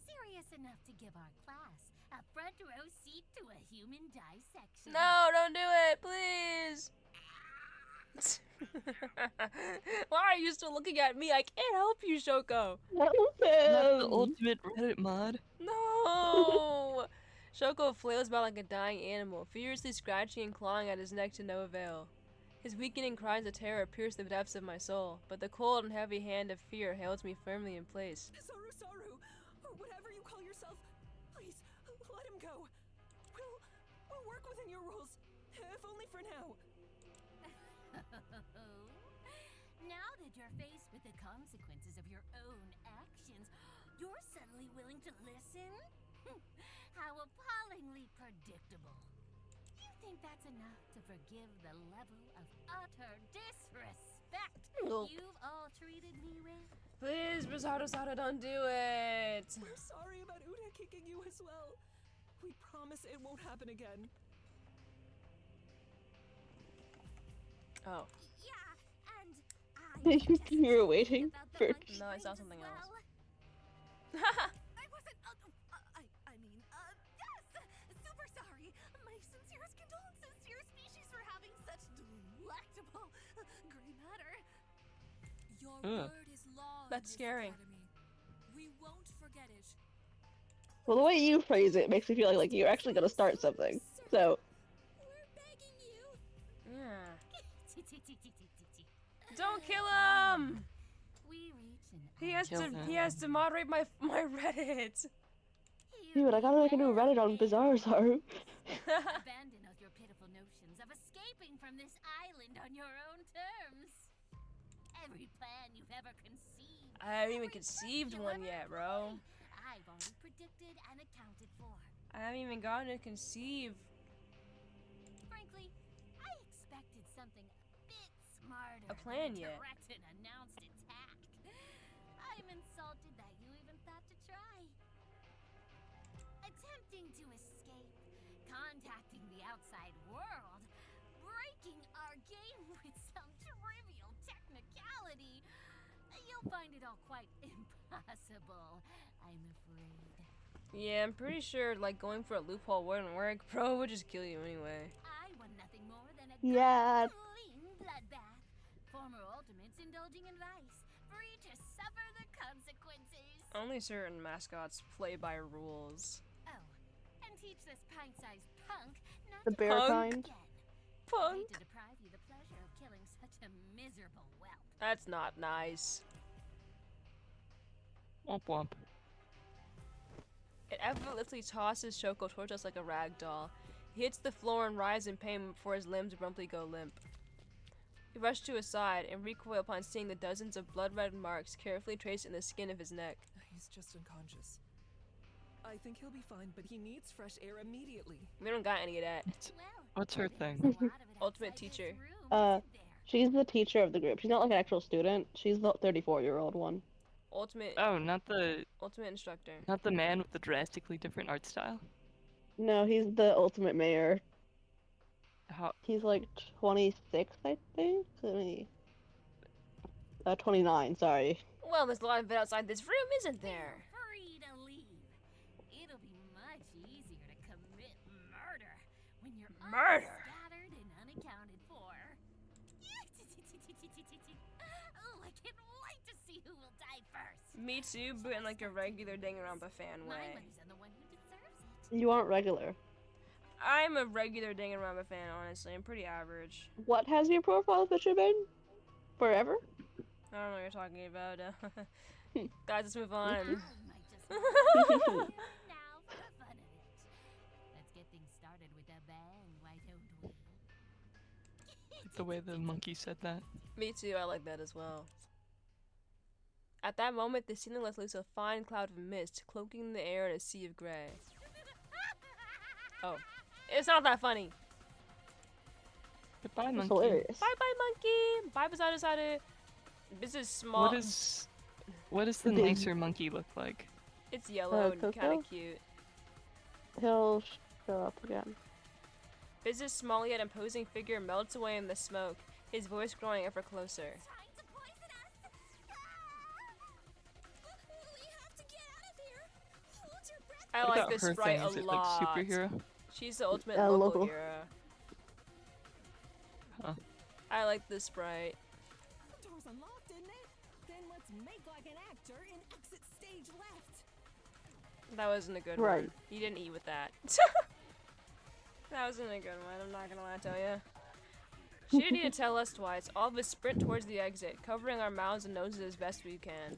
Serious enough to give our class a front row seat to a human dissection. No, don't do it, please. Why are you still looking at me? I can't help you, Shoko. Help Not the him. ultimate Reddit mod. No. Shoko flails about like a dying animal, furiously scratching and clawing at his neck to no avail. His weakening cries of terror pierce the depths of my soul, but the cold and heavy hand of fear holds me firmly in place. Saru, or whatever you call yourself, please, let him go. We'll work within your rules, if only for now. Now that you're faced with the consequences of your own actions, you're suddenly willing to listen? How appallingly predictable. You think that's enough to forgive the level of utter disrespect Nope. you've all treated me with? Please, Misato, don't do it. We're sorry about Uda kicking you as well. We promise it won't happen again. Oh. Yeah, and You were waiting for. No, I saw something else. I wasn't. I mean, yes! Super sorry. My sincerest condolences to your species for having such delectable gray matter. Your Ugh. word is law. in That's this scary. academy. We won't forget it. Well, the way you phrase it makes me feel like you're actually gonna start something. So. Yeah. Don't kill him. We reach an He has to moderate my Reddit. Dude, I gotta make a new Reddit on Bizarre Zaru. Abandon all your pitiful notions of escaping from this island on your own terms. Every plan you've ever conceived. I haven't even conceived one yet, bro. I've already predicted and accounted for. I haven't even gotten to conceive. Frankly, I expected something a bit smarter. A plan than yet. direct and announced attack. I'm insulted that you even thought to try. Attempting to escape, contacting the outside world, breaking our game with some trivial technicality. You'll find it all quite impossible, I'm afraid. Yeah, I'm pretty sure like going for a loophole wouldn't work. Bro would just kill you anyway. I want nothing more than a Yeah. clean bloodbath. Former ultimates indulging in vice, free to suffer the consequences. Only certain mascots play by rules. Oh, and teach this pint-sized punk not The to bear punk kind. again. Punk. Hate to deprive you the pleasure of killing such a miserable whelp. That's not nice. Womp womp. It effortlessly tosses Shoko towards us like a rag doll. He hits the floor and writhes in pain before his limbs abruptly go limp. We rush to his side and recoil upon seeing the dozens of blood-red marks carefully traced in the skin of his neck. He's just unconscious. I think he'll be fine, but he needs fresh air immediately. We don't got any of that. What's her thing? Ultimate teacher. She's the teacher of the group. She's not like an actual student. She's the 34-year-old one. Ultimate. Oh, not the instructor. Not the man with the drastically different art style. No, he's the ultimate mayor. How? He's like 26, I think. 29. Sorry. Well, there's a lot of it outside this room, isn't there? Free to leave. It'll be much easier to commit murder when you're scattered and unaccounted for. Oh, I can't wait to see who will die first. Me too, but in like a regular Danganronpa fan My way. money's on the one who deserves it. You aren't regular. I'm a regular Danganronpa fan, honestly. I'm pretty average. What has your profile picture been? Forever? I don't know what you're talking about. Guys, let's move on. I might just want to be here now for the fun of it. Let's get things started with a bang, why don't we? The way the monkey said that. Me too, I like that as well. At that moment, the ceiling lets loose a fine cloud of mist, cloaking the air in a sea of gray. Oh. It's not that funny. Goodbye, That's monkey. hilarious. Bye-bye, monkey! Bye, Bazada. This is small. What does the nicer monkey look like? It's yellow and kind Coco? of cute. He'll show up again. Biz's small yet imposing figure melts away in the smoke, his voice growing ever closer. Trying to poison us! We have to get out of here! Hold your breath! I What like about this her sprite thing? a Is it lot. like superhero? She's the ultimate Local. local hero. Huh. I like this sprite. The door's unlocked, isn't it? Then let's make like an actor and exit stage left. That wasn't a good Right. one. You didn't eat with that. That wasn't a good one, I'm not gonna lie to you. She didn't need to tell us twice. All of us sprint towards the exit, covering our mouths and noses as best we can.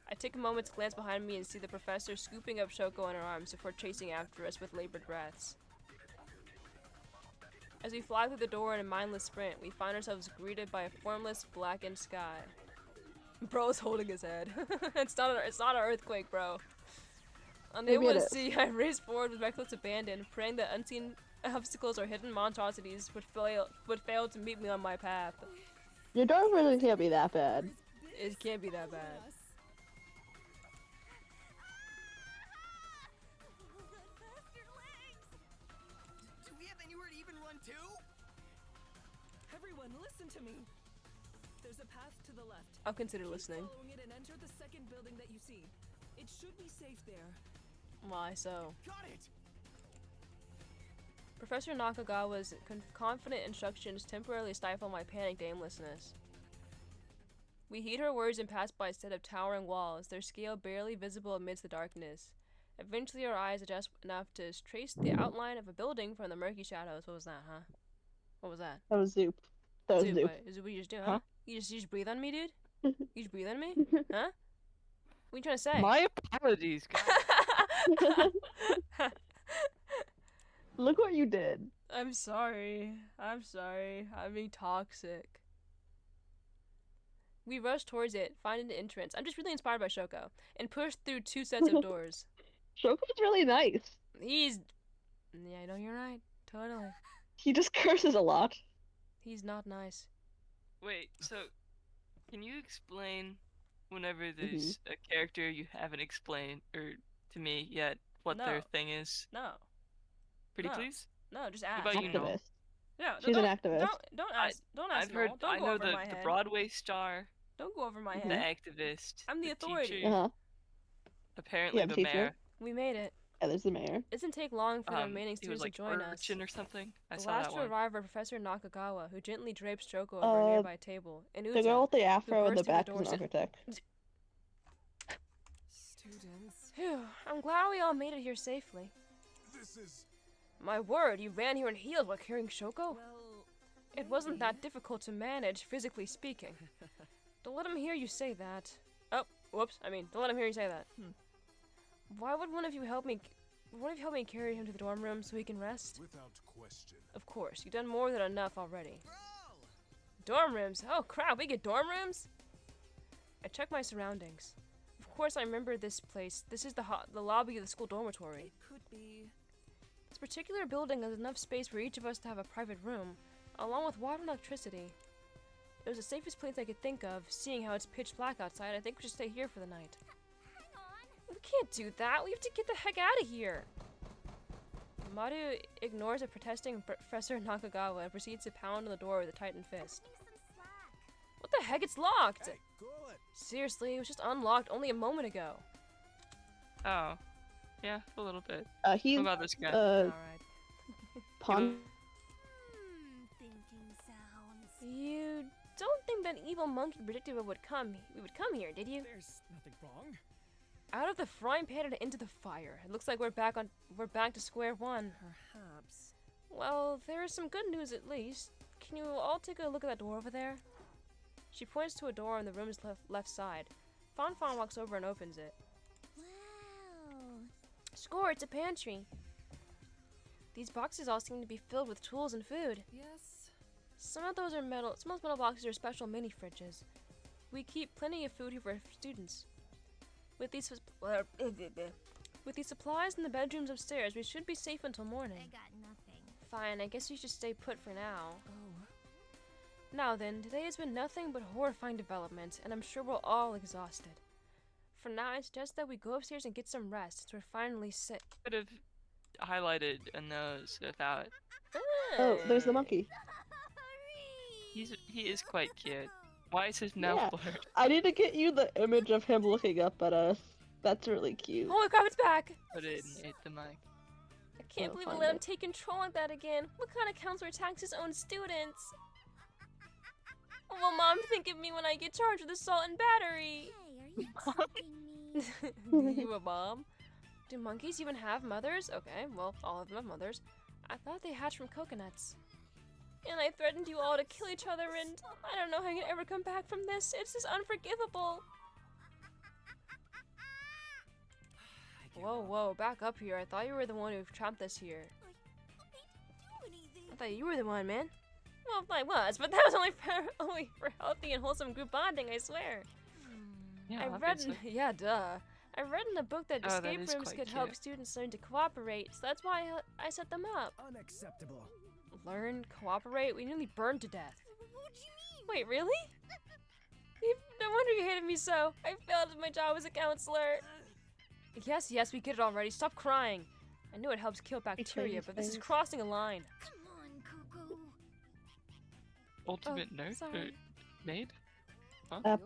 I take a moment to glance behind me and see the professor scooping up Shoko in her arms before chasing after us with labored breaths. As we fly through the door in a mindless sprint, we find ourselves greeted by a formless, blackened sky. Bro's holding his head. It's not an earthquake, bro. Unable Maybe to it is. see, I race forward with reckless abandon, praying that unseen obstacles or hidden monstrosities would fail to meet me on my path. Your dog really can't be that bad. It can't be that bad. Do we have anywhere to even run to? Everyone, listen to me. There's a path to the left. I'll consider Keep listening. following it and enter the second building that you see. It should be safe there. Why so? Got it. Professor Nakagawa's confident instructions temporarily stifle my panicked aimlessness. We heed her words and pass by a set of towering walls, their scale barely visible amidst the darkness. Eventually our eyes adjust enough to trace the outline of a building from the murky shadows. What was that, huh? What was that? That was Zoup. That was Zoup. What? Is it what you just do, huh? Huh? You just breathe on me, dude? You just breathe on me? Huh? What are you trying to say? My apologies, guys. Look what you did. I'm sorry. I'm sorry. I'm being toxic. We rush towards it, find an entrance. I'm just really inspired by Shoko, and push through 2 sets of doors. Shoko's really nice. Yeah, I know you're right. Totally. He just curses a lot. He's not nice. Wait, so can you explain whenever there's a character you haven't explained or to me yet what their No. thing is? No. Pretty No. please? No, just ask. What about you, Noel? Activist. No, She's an activist. Don't ask. Don't ask. I've heard. Noel. Don't I go know over the my head. Broadway star, Don't go over my the head. activist, I'm the authority. teacher, Uh-huh. apparently Yeah, the teacher. mayor. We made it. Yeah, there's the mayor. It doesn't take long for the remaining He was students like to join us. urchin or something. I The saw last that to one. arrive are Professor Nakagawa, who gently drapes Shoko over a nearby table, and The Uta, girl with the afro in burst the through back the is an doors. architect. Students. Phew, I'm glad we all made it here safely. This is. My word, you ran here in heels while carrying Shoko? Well, It wasn't that difficult to manage, physically speaking. Don't let him hear you say that. Oh, whoops. Don't let him hear you say that. Why would one of you help me carry him to the dorm room so he can rest? Without question. Of course, you've done more than enough already. Dorm rooms? Oh crap, we get dorm rooms? I check my surroundings. Of course I remember this place. This is the lobby of the school dormitory. it could be. This particular building has enough space for each of us to have a private room, along with water and electricity. It was the safest place I could think of, seeing how it's pitch black outside. I think we should stay here for the night. Hang on. We can't do that. We have to get the heck out of here. Maru ignores a protesting Professor Nakagawa and proceeds to pound on the door with a tightened fist. Give me some slack. What the heck? It's locked! Hey, cool it. Seriously, it was just unlocked only a moment ago. Oh, yeah, a little bit. He's What about this guy? Alright. Pon. Thinking sounds. You don't think that evil monkey predicted we would come here, did you? There's nothing wrong. Out of the frying pan and into the fire. It looks like we're back to square one. Perhaps. Well, there is some good news at least. Can you all take a look at that door over there? She points to a door on the room's left side. Fanfan walks over and opens it. Wow. Score, it's a pantry. These boxes all seem to be filled with tools and food. Yes. Some of those metal boxes are special mini fridges. We keep plenty of food here for students. With these supplies in the bedrooms upstairs, we should be safe until morning. I got nothing. Fine, I guess you should stay put for now. Oh. Now then, today has been nothing but horrifying development, and I'm sure we're all exhausted. For now, I suggest that we go upstairs and get some rest, since we're finally sick. Could have highlighted a nose without. Oh, there's the monkey. He is quite cute. Why is his mouth blurred? I need to get you the image of him looking up at us. That's really cute. Oh my god, it's back! Put it and hit the mic. I can't believe we let him take control like that again. What kind of counselor attacks his own students? What will Mom think of me when I get charged with assault and battery? Hey, are you testing me? You a mom? Do monkeys even have mothers? Okay, well, all of them have mothers. I thought they hatched from coconuts. And I threatened you all to kill each other, and I don't know how you can ever come back from this. It's just unforgivable. Whoa, back up here. I thought you were the one who trapped us here. I thought you were the one, man. Well, I was, but that was only for healthy and wholesome group bonding, I swear. Yeah, yeah, duh. I read in a book that escape is rooms quite could cute. help students learn to cooperate, so that's why I set them up. Unacceptable. Learn, cooperate? We nearly burned to death. What do you mean? Wait, really? No wonder you hated me so. I failed at my job as a counselor. Yes, we get it already. Stop crying. I know it helps kill bacteria, but this is crossing a line. Come on, Cuckoo. Ultimate note sorry. made? Huh?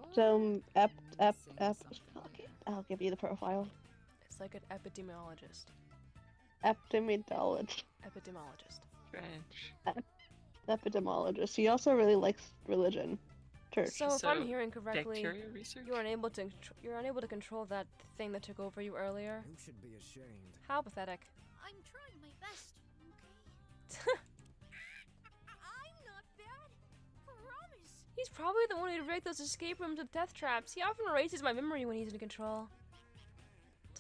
I'll give you the profile. It's like an epidemiologist. Epidemiologist. Strange. Epidemiologist. He also really likes religion. Church. So if I'm hearing correctly, bacteria research? you're unable to control that thing that took over you earlier. You should be ashamed. How pathetic. I'm trying my best, okay? I'm not bad. Promise. He's probably the one who rigged those escape rooms with death traps. He often erases my memory when he's in control.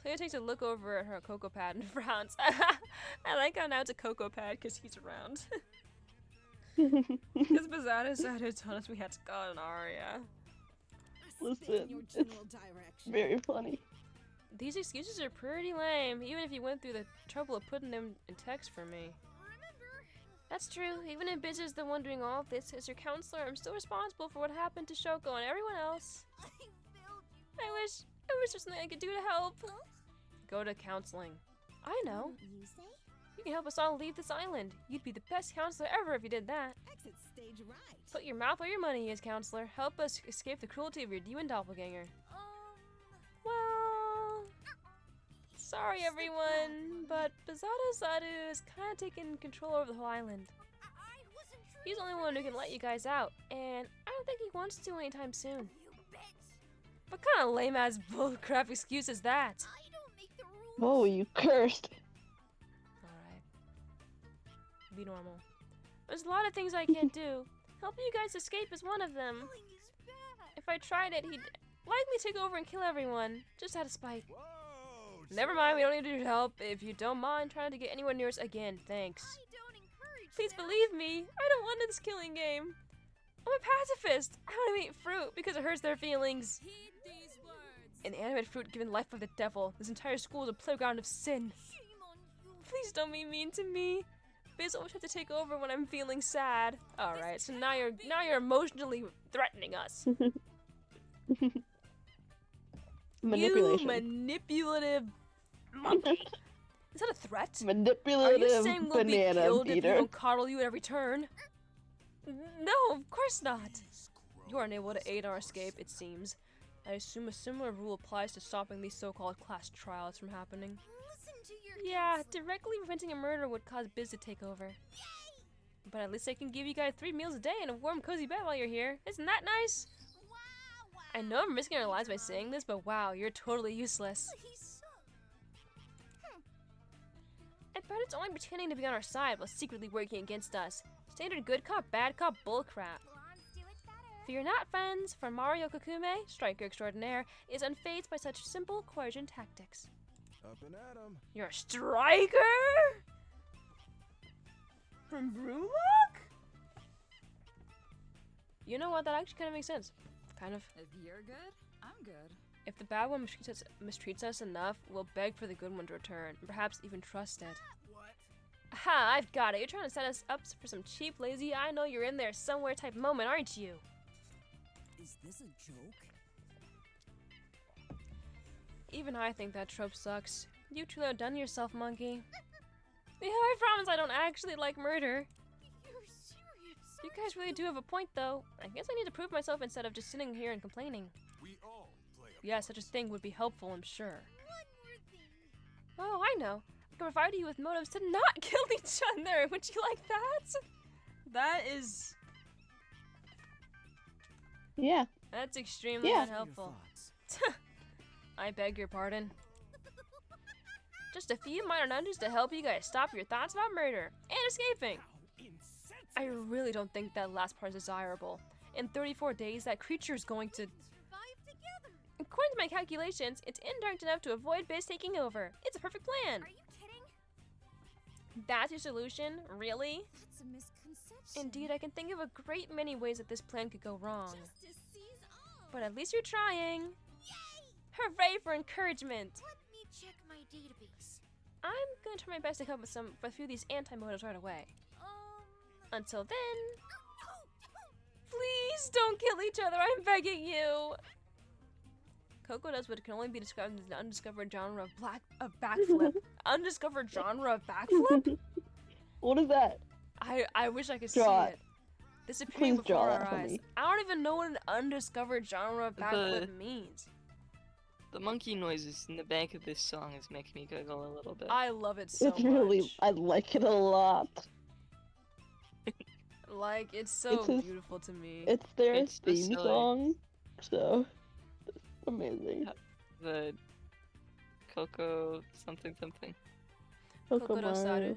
Talia takes a look over at her cocoa pad and frowns. I like how now it's a cocoa pad because he's around. Because Bazada said it told us we had to go on Aria. Listen, it's very funny. These excuses are pretty lame, even if you went through the trouble of putting them in text for me. That's true. Even if Biz is the one doing all of this, as your counselor, I'm still responsible for what happened to Shoko and everyone else. I wish there's something I could do to help. Go to counseling. I know. You say? You can help us all leave this island. You'd be the best counselor ever if you did that. Exit stage right. Put your mouth where your money is, counselor. Help us escape the cruelty of your demon doppelganger. Well, sorry everyone, but Bazada Zadu is kind of taking control over the whole island. He's the only one who can let you guys out, and I don't think he wants to anytime soon. What kind of lame-ass bullcrap excuse is that? I don't make the rules. Oh, you cursed. Alright. Be normal. There's a lot of things I can't do. Helping you guys escape is one of them. If I tried it, he'd likely take over and kill everyone, just out of spite. Never mind, we don't need your help. If you don't mind trying to get anywhere near us again, thanks. Please believe me, I don't want this killing game. I'm a pacifist. I don't eat fruit because it hurts their feelings. Inanimate fruit given life by the devil. This entire school is a playground of sin. Please don't be mean to me. Biz always has to take over when I'm feeling sad. Alright, so now you're emotionally threatening us. Manipulation. You manipulative monkey. Is that a threat? Manipulative Are you saying we'll be banana killed if we beater. don't coddle you at every turn? No, of course not. You are unable to aid our escape, it seems. I assume a similar rule applies to stopping these so-called class trials from happening. Listen to your Yeah, directly preventing a murder would cause Biz to take over. But at least I can give you guys 3 meals a day and a warm, cozy bed while you're here. Isn't that nice? I know I'm risking our lives by saying this, but wow, you're totally useless. I bet it's only pretending to be on our side while secretly working against us. Standard good cop, bad cop bullcrap. Fear not, friends, for Mario Kokume, striker extraordinaire, is unfazed by such simple coercion tactics. Up and at 'em. You're a striker? From Prologue? You know what, that actually kind of makes sense. Kind of. If you're good, I'm good. If the bad one mistreats us enough, we'll beg for the good one to return, and perhaps even trust it. What? Aha, I've got it. You're trying to set us up for some cheap, lazy, I know you're in there somewhere type moment, aren't you? Is this a joke? Even I think that trope sucks. You truly outdone yourself, monkey. Yeah, I promise I don't actually like murder. You're serious. You guys really do have a point, though. I guess I need to prove myself instead of just sitting here and complaining. We all play a Yeah, such a thing would be helpful, I'm sure. One more thing. Oh, I know. I can provide you with motives to not kill each other. Would you like that? That is... Yeah. That's extremely Yeah. unhelpful. I beg your pardon. Just a few minor nudges to help you guys stop your thoughts about murder and escaping. I really don't think that last part is desirable. In 34 days, that creature is going to... Survive together. According to my calculations, it's indirect enough to avoid Biz taking over. It's a perfect plan. Are you kidding? That's your solution? Really? That's a misconception. Indeed, I can think of a great many ways that this plan could go wrong. Justice sees all. But at least you're trying. Yay! Hooray for encouragement. Let me check my database. I'm gonna try my best to come up with a few of these anti-motives right away. Until then, please don't kill each other, I'm begging you! Coco does what can only be described as an undiscovered genre of backflip. Undiscovered genre of backflip? What is that? I wish I could Draw see it. it. Disappearing Please draw before that our for eyes. me. I don't even know what an undiscovered genre of backflip means. The monkey noises in the back of this song is making me giggle a little bit. I love it so It's really, much. I like it a lot. Like, it's so It's his- beautiful to me. It's their It's the theme silly- song, so it's amazing. The Coco something something. Kokoro-saru.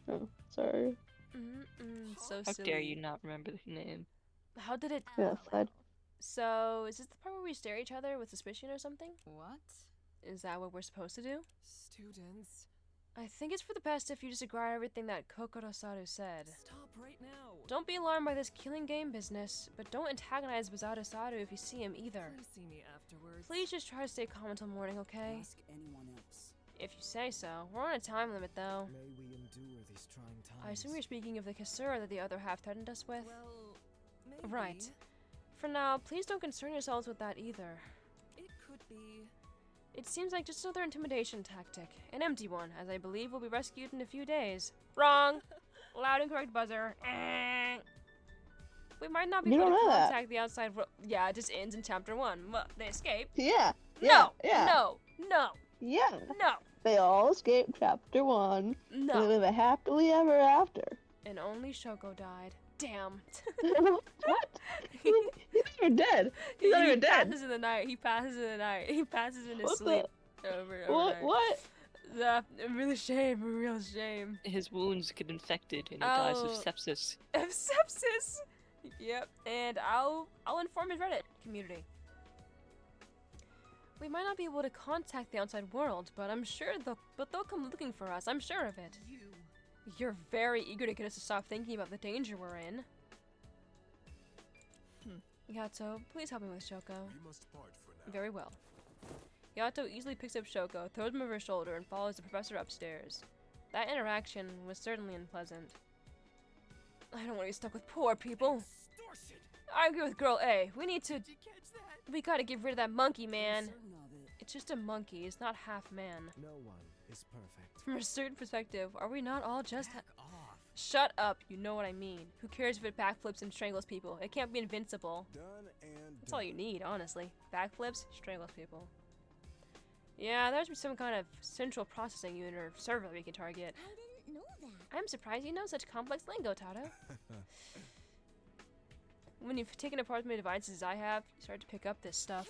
Oh, sorry. So How silly. dare you not remember the name? How did it... Yes, I. So, is this the part where we stare at each other with suspicion or something? What? Is that what we're supposed to do? Students, I think it's for the best if you disregard everything that Kokoro-saru said. stop right now. Don't be alarmed by this killing game business, but don't antagonize Bazara-saru if you see him either. Please see me afterwards. Please just try to stay calm until morning, okay? Ask anyone else. If you say so. We're on a time limit, though. May we endure these trying times. I assume you're speaking of the Kasura that the other half threatened us with? Well, maybe. Right. For now, please don't concern yourselves with that either. It could be. It seems like just another intimidation tactic. An empty one, as I believe will be rescued in a few days. Wrong! Loud and correct buzzer. We might not be You able to don't know that. contact the outside world. Yeah, it just ends in chapter 1. They escape. Yeah. No! Yeah. No! No! Yeah. No! They all escaped chapter 1. No! They live a happily ever after. And only Shoko died. Damn. What? He's not even dead. He's not even dead. Passes in the night. He passes in the night. He passes in his What sleep. Overnight. What? Really shame. Real shame. His wounds get infected and he dies of Oh. sepsis. Of sepsis. Yep. And I'll inform his Reddit community. We might not be able to contact the outside world, but I'm sure they'll come looking for us. I'm sure of it. You're very eager to get us to stop thinking about the danger we're in. Yato, please help me with Shoko. We must part for now. Very well. Yato easily picks up Shoko, throws him over her shoulder, and follows the professor upstairs. That interaction was certainly unpleasant. I don't want to be stuck with poor people. Extortion. I agree with Girl A. We need to... Did you catch that? We gotta get rid of that monkey, man. Certain of it. It's just a monkey. It's not half man. No one is perfect. From a certain perspective, are we not all just... Back off. Shut up. You know what I mean. Who cares if it backflips and strangles people? It can't be invincible. Done and That's all you need, honestly. Backflips, strangles people. Yeah, there's some kind of central processing unit or server that we can target. I didn't know that. I'm surprised you know such complex lingo, Tato. When you've taken apart as many devices as I have, you start to pick up this stuff.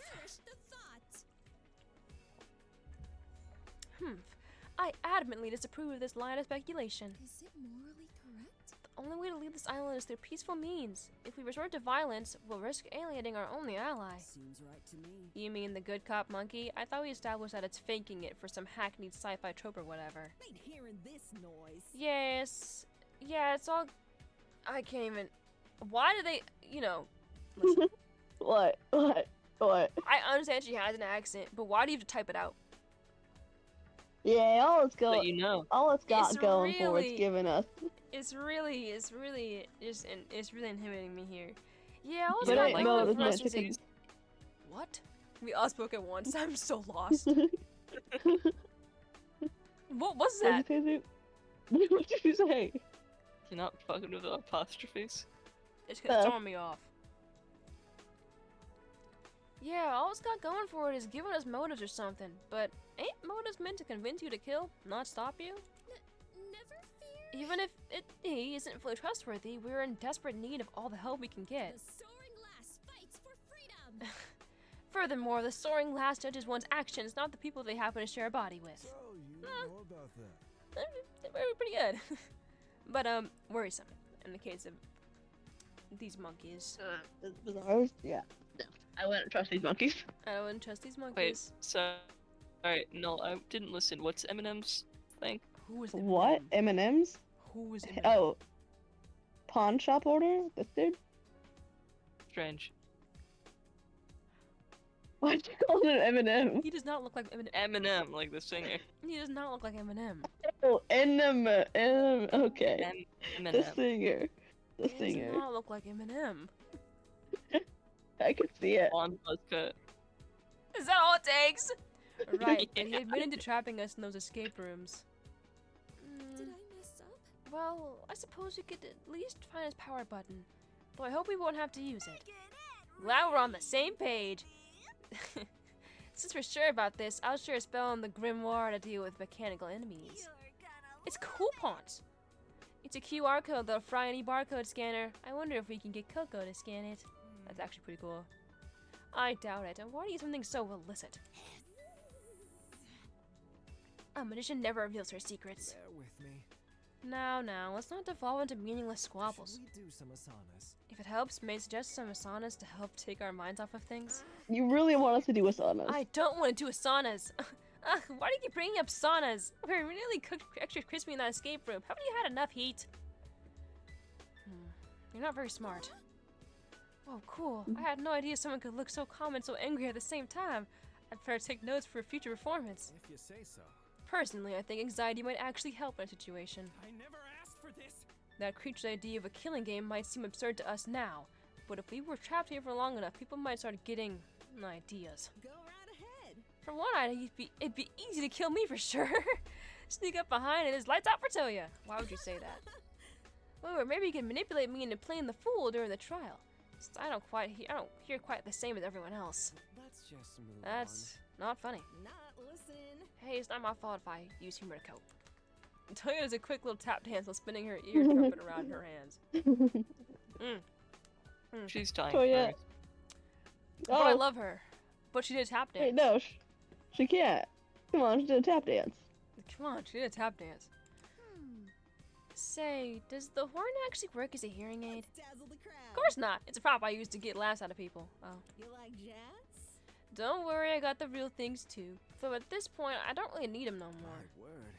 I adamantly disapprove of this line of speculation. Is it morally correct? The only way to leave this island is through peaceful means. If we resort to violence, we'll risk alienating our only ally. Seems right to me. You mean the good cop monkey? I thought we established that it's faking it for some hackneyed sci-fi trope or whatever. Ain't hearing this noise. Yes. Yeah, it's all... I can't even... Why do they... You know... Listen. What? I understand she has an accent, but why do you have to type it out? Yeah, all it's But you know. all it's got It's going for it's really- giving us. It's really intimidating me here. Yeah, all it's But got it going knows for us meant is to a- What? We all spoke at once. I'm so lost. What was that? What did you say? You're not fucking with the apostrophes. It's throwing me off. Yeah, all it's got going for it is giving us motives or something. But ain't motives meant to convince you to kill, not stop you? Never fear. Even if he isn't fully trustworthy, we're in desperate need of all the help we can get. The soaring lass fights for freedom. Furthermore, the soaring lass judges one's actions, not the people they happen to share a body with. So, you know about that. We're pretty good. But, worrisome in the case of these monkeys. Bizarre? Yeah. No. I wouldn't trust these monkeys. I wouldn't trust these monkeys. Wait, so... Alright, no, I didn't listen. What's Eminem's thing? Who is What? M&M's? Who is Eminem? Oh. Pawn shop order? This dude? Strange. Why'd you call him Eminem? He does not look like Eminem. Eminem, like the singer. He does not look like Eminem. Oh, okay. Eminem. The singer. The He singer. does not look like Eminem. I could see it. Blonde buzz cut. Is that all it takes? Right, but he admitted to trapping us in those escape rooms. Did I mess up? Well, I suppose we could at least find his power button. Though I hope we won't have to use it. Glad we're on the same page. Since we're sure about this, I'll share a spell on the grimoire to deal with mechanical enemies. It's coupons! It's a QR code that'll fry any barcode scanner. I wonder if we can get Coco to scan it. That's actually pretty cool. I doubt it. And why do you use something so illicit? A magician never reveals her secrets. Bear with me. Now, let's not devolve into meaningless squabbles. Should we do some asanas? If it helps, may I suggest some asanas to help take our minds off of things? You really want us to do asanas? I don't want to do asanas. Why do you keep bringing up saunas? We're really cooked extra crispy in that escape room. Haven't you had enough heat? You're not very smart. Whoa, cool. I had no idea someone could look so calm and so angry at the same time. I'd better take notes for a future performance. If you say so. Personally, I think anxiety might actually help in a situation. I never asked for this. That creature's idea of a killing game might seem absurd to us now, but if we were trapped here for long enough, people might start getting ideas. Go right ahead. For one idea, it'd be easy to kill me for sure. Sneak up behind and it's lights out for Toya. Why would you say that? Or maybe you can manipulate me into playing the fool during the trial. Since I don't hear quite the same as everyone else. Let's just move That's not funny. Not listening. Hey, it's not my fault if I use humor to cope. Toya does a quick little tap dance while spinning her ear trumpet around her hands. She's dying. Toya. first. But I love her. But she did a tap dance. Wait, no, she can't. Come on, she did a tap dance. Come on, she did a tap dance. Say, does the horn actually work as a hearing aid? Dazzle the crowd. Of course not. It's a prop I use to get laughs out of people. Oh. You like jazz? Don't worry, I got the real things too. Though at this point, I don't really need them no more. My word.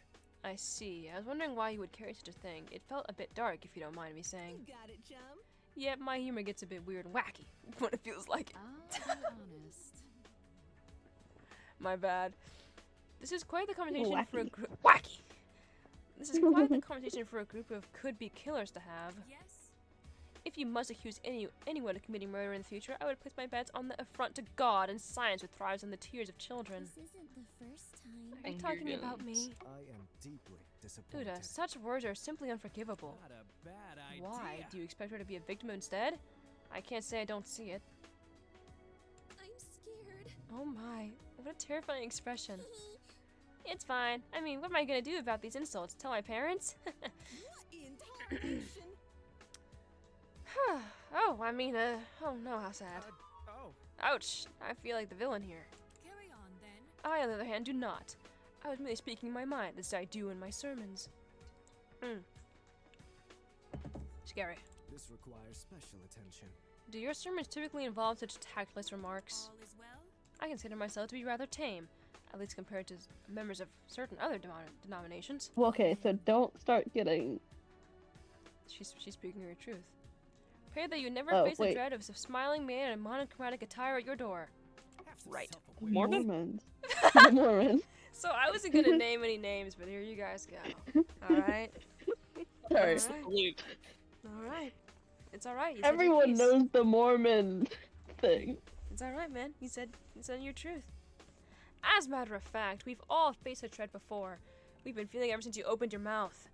I see. I was wondering why you would carry such a thing. It felt a bit dark, if you don't mind me saying. You got it, chum. Yep, my humor gets a bit weird and wacky when it feels like it. I'll be honest. My bad. This is quite the conversation for a Wacky. group. Wacky! This is quite the conversation for a group of could-be killers to have. Yes? If you must accuse anyone of committing murder in the future, I would place my bets on the affront to God and science which thrives on the tears of children. This isn't the first time. Are you talking about me? I am deeply disappointed. Uda, such words are simply unforgivable. Not a bad idea. Why? Do you expect her to be a victim instead? I can't say I don't see it. I'm scared. Oh my, what a terrifying expression. It's fine. I mean, what am I gonna do about these insults? Tell my parents? What Oh, I mean, oh no, how sad. Oh. Ouch, I feel like the villain here. Carry on then. I, on the other hand, do not. I was merely speaking my mind, as I do in my sermons. Scary. This requires special attention. Do your sermons typically involve such tactless remarks? All is well. I consider myself to be rather tame, at least compared to members of certain other denominations. Well, okay, so don't start getting. She's speaking her truth. Pray that you never Oh, face the wait. dread of a smiling man in monochromatic attire at your door. Right. Mormon? Mormons. The Mormons. So I wasn't gonna name any names, but here you guys go. Alright? Sorry. Luke. Alright. It's alright. You said your Everyone piece. knows the Mormon thing. It's alright, man. You said your truth. As a matter of fact, we've all faced a dread before. We've been feeling it ever since you opened your mouth.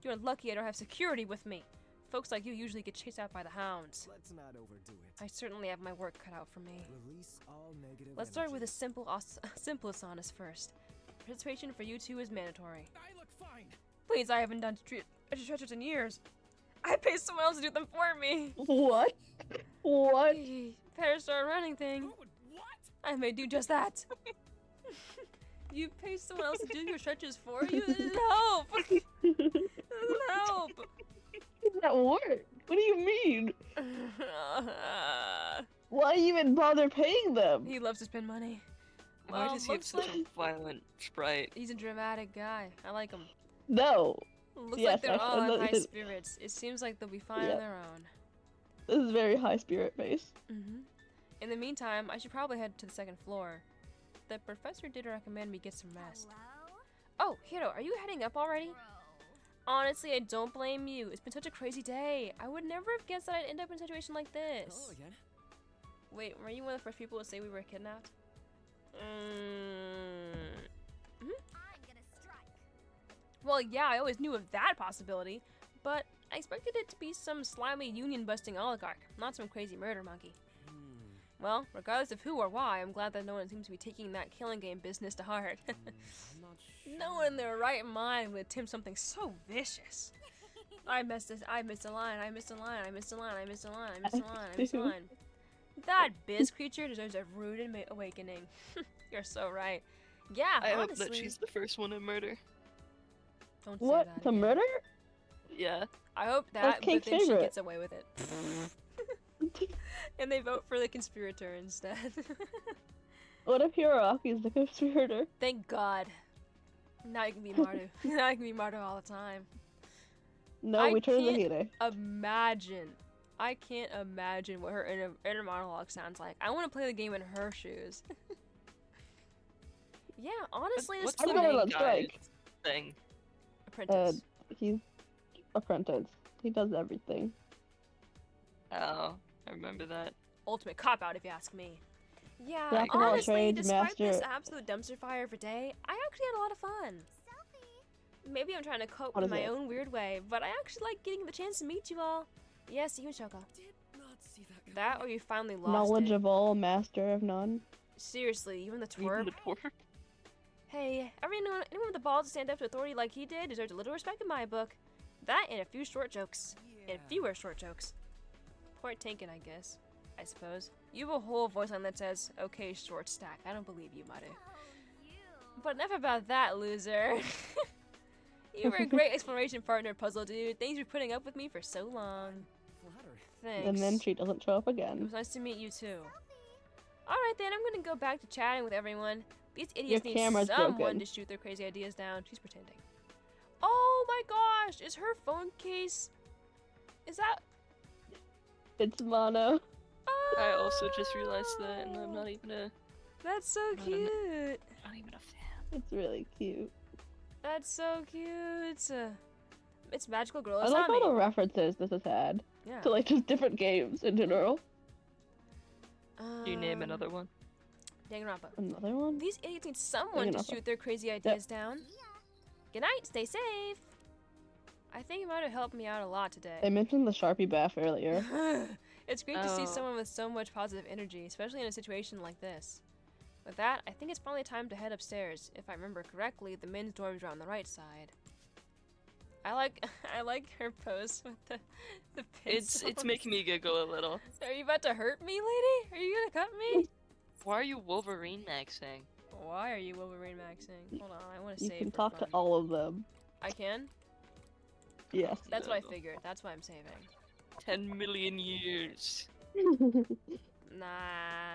You're lucky I don't have security with me. Folks like you usually get chased out by the hounds. Let's not overdo it. I certainly have my work cut out for me. Release all negative Let's start with energy. the simplest honest first. Participation for you two is mandatory. I look fine. Please, I haven't done treasures in years. I pay someone else to do them for me. What? What? Hey, better start running thing. What? I may do just that. You pay someone else to do your stretches for you? That doesn't help. That doesn't help. Does that work? What do you mean? Why even bother paying them? He loves to spend money. Why Well, does he have looks such like a violent sprite? he's a dramatic guy. I like him. No. Looks Yes, like they're all in high this spirits. It seems like they'll be fine Yeah. on their own. is very high spirit based. In the meantime, I should probably head to the second floor. The professor did recommend we get some rest. Oh, Hiro, are you heading up already? Honestly, I don't blame you. It's been such a crazy day. I would never have guessed that I'd end up in a situation like this. Hello again. Wait, were you one of the first people to say we were kidnapped? I'm gonna strike. Well, yeah, I always knew of that possibility, but I expected it to be some slimy union-busting oligarch, not some crazy murder monkey. Well, regardless of who or why, I'm glad that no one seems to be taking that killing game business to heart. I'm not sure. No one in their right mind would attempt something so vicious. I missed a line, I missed a line, I missed a line, I missed a line, I missed a line. That biz creature deserves a rude awakening. You're so right. Yeah, I hope honestly. that she's the first one to murder. Don't say What? that The again. murder? Yeah. I hope That's that, but Kate's then she favorite. gets away with it. And they vote for the conspirator instead. What if Hiroaki's the conspirator? Thank God. Now you can be Maru. Now you can be Maru all the time. No, I we turn the can't hero. imagine. I can't imagine what her inner monologue sounds like. I want to play the game in her shoes. Yeah, honestly, What's this I'm the gonna main let strike. guy's thing? apprentice. He's apprentice. He does everything. Oh, I remember that. Ultimate cop out, if you ask me. Yeah, Jack of all honestly, trades, despite this master- absolute dumpster fire of a day, I actually had a lot of fun. Maybe I'm trying to cope What in is my it? own weird way, but I actually like getting the chance to meet you all. Yes, you and Shoko. Did not see that coming. That or you finally lost Knowledge it. of all, master of none. Seriously, even the Even twerp. the twerp? Hey, anyone with the balls to stand up to authority like he did deserves a little respect in my book. That and a few short jokes. And fewer short jokes. Point taken, I guess. I suppose. You have a whole voice line that says, okay, short stack. I don't believe you, Maru. But enough about that, loser. You were a great exploration partner, puzzle dude. Thanks for putting up with me for so long. Flattered. Thanks. And then she doesn't show up It again. was nice to meet you too. Alright then, I'm gonna go back to chatting with everyone. These idiots need camera's someone broken. to shoot their crazy ideas down. She's pretending. Oh my gosh! Is her phone case... Is that... It's mono. I also just realized that, and I'm not even a That's so Not cute! not even a fan. It's really cute. That's so cute! It's Magical Girl I like all the Asami. references this has had Yeah. to like just different games in general. Do you name another one? Danganronpa. Another one? These idiots need someone to Danganronpa. shoot their crazy ideas down. Good night, stay safe! I think it might have helped me out a lot today. I mentioned the Sharpie bath earlier. It's great to see Oh. someone with so much positive energy, especially in a situation like this. With that, I think it's probably time to head upstairs. If I remember correctly, the men's dorms are on the right side. I like her pose with the pencil. It's making me giggle a little. Are you about to hurt me, lady? Are you gonna cut me? Why are you Wolverine maxing? Why are you Wolverine maxing? Hold on, I want to You save. can for talk to fun. all of them. I can. Yes. That's what I figured. That's why I'm saving. 10 million years. Nah.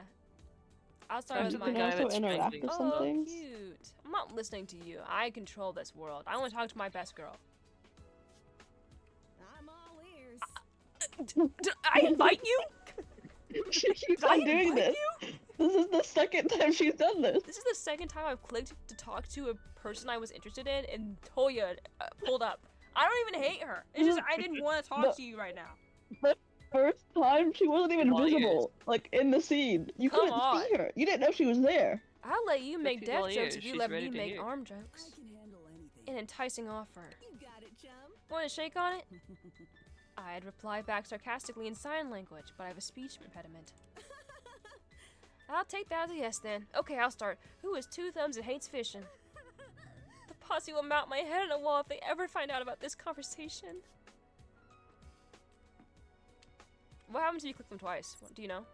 I'll start I'm with the my guy that's interact drinking. with some things. Cute. I'm not listening to you. I control this world. I want to talk to my best girl. I'm all ears. Did I invite you? She keeps Did I on doing invite this. This is the second time she's done this. This is the second time I've clicked to talk to a person I was interested in, and Toya pulled up. I don't even hate her. It's just I didn't want to talk to you right now. The first time she wasn't even Liars. visible, like in the scene. You Come couldn't on. see her. You didn't know she was there. I'll let you make She's death all jokes ears. if you She's let ready me to make hear. arm I jokes. can handle anything. An enticing offer. You got it, chum. Want to shake on it? I'd reply back sarcastically in sign language, but I have a speech impediment. I'll take that as a yes then. Okay, I'll start. Who has 2 thumbs and hates fishing? The posse will mount my head on a wall if they ever find out about this conversation. What happens if you click them twice? Do you know?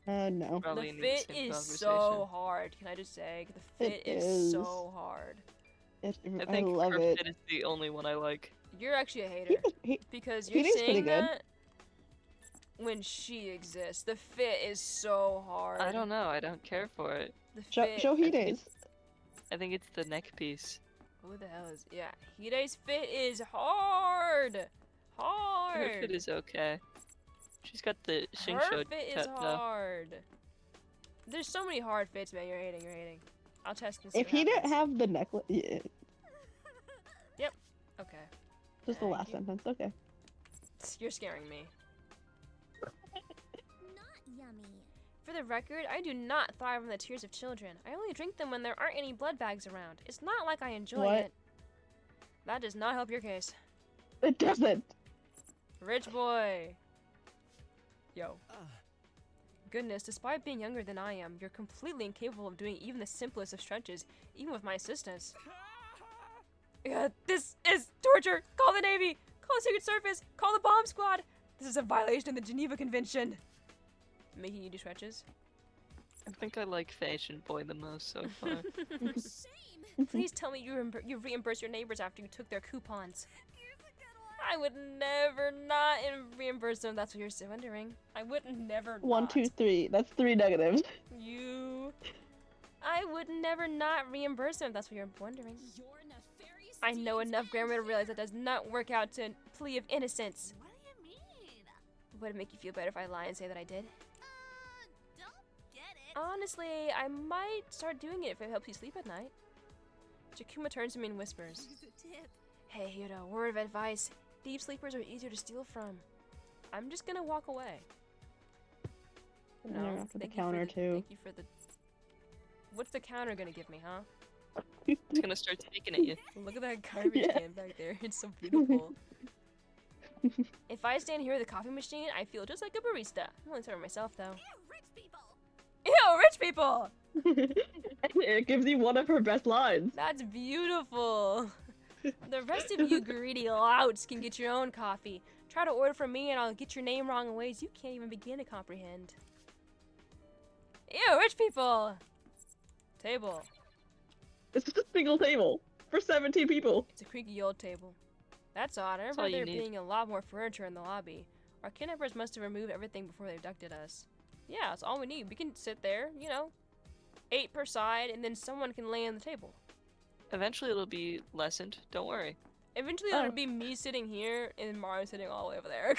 No. Probably The in fit same is conversation. so hard. Can I just say? The fit It is is. so hard. I I think love her it. fit is the only one I like. You're actually a hater. Because you're Petey's pretty saying good. that when she exists. The fit is so hard. I don't know. I don't care for it. The Show fit. Hide's. I think it's the neck piece. Who the hell is? Yeah, Hide's fit is hard. Her Hard. fit is okay. She's got the Her Shingsho fit is cut though. hard. There's so many hard fits, man. You're hating. You're hating. I'll test and see If what he didn't happens. have the necklace, yeah, Okay. just the Thank last you. sentence. Okay. You're scaring me. Not yummy. For the record, I do not thrive on the tears of children. I only drink them when there aren't any blood bags around. It's not like I enjoy What? it. That does not help your case. It doesn't. Rich boy. Yo. Ah, Goodness, despite being younger than I am, you're completely incapable of doing even the simplest of stretches, even with my assistance. This is torture! Call the Navy! Call the Secret Service! Call the bomb squad! This is a violation of the Geneva Convention! Making you do stretches? I think I like Fashion Boy the most so far. Shame. Please tell me you reimburse your neighbors after you took their coupons. I would never not reimburse them. That's what you're wondering. I would never. 1, not. 2, 3. That's 3 negatives. You. I would never not reimburse them. That's what you're wondering. Your nefarious I know deeds enough grammar to end realize that does not work out to plea of innocence. What do you mean? Would it make you feel better if I lie and say that I did? don't get it. Honestly, I might start doing it if it helps you sleep at night. Jakuma turns to me and whispers, Here's a tip. Hey, Hiro, word of advice. Deep sleepers are easier to steal from. I'm just gonna walk away. And then after the thank you for counter, too. Thank you for the... What's the counter gonna give me, huh? It's gonna start taking at you. Look at that garbage Yeah. can back there. It's so beautiful. If I stand here at the coffee machine, I feel just like a barista. I'm only serving myself, though. Ew, rich people. Ew, rich people! It gives you one of her best lines. That's beautiful. The rest of you greedy louts can get your own coffee. Try to order from me and I'll get your name wrong in ways you can't even begin to comprehend. Ew, rich people! Table. It's just a single table for 17 people. It's a creaky old table. That's odd. I That's all remember you there need. being a lot more furniture in the lobby. Our kidnappers must have removed everything before they abducted us. Yeah, that's all we need. We can sit there, 8 per side, and then someone can lay on the table. Eventually it'll be lessened. Don't worry. Eventually, Oh. it'll be me sitting here and Mario sitting all the way over there.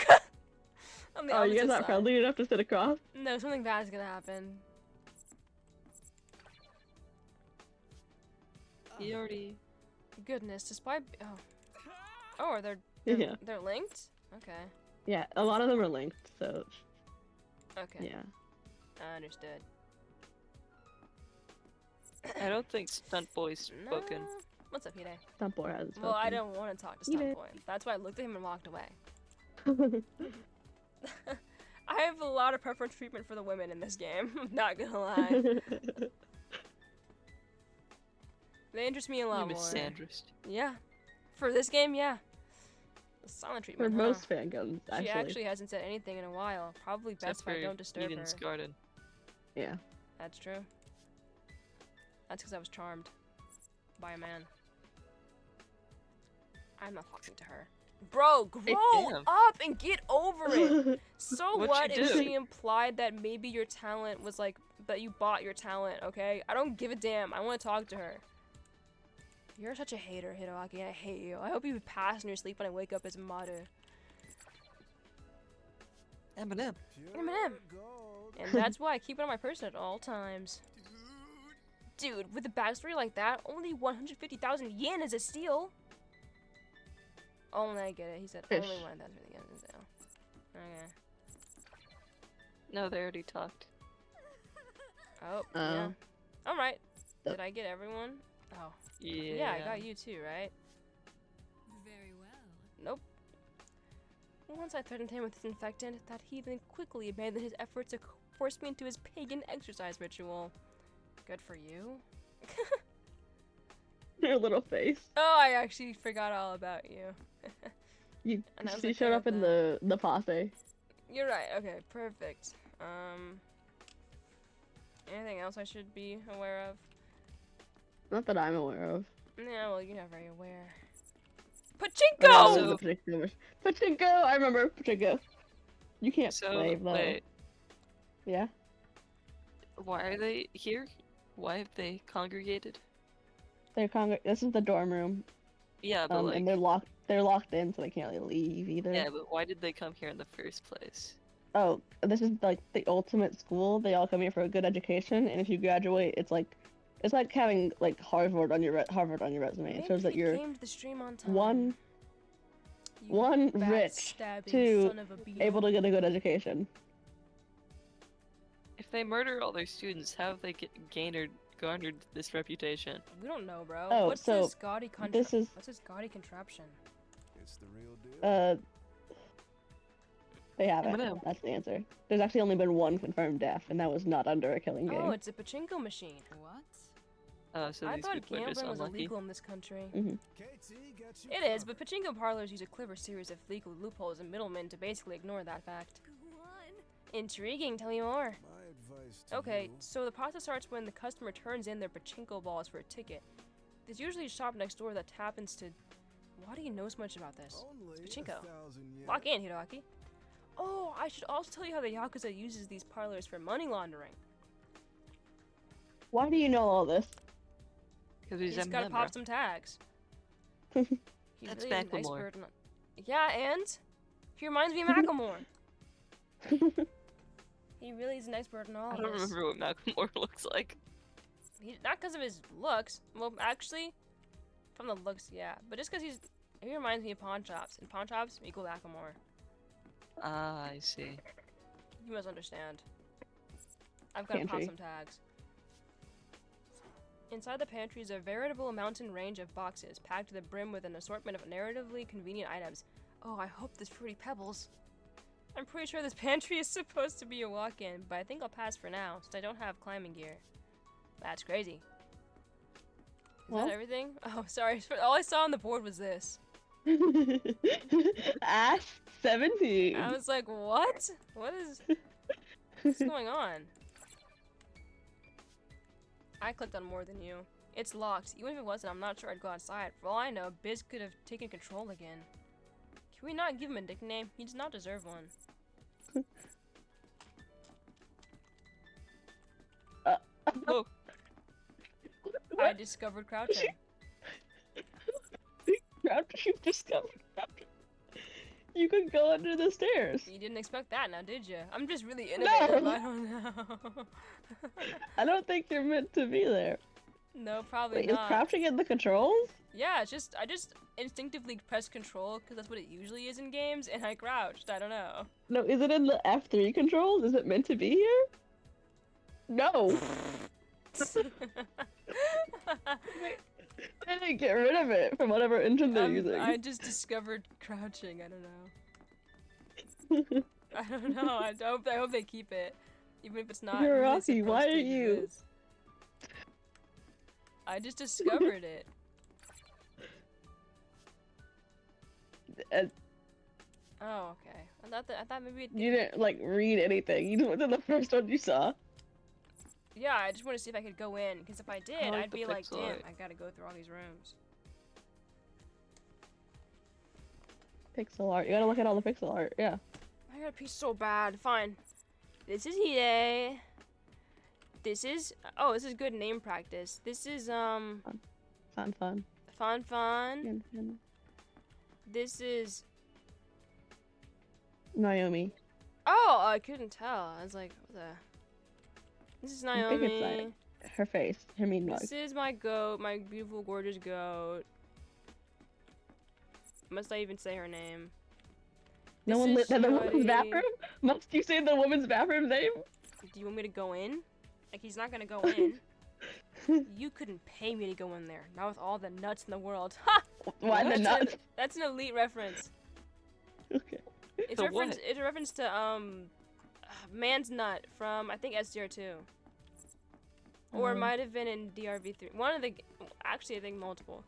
On the Oh, you guys opposite not side. friendly enough to sit across? No, something bad is gonna happen. He already. Goodness, despite oh, they're Yeah. they're linked. Okay, Yeah, a lot of them are linked, so okay, yeah. I understood. I don't think Stunt Boy's No. spoken. What's up, Hide? Stunt boy hasn't Well, I spoken. don't want to talk to Hide. Stunt Boy. That's why I looked at him and walked away. I have a lot of preference treatment for the women in this game. I'm not gonna lie. They interest me a lot You more. misandrist. Yeah. For this game, yeah. The silent For treatment, most fangirls, She actually. actually hasn't said anything in a while. Probably best if I don't disturb Eden's her. Garden. Yeah. That's true. That's because I was charmed by a man. I'm not talking to her. Bro, grow up and get over it! So what if she implied that maybe your talent was like, that you bought your talent, okay? I don't give a damn. I want to talk to her. You're such a hater, Hiroaki. I hate you. I hope you pass in your sleep when I wake up as Maru. Eminem. Eminem. And that's why I keep it on my person at all times. Dude, with a backstory like that, only 150,000 yen is a steal. Oh, I get it. He said only 1,000 yen is a steal. Okay. No, they already talked. Oh, yeah. Alright. Did I get everyone? Oh. Yeah. Yeah, I got you too, right? Very well. Nope. Once I threatened him with disinfectant, that heathen quickly abandoned his effort to force me into his pagan exercise ritual. Good for you. Your little face. Oh, I actually forgot all about you. She showed up in the posse. You're right. Okay, perfect. Anything else I should be aware of? Not that I'm aware of. Yeah, well, you're not very aware. Pachinko! Pachinko! I remember Pachinko. You can't play though. Wait. Yeah? Why are they here? Why have they congregated? This is the dorm room. Yeah, but like... and they're locked in, so they can't really leave either. Yeah, but why did they come here in the first place? Oh, this is like the ultimate school. They all come here for a good education, and if you graduate, it's like having like Harvard on your resume. Maybe it shows that you're came to the stream on time. one rich, two able to get a good education. If they murder all their students, how have they garnered this reputation? We don't know, bro. Oh, What's so this gaudy this is What's this gaudy contraption? It's the real deal. They haven't. That's the answer. There's actually only been one confirmed death, and that was not under a killing game. Oh, it's a pachinko machine. What? So I these thought people are just gambling was unlucky. illegal in this country. Mm-hmm. It is, but pachinko parlors use a clever series of legal loopholes and middlemen to basically ignore that fact. Intriguing. Tell me more. Okay, so the process starts when the customer turns in their pachinko balls for a ticket. There's usually a shop next door that happens to... Why do you know so much about this? It's pachinko. Lock in, Hiroaki. Oh, I should also tell you how the Yakuza uses these parlors for money laundering. Why do you know all this? Because he's just gotta pop some tags. That's really an Macklemore. expert yeah, and? He reminds me of Macklemore. He really is an expert in all I of don't this. remember what Macklemore looks like. Not because of his looks. Well, actually, from the looks, yeah. But just because he reminds me of pawn shops. And pawn shops equal Macklemore. Ah, I see. You must understand. I've got to pop some tags. Inside the pantry is a veritable mountain range of boxes, packed to the brim with an assortment of narratively convenient items. Oh, I hope there's fruity pebbles. I'm pretty sure this pantry is supposed to be a walk-in, but I think I'll pass for now, since I don't have climbing gear. That's crazy. Is that everything? Oh, sorry. All I saw on the board was this. Ask 17. I was like, what? What's going on? I clicked on more than you. It's locked. Even if it wasn't, I'm not sure I'd go outside. For all I know, Biz could have taken control again. Can we not give him a nickname? He does not deserve one. Oh. I discovered crouching. You've discovered crouching. You could go under the stairs. You didn't expect that now, did you? I'm just really innovative. No. I don't know. I don't think you're meant to be there. No, probably Wait, not. is crouching in the controls? Yeah, I just instinctively press control because that's what it usually is in games, and I crouched. I don't know. No, is it in the F3 controls? Is it meant to be here? No. They didn't get rid of it from whatever engine they're using. I just discovered crouching. I don't know. I don't know. I hope they keep it, even if it's not. Hiroaki, why are you? I just discovered it. Oh, okay. I thought maybe. You didn't like read anything. You just went to the first one you saw. Yeah, I just want to see if I could go in, because if I did, I like I'd the be like, pixel damn, art. I gotta go through all these rooms. Pixel art. You gotta look at all the pixel art. Yeah. I got a piece so bad. Fine. This is Hide. This is this is good name practice. This is Fun. Fun. This is Naomi. oh, I couldn't tell. I was like, what the? This is I think it's Naomi. her face. Her mean mug. This is my goat, my beautiful, gorgeous goat. Must I even say her name? No This one is lit in the woman's Shorty. bathroom? Must you say the woman's bathroom name? Do you want me to go in? Like, he's not gonna go in. You couldn't pay me to go in there. Not with all the nuts in the world. Ha! Why the nuts? That's an elite reference. Okay. It's a reference to Man's Nut from I think SDR2. Or it might have been in DRV3. One of the actually I think multiple.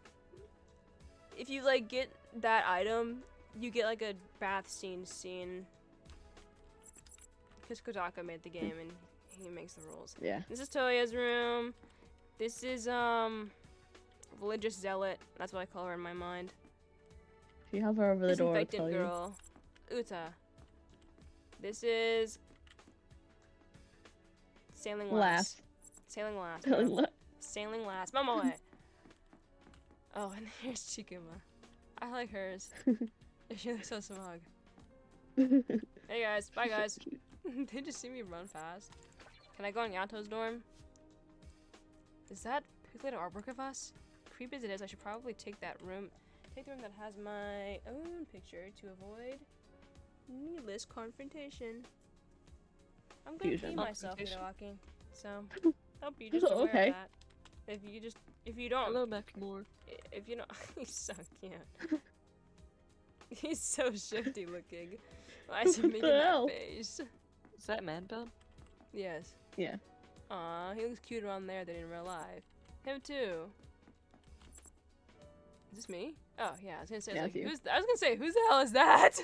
If you like get that item, you get like a bath scene. Because Kodaka made the game and he makes the rules. Yeah. This is Toya's room. This is religious zealot. That's what I call her in my mind. She has her over the door. I'll Disinfectant tell you. girl. Uta. This is Sailing Lass. Sailing Lass. Sailing bro. Lass. Sailing Lass. Momoe. Oh, and here's Chikuma. I like hers. She looks so smug. Hey guys. Bye guys. They just see me run fast. Can I go in Yato's dorm? Is that pixelated artwork of us? Creepy as it is, I should probably take that room. Take the room that has my own picture to avoid needless confrontation. I'm gonna Fusion. pee myself walking, so hope you just aware Okay. of that. If you don't, Hello, Macklemore. if you don't, he's so cute. He's so shifty looking. Why is he making that hell? face? Is that Manbell? Yes. Yeah. Aw, he looks cuter on there than in real life. Him too. Is this me? Oh yeah, I was gonna say. Yeah, Like, it's you. I was gonna say, whose the hell is that?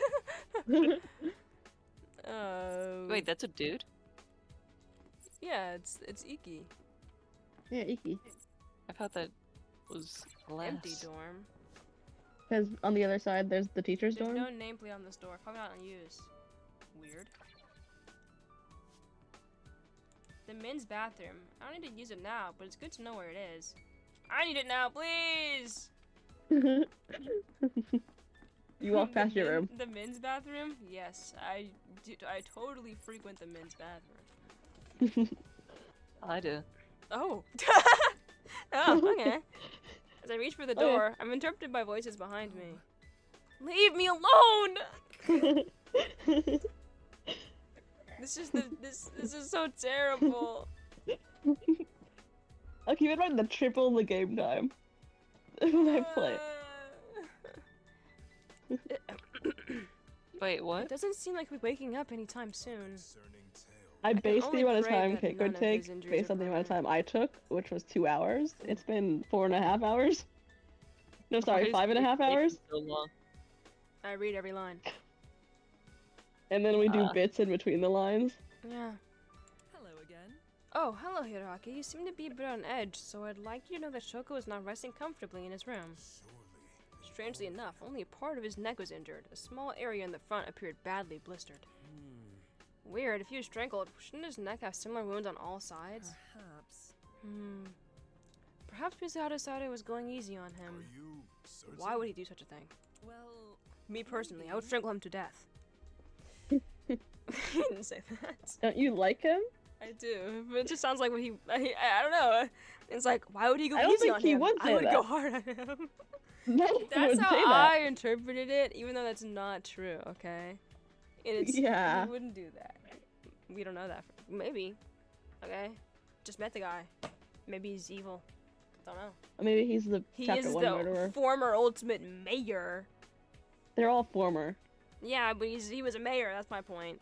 Wait, that's a dude? Yeah, it's Iki. Yeah, Iki. I thought that was Lass. Empty dorm. Because on the other side, there's the teacher's There's dorm. no nameplate on this door. Probably not in use. Weird. The men's bathroom. I don't need to use it now, but it's good to know where it is. I need it now, please! You walk past your room. The men's bathroom? Yes, I totally frequent the men's bathroom. I do. Oh. Oh, okay. As I reach for the door, I'm interrupted by voices behind me. Leave me alone! This is so terrible. I'll keep in mind the triple the game time when I play. Wait, what? It doesn't seem like we're waking up anytime soon. I based only the amount of pray time that Kate none would of his take injuries based are on the amount of time I took, which was 2 hours. It's been 4.5 hours. No, sorry, 5.5 hours. So long. I read every line. And then we do bits in between the lines. Yeah. Hello again. Oh, hello, Hiroaki. You seem to be a bit on edge, so I'd like you to know that Shoko is not resting comfortably in his room. Strangely enough, only a part of his neck was injured. A small area in the front appeared badly blistered. Weird, if he was strangled, shouldn't his neck have similar wounds on all sides? Perhaps. Perhaps Misato was going easy on him. Why would he do such a thing? Well, Me personally, I would strangle him to death. He didn't say that. Don't you like him? I do, but it just sounds like what I don't know. It's like, why would he go I don't easy think on he him? would I say would that. go hard on him. No, he That's wouldn't how say that. I interpreted it, even though that's not true, okay? It's, Yeah. He wouldn't do that. We don't know that. Maybe. Okay? Just met the guy. Maybe he's evil. Don't know. Or maybe he's the He chapter is 1 the murderer. former ultimate mayor. They're all former. Yeah, but he was a mayor, that's my point.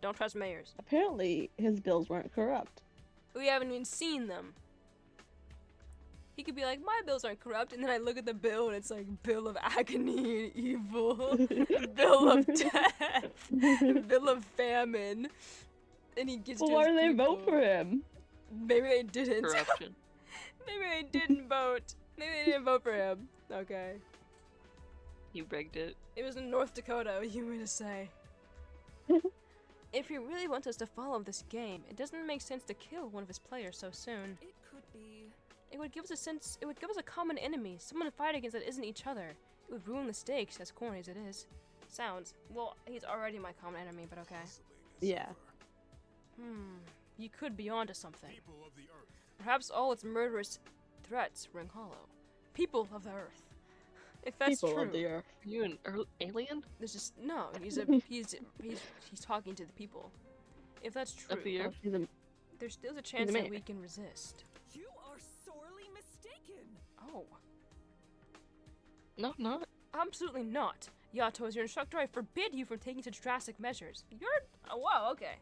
Don't trust mayors. Apparently, his bills weren't corrupt. We haven't even seen them. He could be like, my bills aren't corrupt, and then I look at the bill and it's like, bill of agony and evil, bill of death, bill of famine, and he gets. Well, why did they vote for him? Maybe they didn't. Corruption. Maybe they didn't vote. Maybe they didn't vote for him. Okay. You rigged it. It was in North Dakota, you were to say. If he really wants us to follow this game, it doesn't make sense to kill one of his players so soon. It could be. It would give us a sense. It would give us a common enemy, someone to fight against that isn't each other. It would ruin the stakes, as corny as it is. Sounds. Well, he's already my common enemy, but okay. Yeah. You could be onto something. Perhaps all its murderous threats ring hollow. People of the Earth. If that's People true. of the Earth. Are you an alien? There's just no. He's talking to the people. If that's true, Of the Earth? there's still a chance that we can resist. You are sorely mistaken. Oh. No, not. Absolutely not. Yato, as your instructor, I forbid you from taking such drastic measures. You're. Oh, wow, okay.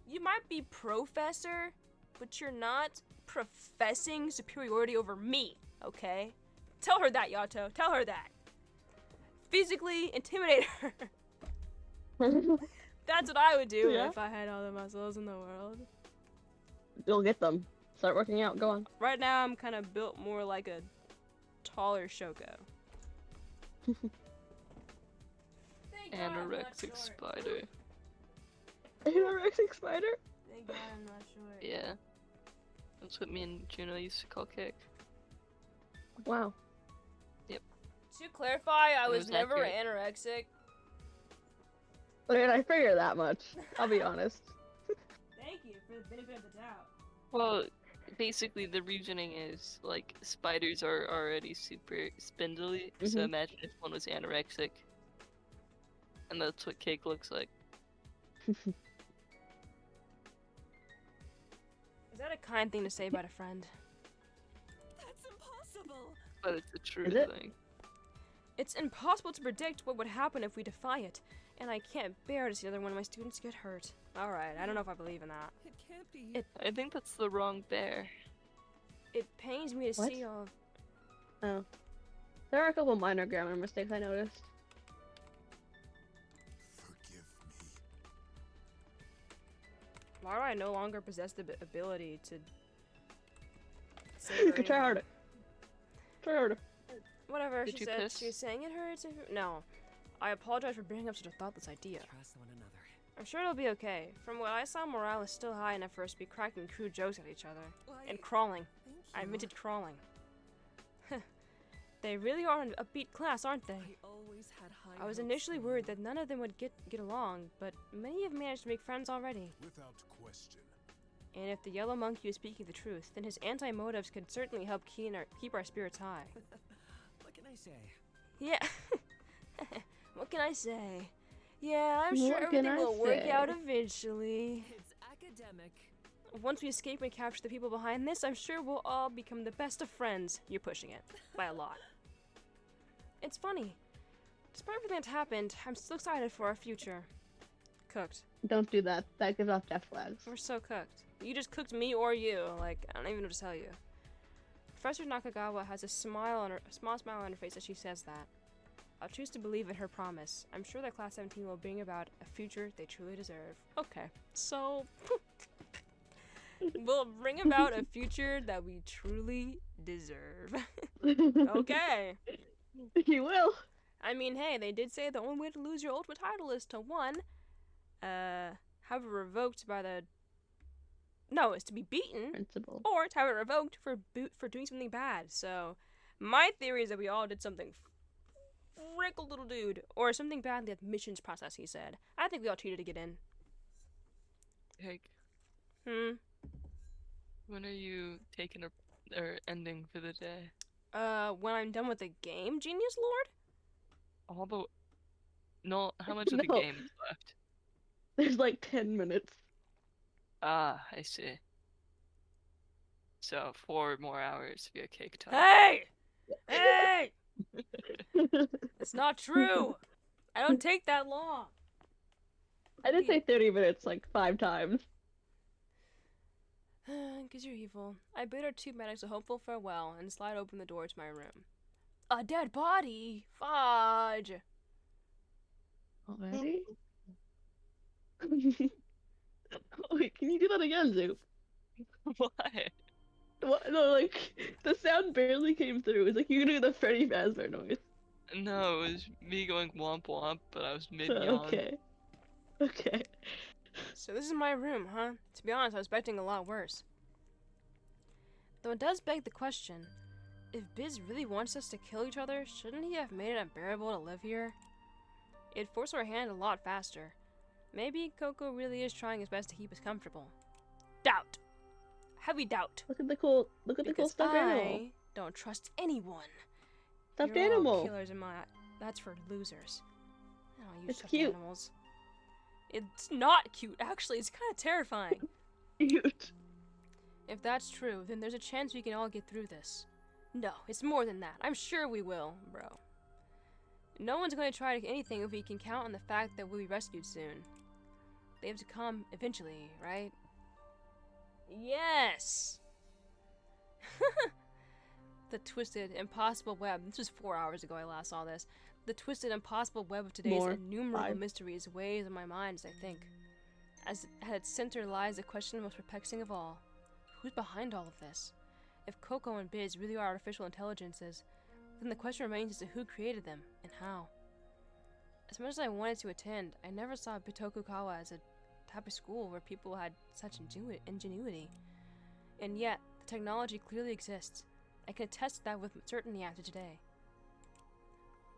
You might be professor, but you're not professing superiority over me, okay? Tell her that, Yato. Tell her that. Physically intimidate her. That's what I would do if I had all the muscles in the world. You'll get them. Start working out. Go on. Right now, I'm kind of built more like a taller Shoko. Anorexic spider. Anorexic spider? Thank God I'm not short. Yeah. That's what me and Juno used to call kick. Wow. Yep. To clarify, I was was never accurate. anorexic. I mean, I figured that much. I'll be honest. Thank you for the benefit of the doubt. Well, basically the reasoning is, like, spiders are already super spindly, so imagine if one was anorexic. And that's what cake looks like. Is that a kind thing to say about a friend? That's impossible. But it's a true Is it? thing. It's impossible to predict what would happen if we defy it, and I can't bear to see another one of my students get hurt. Alright, I don't know if I believe in that. It can't be. I think that's the wrong bear. It pains me to What? see all. Oh. There are a couple minor grammar mistakes I noticed. Forgive me. Why do I no longer possess the ability to say You her could try anymore? harder. Try harder. Whatever, Did she you said piss? she was saying it hurts. No. I apologize for bringing up such a thoughtless idea. Trust one another. I'm sure it'll be okay. From what I saw, morale is still high enough for us to be cracking crude jokes at each other. And crawling. Thank you. I admitted crawling. They really are an upbeat class, aren't they? I always had high I was hopes initially for worried you. that none of them would get along, but many have managed to make friends already. Without question. And if the yellow monkey is speaking the truth, then his anti-motives could certainly help keep our spirits high. What can I say? Yeah. What can I say? Yeah, I'm sure What can everything I will work say? out eventually. It's academic. Once we escape and capture the people behind this, I'm sure we'll all become the best of friends. You're pushing it. By a lot. It's funny. Despite everything that's happened, I'm still excited for our future. Cooked. Don't do that. That gives off death flags. We're so cooked. You just cooked me or you. Like, I don't even know what to tell you. Professor Nakagawa has a small smile on her face as she says that. I'll choose to believe in her promise. I'm sure that Class 17 will bring about a future they truly deserve. Okay, so... we'll bring about a future that we truly deserve. Okay. You will. I mean, hey, they did say the only way to lose your ultimate title is to, one, have it revoked by the... No, it's to be beaten. Principal. Or to have it revoked for doing something bad. So, my theory is that we all did something frickle little dude. Or something bad in the admissions process, he said. I think we all cheated to get in. Hey, Hmm? when are you taking or ending for the day? When I'm done with the game, Genius Lord? All the... No, how much of the No. game is left? There's like 10 minutes. Ah, I see. So, 4 more hours via cake time. Hey! Hey! It's not true! I don't take that long. I did say 30 minutes like 5 times. Because you're evil. I bid our two medics a hopeful farewell and slide open the door to my room. A dead body! Fudge! Already? Wait, can you do that again, Zoup? What? What? No, like, the sound barely came through. It's like you do the Freddy Fazbear noise. No, it was me going womp womp, but I was mid-yawn. Okay. Okay. So this is my room, huh? To be honest, I was expecting a lot worse. Though it does beg the question, if Biz really wants us to kill each other, shouldn't he have made it unbearable to live here? It'd force our hand a lot faster. Maybe Coco really is trying his best to keep us comfortable. Doubt! Heavy doubt! Look at the cool stuffed animal. I don't trust anyone. Stuffed You're all animal. killers in my... That's for losers. I don't use It's stuffed cute. animals. It's not cute, actually. It's kind of terrifying. Cute. If that's true, then there's a chance we can all get through this. No, it's more than that. I'm sure we will, bro. No one's going to try anything if we can count on the fact that we'll be rescued soon. They have to come eventually, right? Yes! The twisted, impossible web. This was 4 hours ago I last saw this. The twisted, impossible web of today's innumerable mysteries weighs on my mind as I think. As at its center lies the question most perplexing of all. Who's behind all of this? If Coco and Biz really are artificial intelligences, then the question remains as to who created them, and how. As much as I wanted to attend, I never saw Bitokukawa as a type of school where people had such ingenuity. And yet, the technology clearly exists. I can attest to that with certainty after today.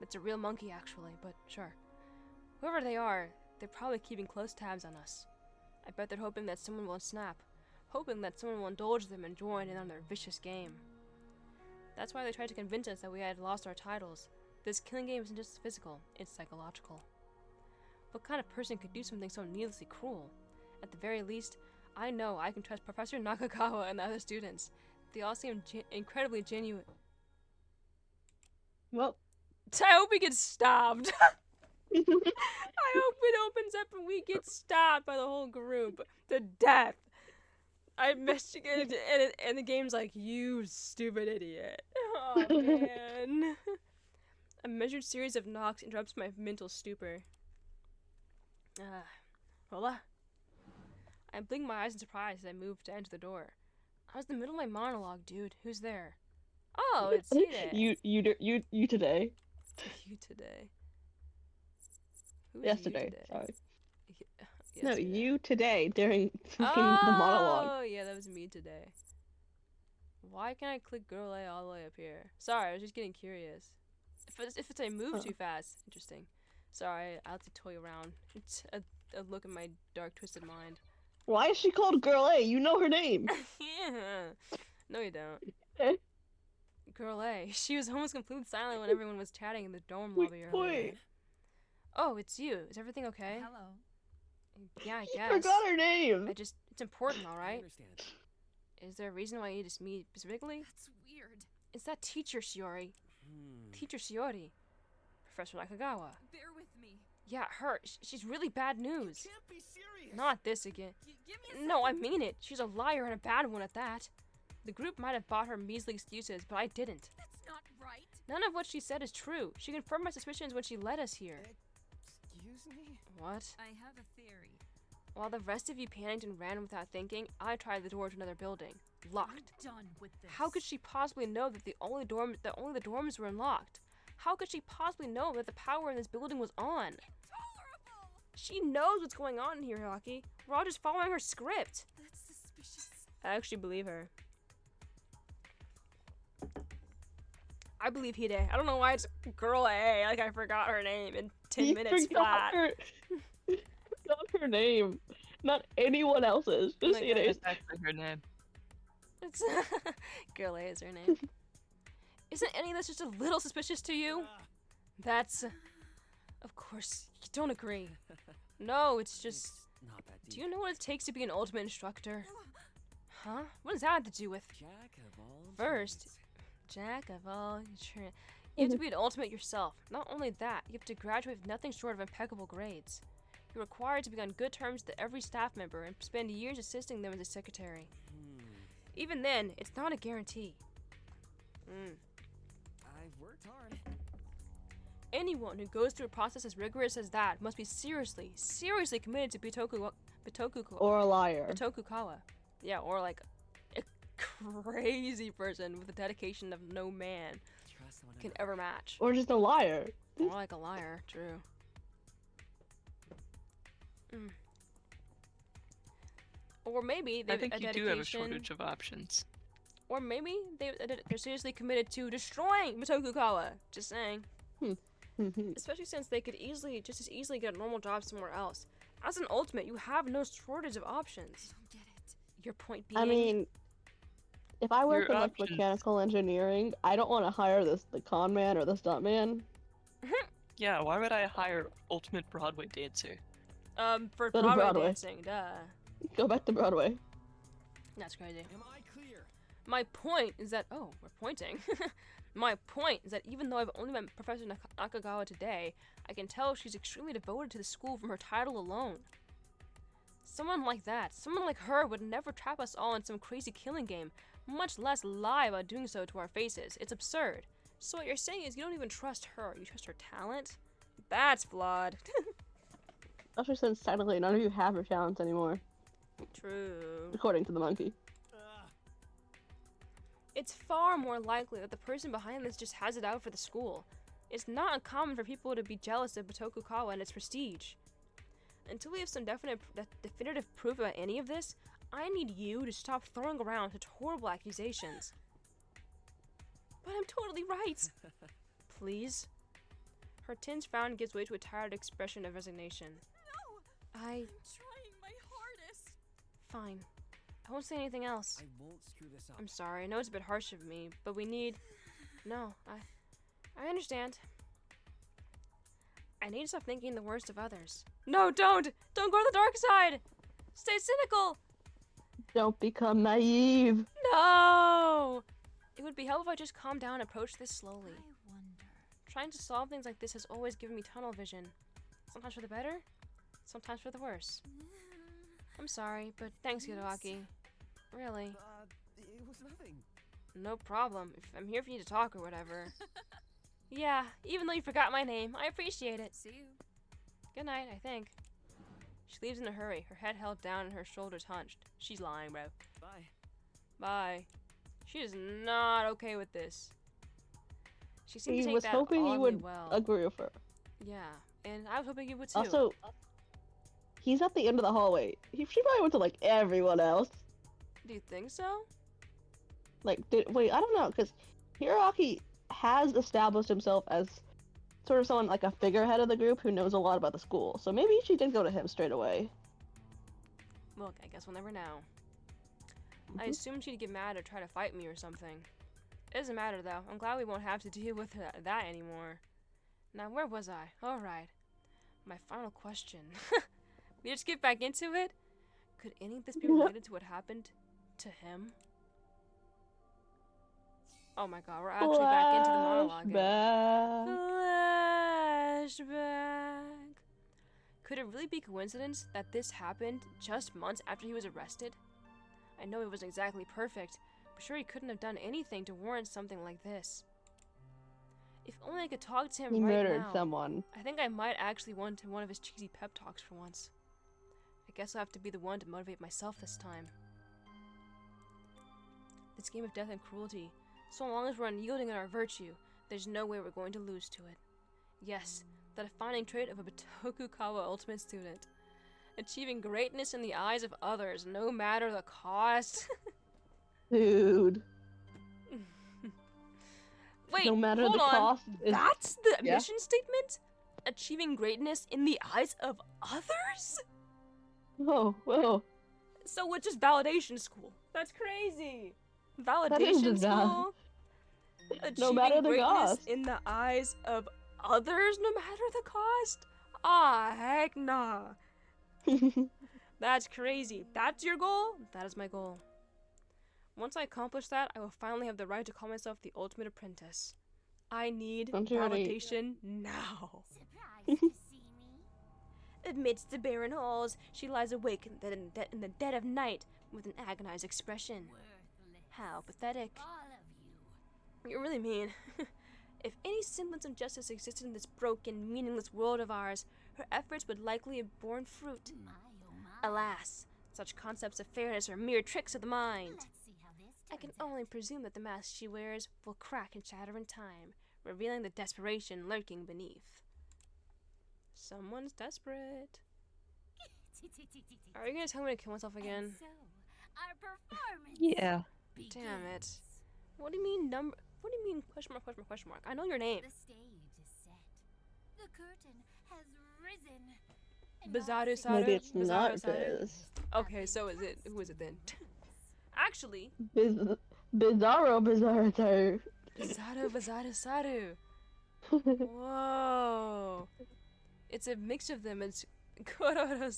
It's a real monkey, actually, but sure. Whoever they are, they're probably keeping close tabs on us. I bet they're hoping that someone will snap, hoping that someone will indulge them and join in on their vicious game. That's why they tried to convince us that we had lost our titles. This killing game isn't just physical, it's psychological. What kind of person could do something so needlessly cruel? At the very least, I know I can trust Professor Nakagawa and the other students. They all seem incredibly genuine. Well, I hope we get stabbed. I hope it opens up and we get stabbed by the whole group to death. I messed again, and the game's like, you stupid idiot. Oh man. A measured series of knocks interrupts my mental stupor. Hola. I blink my eyes in surprise as I move to enter the door. I was in the middle of my monologue, dude. Who's there? Oh, it's you today. You today. You today. Yesterday. Sorry. Yesterday. No, you today during the monologue. Oh, yeah, that was me today. Why can't I click girl A all the way up here? Sorry, I was just getting curious. If it's I move too fast. Interesting. Sorry, I'll have to toy around. It's a look at my dark, twisted mind. Why is she called Girl A? You know her name. Yeah. No, you don't. Girl A. She was almost completely silent when everyone was chatting in the dorm lobby earlier. Oh, it's you. Is everything okay? Hello. Yeah, I guess. I forgot her name. It's important, alright? I understand. Is there a reason why you need to meet me specifically? That's weird. It's that teacher, Shiori. Teacher Shiori. Professor Nakagawa. Bear with me. Yeah, her. She's really bad news. You can't be serious. Not this again. Give me a No, I mean it. She's a liar and a bad one at that. The group might have bought her measly excuses, but I didn't. That's not right. None of what she said is true. She confirmed my suspicions when she led us here. Excuse me? What? I have a theory. While the rest of you panicked and ran without thinking, I tried the door to another building. Locked. I'm done with this. How could she possibly know that only the dorms were unlocked? How could she possibly know that the power in this building was on? Intolerable! She knows what's going on in here, Hockey. We're all just following her script. That's suspicious. I actually believe her. I believe Hide. I don't know why it's Girl A. Like I forgot her name in 10 minutes flat. Not her name. Not anyone else's. Just Like, Hide. That's actually her name. It's Girl A is her name. Isn't any of this just a little suspicious to you? That's... Of course, you don't agree. No, it's just... Not that deep. Do you know what it takes to be an ultimate instructor? Huh? What does that have to do with... Jack of all First, trades. Jack of all trades. You have to be an ultimate yourself. Not only that, you have to graduate with nothing short of impeccable grades. You're required to be on good terms with every staff member and spend years assisting them as a secretary. Even then, it's not a guarantee. I've worked hard. Anyone who goes through a process as rigorous as that must be seriously committed to Or a liar. Bitokukawa. Yeah, or like a crazy person with a dedication of no man can ever match. Or just a liar. Or like a liar, true. Or maybe they I think have a you dedication. do have a shortage of options. Or maybe they're seriously committed to destroying Bitokukawa. Just saying. Especially since they could just as easily get a normal job somewhere else. As an ultimate, you have no shortage of options. I don't get it. Your point being. I mean, if I work Your in like options. mechanical engineering, I don't want to hire the con man or the stunt man. Yeah, why would I hire ultimate Broadway dancer? For Go to Broadway Broadway. dancing, duh. Go back to Broadway. That's crazy. Am I clear? My point is that we're pointing. My point is that even though I've only met Professor Nakagawa today, I can tell she's extremely devoted to the school from her title alone. Someone like that, someone like her would never trap us all in some crazy killing game, much less lie about doing so to our faces. It's absurd. So what you're saying is you don't even trust her, you trust her talent? That's flawed. Especially since technically none of you have your talents anymore, True. according to the monkey. It's far more likely that the person behind this just has it out for the school. It's not uncommon for people to be jealous of Bitokukawa and its prestige. Until we have some definitive proof about any of this, I need you to stop throwing around such horrible accusations. But I'm totally right. Please? Her tinge frown gives way to a tired expression of resignation. No! I'm trying my hardest. Fine. I won't say anything else. I won't screw this up. I'm sorry. I know it's a bit harsh of me, but we need... No, I understand. I need to stop thinking the worst of others. No, don't! Don't go to the dark side! Stay cynical! Don't become naive. No! It would be helpful if I just calm down and approach this slowly. I wonder. Trying to solve things like this has always given me tunnel vision. Sometimes for the better, sometimes for the worse. I'm sorry, but thanks, Hiroaki. Really. It was nothing. No problem. If I'm here for you to talk or whatever. Yeah, even though you forgot my name, I appreciate it. See you. Good night, I think. She leaves in a hurry, her head held down and her shoulders hunched. She's lying, bro. Bye. Bye. She is not okay with this. She seemed to He take was that hoping you oddly would well. agree with her. Yeah, and I was hoping you would too. Also, he's at the end of the hallway. She probably went to like everyone else. Do you think so? Like, wait, I don't know, because Hiroaki has established himself as sort of someone like a figurehead of the group who knows a lot about the school. So maybe she did go to him straight away. Look, I guess we'll never know. I assumed she'd get mad or try to fight me or something. It doesn't matter though. I'm glad we won't have to deal with that anymore. Now, where was I? Alright. My final question. We just get back into it? Could any of this be related to what happened to him? Oh my god, we're actually back into the monologue. Flashback. Could it really be coincidence that this happened just months after he was arrested? I know he wasn't exactly perfect, but sure he couldn't have done anything to warrant something like this. If only I could talk to him He right murdered now. someone. I think I might actually want to one of his cheesy pep talks for once. I guess I'll have to be the one to motivate myself this time. This game of death and cruelty, so long as we're unyielding in our virtue, there's no way we're going to lose to it. Yes, the defining trait of a Bitokukawa ultimate student. Achieving greatness in the eyes of others, no matter the cost. Dude. Wait, no matter hold the on. cost. That's the Yeah. mission statement? Achieving greatness in the eyes of others? Oh, whoa. So it's just validation school. That's crazy. That Validation is val- school? Achieving No matter the greatness cost. in the eyes of others, no matter the cost? Ah, heck nah. That's crazy. That's your goal? That is my goal. Once I accomplish that, I will finally have the right to call myself the ultimate apprentice. I need Don't you already- validation now. Surprised to see me? Amidst the barren halls, she lies awake in the dead of night with an agonized expression. How pathetic. All of you. You're really mean. If any semblance of justice existed in this broken, meaningless world of ours, her efforts would likely have borne fruit. My, oh my. Alas, such concepts of fairness are mere tricks of the mind. Let's see how this I can turns out. only presume that the mask she wears will crack and shatter in time, revealing the desperation lurking beneath. Someone's desperate. Are you gonna tell me to kill myself again? And so, our performance Yeah. Damn it. begins. What do you mean number? What do you mean question mark, question mark, question mark? I know your name. The stage is set. The curtain has risen. And Bizarro all Saru? Maybe it's citizens not Bizarro Saru? this. Okay, so is it? Who is it then? Actually, Bizarro. Bizarro Saru. Whoa. It's a mix of them. It's Kororo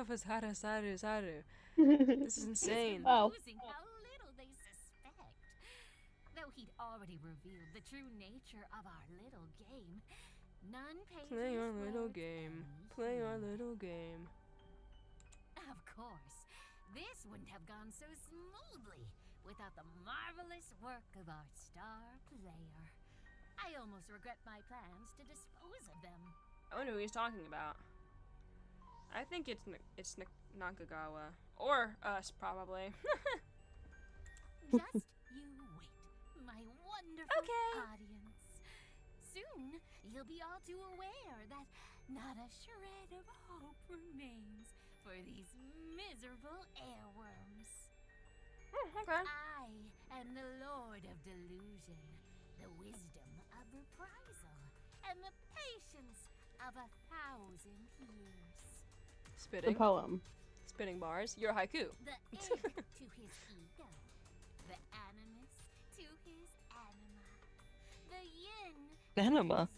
Bizarro Saru. This is insane. Wow. Losing how little they suspect. Though he'd already revealed the true nature of our little game, none pays Play our his little words game. any Play our heed. little game. Of course, this wouldn't have gone so smoothly without the marvelous work of our star player. I almost regret my plans to dispose of them. I wonder who he's talking about. I think it's Nakagawa. Or us, probably. Just you wait, my wonderful Okay. audience. Soon, you'll be all too aware that not a shred of hope remains for these miserable airworms. Okay. I am the Lord of Delusion, the wisdom of reprisal, and the patience of 1,000 years. The Spitting. poem. Spitting bars. You're a haiku. The egg to his ego, the animus to his anima, the yin Anima.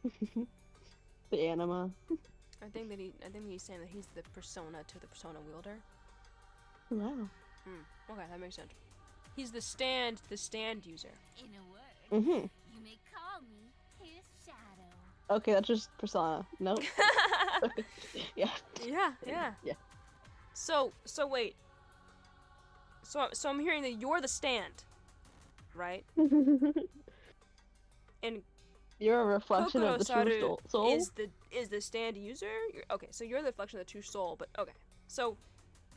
to his yang. The anima. I think he's saying that he's the persona to the persona wielder. Wow. Okay, that makes sense. He's the stand user. In a word, Mhm. you may call me his shadow. Okay, that's just persona. Nope. Yeah. Yeah, yeah. Yeah. So wait. So I'm hearing that you're the stand, right? And You're a reflection of the Kokoro true Saru soul. is the stand user. Okay, so you're the reflection of the true soul. But okay, so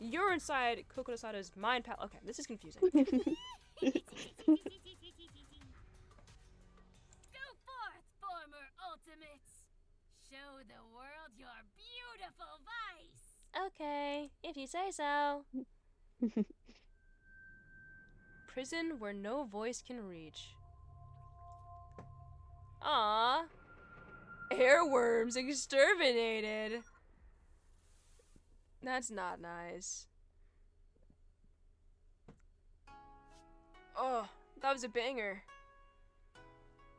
you're inside Kokoro Saru's mind palace. Okay, this is confusing. Go forth, former ultimates. Show the world your beautiful vice. Okay, if you say so. Prison where no voice can reach. Aww. Airworms exterminated. That's not nice. Oh, that was a banger.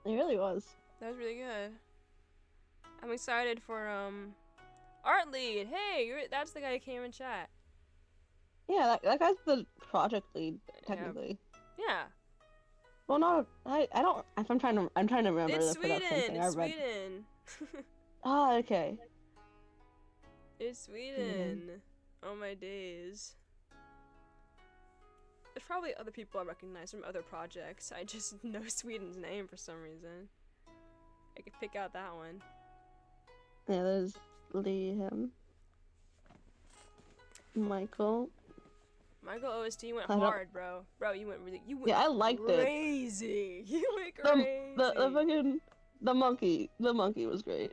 It really was. That was really good. I'm excited for art lead. Hey, that's the guy who came in chat. Yeah, that guy's the project lead, technically. Yeah. Well, no, I don't. I'm trying to remember It's the production Sweden. thing I It's read. Sweden. Ah, okay. It's Sweden. Oh my days. There's probably other people I recognize from other projects. I just know Sweden's name for some reason. I could pick out that one. Yeah, there's Liam, Michael. Michael OST went I don't- hard, bro. Bro, you went Yeah, I liked it. crazy. You went The crazy. fucking the monkey was great.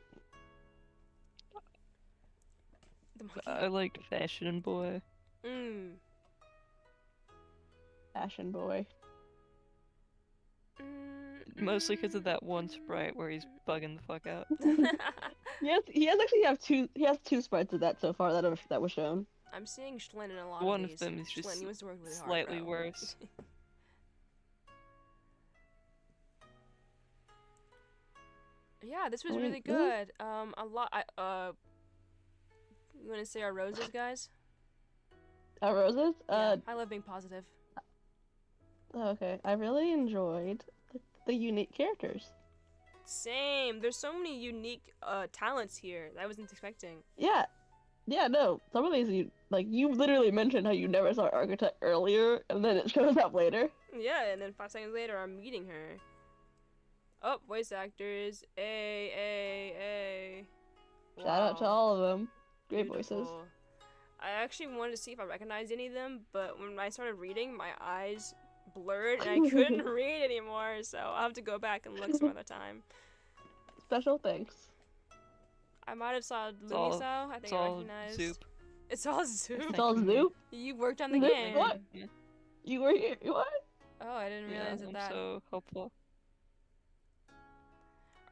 The monkey. I liked Fashion Boy. Fashion boy. Mostly because of that one sprite where he's bugging the fuck out. He has two sprites of that so far that was shown. I'm seeing Schlin in a lot One of of these. them is just Schlin, you must work really hard, slightly bro. worse. Yeah, this was Wait, really really? good. A lot. You want to say our roses, guys? Our roses? Yeah, I love being positive. Okay. I really enjoyed the unique characters. Same. There's so many unique talents here that I wasn't expecting. Yeah. Yeah, no. Some of these you literally mentioned how you never saw Architect earlier, and then it shows up later. Yeah, and then 5 seconds later, I'm meeting her. Oh, voice actors. A. Shout out to all of them. Great voices. Beautiful. I actually wanted to see if I recognized any of them, but when I started reading, my eyes blurred and I couldn't read anymore, so I'll have to go back and look some other time. Special thanks. I might have saw Lumiso. I think I recognized. Zoup. It's all Zoup. It's all Zoup? You worked on the game. What? You were here. What? Oh, I didn't realize I'm that. so hopeful.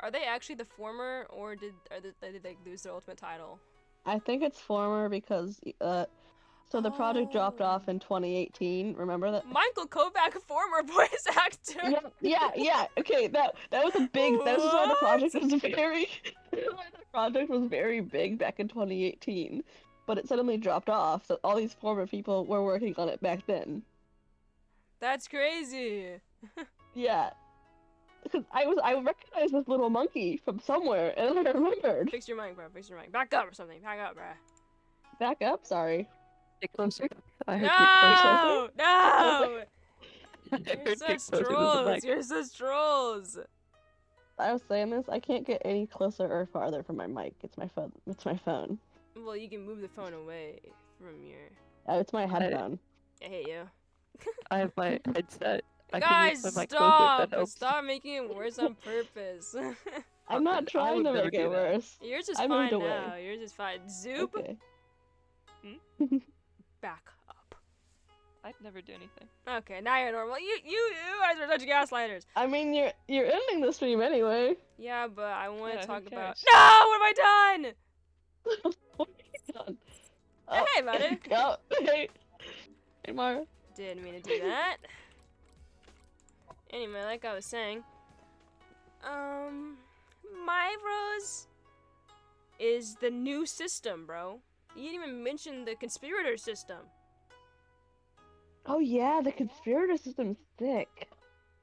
Are they actually the former, or did they lose their ultimate title? I think it's former because so the project dropped off in 2018. Remember that? Michael Kovac, former voice actor. Yeah. Okay, that was a big. That was why the project was very. The project was very big back in 2018, but it suddenly dropped off. So all these former people were working on it back then. That's crazy. Yeah. Because I recognized this little monkey from somewhere, and then I remembered. Fix your mic, bro. Fix your mic. Back up or something. Back up, bro. Back up? Sorry. Get closer. I heard No! get closer. You're such trolls. You're such trolls. I was saying this. I can't get any closer or farther from my mic. It's my phone. It's my phone. Well, you can move the phone away from your. It's my headphone. I hate you. I have my headset. Guys, stop! Stop making it worse on purpose. I'm not trying to make it worse. Yours is I fine moved now. away. Yours is fine. Zoup. Okay. Back up. I'd never do anything. Okay, now you're normal. You guys are such gaslighters. I mean, you're ending the stream anyway. Yeah, but I want to talk about. cares? No! What have I done? What have you done? Hey, buddy. Oh, hey, Mara. Didn't mean to do that. Anyway, like I was saying, My Rose is the new system, bro. You didn't even mention the conspirator system. Oh yeah, the conspirator system's sick.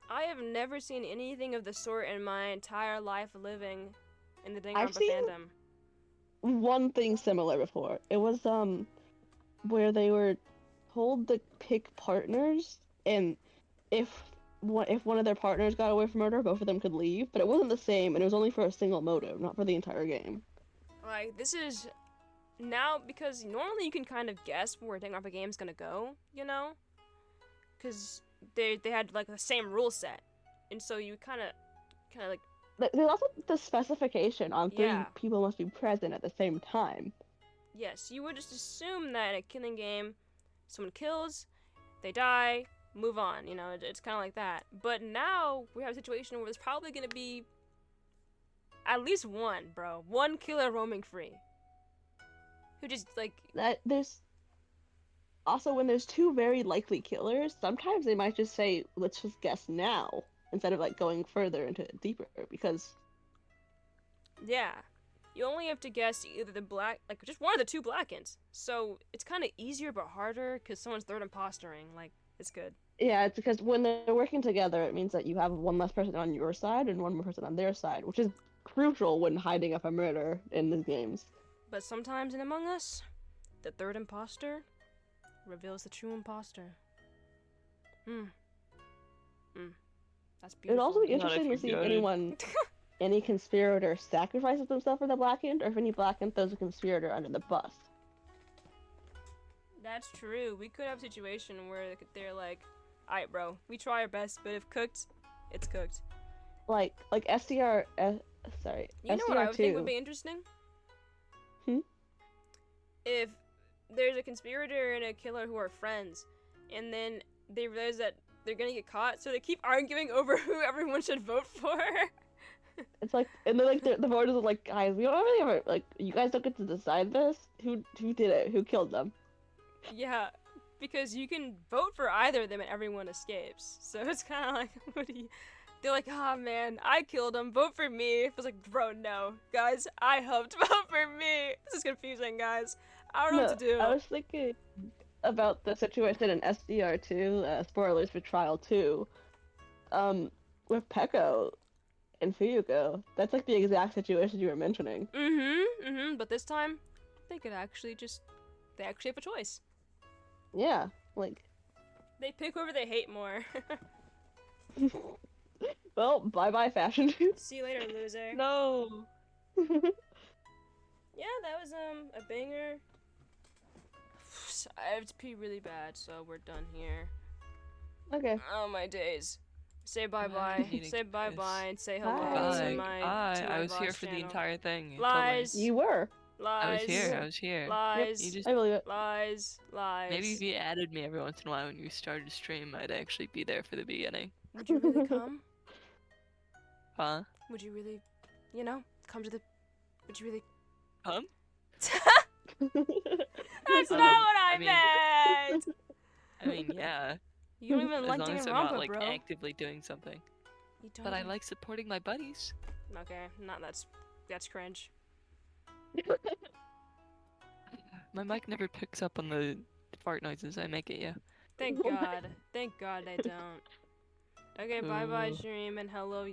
I have never seen anything of the sort in my entire life living in the I've Danganronpa seen fandom. one thing similar before. It was where they were told to pick partners, and if one of their partners got away from murder, both of them could leave. But it wasn't the same, and it was only for a single motive, not for the entire game. Like, this is now, because normally you can kind of guess where a Danganronpa game's gonna go, you know? Because they had like the same rule set, and so you kind of like. There's also the specification on three Yeah. people must be present at the same time. Yes, you would just assume that in a killing game, someone kills, they die, move on. You know, it's kind of like that. But now we have a situation where there's probably gonna be at least one, bro, one killer roaming free, who just like That there's also when there's two very likely killers, sometimes they might just say, "Let's just guess now," instead of like going further into it deeper, because yeah, you only have to guess either the black, like just one of the two blackens. So it's kind of easier but harder because someone's third impostering. Like, it's good. yeah, it's because when they're working together, it means that you have one less person on your side and one more person on their side, which is crucial when hiding up a murder in these games. But sometimes in Among Us, the third imposter reveals the true imposter. That's beautiful. It'd also be Not interesting if to you see if got it. any conspirator sacrifices themselves for the Blackened, or if any Blackened throws a conspirator under the bus. That's true. We could have a situation where they're like, alright, bro, we try our best, but if cooked, it's cooked. Like SDR, sorry, You know what I would think SDR2. would be interesting? Hmm? If there's a conspirator and a killer who are friends, and then they realize that they're gonna get caught, so they keep arguing over who everyone should vote for. It's like, and then like the voters are like, guys, we don't really ever like, you guys don't get to decide this. Who did it? Who killed them? Yeah, because you can vote for either of them and everyone escapes. So it's kind of like, what do you... They're like, oh man, I killed him, vote for me. It's like, bro, no. Guys, I helped, vote for me. This is confusing, guys. I don't know what to do. I was thinking about the situation in SDR2, spoilers for Trial 2, with Peko and Fuyuko. That's like the exact situation you were mentioning. But this time, they could actually they actually have a choice. Yeah, like. They pick whoever they hate more. Well, bye-bye fashion. See you later, loser. No. Yeah, that was a banger. I have to pee really bad, so we're done here. Okay. Oh my days. Say bye-bye. Say bye-bye and say hello Bye. to my I was here boss for the channel. entire thing. Lies. Totally. You were. Lies. I was here. I was here. Lies. You just I believe it. Lies. Lies. maybe if you added me every once in a while when you started to stream, I'd actually be there for the beginning. Would you really come? Huh? Would you really, come to the... Would you really... Come? That's not what I meant! I mean, yeah. You don't even as like long as I'm Danganronpa, not, like, bro. actively doing something. You don't But I even- like supporting my buddies. Okay, that's cringe. My mic never picks up on the fart noises I make at you. Thank God. Thank God they don't. Okay, bye-bye, Ooh. stream, and hello,